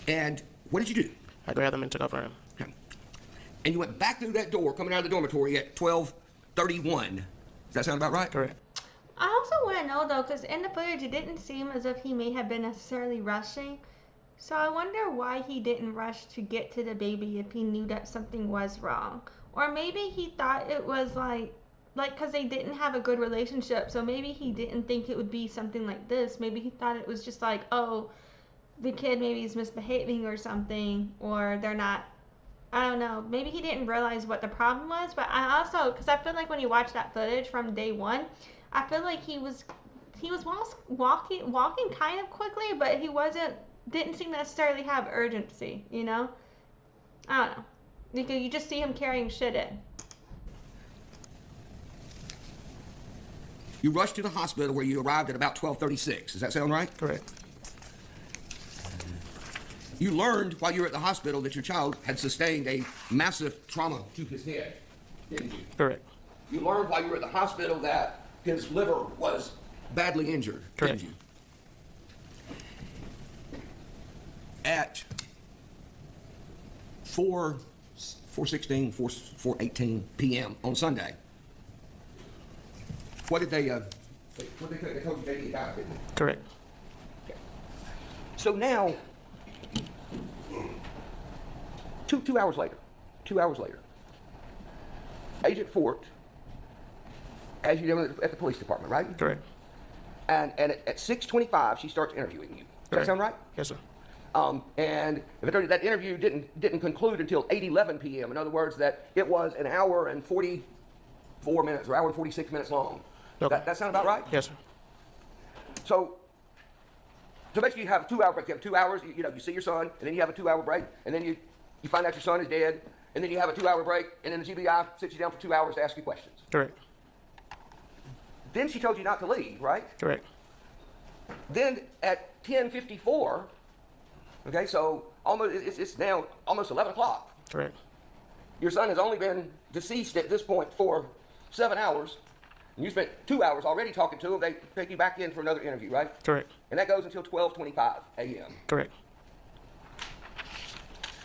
And what did you do? I grabbed him and took off for him. Okay. And you went back through that door, coming out of the dormitory at 12:31. Does that sound about right? Correct. I also want to know though, because in the footage it didn't seem as if he may have been necessarily rushing. So I wonder why he didn't rush to get to the baby if he knew that something was wrong. Or maybe he thought it was like like, because they didn't have a good relationship, so maybe he didn't think it would be something like this. Maybe he thought it was just like, oh, the kid maybe is misbehaving or something, or they're not, I don't know. Maybe he didn't realize what the problem was. But I also, because I feel like when you watch that footage from day one, I feel like he was walking kind of quickly, but he didn't seem to necessarily have urgency, you know? I don't know. Because you just see him carrying shit in. You rushed to the hospital where you arrived at about 12:36. Does that sound right? Correct. You learned while you were at the hospital that your child had sustained a massive trauma to his head, didn't you? Correct. You learned while you were at the hospital that his liver was badly injured, Correct. didn't you? At 4:18 p.m. on Sunday, what did they told you they died, didn't they? Correct. Okay. So now, two hours later, Agent Fort has you down at the police department, right? Correct. And at 6:25, she starts interviewing you. Does that Correct. sound right? Yes, sir. And that interview didn't conclude until 8:11 p.m. In other words, that it was an hour and 44 minutes or hour and 46 minutes long. Okay. That sound about right? Yes, sir. So basically you have a 2-hour break. You have 2 hours, you see your son, and then you have a 2-hour break, and then you find out your son is dead, and then you have a 2-hour break, and then the GBI sits you down for 2 hours to ask you questions. Correct. Then she told you not to leave, right? Correct. Then at 10:54, okay, so it's now almost 11 o'clock. Correct. Your son has only been deceased at this point for 7 hours. And you spent 2 hours already talking to him. They take you back in for another interview, right? Correct. And that goes until 12:25 a.m. Correct.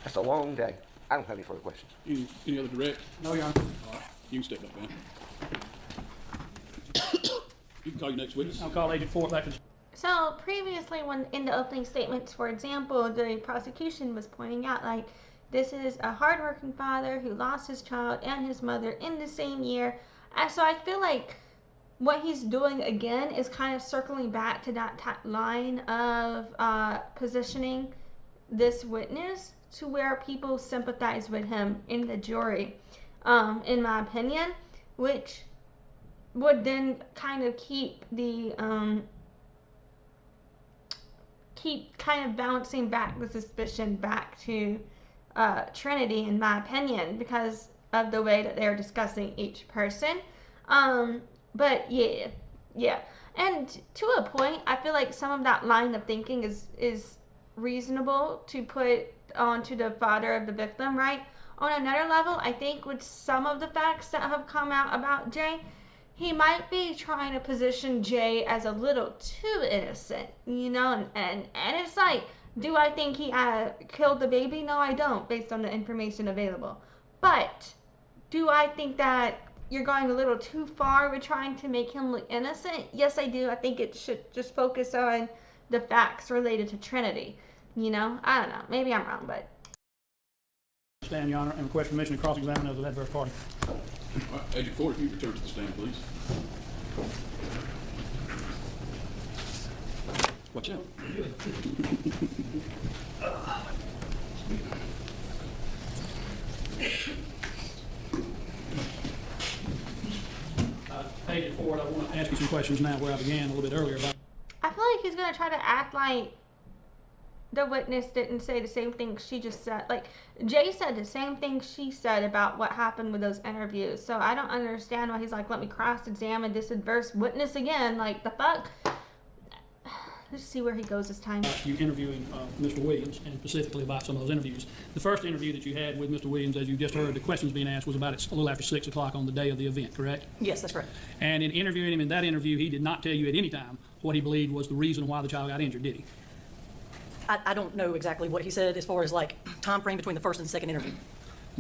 That's a long day. I don't have any further questions. Any other direct? No, Your Honor. All right, you can step back down. You can call your next witness. I'll call Agent Fort back to... So previously, when in the opening statements, for example, the prosecution was pointing out, like, this is a hardworking father who lost his child and his mother in the same year. And so I feel like what he's doing again is kind of circling back to that line of positioning this witness to where people sympathize with him in the jury, in my opinion, which would then kind of keep the keep kind of bouncing back the suspicion back to Trinity, in my opinion, because of the way that they're discussing each person. But yeah. And to a point, I feel like some of that line of thinking is reasonable to put onto the father of the victim, right? On another level, I think with some of the facts that have come out about Jay, he might be trying to position Jay as a little too innocent, and it's like, do I think he killed the baby? No, I don't, based on the information available. But do I think that you're going a little too far with trying to make him look innocent? Yes, I do. I think it should just focus on the facts related to Trinity. I don't know. Maybe I'm wrong, but... Stand, Your Honor, and request permission to cross-examine those of the adverse party. All right, Agent Ford, if you return to the stand, please. Watch out. Agent Ford, I want to ask you some questions now where I began a little bit earlier about... I feel like he's going to try to act like the witness didn't say the same thing she just said. Like, Jay said the same thing she said about what happened with those interviews. So I don't understand why he's like, let me cross-examine this adverse witness again. Like, the fuck? Let's see where he goes this time. You interviewing Mr. Williams, and specifically about some of those interviews. The first interview that you had with Mr. Williams, as you just heard, the questions being asked was about a little after 6 o'clock on the day of the event, correct? Yes, that's correct. And in interviewing him in that interview, he did not tell you at any time what he believed was the reason why the child got injured, did he? I don't know exactly what he said as far as like time frame between the first and second interview.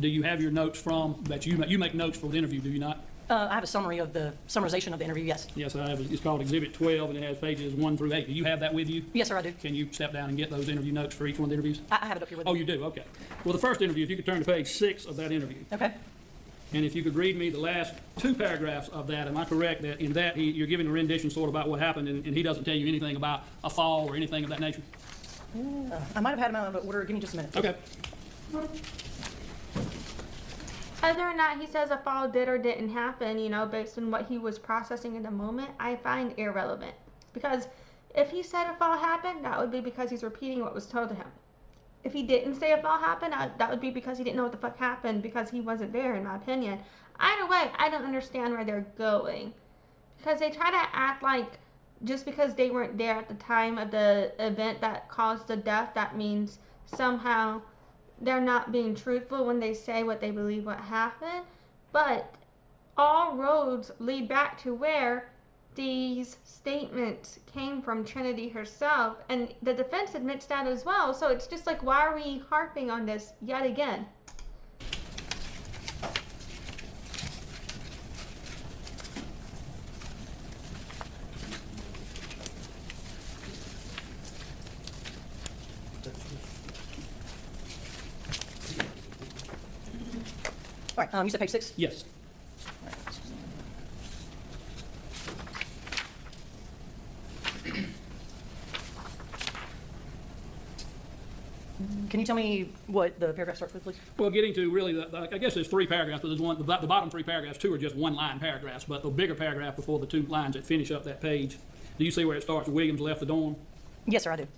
Do you have your notes from that? You make notes for the interview, do you not? I have a summarization of the interview, yes. Yes, I have. It's called Exhibit 12, and it has pages 1 through 8. Do you have that with you? Yes, sir, I do. Can you step down and get those interview notes for each one of the interviews? I have it up here with me. Oh, you do? Okay. Well, the first interview, if you could turn to page 6 of that interview. Okay. And if you could read me the last 2 paragraphs of that, am I correct that in that you're giving a rendition sort of about what happened, and he doesn't tell you anything about a fall or anything of that nature? I might have had him out of order. Give me just a minute. Okay. Whether or not he says a fall did or didn't happen, you know, based on what he was processing in the moment, I find irrelevant. Because if he said a fall happened, that would be because he's repeating what was told to him. If he didn't say a fall happened, that would be because he didn't know what the fuck happened, because he wasn't there, in my opinion. Either way, I don't understand where they're going. Because they try to act like just because they weren't there at the time of the event that caused the death, that means somehow they're not being truthful when they say what they believe what happened. But all roads lead back to where these statements came from Trinity herself, and the defense admits that as well. So it's just like, why are we harping on this yet again? All right, you said page 6? Yes. Can you tell me what the paragraph starts with, please? Well, getting to really, I guess there's 3 paragraphs, but there's one, the bottom 3 paragraphs, 2 are just one-line paragraphs, but the bigger paragraph before the 2 lines that finish up that page, do you see where it starts, Williams left the dorm? Yes, sir, I do.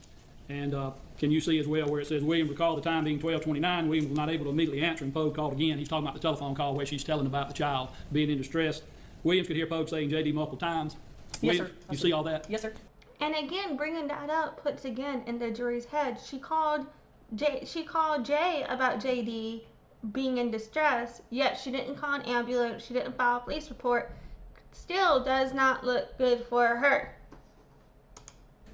And can you see as well where it says, Williams recalled the time being 12:29, Williams was not able to immediately answer, and Poague called again. He's talking about the telephone call where she's telling about the child being in distress. Williams could hear Poague saying JD multiple times. Yes, Williams, sir. you see all that? Yes, sir. And again, bringing that up puts again in the jury's head. She called Jay about JD being in distress, yet she didn't call an ambulance, she didn't file a police report. Still does not look good for her.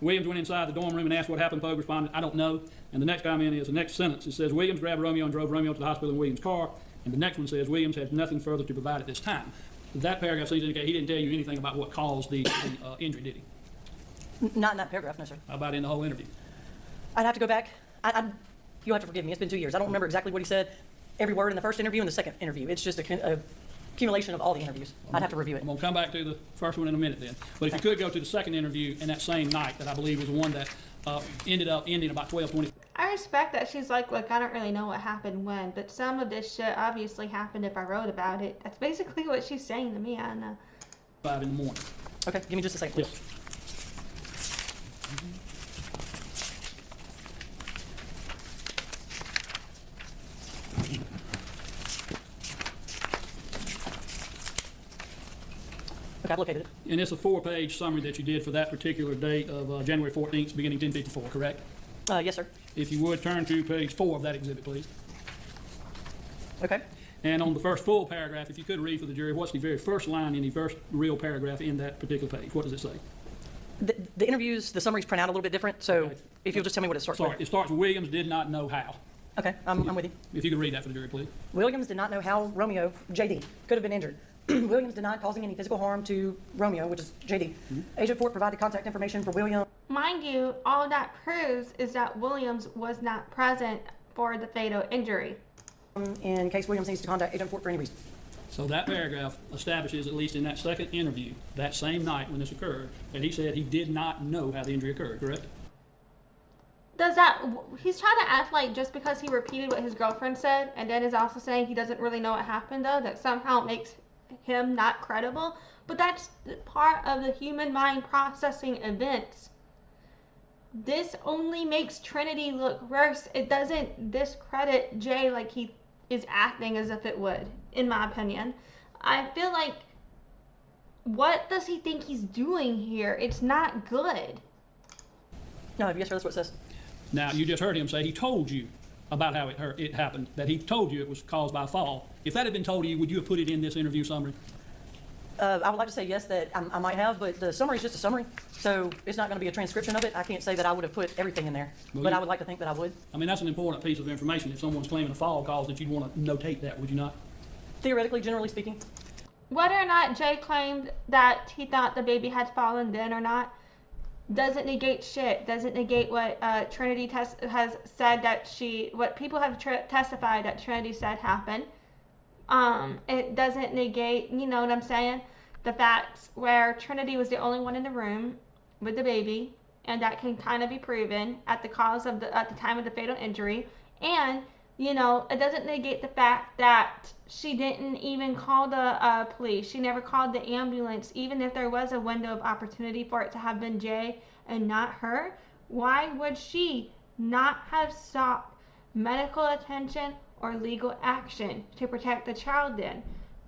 Williams went inside the dorm room and asked what happened. Poague responded, I don't know. And the next comment is, the next sentence, it says, Williams grabbed Romeo and drove Romeo to the hospital in Williams' car. And the next one says, Williams had nothing further to provide at this time. That paragraph seems to indicate he didn't tell you anything about what caused the injury, did he? Not in that paragraph, no, sir. How about in the whole interview? I'd have to go back. You'll have to forgive me. It's been 2 years. I don't remember exactly what he said. Every word in the first interview and the second interview. It's just a accumulation of all the interviews. I'd have to review it. I'm going to come back to the first one in a minute then. But if you could go to the second interview in that same night that I believe was the one that ended up ending about 12:20. I respect that she's like, look, I don't really know what happened when, but some of this shit obviously happened if I wrote about it. That's basically what she's saying to me. I don't know. 5 in the morning. Okay, give me just a second, please. Yes. Okay, I've located it. And it's a 4-page summary that you did for that particular date of January 14th, beginning 10:54, correct? Yes, sir. If you would turn to page 4 of that exhibit, please. Okay. And on the first full paragraph, if you could read for the jury, what's the very first line in the first real paragraph in that particular page? What does it say? The interviews, the summaries print out a little bit different, so Okay. if you'll just tell me what it starts Sorry, with. it starts with Williams did not know how. Okay, I'm with you. If you could read that for the jury, please. Williams did not know how Romeo, JD, could have been injured. Williams denied causing any physical harm to Romeo, which is JD. Agent Fort provided contact information for William. Mind you, all that proves is that Williams was not present for the fatal injury. In case Williams needs to contact Agent Fort for any reason. So that paragraph establishes, at least in that second interview, that same night when this occurred, that he said he did not know how the injury occurred, correct? He's trying to act like just because he repeated what his girlfriend said, and then is also saying he doesn't really know what happened though, that somehow makes him not credible. But that's part of the human mind processing events. This only makes Trinity look worse. It doesn't discredit Jay like he is acting as if it would, in my opinion. I feel like, what does he think he's doing here? It's not good. No, yes, sir, that's what it says. Now, you just heard him say he told you about how it happened, that he told you it was caused by a fall. If that had been told to you, would you have put it in this interview summary? I would like to say yes, that I might have, but the summary is just a summary, so it's not going to be a transcription of it. I can't say that I would have put everything in there, but I would like to think that I would. I mean, that's an important piece of information. If someone's claiming a fall cause, that you'd want to notate that, would you not? Theoretically, generally speaking. Whether or not Jay claimed that he thought the baby had fallen then or not, doesn't negate shit. Doesn't negate what Trinity has said that what people have testified that Trinity said happened. It doesn't negate, you know what I'm saying, the facts where Trinity was the only one in the room with the baby, and that can kind of be proven at the time of the fatal injury. And you know, it doesn't negate the fact that she didn't even call the police. She never called the ambulance, even if there was a window of opportunity for it to have been Jay and not her. Why would she not have sought medical attention or legal action to protect the child then?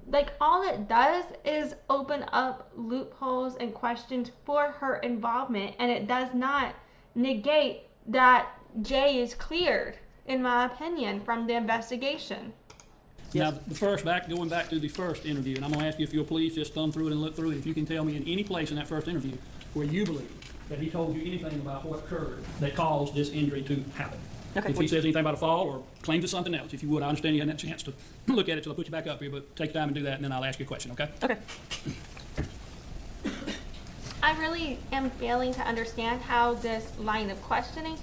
Like, all it does is open up loopholes and questions for her involvement, and it does not negate that Jay is cleared, in my opinion, from the investigation. Now, going back to the first interview, and I'm going to ask you if you'll please just thumb through it and look through it. If you can tell me in any place in that first interview where you believe that he told you anything about what occurred that caused this injury to happen. Okay. If he says anything about a fall or claims it's something else, if you would, I understand you hadn't had a chance to look at it till I put you back up here, but take time and do that, and then I'll ask you a question, okay? Okay. I really am failing to understand how this line of questioning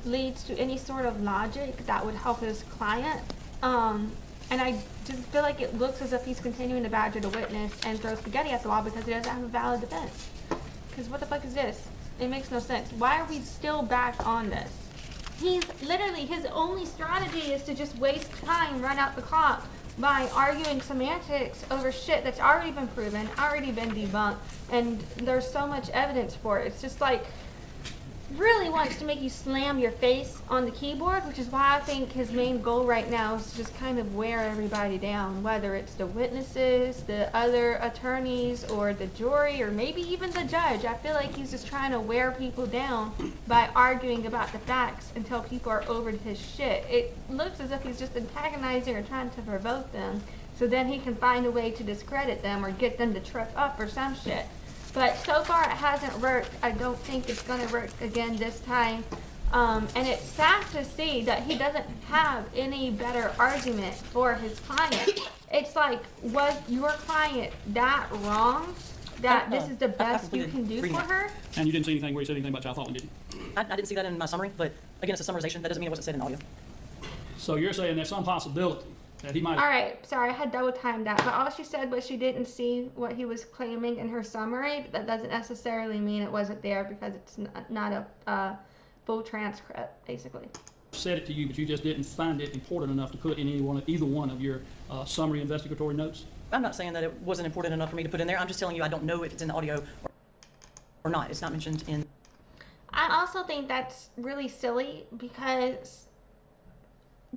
leads to any sort of logic that would help his client. And I just feel like it looks as if he's continuing to badger the witness and throw spaghetti at the wall because he doesn't have a valid defense. Because what the fuck is this? It makes no sense. Why are we still back on this? He's literally, his only strategy is to just waste time, run out the clock by arguing semantics over shit that's already been proven, already been debunked, and there's so much evidence for it. It's just like, really wants to make you slam your face on the keyboard, which is why I think his main goal right now is to just kind of wear everybody down, whether it's the witnesses, the other attorneys, or the jury, or maybe even the judge. I feel like he's just trying to wear people down by arguing about the facts until people are over to his shit. It looks as if he's just antagonizing or trying to provoke them, so then he can find a way to discredit them or get them to trip up or some shit. But so far it hasn't worked. I don't think it's going to work again this time. And it's sad to see that he doesn't have any better argument for his client. It's like, was your client that wrong that this is the best you can do for her? And you didn't see anything where he said anything about child fault, did you? I didn't see that in my summary, but again, it's a summarization. That doesn't mean it wasn't said in audio. So you're saying there's some possibility that he might... All right, sorry, I had double timed that, but all she said was she didn't see what he was claiming in her summary, but that doesn't necessarily mean it wasn't there because it's not a full transcript, basically. Said it to you, but you just didn't find it important enough to put in either one of your summary investigatory notes? I'm not saying that it wasn't important enough for me to put in there. I'm just telling you I don't know if it's in the audio or not. It's not mentioned in... I also think that's really silly because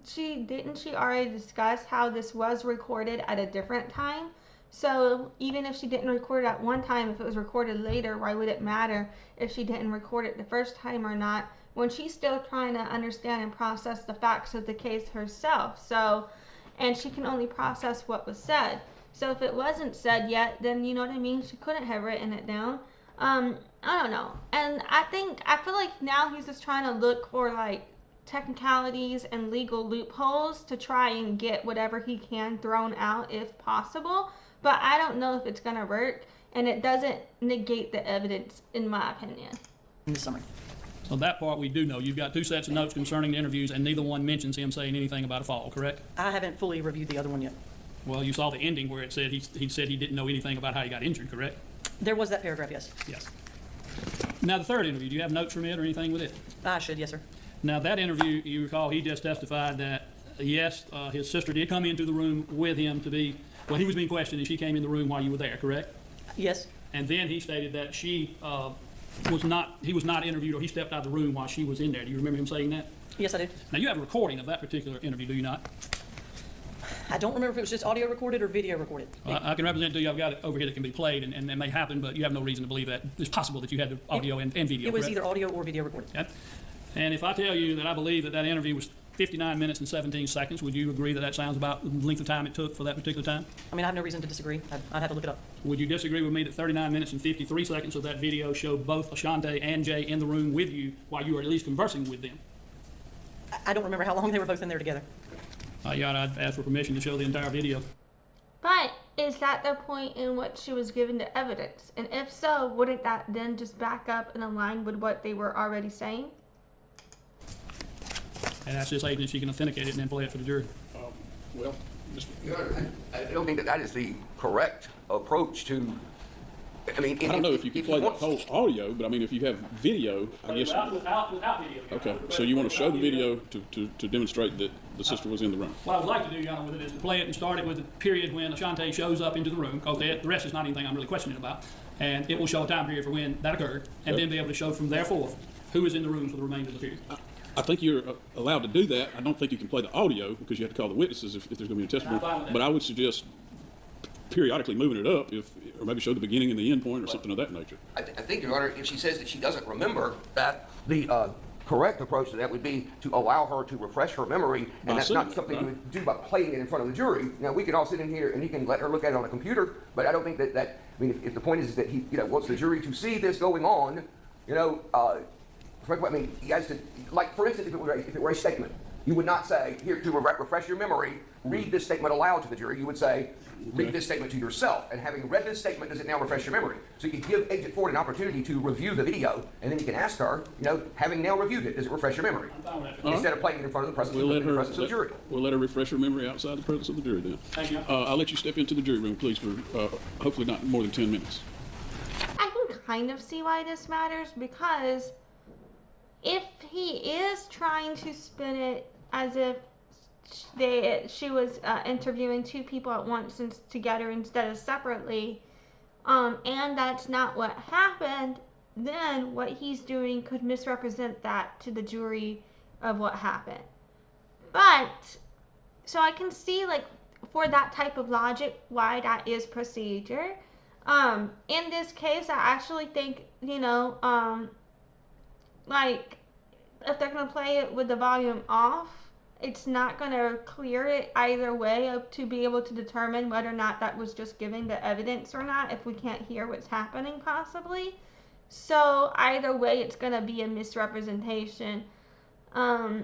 she already discuss how this was recorded at a different time? So even if she didn't record it at one time, if it was recorded later, why would it matter if she didn't record it the first time or not, when she's still trying to understand and process the facts of the case herself? So, and she can only process what was said. So if it wasn't said yet, then you know what I mean? She couldn't have written it down. I don't know. And I feel like now he's just trying to look for like technicalities and legal loopholes to try and get whatever he can thrown out if possible, but I don't know if it's gonna work, and it doesn't negate the evidence in my opinion. In the summary. So that part we do know. You've got two sets of notes concerning the interviews, and neither one mentions him saying anything about a fall, correct? I haven't fully reviewed the other one yet. Well, you saw the ending where it said he said he didn't know anything about how he got injured, correct? There was that paragraph, yes. Yes. Now the third interview, do you have notes from it or anything with it? I should, yes, sir. Now that interview, you recall, he just testified that, yes, his sister did come into the room with him to be, well, he was being questioned and she came in the room while you were there, correct? Yes. And then he stated that he was not interviewed, or he stepped out of the room while she was in there. Do you remember him saying that? Yes, I do. Now you have a recording of that particular interview, do you not? I don't remember if it was just audio recorded or video recorded. I can represent to you, I've got it over here that can be played, and it may happen, but you have no reason to believe that it's possible that you had the audio and video, It was correct? either audio or video recorded. Okay. And if I tell you that I believe that interview was 59 minutes and 17 seconds, would you agree that that sounds about the length of time it took for that particular time? I mean, I have no reason to disagree. I'd have to look it up. Would you disagree with me that 39 minutes and 53 seconds of that video showed both Ashante and Jay in the room with you while you were at least conversing with them? I don't remember how long they were both in there together. Yeah, I'd ask for permission to show the entire video. But is that the point in which she was given the evidence? And if so, wouldn't that then just back up and align with what they were already saying? And that's this agent, she can authenticate it and then play it for the jury. Well, Your Honor, I don't think that is the correct approach to. I mean, I don't know if you can play the whole audio, but I mean, if you have video, I guess. Without video. Okay, so you want to show the video to demonstrate that the sister was in the room? What I would like to do, Your Honor, with it is to play it and start it with the period when Ashante shows up into the room, because the rest is not anything I'm really questioning about, and it will show a time period for when that occurred, and then be able to show from there forth who is in the room for the remainder of the period. I think you're allowed to do that. I don't think you can play the audio because you have to call the witnesses if there's going to be a testimony. But I would suggest periodically moving it up, or maybe show the beginning and the end point or something of that nature. I think, Your Honor, if she says that she doesn't remember, that the correct approach to that would be to allow her to refresh her memory, and that's not something you would do by playing it in front of the jury. Now, we can all sit in here and he can let her look at it on a computer, but I don't think that I mean, if the point is that he, wants the jury to see this going on, I mean, he has to, like, for instance, if it were a statement, you would not say, here, to refresh your memory, read this statement aloud to the jury. You would say, read this statement to yourself. And having read this statement, does it now refresh your memory? So you give Agent Fort an opportunity to review the video, and then you can ask her, having now reviewed it, does it refresh your memory? Instead of playing it in front of the presence of the jury. We'll let her refresh her memory outside the presence of the jury then. Thank you. I'll let you step into the jury room, please, for hopefully not more than 10 minutes. I can kind of see why this matters, because if he is trying to spin it as if she was interviewing two people at once and together instead of separately, and that's not what happened, then what he's doing could misrepresent that to the jury of what happened. But, so I can see, like, for that type of logic, why that is procedure. In this case, I actually think, like, if they're going to play it with the volume off, it's not going to clear it either way to be able to determine whether or not that was just giving the evidence or not, if we can't hear what's happening possibly. So either way, it's going to be a misrepresentation. So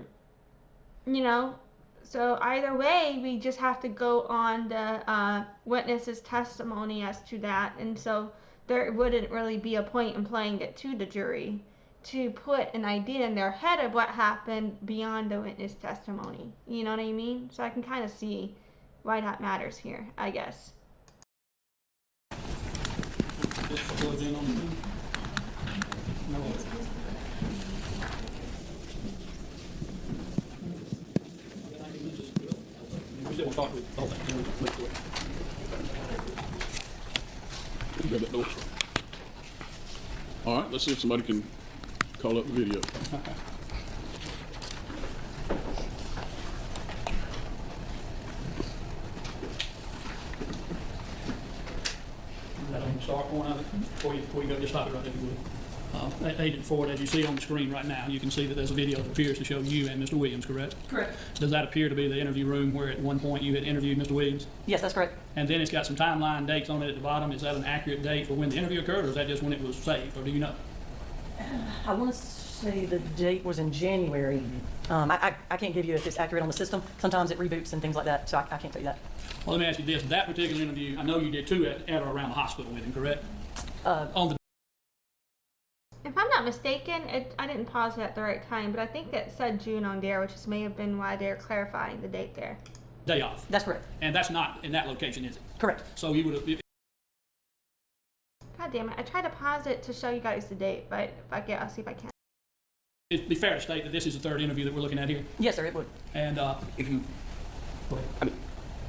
either way, we just have to go on the witness's testimony as to that. And so there wouldn't really be a point in playing it to the jury to put an idea in their head of what happened beyond the witness testimony. You know what I mean? So I can kind of see why that matters here, I guess. Grab that door. All right, let's see if somebody can call up the video. That on the start point of it, before you go, just stop it right there, if you would. Agent Fort, as you see on the screen right now, you can see that there's a video that appears to show you and Mr. Williams, correct? Correct. Does that appear to be the interview room where at one point you had interviewed Mr. Williams? Yes, that's correct. And then it's got some timeline dates on it at the bottom. Is that an accurate date for when the interview occurred, or is that just when it was saved, or do you know? I want to say the date was in January. I can't give you if it's accurate on the system. Sometimes it reboots and things like that, so I can't tell you that. Well, let me ask you this. That particular interview, I know you did two at or around the hospital with him, correct? On the If I'm not mistaken, I didn't pause it at the right time, but I think it said June on there, which may have been why they're clarifying the date there. day off. That's correct. And that's not in that location, is it? Correct. So you would have... God damn it. I tried to pause it to show you guys the date, but I'll see if I can. It'd be fair to state that this is the third interview that we're looking at here. Yes, sir, it would. And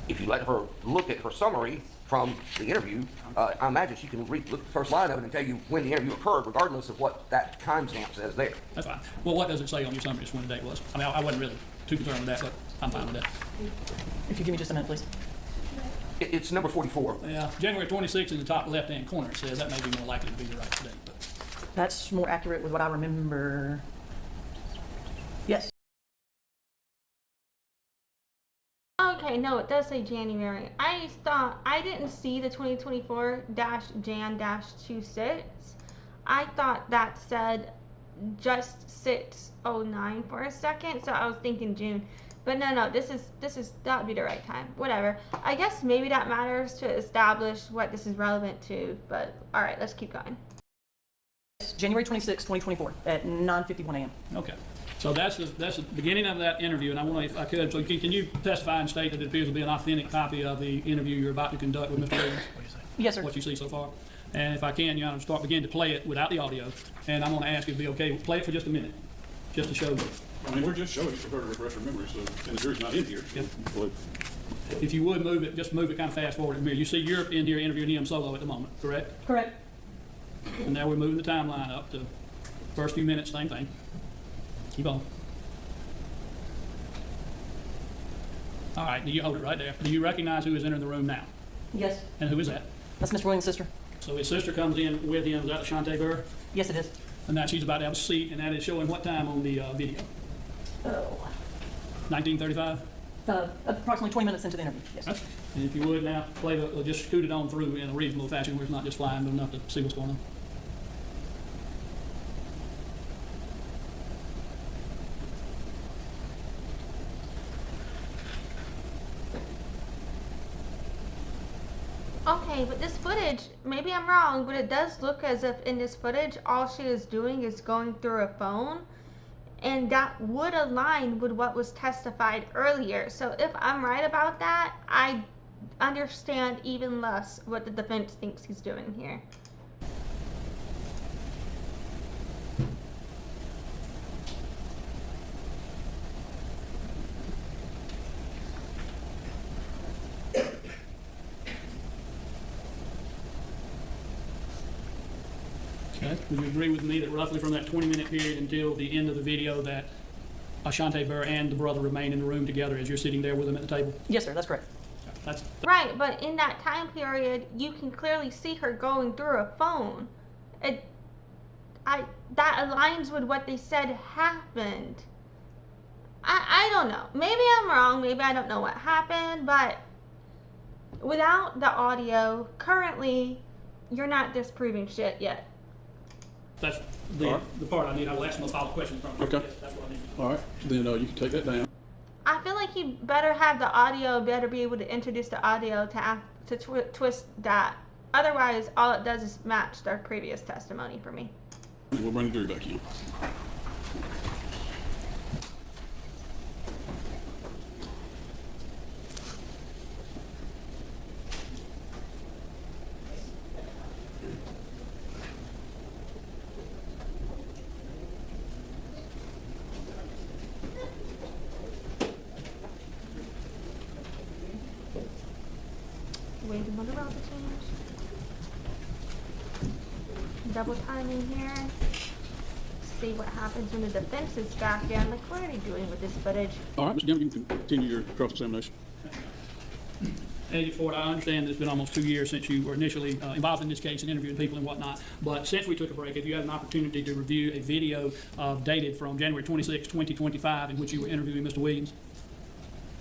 If you let her look at her summary from the interview, I imagine she can read the first line of it and tell you when the interview occurred, regardless of what that timestamp says there. that's fine. Well, what does it say on your summary as when the date was? I mean, I wasn't really too concerned with that, but I'm fine with that. If you give me just a minute, please. It's number 44. Yeah, January 26th in the top left-hand corner, it says that may be more likely to be the right date. But That's more accurate with what I remember. Yes. Okay, no, it does say January. I didn't see the 2024-Jan-26. I thought that said just 609 for a second, so I was thinking June. But no, that would be the right time. Whatever. I guess maybe that matters to establish what this is relevant to, but all right, let's keep going. January 26, 2024 at 9:51 a.m. okay. So that's the beginning of that interview, and I want to, if I could, so can you testify and state that it appears to be an authentic copy of the interview you're about to conduct with Mr. Williams? Yes, sir. What you see so far? And if I can, Your Honor, begin to play it without the audio, and I'm going to ask you to be okay. Play it for just a minute, just to show you. I mean, we're just showing it for her to refresh her memory, so, and the jury's not in here. Yep. But If you would move it, just move it kind of fast forward in here. You see you're in here interviewing him solo at the moment, correct? Correct. And now we're moving the timeline up to first few minutes, same thing. Keep on. All right, do you hold it right there? Do you recognize who is entering the room now? Yes. And who is that? That's Mr. Williams' sister. So his sister comes in with him. Is that Ashante Burr? Yes, it is. And now she's about to have a seat, and that is showing what time on the video? Oh. 1935? Approximately 20 minutes into the interview, yes. Okay. And if you would now, play the, just scoot it on through in a reasonable fashion where it's not just flying, but enough to see what's going on. Okay, but this footage, maybe I'm wrong, but it does look as if in this footage, all she is doing is going through a phone. And that would align with what was testified earlier. So if I'm right about that, I understand even less what the defense thinks he's doing here. Okay. Would you agree with me that roughly from that 20-minute period until the end of the video that Ashante Burr and the brother remain in the room together as you're sitting there with them at the table? Yes, sir, that's correct. That's Right, but in that time period, you can clearly see her going through a phone. That aligns with what they said happened. I don't know. Maybe I'm wrong. Maybe I don't know what happened, but without the audio, currently, you're not disproving shit yet. That's the part I need. I'll ask them a follow-up question from you. Okay. Yes, that's what I need. all right, then you can take that down. I feel like you better have the audio, better be able to introduce the audio to twist that. Otherwise, all it does is match their previous testimony for me. We'll bring the jury back in. Wait a minute about the change. Double timing here. See what happens when the defense is back in. Like, what are they doing with this footage? All right, Mr. Gamble, you can continue your cross-examination. Agent Fort, I understand it's been almost 2 years since you were initially involved in this case and interviewing people and whatnot, but since we took a break, have you had an opportunity to review a video dated from January 26, 2025, in which you were interviewing Mr. Williams?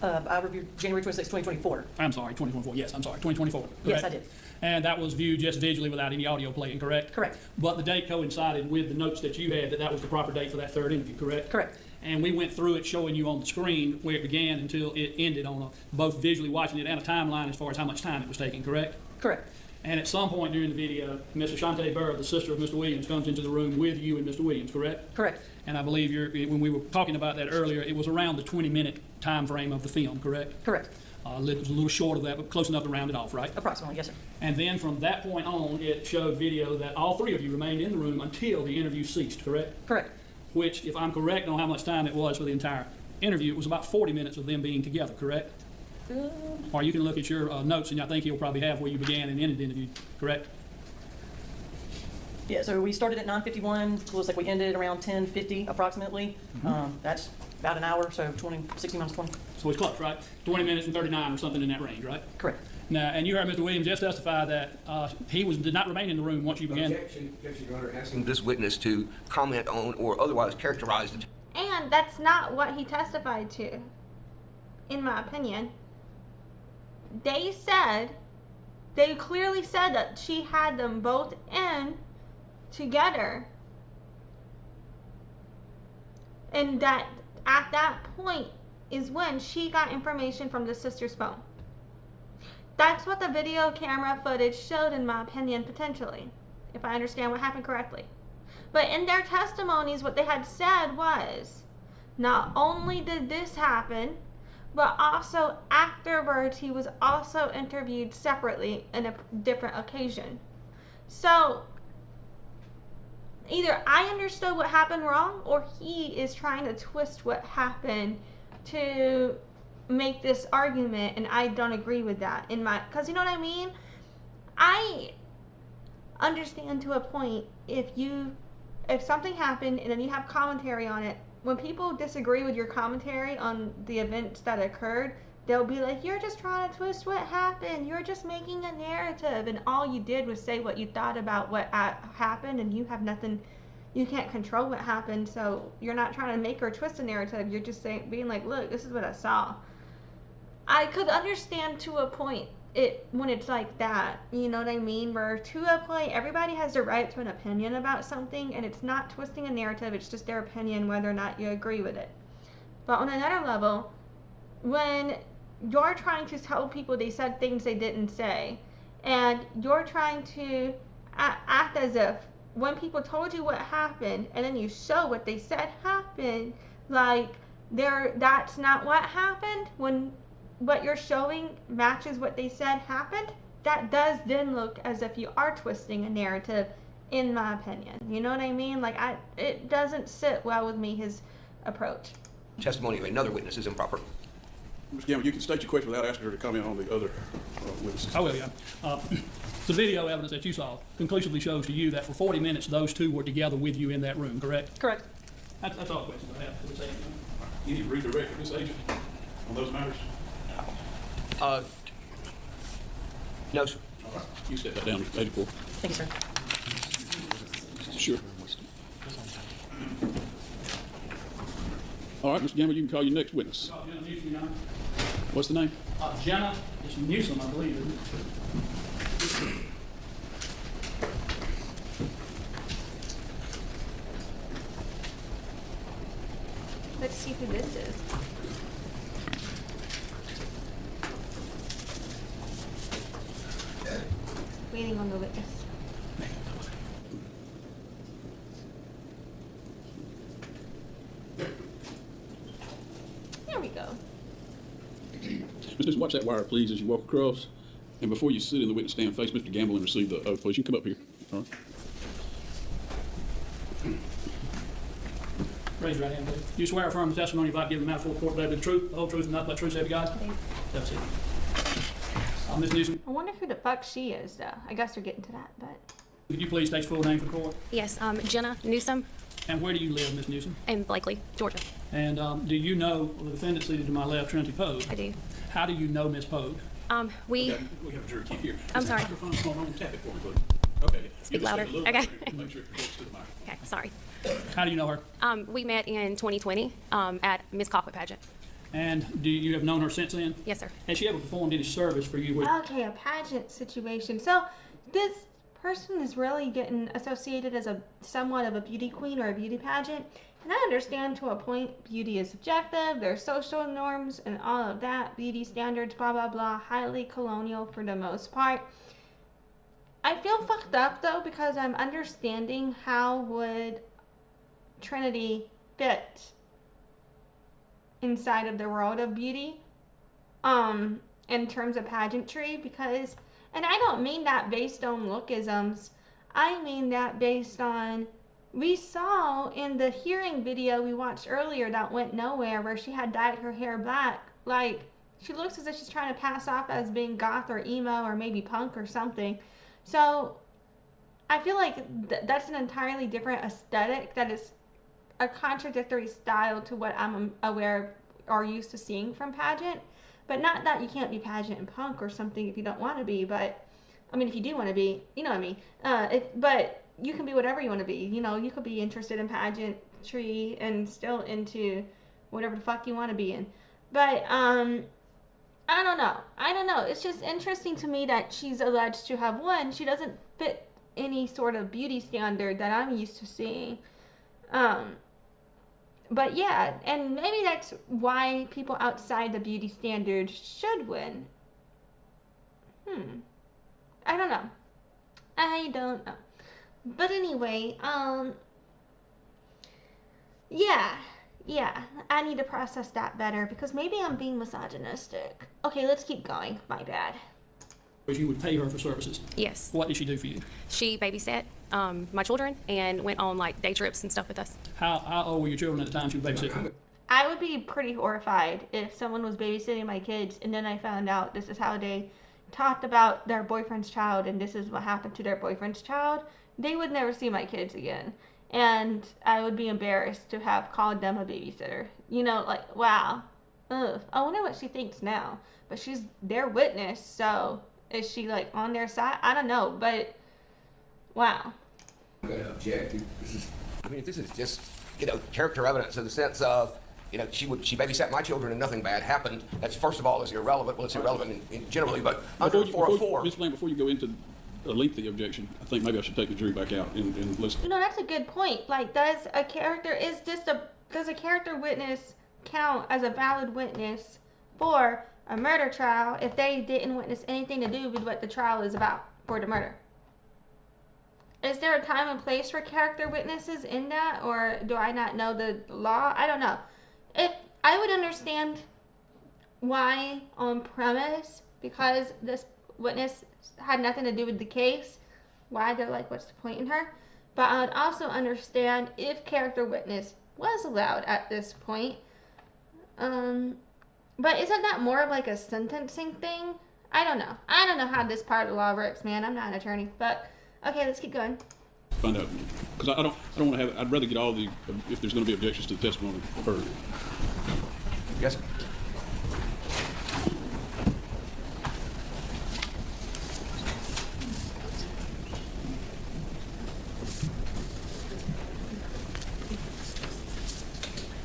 I reviewed January 26, 2024. I'm sorry, 2024. Yes, I'm sorry, 2024. Correct? Yes, I did. And that was viewed just visually without any audio playing, correct? Correct. But the date coincided with the notes that you had that was the proper date for that third interview, correct? Correct. And we went through it showing you on the screen where it began until it ended on both visually watching it and a timeline as far as how much time it was taking, correct? Correct. And at some point during the video, Miss Ashante Burr, the sister of Mr. Williams, comes into the room with you and Mr. Williams, correct? Correct. And I believe when we were talking about that earlier, it was around the 20-minute time frame of the film, correct? Correct. It was a little short of that, but close enough to round it off, right? Approximately, yes, sir. And then from that point on, it showed video that all three of you remained in the room until the interview ceased, correct? Correct. Which, if I'm correct on how much time it was for the entire interview, it was about 40 minutes of them being together, correct? Or you can look at your notes, and I think you'll probably have where you began and ended the interview, correct? Yeah, so we started at 9:51. It looks like we ended around 10:50 approximately. That's about an hour, so 60 minus 20. So it's close, right? 20 minutes and 39 or something in that range, right? Correct. Now, and you heard Mr. Williams just testify that he did not remain in the room once you began. Objection, Your Honor, asking this witness to comment on or otherwise characterize the And that's not what he testified to, in my opinion. They clearly said that she had them both in together. And that at that point is when she got information from the sister's phone. That's what the video camera footage showed, in my opinion, potentially, if I understand what happened correctly. But in their testimonies, what they had said was not only did this happen, but also afterwards he was also interviewed separately in a different occasion. So either I understood what happened wrong, or he is trying to twist what happened to make this argument, and I don't agree with that because you know what I mean? I understand to a point if something happened and then you have commentary on it, when people disagree with your commentary on the events that occurred, they'll be like, you're just trying to twist what happened, you're just making a narrative, and all you did was say what you thought about what happened, and you have nothing, you can't control what happened, so you're not trying to make or twist a narrative, you're just being like, look, this is what I saw. I could understand to a point when it's like that, you know what I mean, where to a point everybody has the right to an opinion about something, and it's not twisting a narrative, it's just their opinion whether or not you agree with it. But on another level, when you're trying to tell people they said things they didn't say, and you're trying to act as if when people told you what happened and then you show what they said happened, like that's not what happened, when what you're showing matches what they said happened, that does then look as if you are twisting a narrative, in my opinion. You know what I mean? Like, it doesn't sit well with me, his approach. Testimony of another witness is improper. Ms. Gamble, you can state your question without asking her to comment on the other witnesses. I will, yeah. The video evidence that you saw conclusively shows to you that for 40 minutes those two were together with you in that room, correct? Correct. That's all the questions I have for this agent. You need to redirect this agent on those matters. No, sir. All right. You set that down, 84. Thank you, sir. Sure. All right, Mr. Gamble, you can call your next witness. Jenna Newsome, Your Honor. What's the name? Jenna Newsome, I believe, isn't it? Let's see who this is. Waiting on the witness. There we go. Ms. Watch that wire, please, as you walk across. And before you sit in the witness stand, face Mr. Gamble and receive the oath, please. You can come up here. All right. Raise your right hand, please. You swear or affirm the testimony you're about to give in the matter before the court today, the truth, the whole truth, and nothing but the truth, so help you God? That's it. Ms. Newsome, I wonder who the fuck she is, though. I guess we're getting to that, but... could you please state your full name for the court? Yes, Jenna Newsome And where do you live, Ms. Newsome? in Blakely, Georgia. And do you know the defendant seated to my left, Trinity Poague? I do. How do you know Ms. Poague? We have a jury key here. I'm sorry. Microphone's going on. Tap it for me, please. Okay. Speak You just louder. step a little Okay. bit. Make sure it gets to the mic. Okay, sorry. How do you know her? We met in 2020 at Miss Cockwood pageant. And do you have known her since then? Yes, sir. Has she ever performed any service for you? Okay, a pageant situation. So this person is really getting associated as somewhat of a beauty queen or a beauty pageant. And I understand to a point beauty is subjective, there's social norms and all of that, beauty standards, blah, blah, blah, highly colonial for the most part. I feel fucked up though because I'm understanding how would Trinity fit inside of the world of beauty in terms of pageantry, because, and I don't mean that based on lookisms, I mean that based on, we saw in the hearing video we watched earlier that went nowhere where she had dyed her hair black, like she looks as if she's trying to pass off as being goth or emo or maybe punk or something. So I feel like that's an entirely different aesthetic that is a contradictory style to what I'm aware or used to seeing from pageant. But not that you can't be pageant and punk or something if you don't want to be, but I mean if you do want to be, you know what I mean. But you can be whatever you want to be. You know, you could be interested in pageantry and still into whatever the fuck you want to be in. But I don't know. It's just interesting to me that she's alleged to have won. She doesn't fit any sort of beauty standard that I'm used to seeing. But yeah, and maybe that's why people outside the beauty standard should win. I don't know. But anyway, yeah. Yeah, I need to process that better because maybe I'm being misogynistic. Okay, let's keep going. My bad. You would pay her for services. Yes. What did she do for you? She babysat my children and went on like day trips and stuff with us. How old were your children at the time she was babysitting? I would be pretty horrified if someone was babysitting my kids and then I found out this is how they talked about their boyfriend's child and this is what happened to their boyfriend's child. They would never see my kids again. And I would be embarrassed to have called them a babysitter. You know, like, wow. Ugh. I wonder what she thinks now. But she's their witness, so is she like on their side? I don't know, but wow. I'm going to object. If this is just, character evidence in the sense of, she babysat my children and nothing bad happened. That's, first of all, is irrelevant. Well, it's irrelevant generally, but under 404. Ms. Lane, before you go into a lengthy objection, I think maybe I should take the jury back out and listen. You know, that's a good point. Like, does a character witness count as a valid witness for a murder trial if they didn't witness anything to do with what the trial is about for the murder? Is there a time and place for character witnesses in that, or do I not know the law? I don't know. If I would understand why on premise, because this witness had nothing to do with the case, why they're like, what's the point in her? But I would also understand if character witness was allowed at this point. But isn't that more of like a sentencing thing? I don't know. I don't know how this part of the law works, man. I'm not an attorney, but okay, let's keep going. Find out, because I don't want to have. I'd rather get all the if there's going to be objections to the testimony heard. Yes.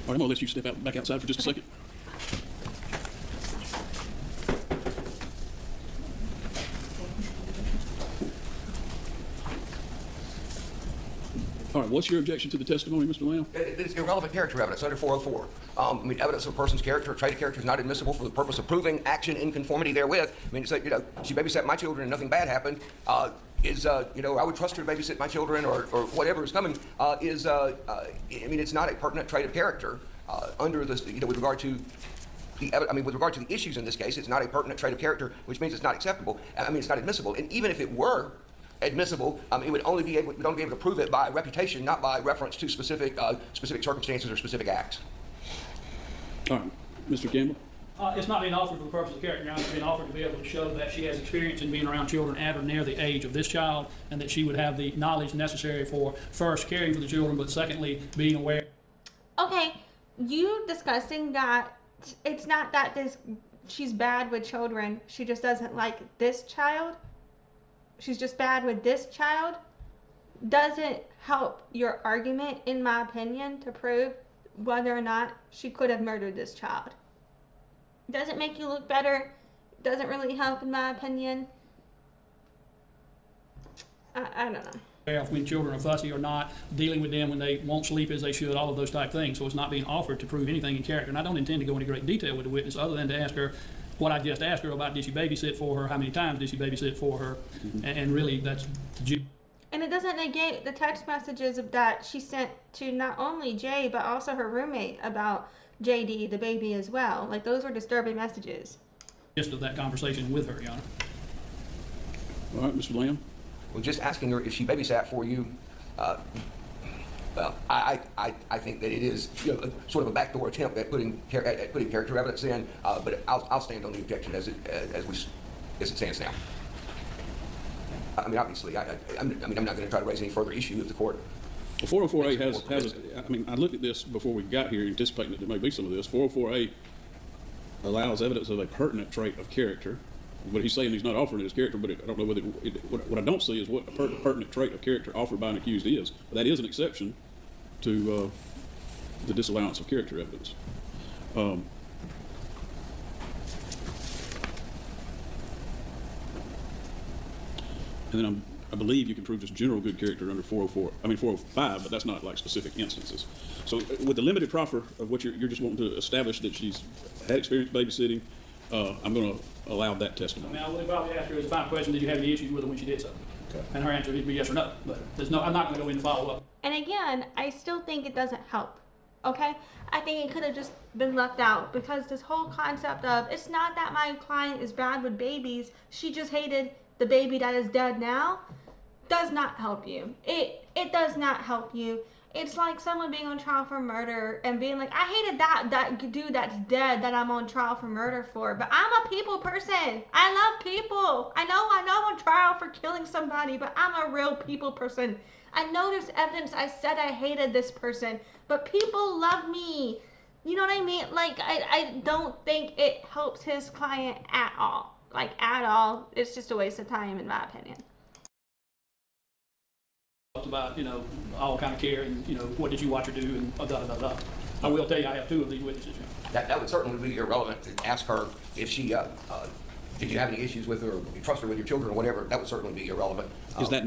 All right, I'm going to let you step back outside for just a second. All right, what's your objection to the testimony, Mr. Lamb? It's irrelevant character evidence under 404. Evidence of a person's character or trait of character is not admissible for the purpose of proving action in conformity therewith. It's like, she babysat my children and nothing bad happened. I would trust her to babysit my children or whatever is coming. It's not a pertinent trait of character under this, with regard to with regard to the issues in this case, it's not a pertinent trait of character, which means it's not acceptable. It's not admissible. And even if it were admissible, it would only be able to prove it by reputation, not by reference to specific circumstances or specific acts. All right, Mr. Campbell. It's not being offered for the purpose of character. It's being offered to be able to show that she has experience in being around children at or near the age of this child, and that she would have the knowledge necessary for first caring for the children, but secondly being aware. Okay, you discussing that it's not that she's bad with children. She just doesn't like this child. She's just bad with this child. Doesn't help your argument, in my opinion, to prove whether or not she could have murdered this child. Doesn't make you look better. Doesn't really help, in my opinion. I don't know. When children are fussy or not, dealing with them when they won't sleep as they should, all of those type things. So it's not being offered to prove anything in character. And I don't intend to go into great detail with the witness other than to ask her what I just asked her about, did she babysit for her, how many times did she babysit for her, and really that's the. And it doesn't negate the text messages that she sent to not only Jay, but also her roommate about JD, the baby, as well. Like, those were disturbing messages. Gist of that conversation with her, Your Honor. All right, Mr. Lamb. Well, just asking her if she babysat for you, I think that it is sort of a backdoor attempt at putting character evidence in, but I'll stand on the objection as it stands now. Obviously, I'm not going to try to raise any further issue with the court. Well, 404A has I looked at this before we got here, anticipating that there may be some of this. 404A allows evidence of a pertinent trait of character. But he's saying he's not offering it as character, but I don't know whether what I don't see is what a pertinent trait of character offered by an accused is. But that is an exception to the disallowance of character evidence. And then I believe you can prove just general good character under 405, but that's not like specific instances. So with the limited proffer of what you're just wanting to establish that she's had experience babysitting, I'm going to allow that testimony. I would probably ask her as a final question, did you have any issues with her when she did so? Okay. And her answer would be yes or no, but I'm not going to go into follow-up. And again, I still think it doesn't help Okay? I think it could have just been left out because this whole concept of it's not that my client is bad with babies, she just hated the baby that is dead now, does not help you. It does not help you. It's like someone being on trial for murder and being like, I hated that dude that's dead that I'm on trial for murder for, but I'm a people person. I love people. I know I'm on trial for killing somebody, but I'm a real people person. I know there's evidence I said I hated this person, but people love me. You know what I mean? Like, I don't think it helps his client at all. Like, at all. It's just a waste of time, in my opinion. About, you know, all kind of care and, you know, what did you watch her do and da-da-da-da. I will tell you, I have 2 of these witnesses. That would certainly be irrelevant to ask her if she, did you have any issues with her, or you trust her with your children or whatever. That would certainly be irrelevant. Is that,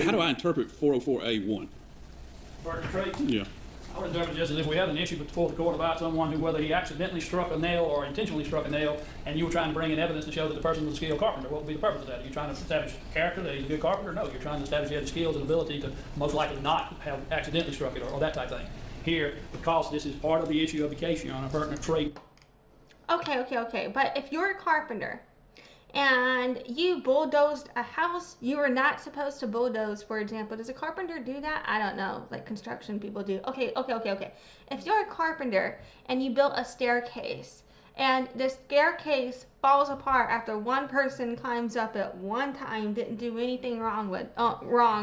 how do I interpret 404A1? Partner trait? Yeah. I would interpret it just as if we had an issue before the court about someone who, whether he accidentally struck a nail or intentionally struck a nail, and you were trying to bring in evidence to show that the person was a skilled carpenter. What would be the purpose of that? Are you trying to establish character that he's a good carpenter? No, you're trying to establish he had the skills and ability to most likely not have accidentally struck it or that type of thing. Here, because this is part of the issue of the case, Your Honor, pertinent trait. Okay. But if you're a carpenter and you bulldozed a house, you were not supposed to bulldoze, for example. Does a carpenter do that? I don't know. Like construction people do. Okay. If you're a carpenter and you built a staircase and the staircase falls apart after one person climbs up at one time, didn't do anything wrong.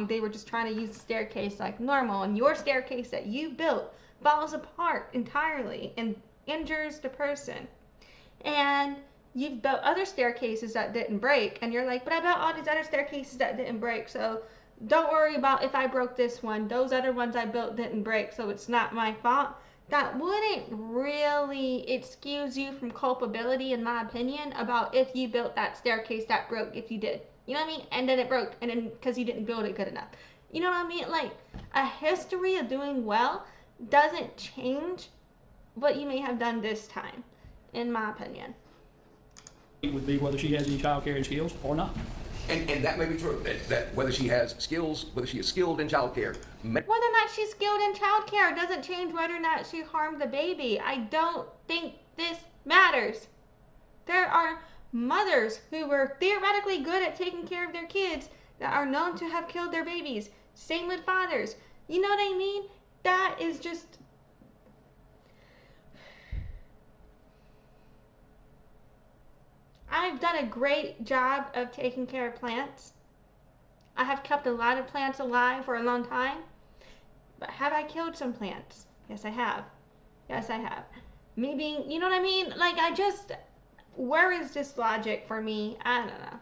They were just trying to use the staircase like normal, and your staircase that you built falls apart entirely and injures the person. And you've built other staircases that didn't break, and you're like, but I built all these other staircases that didn't break, so don't worry about if I broke this one. Those other ones I built didn't break, so it's not my fault. That wouldn't really excuse you from culpability, in my opinion, about if you built that staircase that broke, if you did. You know what I mean? And then it broke, and then because you didn't build it good enough. You know what I mean? Like, a history of doing well doesn't change what you may have done this time, in my opinion. It would be whether she has any child care skills or not. And that may be true, that whether she has skills, whether she is skilled in child care. Whether or not she's skilled in child care doesn't change whether or not she harmed the baby. I don't think this matters. There are mothers who were theoretically good at taking care of their kids that are known to have killed their babies. Same with fathers. You know what I mean? That is just... I've done a great job of taking care of plants. I have kept a lot of plants alive for a long time. But have I killed some plants? Yes, I have. Maybe, you know what I mean? Like, where is this logic for me? I don't know.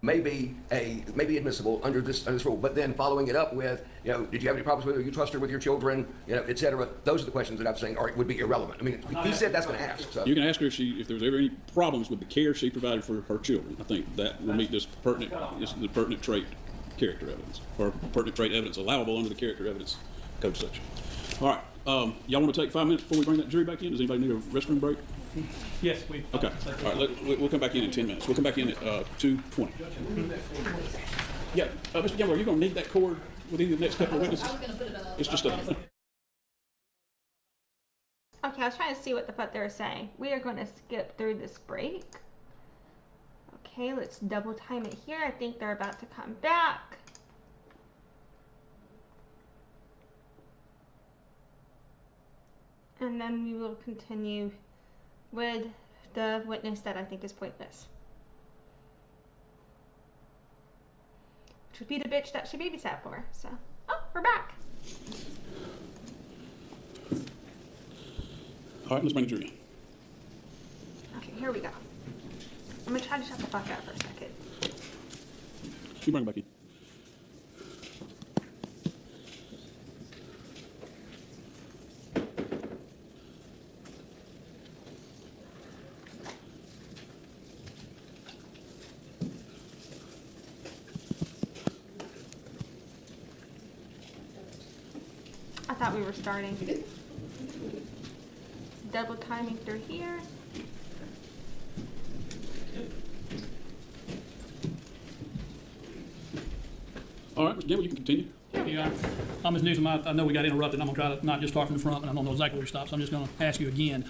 May be admissible under this rule, but then following it up with, you know, did you have any problems with her? You trust her with your children, you know, et cetera. Those are the questions that I'm saying would be irrelevant. I mean, he said that's going to ask. So. You can ask her if there was ever any problems with the care she provided for her children. I think that will meet the pertinent trait character evidence, or pertinent trait evidence allowable under the character evidence code section. All right, y'all want to take 5 minutes before we bring that jury back in? Does anybody need a restroom break? Yes, we. Okay. All right. We'll come back in 10 minutes. We'll come back in at 2:20. Yeah, Mr. Gamble, are you going to need that cord with either the next couple of witnesses? It's just a. Okay, I was trying to see what the fuck they were saying. We are going to skip through this break. Okay, let's double time it here. I think they're about to come back. And then we will continue with the witness that I think is pointless. Which would be the bitch that she babysat for. So, oh, we're back. All right, let's bring the jury in. Okay, here we go. I'm gonna try to shut the fuck up for a second. You bring it back in. I thought we were starting. Double timing through here. All right, Mr. Gamble, you can continue. Yeah. Ms. Newsome, I know we got interrupted. I'm going to try to not just start from the front, but I don't know exactly where to stop, so I'm just going to ask you again.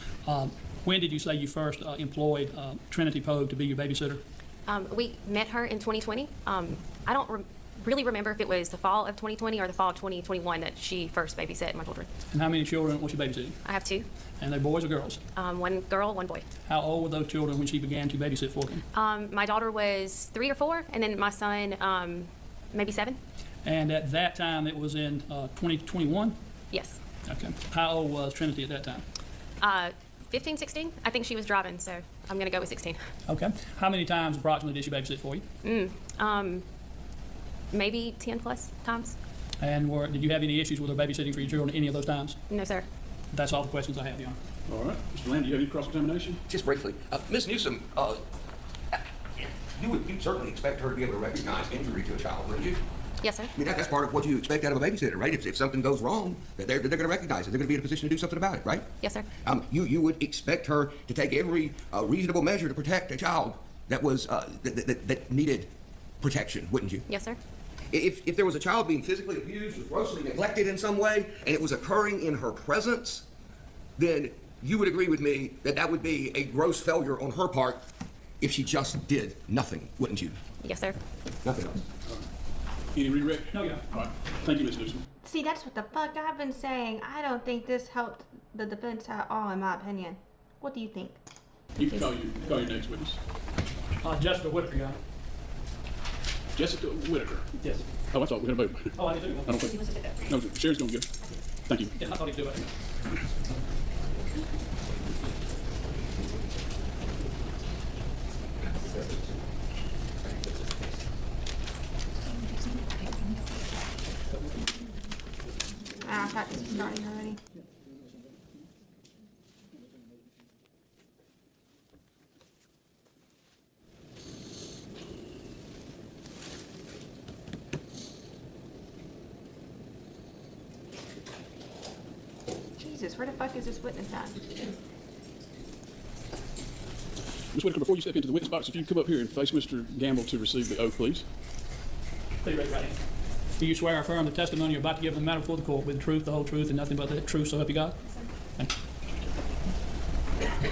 When did you say you first employed Trinity Poague to be your babysitter? We met her in 2020. I don't really remember if it was the fall of 2020 or the fall of 2021 that she first babysat my children. And how many children was she babysitting? I have 2. And they boys or girls? 1 girl, 1 boy. How old were those children when she began to babysit for them? My daughter was 3 or 4, and then my son, maybe 7. And at that time, it was in 2021? Yes. Okay. How old was Trinity at that time? 15, 16. I think she was driving, so I'm going to go with 16. Okay. How many times approximately did she babysit for you? Maybe 10 plus times. And did you have any issues with her babysitting for your children any of those times? No, sir. That's all the questions I have, Your Honor. All right. Mr. Lamb, do you have any cross-examination? Just briefly, Ms. Newsome, you'd certainly expect her to be able to recognize injury to a child, wouldn't you? Yes, sir. I mean, that's part of what you expect out of a babysitter, right? If something goes wrong, they're going to recognize it. They're going to be in a position to do something about it, right? Yes, sir. You would expect her to take every reasonable measure to protect a child that was that needed protection, wouldn't you? Yes, sir. If there was a child being physically abused, was grossly neglected in some way, and it was occurring in her presence, then you would agree with me that that would be a gross failure on her part if she just did nothing, wouldn't you? Yes, sir. Nothing else. Any redirect? No, Your Honor. All right. Thank you, Ms. Newsome. See, that's what the fuck I've been saying. I don't think this helped the defense at all, in my opinion. What do you think? You can call your next witness. Jessica Whitaker, Your Honor. Jessica Whitaker. Yes. Oh, I thought we had a vote. Oh, I did too. I don't think. No, Sherry's going to go. Thank you. Yeah, I thought he'd do it. I thought this was starting already. Jesus, where the fuck is this witness at? Ms. Whitaker, before you step into the witness box, if you come up here and face Mr. Gamble to receive the oath, please. Please raise your right hand. Do you swear or affirm the testimony you're about to give in the matter before the court with the truth, the whole truth, and nothing but the truth, so help you God? Thank you.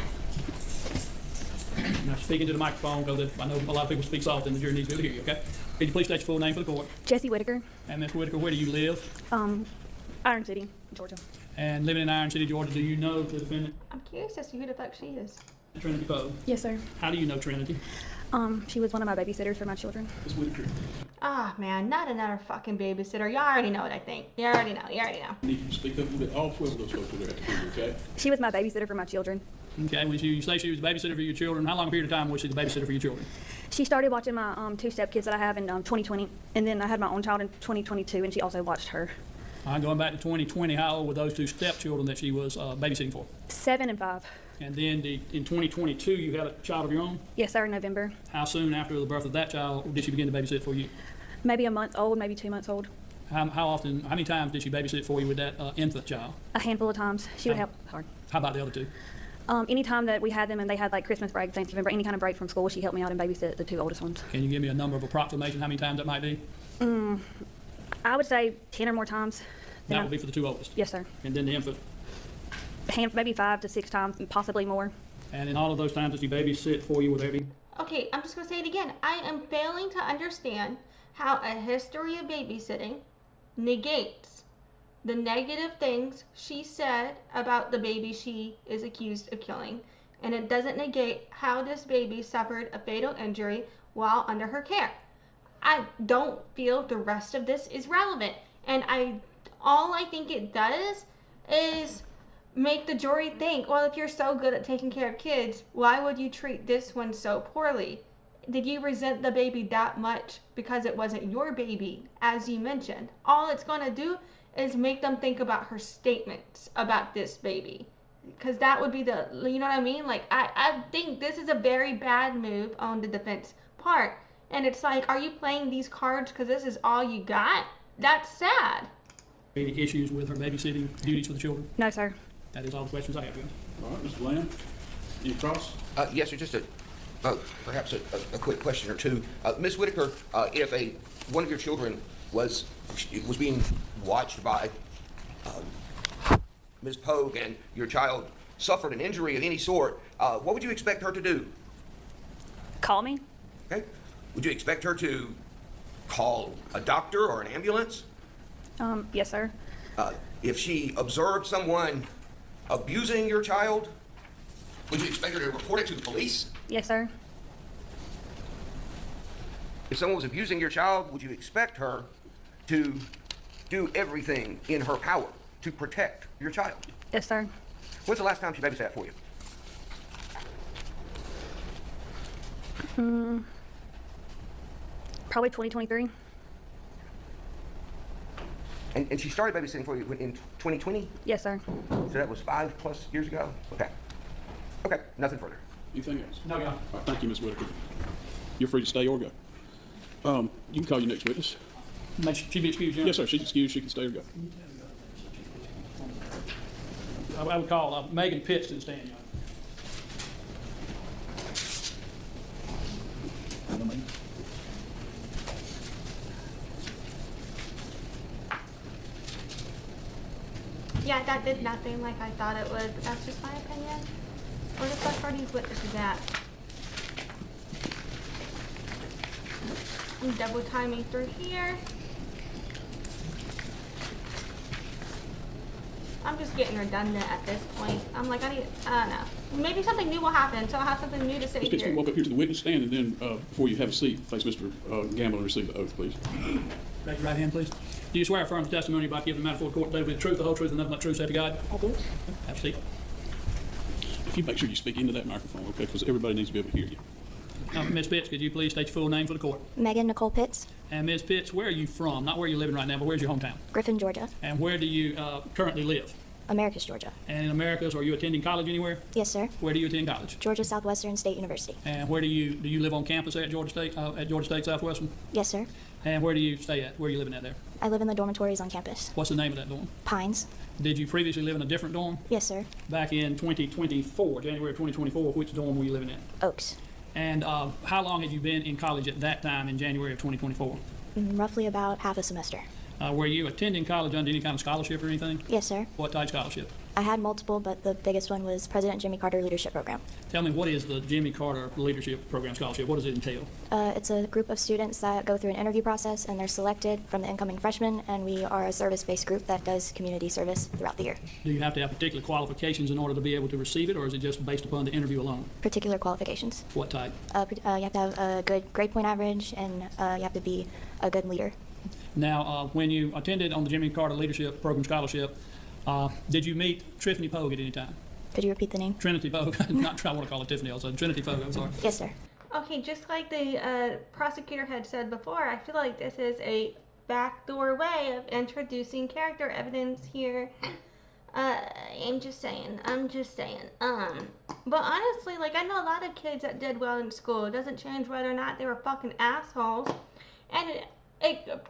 Now, speaking to the microphone, because I know a lot of people speak soft and the jury needs to be able to hear you, okay? Could you please state your full name for the court? Jessie Whitaker. And Ms. Whitaker, where do you live? Iron City, Georgia. And living in Iron City, Georgia, do you know the defendant? I'm curious as to who the fuck she is. Trinity Poague. Yes, sir. How do you know Trinity? She was one of my babysitters for my children. Ms. Whitaker. Ah, man, not another fucking babysitter. Y'all already know what I think. You already know. You need to speak up a little bit. All 12 of those folks are there at the table, okay? She was my babysitter for my children. Okay, when you say she was a babysitter for your children, how long a period of time was she the babysitter for your children? She started watching my 2 stepkids that I have in 2020, and then I had my own child in 2022, and she also watched her. Going back to 2020, how old were those 2 stepchildren that she was babysitting for? 7 and 5. And then in 2022, you had a child of your own? Yes, sir, in November. How soon after the birth of that child did she begin to babysit for you? Maybe a month old, maybe 2 months old. How many times did she babysit for you with that infant child? A handful of times. She would help hard. How about the other 2? Any time that we had them and they had like Christmas break, Thanksgiving break, any kind of break from school, she helped me out and babysit the 2 oldest ones. Can you give me a number of approximation how many times that might be? I would say 10 or more times. That would be for the 2 oldest? Yes, sir. And then the infant? Maybe 5 to 6 times, possibly more. And in all of those times that she babysit for you, would there be? Okay, I'm just going to say it again. I am failing to understand how a history of babysitting negates the negative things she said about the baby she is accused of killing. And it doesn't negate how this baby suffered a fatal injury while under her care. I don't feel the rest of this is relevant. And all I think it does is make the jury think, well, if you're so good at taking care of kids, why would you treat this one so poorly? Did you resent the baby that much because it wasn't your baby, as you mentioned? All it's going to do is make them think about her statements about this baby. Because that would be you know what I mean? Like, I think this is a very bad move on the defense part. And it's like, are you playing these cards because this is all you got? That's sad. Any issues with her babysitting duties for the children? No, sir. That is all the questions I have. All right, Mr. Lamb. Any cross? Yes, sir, just perhaps a quick question or two. Ms. Whitaker, if one of your children was being watched by Ms. Poague, and your child suffered an injury of any sort, what would you expect her to do? Call me? Okay. Would you expect her to call a doctor or an ambulance? Yes, sir. If she observed someone abusing your child, would you expect her to report it to the police? Yes, sir. If someone was abusing your child, would you expect her to do everything in her power to protect your child? Yes, sir. When's the last time she babysat for you? Probably 2023. And she started babysitting for you in 2020? Yes, sir. So that was 5+ years ago? Okay. Okay, nothing further. Anything else? No, Your Honor. All right, thank you, Ms. Whitaker. You're free to stay or go. You can call your next witness. May she be excused, Your Honor? Yes, sir. She's excused. She can stay or go. I would call Megan Pitts to the stand, Your Honor. Yeah, that did nothing like I thought it would, but that's just my opinion. Where the fuck are these witnesses at? I'm double timing through here. I'm just getting redundant at this point. I'm like, I don't know. Maybe something new will happen, so I'll have something new to say Ms. Pitts, here. walk up here to the witness stand, and then before you have a seat, face Mr. Gamble and receive the oath, please. Raise your right hand, please. Do you swear or affirm the testimony you're about to give in the matter before the court today will be the truth, the whole truth, and nothing but the truth, so help you God? I do. Have a seat. If you make sure you speak into that microphone, okay, because everybody needs to be able to hear you. Ms. Pitts, could you please state your full name for the court? Megan Nicole Pitts, And Ms. Pitts, where are you from? Not where you're living right now, but where's your hometown? Griffin, Georgia. And where do you currently live? Americus, Georgia. And in Americus, are you attending college anywhere? Yes, sir. Where do you attend college? Georgia Southwestern State University. And where do you live on campus at Georgia State Southwestern? Yes, sir. And where do you stay at? Where are you living at there? I live in the dormitories on campus. What's the name of that dorm? Pines. Did you previously live in a different dorm? Yes, sir. Back in 2024, January of 2024, which dorm were you living in? Oaks. And how long had you been in college at that time in January of 2024? Roughly about half a semester. Were you attending college under any kind of scholarship or anything? Yes, sir. What type of scholarship? I had multiple, but the biggest one was President Jimmy Carter Leadership Program. Tell me, what is the Jimmy Carter Leadership Program Scholarship? What does it entail? It's a group of students that go through an interview process, and they're selected from the incoming freshmen, and we are a service-based group that does community service throughout the year. Do you have to have particular qualifications in order to be able to receive it, or is it just based upon the interview alone? Particular qualifications. What type? You have to have a good grade point average, and you have to be a good leader. Now, when you attended on the Jimmy Carter Leadership Program Scholarship, did you meet Trinity Poague at any time? Could you repeat the name? Trinity Poague. Not I want to call it Tiffany. I said Trinity Poague. I'm sorry. Yes, sir. Okay, just like the prosecutor had said before, I feel like this is a backdoor way of introducing character evidence here. I'm just saying. But honestly, like, I know a lot of kids that did well in school. It doesn't change whether or not they were fucking assholes. And it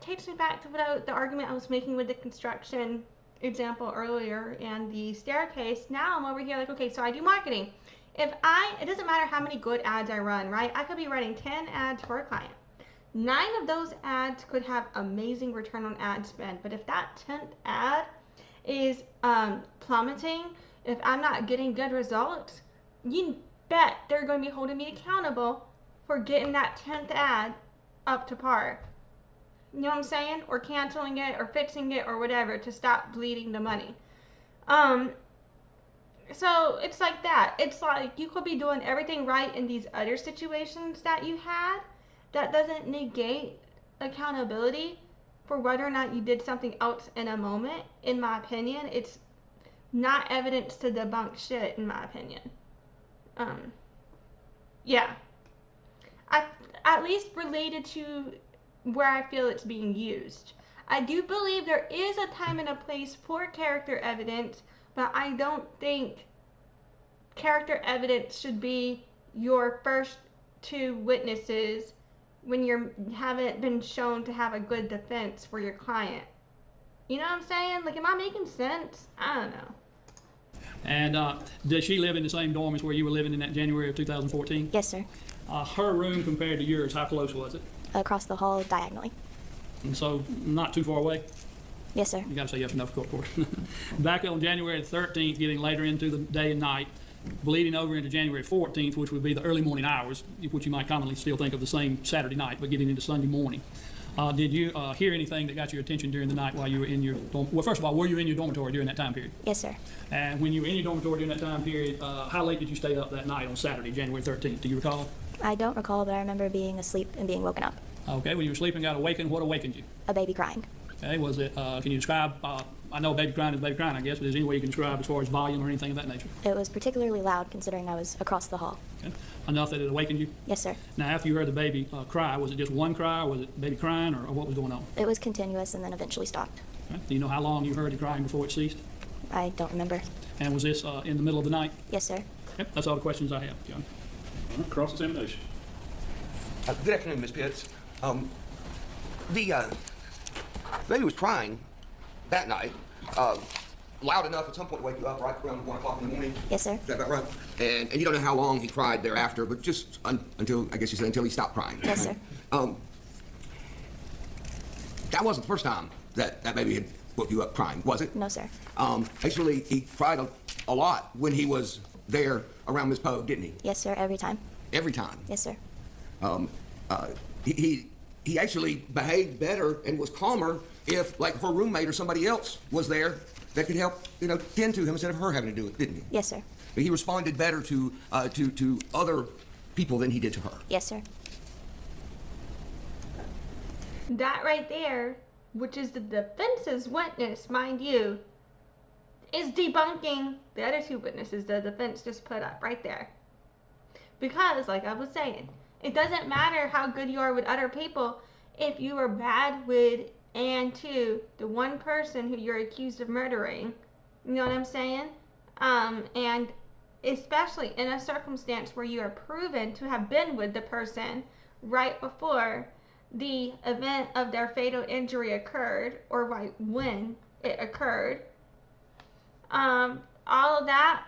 takes me back to the argument I was making with the construction example earlier and the staircase. Now I'm over here like, okay, so I do marketing. It doesn't matter how many good ads I run, right? I could be running 10 ads for a client. 9 of those ads could have amazing return on ad spend, but if that 10th ad is plummeting, if I'm not getting good results, you bet they're going to be holding me accountable for getting that 10th ad up to par. You know what I'm saying? Or canceling it, or fixing it, or whatever, to stop bleeding the money. So it's like that. It's like you could be doing everything right in these other situations that you had. That doesn't negate accountability for whether or not you did something else in a moment. In my opinion, it's not evidence to debunk shit, in my opinion. Yeah. At least related to where I feel it's being used. I do believe there is a time and a place for character evidence, but I don't think character evidence should be your first 2 witnesses when you haven't been shown to have a good defense for your client. You know what I'm saying? Like, am I making sense? I don't know. And does she live in the same dorm as where you were living in that January of 2014? Yes, sir. Her room compared to yours, how close was it? Across the hall diagonally. And so, not too far away? Yes, sir. You got to say yes or no, of course. Back on January 13th, getting later into the day and night, bleeding over into January 14th, which would be the early morning hours, which you might commonly still think of the same Saturday night, but getting into Sunday morning. Did you hear anything that got your attention during the night while you were in your well, first of all, were you in your dormitory during that time period? Yes, sir. And when you were in your dormitory during that time period, how late did you stay up that night on Saturday, January 13th? Do you recall? I don't recall, but I remember being asleep and being woken up. Okay, when you were sleeping, got awakened, what awakened you? A baby crying. Okay, was it, can you describe, I know baby crying is baby crying, I guess, but is there any way you can describe as far as volume or anything of that nature? It was particularly loud considering I was across the hall. Okay. Enough that it awakened you? Yes, sir. Now, after you heard the baby cry, was it just one cry, or was it baby crying, or what was going on? It was continuous and then eventually stopped. Okay. Do you know how long you heard it crying before it ceased? I don't remember. And was this in the middle of the night? Yes, sir. Yep, that's all the questions I have, John. Cross-examination. Good afternoon, Ms. Pitts. The baby was crying that night, loud enough at some point to wake you up, right around 1 o'clock in the morning. Yes, sir. Is that about right? And you don't know how long he cried thereafter, but just until, I guess you said, until he stopped crying. Yes, sir. That wasn't the first time that baby had woke you up crying, was it? No, sir. Actually, he cried a lot when he was there around Ms. Poague, didn't he? Yes, sir. Every time. Every time. Yes, sir. He actually behaved better and was calmer if, like, her roommate or somebody else was there that could help, tend to him instead of her having to do it, didn't he? Yes, sir. He responded better to other people than he did to her. Yes, sir. That right there, which is the defense's witness, mind you, is debunking the other two witnesses the defense just put up right there. Because, like I was saying, it doesn't matter how good you are with other people if you are bad with and to the one person who you're accused of murdering. You know what I'm saying? And especially in a circumstance where you are proven to have been with the person right before the event of their fatal injury occurred, or right when it occurred. All of that,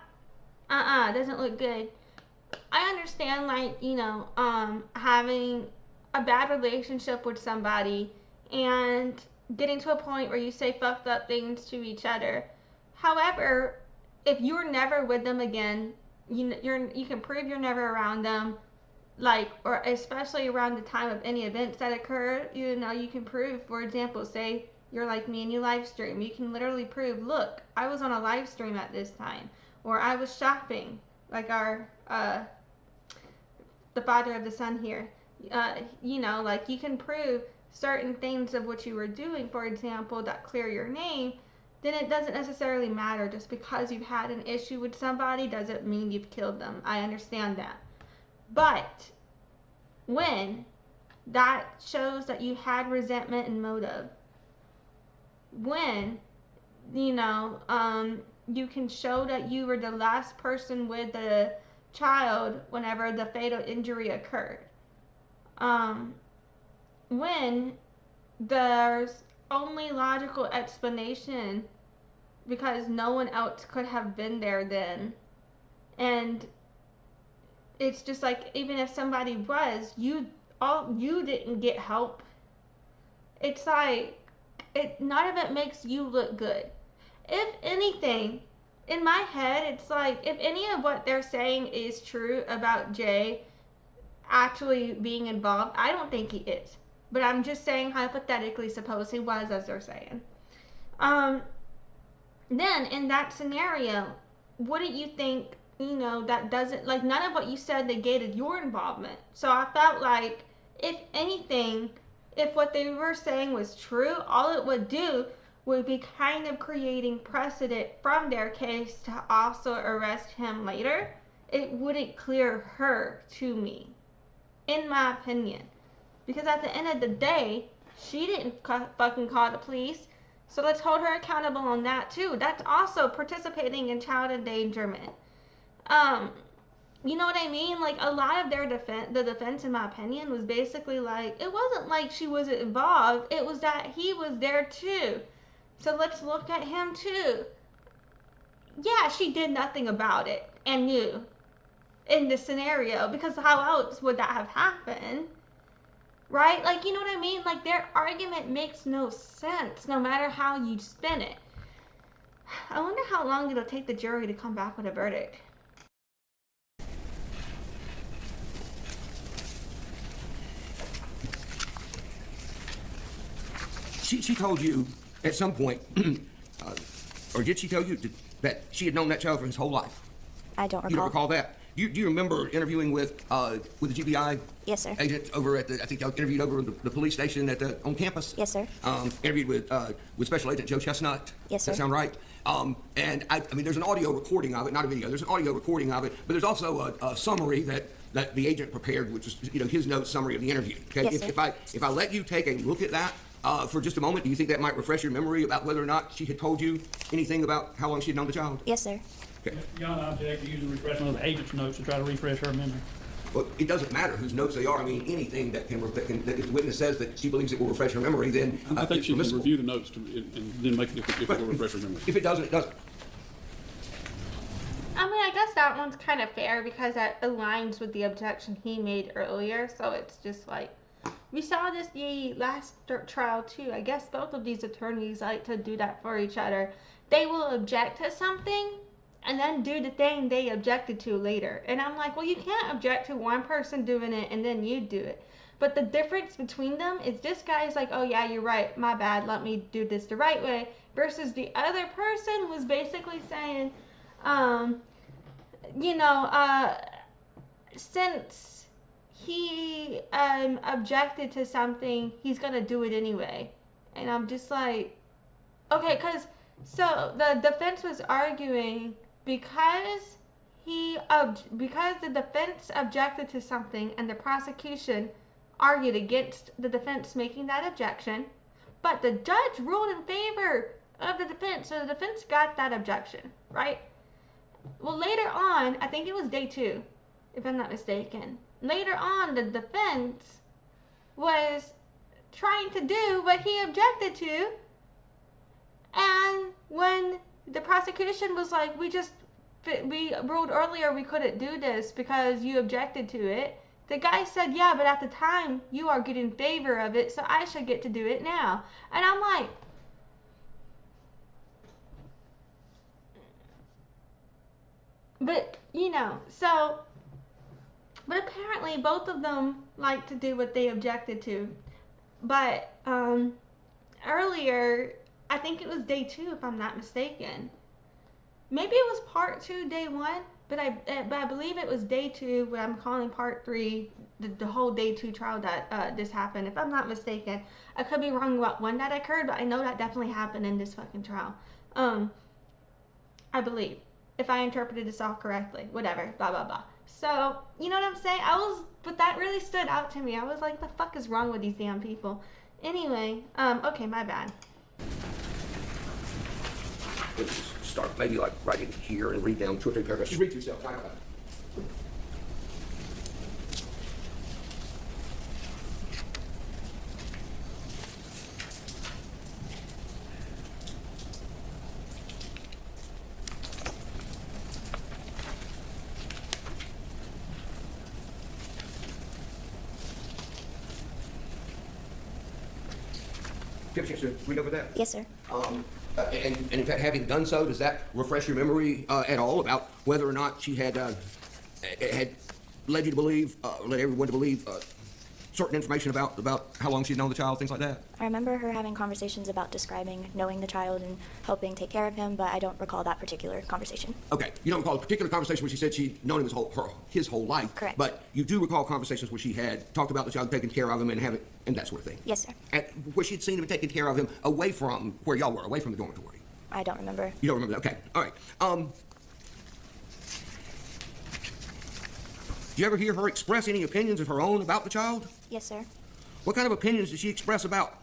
doesn't look good. I understand, like, having a bad relationship with somebody and getting to a point where you say fucked up things to each other. However, if you're never with them again, you can prove you're never around them, like, or especially around the time of any events that occur, you can prove, for example, say you're like me and you live stream. You can literally prove, look, I was on a live stream at this time, or I was shopping, like our the father of the son here. Like, you can prove certain things of what you were doing, for example, that clear your name. Then it doesn't necessarily matter. Just because you've had an issue with somebody doesn't mean you've killed them. I understand that. But when that shows that you had resentment and motive, when you can show that you were the last person with the child whenever the fatal injury occurred, when there's only logical explanation because no one else could have been there then, and it's just like, even if somebody was, you didn't get help. It's like, none of it makes you look good. If anything, in my head, it's like, if any of what they're saying is true about Jay actually being involved, I don't think he is. But I'm just saying, hypothetically, suppose he was, as they're saying. Then, in that scenario, wouldn't you think, that doesn't, like, none of what you said negated your involvement. So I felt like, if anything, if what they were saying was true, all it would do would be kind of creating precedent from their case to also arrest him later. It wouldn't clear her to me, in my opinion. Because at the end of the day, she didn't fucking call the police. So let's hold her accountable on that too. That's also participating in child endangerment. You know what I mean? Like, a lot of the defense, in my opinion, was basically like, it wasn't like she wasn't involved. It was that he was there too. So let's look at him too. Yeah, she did nothing about it and knew in this scenario, because how else would that have happened? right? Like, you know what I mean? Like, their argument makes no sense, no matter how you spin it. I wonder how long it'll take the jury to come back with a verdict. She told you at some point, or did she tell you that she had known that child for his whole life? I don't recall. You don't recall that? Do you remember interviewing with the GBI? Yes, sir. Agent over at I think y'all interviewed over at the police station on campus? Yes, sir. Interviewed with Special Agent Joe Chestnut? Yes, sir. Does that sound right? And I mean, there's an audio recording of it, not a video. There's an audio recording of it, but there's also a summary that the agent prepared, which was, his note summary of the interview. Okay? Yes, sir. If I let you take a look at that for just a moment, do you think that might refresh your memory about whether or not she had told you anything about how long she had known the child? Yes, sir. Okay. Your Honor, I object to using refreshment of the agent's notes to try to refresh her memory. Well, it doesn't matter whose notes they are. I mean, anything that if the witness says that she believes it will refresh her memory, then I think she can review the notes and then make it if it will refresh her memory. If it doesn't, it doesn't. I mean, I guess that one's kind of fair because that aligns with the objection he made earlier. So it's just like, we saw this the last trial too. I guess both of these attorneys like to do that for each other. They will object to something and then do the thing they objected to later. And I'm like, well, you can't object to one person doing it and then you do it. But the difference between them is this guy's like, oh yeah, you're right, my bad, let me do this the right way. Versus the other person was basically saying, since he objected to something, he's gonna do it anyway. And I'm just like, okay, so the defense was arguing because the defense objected to something and the prosecution argued against the defense making that objection, but the judge ruled in favor of the defense, so the defense got that objection, right? Well, later on, I think it was day 2, if I'm not mistaken, later on the defense was trying to do what he objected to, and when the prosecution was like, we ruled earlier we couldn't do this because you objected to it, the guy said, yeah, but at the time you argued in favor of it, so I should get to do it now. And I'm like, but apparently both of them like to do what they objected to. But earlier, I think it was day 2 if I'm not mistaken. Maybe it was part 2, day 1, but I believe it was day 2, what I'm calling part 3, the whole day 2 trial that this happened, if I'm not mistaken. I could be wrong about when that occurred, but I know that definitely happened in this fucking trial. I believe, if I interpreted this all correctly, whatever, blah, blah, blah. So, you know what I'm saying? But that really stood out to me. I was like, the fuck is wrong with these damn people? Anyway, okay, my bad. Let's start maybe like right in here and read down 2 or 3 paragraphs. Just read to yourself. Do you have a chance to read over that? Yes, sir. And in fact, having done so, does that refresh your memory at all about whether or not she had led you to believe, led everyone to believe certain information about how long she's known the child, things like that? I remember her having conversations about describing knowing the child and helping take care of him, but I don't recall that particular conversation. Okay, you don't recall a particular conversation where she said she'd known him his whole life. Correct. But you do recall conversations where she had talked about the child, taking care of him, and that sort of thing. Yes, sir. Where she'd seen him taking care of him away from where y'all were, away from the dormitory. I don't remember. You don't remember that? Okay, all right. Did you ever hear her express any opinions of her own about the child? Yes, sir. What kind of opinions did she express about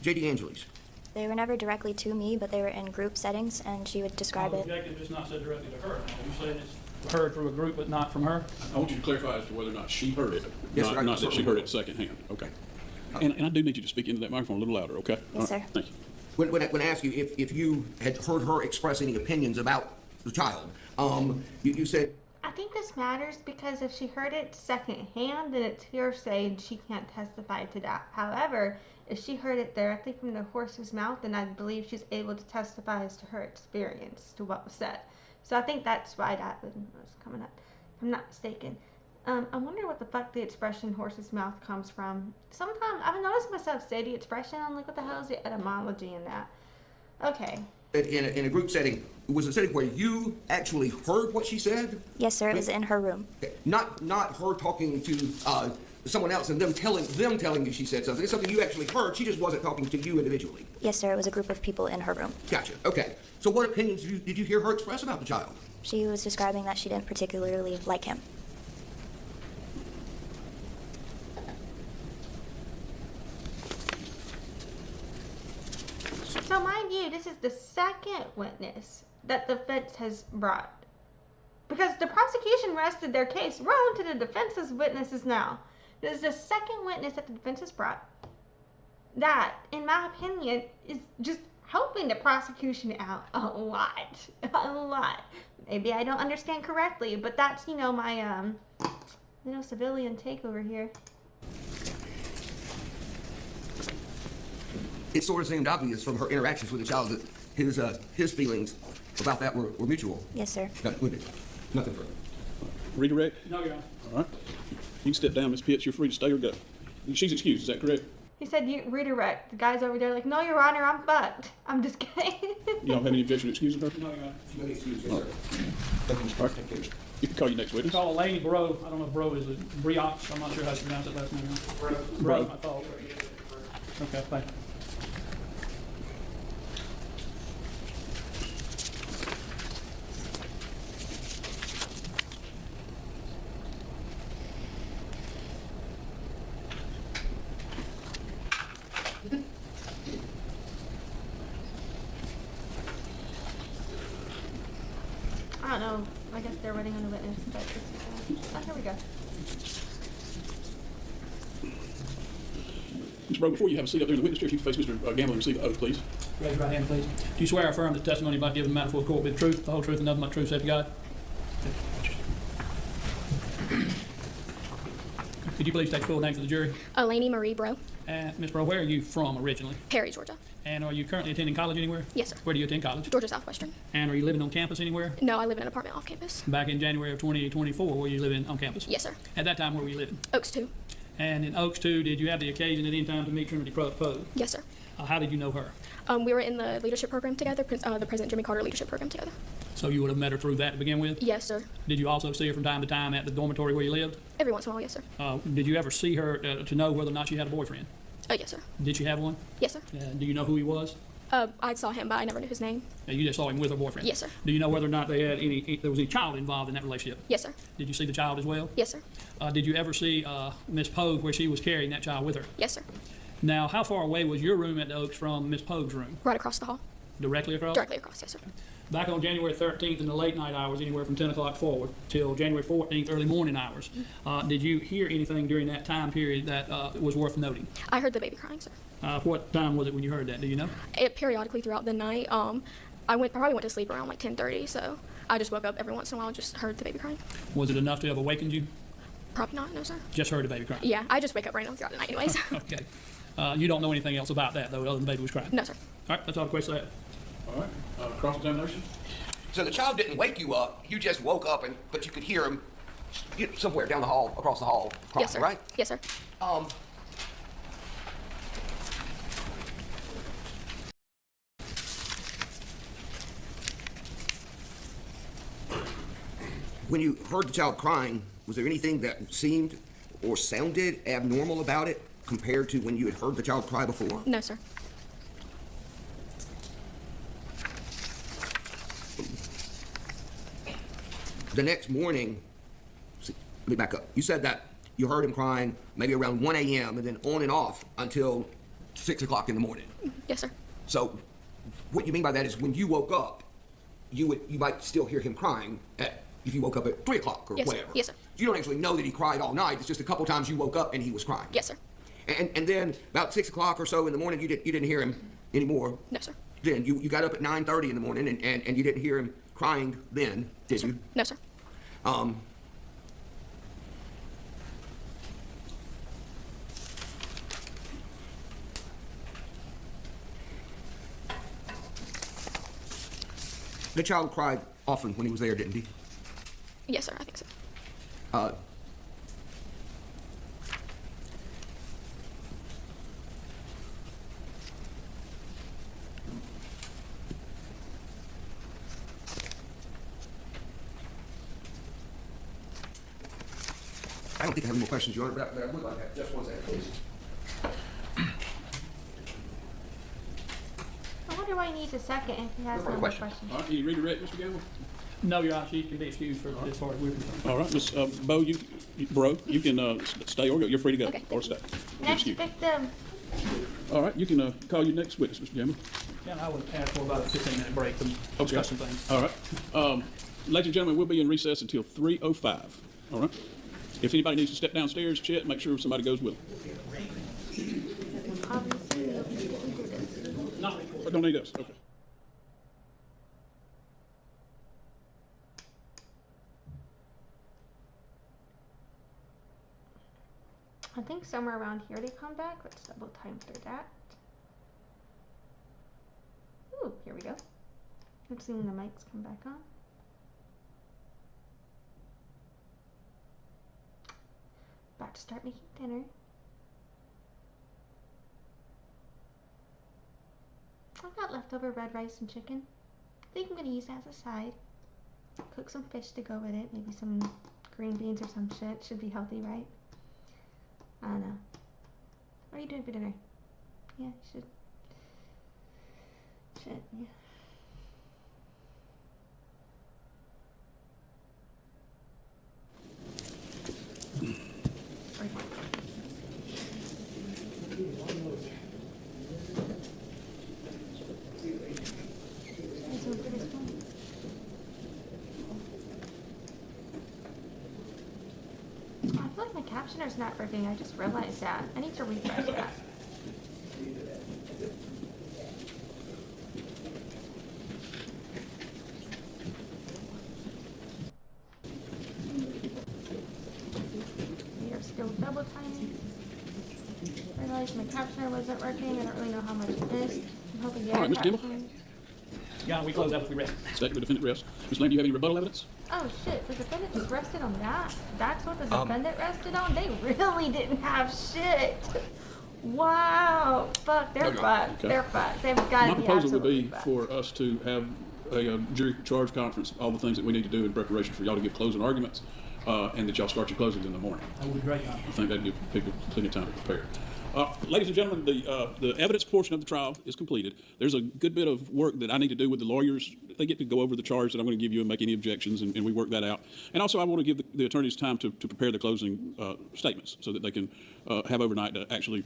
J.D. Angeles? They were never directly to me, but they were in group settings, and she would describe it. The objective is not said directly to her. You saying it's heard from a group, but not from her? I want you to clarify as to whether or not she heard it, Yes, not that she heard it secondhand. Okay. And I do need you to speak into that microphone a little louder, okay? Yes, sir. Thank you. When I asked you if you had heard her express any opinions about the child, you said... I think this matters because if she heard it secondhand, then it's hearsay and she can't testify to that. However, if she heard it directly from the horse's mouth, then I believe she's able to testify as to her experience to what was said. So I think that's why that was coming up, if I'm not mistaken. I wonder what the fuck the expression horse's mouth comes from. Sometimes I've noticed myself say the expression, I'm like, what the hell is the etymology in that? Okay. In a group setting, was it a setting where you actually heard what she said? Yes, sir. It was in her room. Okay. Not her talking to someone else and them telling you she said something. It's something you actually heard. She just wasn't talking to you individually. Yes, sir. It was a group of people in her room. Gotcha. Okay. So what opinions did you hear her express about the child? She was describing that she didn't particularly like him. So mind you, this is the second witness that the defense has brought. Because the prosecution rested their case. We're on to the defense's witnesses now. This is the second witness that the defense has brought. That, in my opinion, is just helping the prosecution out a lot. A lot. Maybe I don't understand correctly, but that's, you know, my, civilian take over here. It sort of seemed obvious from her interactions with the child that his feelings about that were mutual. Yes, sir. Nothing further. Redirect? No, Your Honor. All right. You can step down, Ms. Pitts. You're free to stay or go. She's excused, is that correct? He said, you redirect. The guy's over there like, no, Your Honor, I'm fucked. I'm just kidding. You don't have any objection to excusing her? No, Your Honor. No excuse, yes, All sir. right. All right. You can call your next witness. Call Laney Brioux. I don't know if Breaux is a Brioux. I'm not sure how to pronounce that last name. Breaux, I thought. Okay, thank you. I don't know. I guess they're waiting on the witness, but it's, here we go. Ms. Breaux, before you have a seat up there in the witness chair, if you face Mr. Gamble and receive the oath, please. Raise your right hand, please. Do you swear or affirm that the testimony about giving the matter before the court will be the truth, the whole truth, and nothing but the truth, so help you God? Could you please state the full name for the jury? Laney Marie Brioux. And Ms. Breaux, where are you from originally? Perry, Georgia. And are you currently attending college anywhere? Yes, sir. Where do you attend college? Georgia Southwestern. And are you living on campus anywhere? No, I live in an apartment off campus. Back in January of 2024, were you living on campus? Yes, sir. At that time, where were you living? Oaks 2. And in Oaks 2, did you have the occasion at any time to meet Trinity Poague? Yes, sir. How did you know her? We were in the leadership program together, the President Jimmy Carter leadership program together. So you would have met her through that to begin with? Yes, sir. Did you also see her from time to time at the dormitory where you lived? Every once in a while, yes, sir. Did you ever see her to know whether or not she had a boyfriend? Yes, sir. Did she have one? Yes, sir. Do you know who he was? I saw him, but I never knew his name. You just saw him with her boyfriend? Yes, sir. Do you know whether or not they had there was any child involved in that relationship? Yes, sir. Did you see the child as well? Yes, sir. Did you ever see Miss Poague where she was carrying that child with her? Yes, sir. Now, how far away was your room at the Oaks from Miss Poague's room? Right across the hall. Directly across? Directly across, yes, sir. Back on January 13th in the late night hours, anywhere from 10 o'clock forward, till January 14th, early morning hours, did you hear anything during that time period that was worth noting? I heard the baby crying, sir. What time was it when you heard that? Do you know? It periodically throughout the night. I probably went to sleep around like 10:30, so I just woke up every once in a while and just heard the baby crying. Was it enough to have awakened you? Probably not, no, sir. Just heard the baby crying? Yeah, I just wake up random throughout the night anyways. Okay. You don't know anything else about that, though, other than the baby was crying? No, sir. All right, that's all the questions I have. All right. Cross-examination? So the child didn't wake you up. You just woke up, but you could hear him somewhere down the hall, across the hall, Yes, sir. right? Yes, sir. When you heard the child crying, was there anything that seemed or sounded abnormal about it compared to when you had heard the child cry before? No, sir. The next morning, let me back up. You said that you heard him crying maybe around 1 a.m. and then on and off until 6 o'clock in the morning. Yes, sir. So what you mean by that is when you woke up, you might still hear him crying if you woke up at 3 o'clock or Yes, sir. whatever. Yes, sir. You don't actually know that he cried all night. It's just a couple times you woke up and he was crying. Yes, sir. And then about 6 o'clock or so in the morning, you didn't hear him anymore. No, sir. Then you got up at 9:30 in the morning and you didn't hear him crying then, did you? No, sir. The child cried often when he was there, didn't he? Yes, sir, I think so. I don't think I have any more questions, Your Honor, but I would like to have just one second, please. I wonder why he needs a second if he has no more questions. All right, you redirect, Mr. Gamble? No, Your Honor, she can be excused for as far as we're concerned. All right, Ms. Breaux, you can stay or go. You're free to go, Okay. or stay. Next Excuse me. victim. All right, you can call your next witness, Mr. Gamble. Yeah, I would ask for about a 15-minute break to discuss some things. All right. Ladies and gentlemen, we'll be in recess until 3:05. All right? If anybody needs to step downstairs, Chet, make sure somebody goes with them. Obviously, we don't need to do this. No, don't need us. Okay. I think somewhere around here they come back. Let's double time through that. Ooh, here we go. I'm seeing the mics come back on. About to start making dinner. I've got leftover red rice and chicken. I think I'm gonna use that as a side. Cook some fish to go with it. Maybe some green beans or some shit. Should be healthy, right? I don't know. What are you doing for dinner? Yeah, should. Shit, yeah. I feel like my captioner's not working. I just realized that. I need to refresh that. We are still double timing. I realized my captioner wasn't working. I don't really know how much it is. I'm hoping the All right, other Mr. Gamble. captioner- Yeah, we close after we rest. Second, the defendant rests. Ms. Lane, do you have any rebuttal evidence? Oh shit, the defendant just rested on that? That's what the defendant rested on? They really didn't have shit. Wow. Fuck, they're fucked. Okay. They're fucked. They've got My to be proposal would absolutely be fucked. for us to have a jury charge conference, all the things that we need to do in preparation for y'all to give closing arguments, and that y'all start your closings in the morning. That would be great, Your Honor. I think that'd give people plenty of time to prepare. Ladies and gentlemen, the evidence portion of the trial is completed. There's a good bit of work that I need to do with the lawyers. They get to go over the charge that I'm going to give you and make any objections, and we work that out. And also, I want to give the attorneys time to prepare the closing statements so that they can have overnight to actually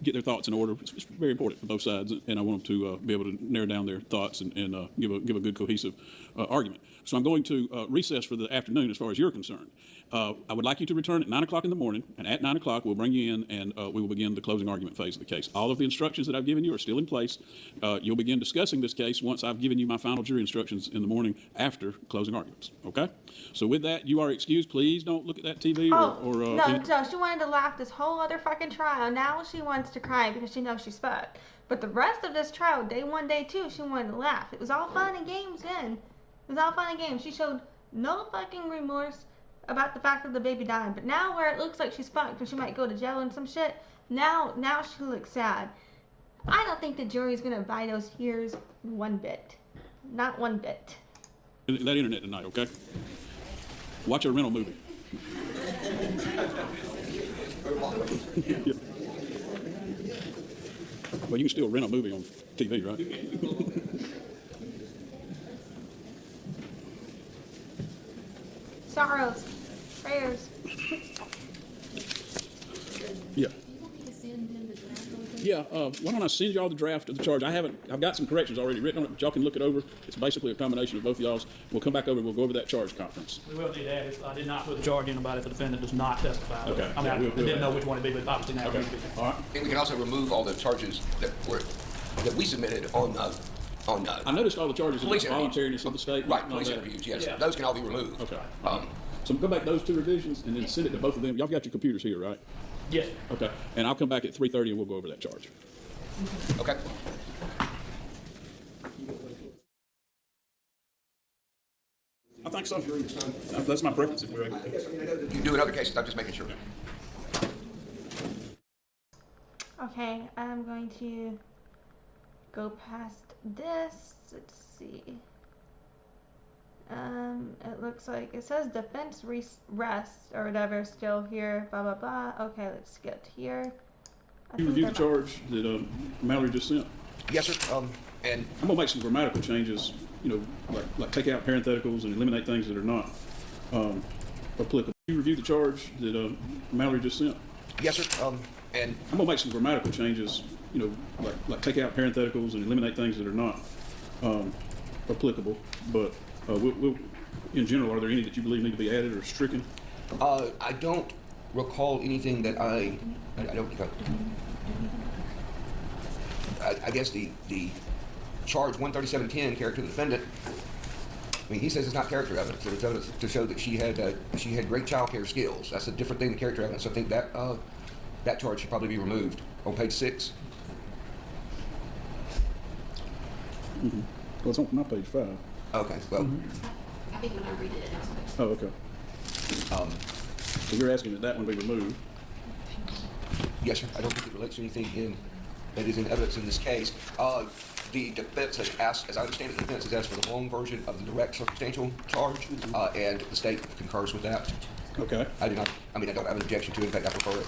get their thoughts in order. It's very important for both sides, and I want them to be able to narrow down their thoughts and give a good cohesive argument. So I'm going to recess for the afternoon as far as you're concerned. I would like you to return at 9 o'clock in the morning, and at 9 o'clock we'll bring you in and we will begin the closing argument phase of the case. All of the instructions that I've given you are still in place. You'll begin discussing this case once I've given you my final jury instructions in the morning after closing arguments, okay? So with that, you are excused. Please don't look at that TV No, she wanted to laugh this whole other fucking trial. Now she wants to cry because she knows she's fucked. But the rest of this trial, day 1, day 2, she wanted to laugh. It was all fun and games then. It was all fun and games. She showed no fucking remorse about the fact that the baby died. But now where it looks like she's fucked and she might go to jail and some shit, now she looks sad. I don't think the jury's gonna buy those ears one bit. Not one bit. that internet tonight, okay? Watch a rental movie. Yeah. Well, you can still rent a movie on TV, right? Sorrows, prayers. Yeah. Yeah, why don't I send y'all the draft of the charge? I've got some corrections already written on it, but y'all can look it over. It's basically a combination of both of y'all's. We'll come back over and we'll go over that charge conference. We will do that. I did not put the charge in about it if the defendant does not testify. Okay. I mean, I didn't know which one it'd be, but obviously now. Okay. All right. And we can also remove all the charges that we submitted on I noticed all the charges of police voluntariness of the state. Right, police interviews, yes. Yeah. Those can all be removed. Okay. So go back those 2 revisions and then send it to both of them. Y'all got your computers here, right? Yes. Okay. And I'll come back at 3:30 and we'll go over that charge. Okay. I think so. That's my preference if we're able to. Yes, I mean, I know that you do in other cases, I'm just making sure. Okay, I'm going to go past this. Let's see. It looks like it says defense rest or whatever still here, blah blah blah. Okay, let's get here. You reviewed the charge that Mallory just sent? Yes, sir. And I'm gonna make some grammatical changes, you know, like take out parentheticals and eliminate things that are not applicable. You reviewed the charge that Mallory just sent? yes, sir. And I'm gonna make some grammatical changes, you know, like take out parentheticals and eliminate things that are not applicable. But we'll, in general, are there any that you believe need to be added or stricken? I don't recall anything that I don't. I guess the charge 13710, character of the defendant. I mean, he says it's not character evidence. It's evidence to show that she had great child care skills. That's a different thing than character evidence. I think that that charge should probably be removed on page 6. Mm-hmm. Well, it's on my page 5. Okay. Well. I think when I read it, it's Oh, okay. So you're asking that that one be removed? Yes, sir. I don't think it relates to anything that is in evidence in this case. The defense has asked, as I understand it, the defense has asked for the long version of the direct circumstantial charge, and the state concurs with that. Okay. I don't have an objection to it. In fact, I prefer it.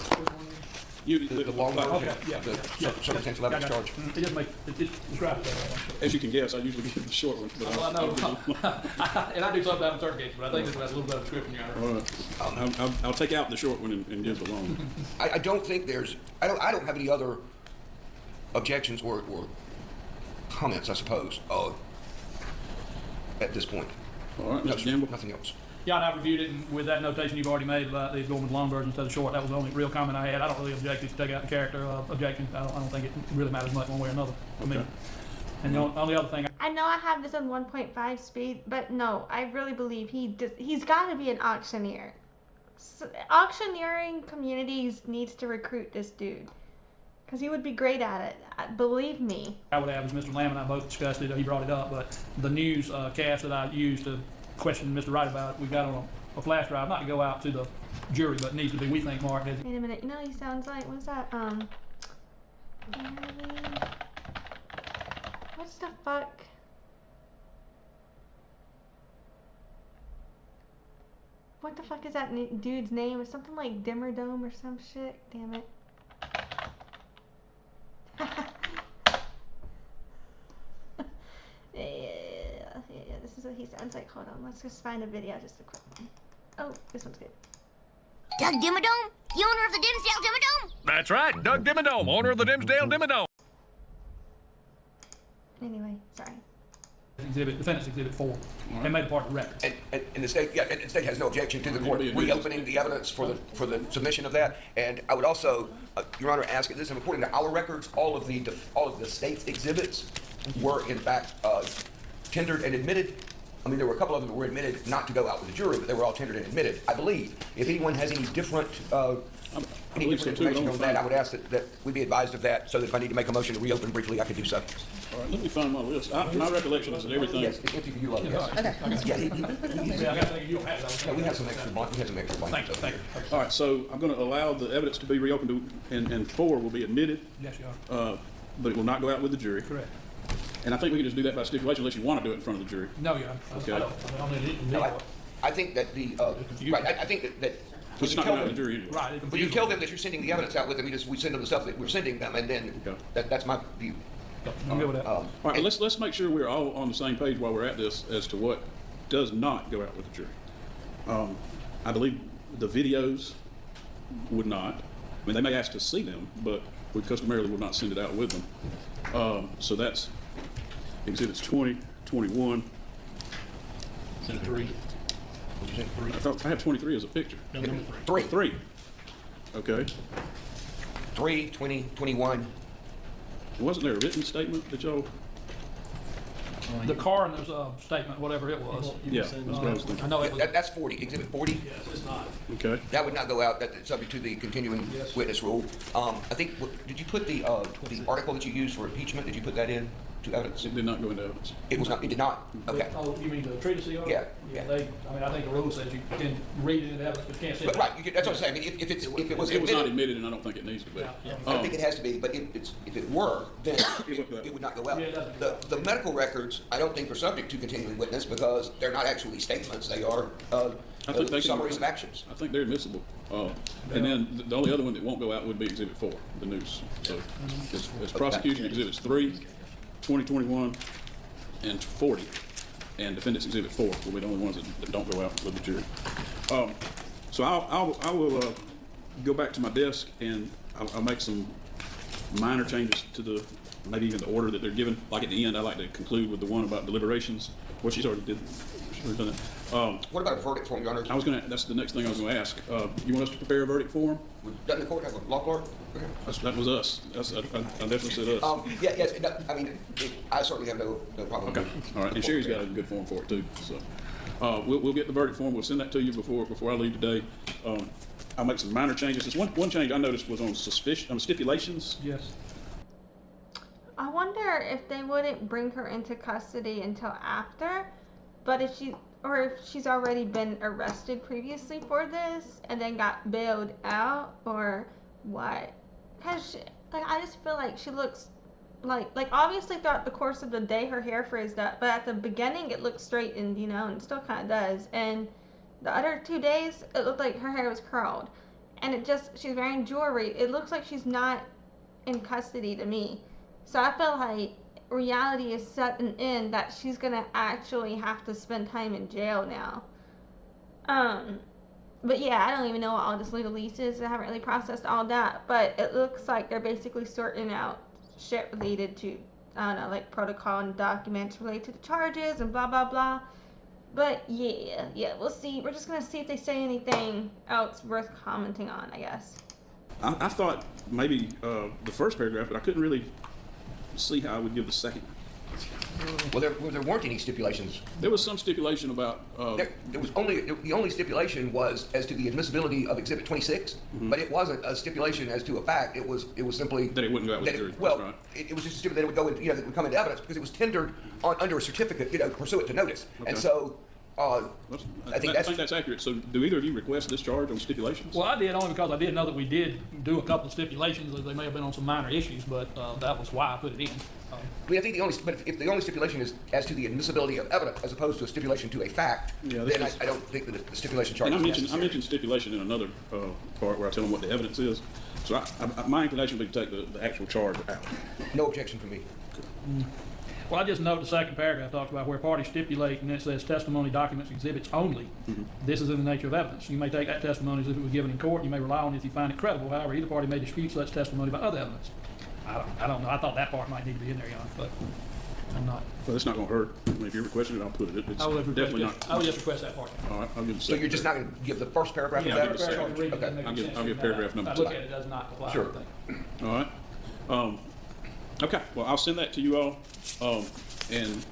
The long version of the circumstantial evidence charge. It doesn't make, it's right there. As you can guess, I usually give the short one. But Well, I know, and I do sometimes in certain cases, but I think this has a little better description, Your Honor. All right. I'll take out the short one and give the long one. I don't think there's. I don't have any other objections or comments, I suppose, at this point. All right, Mr. Gamble. Nothing else. Yeah, and I reviewed it, and with that notation you've already made about these going with long version instead of short, that was the only real comment I had. I don't really object if you take out the character objection. I don't think it really matters much one way or another for me. And the only other thing. I know I have this on 1.5 speed, but no, I really believe he's got to be an auctioneer. So, auctioneering communities needs to recruit this dude. Because he would be great at it, believe me. I would have, as Mr. Lamb and I both discussed it, he brought it up, but the news cast that I used to question Mr. Wright about, we got on a flash drive, not to go out to the jury, but needs to be, we think, marked as. Wait a minute, you know he sounds like, what's that, what's the fuck? What the fuck is that dude's name? It's something like Dimmerdome or some shit, damn it. Yeah, this is what he sounds like. Hold on, let's just find a video, just a quick one. Oh, this one's good. Doug Dimmadome, the owner of the Dimsdale Dimmadome? That's right, Doug Dimmadome, owner of the Dimsdale Dimmadome. Anyway, sorry. Defendant's Exhibit 4. They made it part of the record. And the state, and the state has no objection to the court reopening the evidence for the submission of that. And I would also, Your Honor, ask this: according to our records, all of the state's exhibits were in fact tendered and admitted. I mean, there were a couple of them that were admitted not to go out with the jury, but they were all tendered and admitted, I believe. If anyone has any different information on that, I would ask that we be advised of that, so that if I need to make a motion to reopen briefly, I could do so. All right, let me find my list. My recollection is that everything. Yes, it's empty for you, yes. Okay. Yeah, we have some extra blanks. Thank you. All right, so I'm going to allow the evidence to be reopened, and 4 will be admitted. Yes, Your Honor. But it will not go out with the jury. Correct. And I think we can just do that by stipulation, unless you want to do it in front of the jury. No, Your Honor. Okay. I think that I think that. It's not going out with the jury anyway. Right. But you tell them that you're sending the evidence out with them. We send them the stuff that we're sending them, and then that's my view. I'm good with that. All right, let's make sure we're all on the same page while we're at this as to what does not go out with the jury. I believe the videos would not. I mean, they may ask to see them, but we customarily would not send it out with them. So that's exhibits 20, 21. Exhibit 3. I thought I had 23 as a picture. No, number 3. 3. Okay. 3, 20, 21. Wasn't there a written statement that y'all? The coroner's statement, whatever it was. Yeah, that's what I was thinking. I know it was. That's 40. Exhibit 40. Yes, it's not. Okay. That would not go out. That's subject to the continuing witness rule. I think. Did you put the article that you used for impeachment? Did you put that in? to evidence? It did not go into evidence. It was not. It did not. Okay. Oh, you mean the treatise? Yeah. I think the rule says you can read it in evidence, but you can't say it. Right. That's what I'm saying. I mean, if it was not admitted, and I don't think it needs to be. I think it has to be, but if it were, then it would not go out. The medical records, I don't think are subject to continuing witness because they're not actually statements. They are summaries of actions. I think they're admissible. And then the only other one that won't go out would be Exhibit 4, the noose. So it's prosecution Exhibits 3, 2021, and 40. And defendant's Exhibit 4 will be the only ones that don't go out with the jury. So I will go back to my desk and I'll make some minor changes to maybe even the order that they're given. Like at the end, I like to conclude with the one about deliberations. Well, she's already did. She's already done that. What about a verdict form, Your Honor? That's the next thing I was going to ask. You want us to prepare a verdict form? Doesn't the court have a law clerk? That was us. I definitely said us. Yes. I mean, I certainly have no problem. Okay. All right. And Sherry's got a good form for it too. So we'll get the verdict form. We'll send that to you before I leave today. I'll make some minor changes. There's one change I noticed was on stipulations. Yes. I wonder if they wouldn't bring her into custody until after, but if she's already been arrested previously for this and then got bailed out or what? Cause I just feel like she looks like obviously throughout the course of the day her hair frizzed up, but at the beginning it looked straightened, and it still kind of does. And the other 2 days it looked like her hair was curled, and she's wearing jewelry. It looks like she's not in custody to me. So I feel like reality is setting in that she's gonna actually have to spend time in jail now. But yeah, I don't even know what all this legalese is. I haven't really processed all that, but it looks like they're basically sorting out shit related to, I don't know, like protocol and documents related to the charges and blah blah blah. But yeah, we'll see. We're just gonna see if they say anything else worth commenting on, I guess. I thought maybe the first paragraph, but I couldn't really see how I would give the second. Well, there weren't any stipulations. There was some stipulation about. There was the only stipulation was as to the admissibility of Exhibit 26, but it wasn't a stipulation as to a fact. It was simply that it wouldn't go out with the jury. Well, right. it was just a stipulation that it would go in, that would come into evidence because it was tendered under a certificate, pursuant to notice, and so. I think that's accurate. So, do either of you request discharge on stipulations? Well, I did only because I did know that we did do a couple of stipulations. They may have been on some minor issues, but that was why I put it in. I think if the only stipulation is as to the admissibility of evidence as opposed to a stipulation to a fact, then I don't think that the stipulation charge is necessary. I mentioned stipulation in another part where I tell them what the evidence is. So my inclination would be to take the actual charge out. No objection from me. Well, I just note the second paragraph talks about where parties stipulate, and it says testimony, documents, exhibits only. This is in the nature of evidence. You may take that testimony as if it was given in court. You may rely on it if you find it credible. However, either party may dispute such testimony by other evidence. I don't know. I thought that part might need to be in there, Jan, but I'm not. Well, it's not going to hurt. I mean, if you're requesting it, I'll put it. It's definitely not. I would just request that part. All right, I'll give the second. So you're just not going to give the first paragraph of that? Okay. I'll give paragraph number 2. Look at it, does not apply. Sure. All right. Okay. Well, I'll send that to you all. And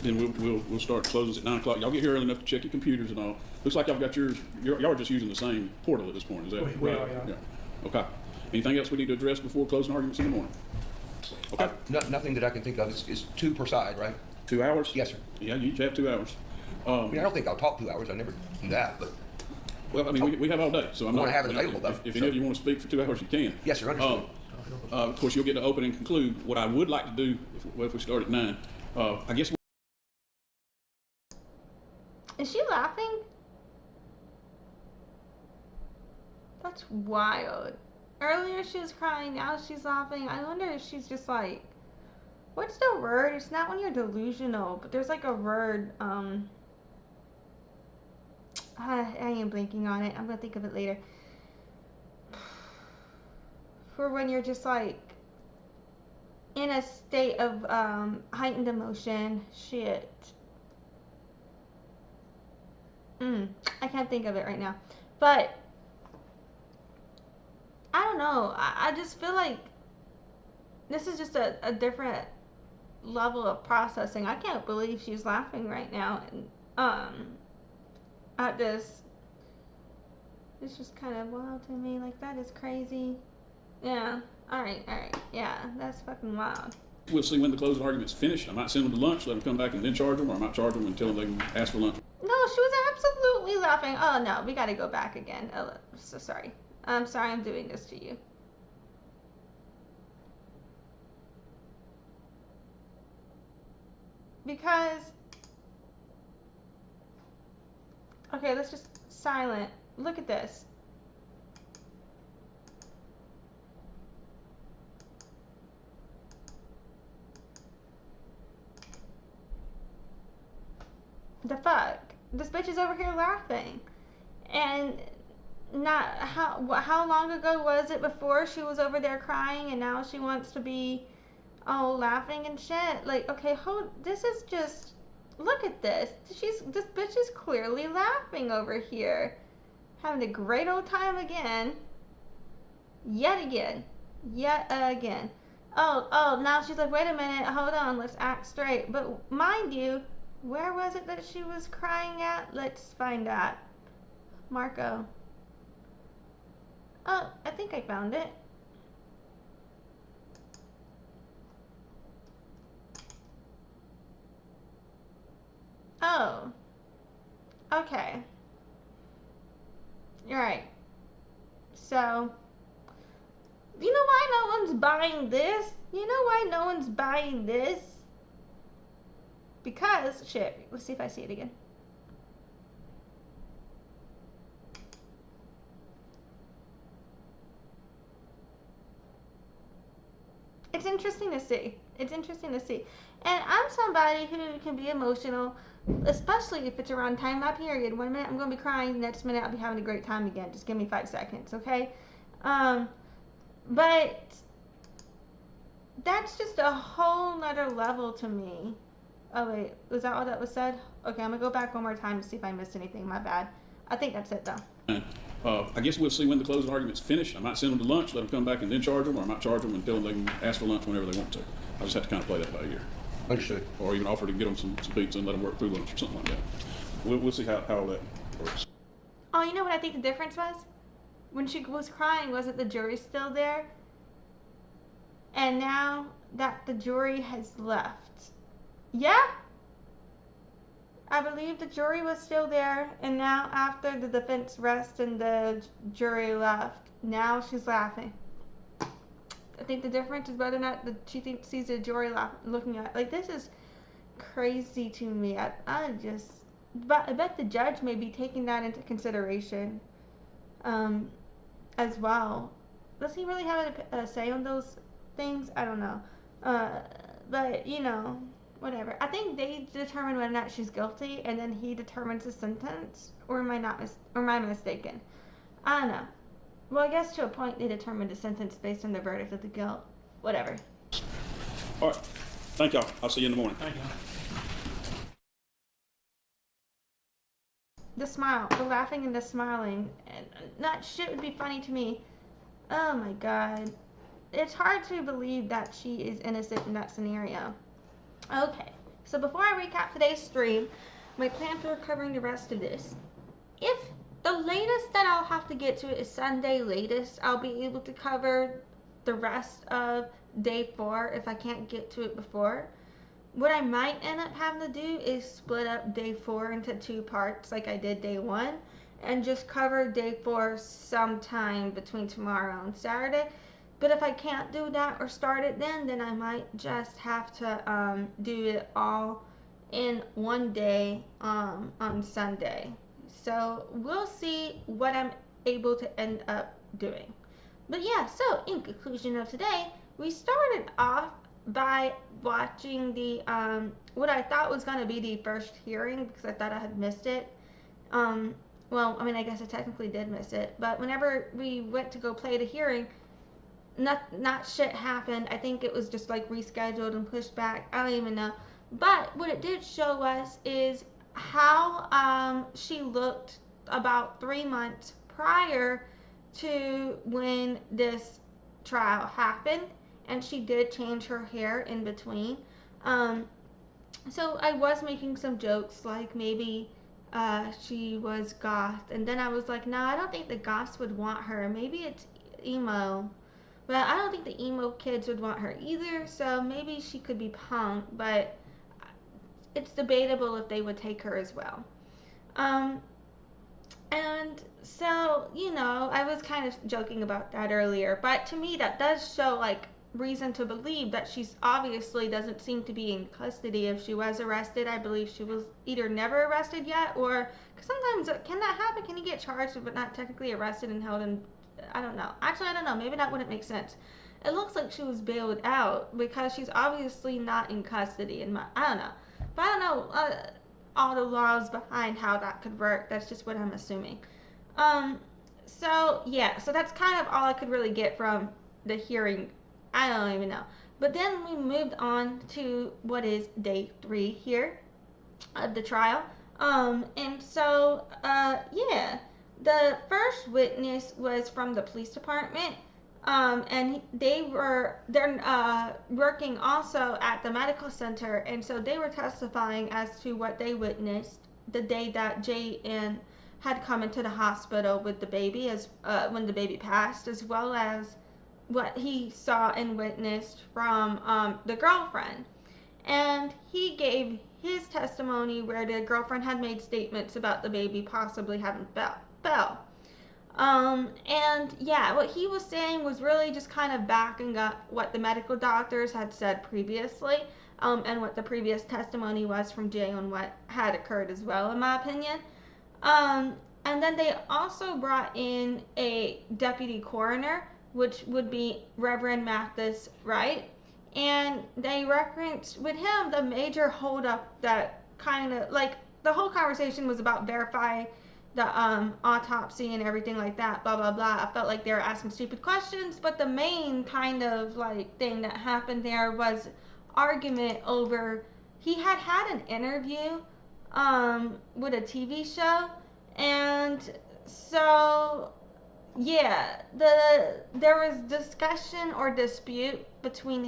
then we'll start closing at 9 o'clock. Y'all get here early enough to check your computers and all. Looks like y'all got yours. Y'all are just using the same portal at this point. Is that right? We are, yeah. Okay. Anything else we need to address before closing arguments in the morning? Okay. Nothing that I can think of. Is 2 per side, right? 2 hours? Yes, sir. Yeah, you each have 2 hours. I don't think I'll talk 2 hours. I never do that, but. Well, I mean, we have all day, so I'm not. Want to have it available, though. If any of you want to speak for 2 hours, you can. Yes, sir. Understood. Of course, you'll get to open and conclude. What I would like to do, if we start at 9, I guess. Is she laughing? That's wild. Earlier she was crying, now she's laughing. I wonder if she's just like, what's the word? It's not when you're delusional, but there's like a word, I am blanking on it. I'm gonna think of it later. For when you're just like in a state of heightened emotion. Shit. I can't think of it right now. But I don't know. I just feel like this is just a different level of processing. I can't believe she's laughing right now. And at this, it's just kind of wild to me. Like, that is crazy. Yeah. All right. Yeah, that's fucking wild. We'll see when the closing argument's finished. I might send them to lunch, let them come back and then charge them, or I might charge them and tell them they can ask for lunch. No, she was absolutely laughing. Oh no, we gotta go back again. Oh, so sorry. I'm sorry I'm doing this to you. Because, okay, let's just silent. Look at this. The fuck? This bitch is over here laughing. And not how long ago was it before she was over there crying and now she wants to be laughing and shit? Like, okay, this is just, look at this. This bitch is clearly laughing over here. Having a great old time again. Yet again. Oh, now she's like, wait a minute, hold on, let's act straight. But mind you, where was it that she was crying at? Let's find out. Marco. Oh, I think I found it. Oh. Okay. You're right. So, you know why no one's buying this? You know why no one's buying this? Because, shit, let's see if I see it again. It's interesting to see. It's interesting to see. And I'm somebody who can be emotional, especially if it's around time my period. 1 minute I'm going to be crying, the next minute I'll be having a great time again. Just give me 5 seconds, okay? But that's just a whole nother level to me. Oh wait, was that all that was said? Okay, I'm gonna go back one more time to see if I missed anything. My bad. I think that's it though. I guess we'll see when the closing argument's finished. I might send them to lunch, let them come back and then charge them, or I might charge them and tell them they can ask for lunch whenever they want to. I just have to kind of play that by ear. Understood. Or even offer to get them some pizza and let them work through lunch or something like that. We'll see how all that works. Oh, you know what I think the difference was? When she was crying, wasn't the jury still there? And now that the jury has left. Yeah? I believe the jury was still there, and now after the defense rest and the jury left, now she's laughing. I think the difference is whether or not she sees the jury looking at. Like, this is crazy to me. But I bet the judge may be taking that into consideration as well. Does he really have a say on those things? I don't know. But, you know, whatever. I think they determine whether or not she's guilty, and then he determines the sentence. Or am I mistaken? I don't know. Well, I guess to a point they determined the sentence based on the verdict of the guilt. Whatever. All right. Thank y'all. I'll see you in the morning. Thank you. The smile, the laughing and the smiling, and that shit would be funny to me. Oh my god. It's hard to believe that she is innocent in that scenario. Okay, so before I recap today's stream, my plan for covering the rest of this. If the latest that I'll have to get to is Sunday latest, I'll be able to cover the rest of day 4 if I can't get to it before. What I might end up having to do is split up day 4 into 2 parts like I did day 1 and just cover day 4 sometime between tomorrow and Saturday. But if I can't do that or start it then I might just have to do it all in one day on Sunday. So we'll see what I'm able to end up doing. But yeah, so in conclusion of today, we started off by watching the what I thought was going to be the first hearing because I thought I had missed it. Well, I mean, I guess I technically did miss it, but whenever we went to go play the hearing, not shit happened. I think it was just like rescheduled and pushed back. I don't even know. But what it did show us is how she looked about 3 months prior to when this trial happened, and she did change her hair in between. So I was making some jokes like maybe she was goth, and then I was like, no, I don't think the goths would want her. Maybe it's emo But I don't think the emo kids would want her either, so maybe she could be punk, but it's debatable if they would take her as well. And so, you know, I was kind of joking about that earlier, but to me that does show, like, reason to believe that she's obviously doesn't seem to be in custody. If she was arrested, I believe she was either never arrested yet, or, because sometimes, can that happen? Can you get charged but not technically arrested and held in, I don't know. Actually, I don't know. Maybe that wouldn't make sense. It looks like she was bailed out because she's obviously not in custody. I don't know. But I don't know all the laws behind how that could work. That's just what I'm assuming. So, yeah. So that's kind of all I could really get from the hearing. I don't even know. But then we moved on to what is day 3 here of the trial. And so, yeah. The first witness was from the police department. And they're working also at the medical center, and so they were testifying as to what they witnessed the day that J.N. had come into the hospital with the baby, as when the baby passed, as well as what he saw and witnessed from the girlfriend. And he gave his testimony where the girlfriend had made statements about the baby possibly having fell. And yeah, what he was saying was really just kind of backing up what the medical doctors had said previously, and what the previous testimony was from Jay on what had occurred as well, in my opinion. And then they also brought in a deputy coroner, which would be Reverend Mathis Wright, and they referenced with him the major holdup that kind of, like, the whole conversation was about verifying the autopsy and everything like that, blah blah blah. I felt like they were asking stupid questions, but the main kind of like thing that happened there was argument over, he had an interview with a TV show, and so yeah, there was discussion or dispute between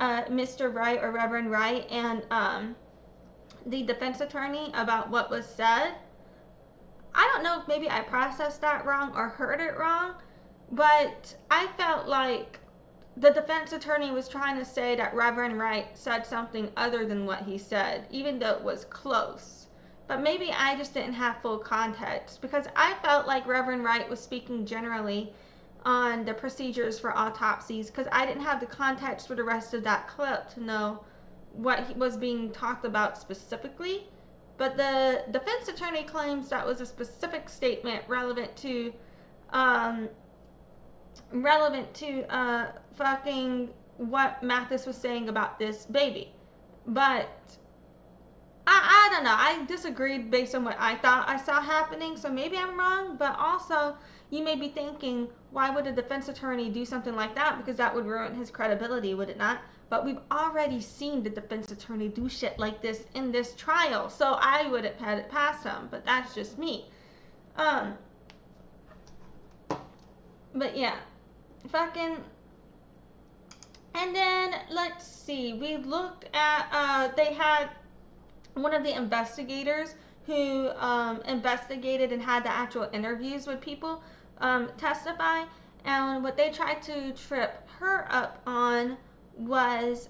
Mr. Wright or Reverend Wright and the defense attorney about what was said. I don't know if maybe I processed that wrong or heard it wrong, but I felt like the defense attorney was trying to say that Reverend Wright said something other than what he said, even though it was close. But maybe I just didn't have full context, because I felt like Reverend Wright was speaking generally on the procedures for autopsies, because I didn't have the context for the rest of that clip to know what was being talked about specifically. But the defense attorney claims that was a specific statement relevant to fucking what Mathis was saying about this baby. But I don't know. I disagreed based on what I thought I saw happening, so maybe I'm wrong. But also, you may be thinking, why would a defense attorney do something like that? Because that would ruin his credibility, would it not? But we've already seen the defense attorney do shit like this in this trial, so I would have had it past him, but that's just me. But yeah, fucking, and then, let's see, we looked at, they had one of the investigators who investigated and had the actual interviews with people testify, and what they tried to trip her up on was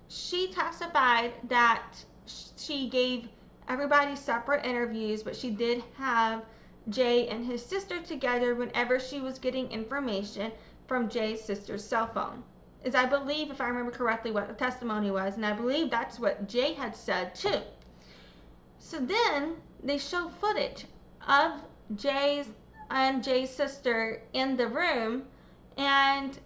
she testified that she gave everybody separate interviews, but she did have Jay and his sister together whenever she was getting information from Jay's sister's cell phone. Is, I believe, if I remember correctly, what the testimony was, and I believe that's what Jay had said too. So then they show footage of Jay's sister in the room, and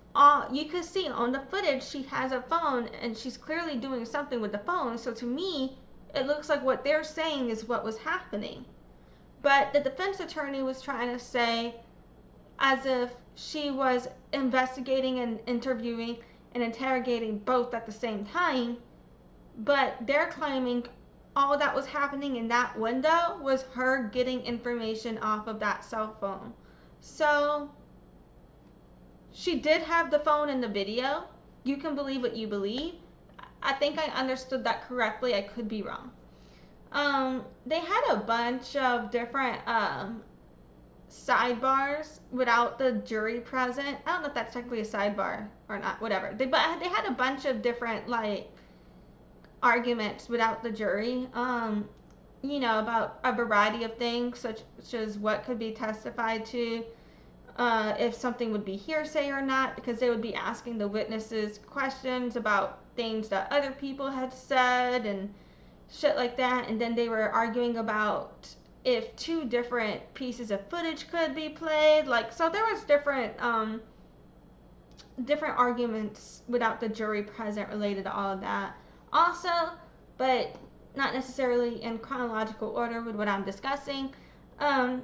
you can see on the footage she has a phone and she's clearly doing something with the phone. So to me, it looks like what they're saying is what was happening. But the defense attorney was trying to say as if she was investigating and interviewing and interrogating both at the same time. But they're claiming all that was happening in that window was her getting information off of that cell phone. So she did have the phone in the video. You can believe what you believe. I think I understood that correctly. I could be wrong. They had a bunch of different sidebars without the jury present. I don't know if that's technically a sidebar or not, whatever. They had a bunch of different, like, arguments without the jury, you know, about a variety of things, such as what could be testified to, if something would be hearsay or not, because they would be asking the witnesses questions about things that other people had said and shit like that, and then they were arguing about if 2 different pieces of footage could be played, like, so there was different arguments without the jury present related to all of that also, but not necessarily in chronological order with what I'm discussing. Yeah,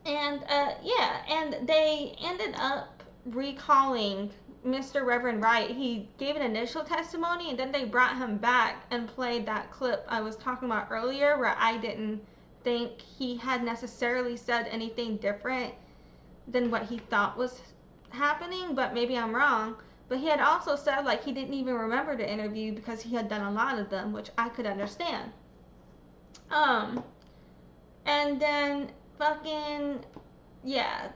and they ended up recalling Mr. Reverend Wright. He gave an initial testimony, and then they brought him back and played that clip I was talking about earlier, where I didn't think he had necessarily said anything different than what he thought was happening, but maybe I'm wrong. But he had also said, like, he didn't even remember the interview because he had done a lot of them, which I could understand. And then fucking, yeah,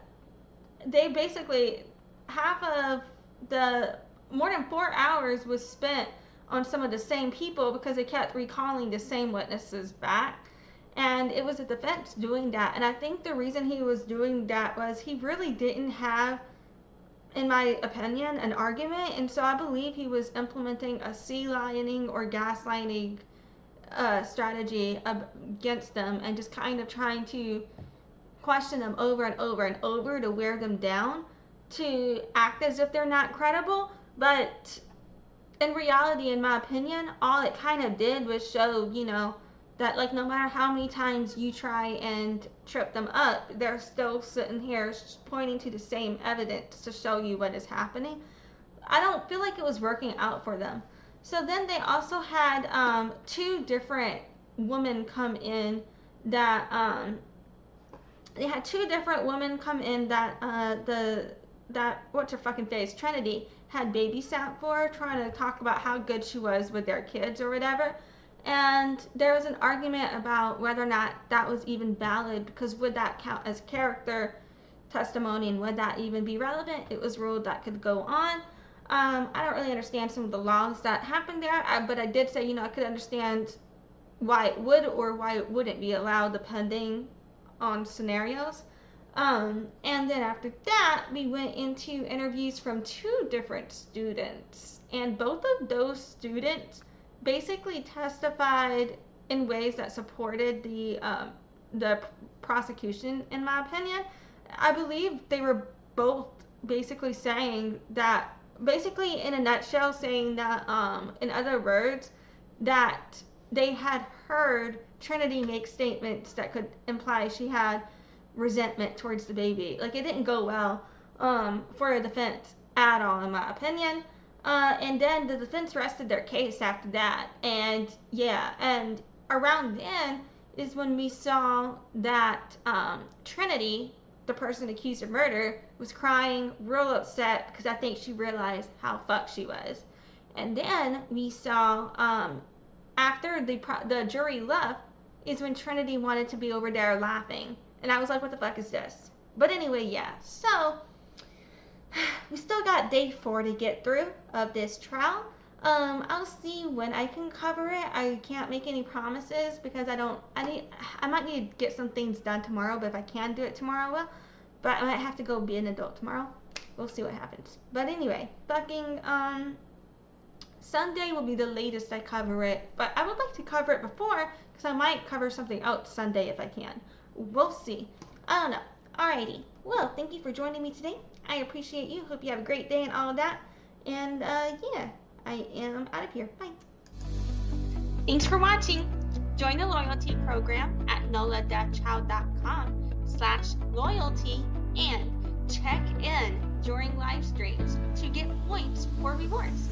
they basically, half of the, more than 4 hours was spent on some of the same people because they kept recalling the same witnesses back. And it was the defense doing that. And I think the reason he was doing that was he really didn't have, in my opinion, an argument. And so I believe he was implementing a sea lioning or gaslighting strategy against them, and just kind of trying to question them over and over and over to wear them down, to act as if they're not credible. But in reality, in my opinion, all it kind of did was show, you know, that, like, no matter how many times you try and trip them up, they're still sitting here pointing to the same evidence to show you what is happening. I don't feel like it was working out for them. So then they also had 2 different women come in that that what's her fucking face, Trinity, had babysat for, trying to talk about how good she was with their kids or whatever. And there was an argument about whether or not that was even valid, because would that count as character testimony, and would that even be relevant? It was ruled that could go on. I don't really understand some of the laws that happened there, but I did say, you know, I could understand why it would or why it wouldn't be allowed depending on scenarios. And then after that, we went into interviews from 2 different students, and both of those students basically testified in ways that supported the prosecution, in my opinion. I believe they were both basically saying that, basically in a nutshell, saying that, in other words, that they had heard Trinity make statements that could imply she had resentment towards the baby. Like, it didn't go well for a defense at all, in my opinion. And then the defense rested their case after that. And yeah, and around then is when we saw that Trinity, the person accused of murder, was crying, real upset, because I think she realized how fucked she was. And then we saw, after the jury left, is when Trinity wanted to be over there laughing. And I was like, what the fuck is this? But anyway, yeah. So we still got day 4 to get through of this trial. I'll see when I can cover it. I can't make any promises because I might need to get some things done tomorrow, but if I can do it tomorrow, I will. But I might have to go be an adult tomorrow. We'll see what happens. But anyway, fucking, Sunday will be the latest I cover it. But I would like to cover it before, because I might cover something else Sunday if I can. We'll see. I don't know. Alrighty. Well, thank you for joining me today. I appreciate you. Hope you have a great day and all of that. And, yeah, I am out of here. Bye. Thanks for watching. Join the loyalty program at nola-child.com/loyalty and check in during live streams to get points for rewards.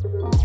you.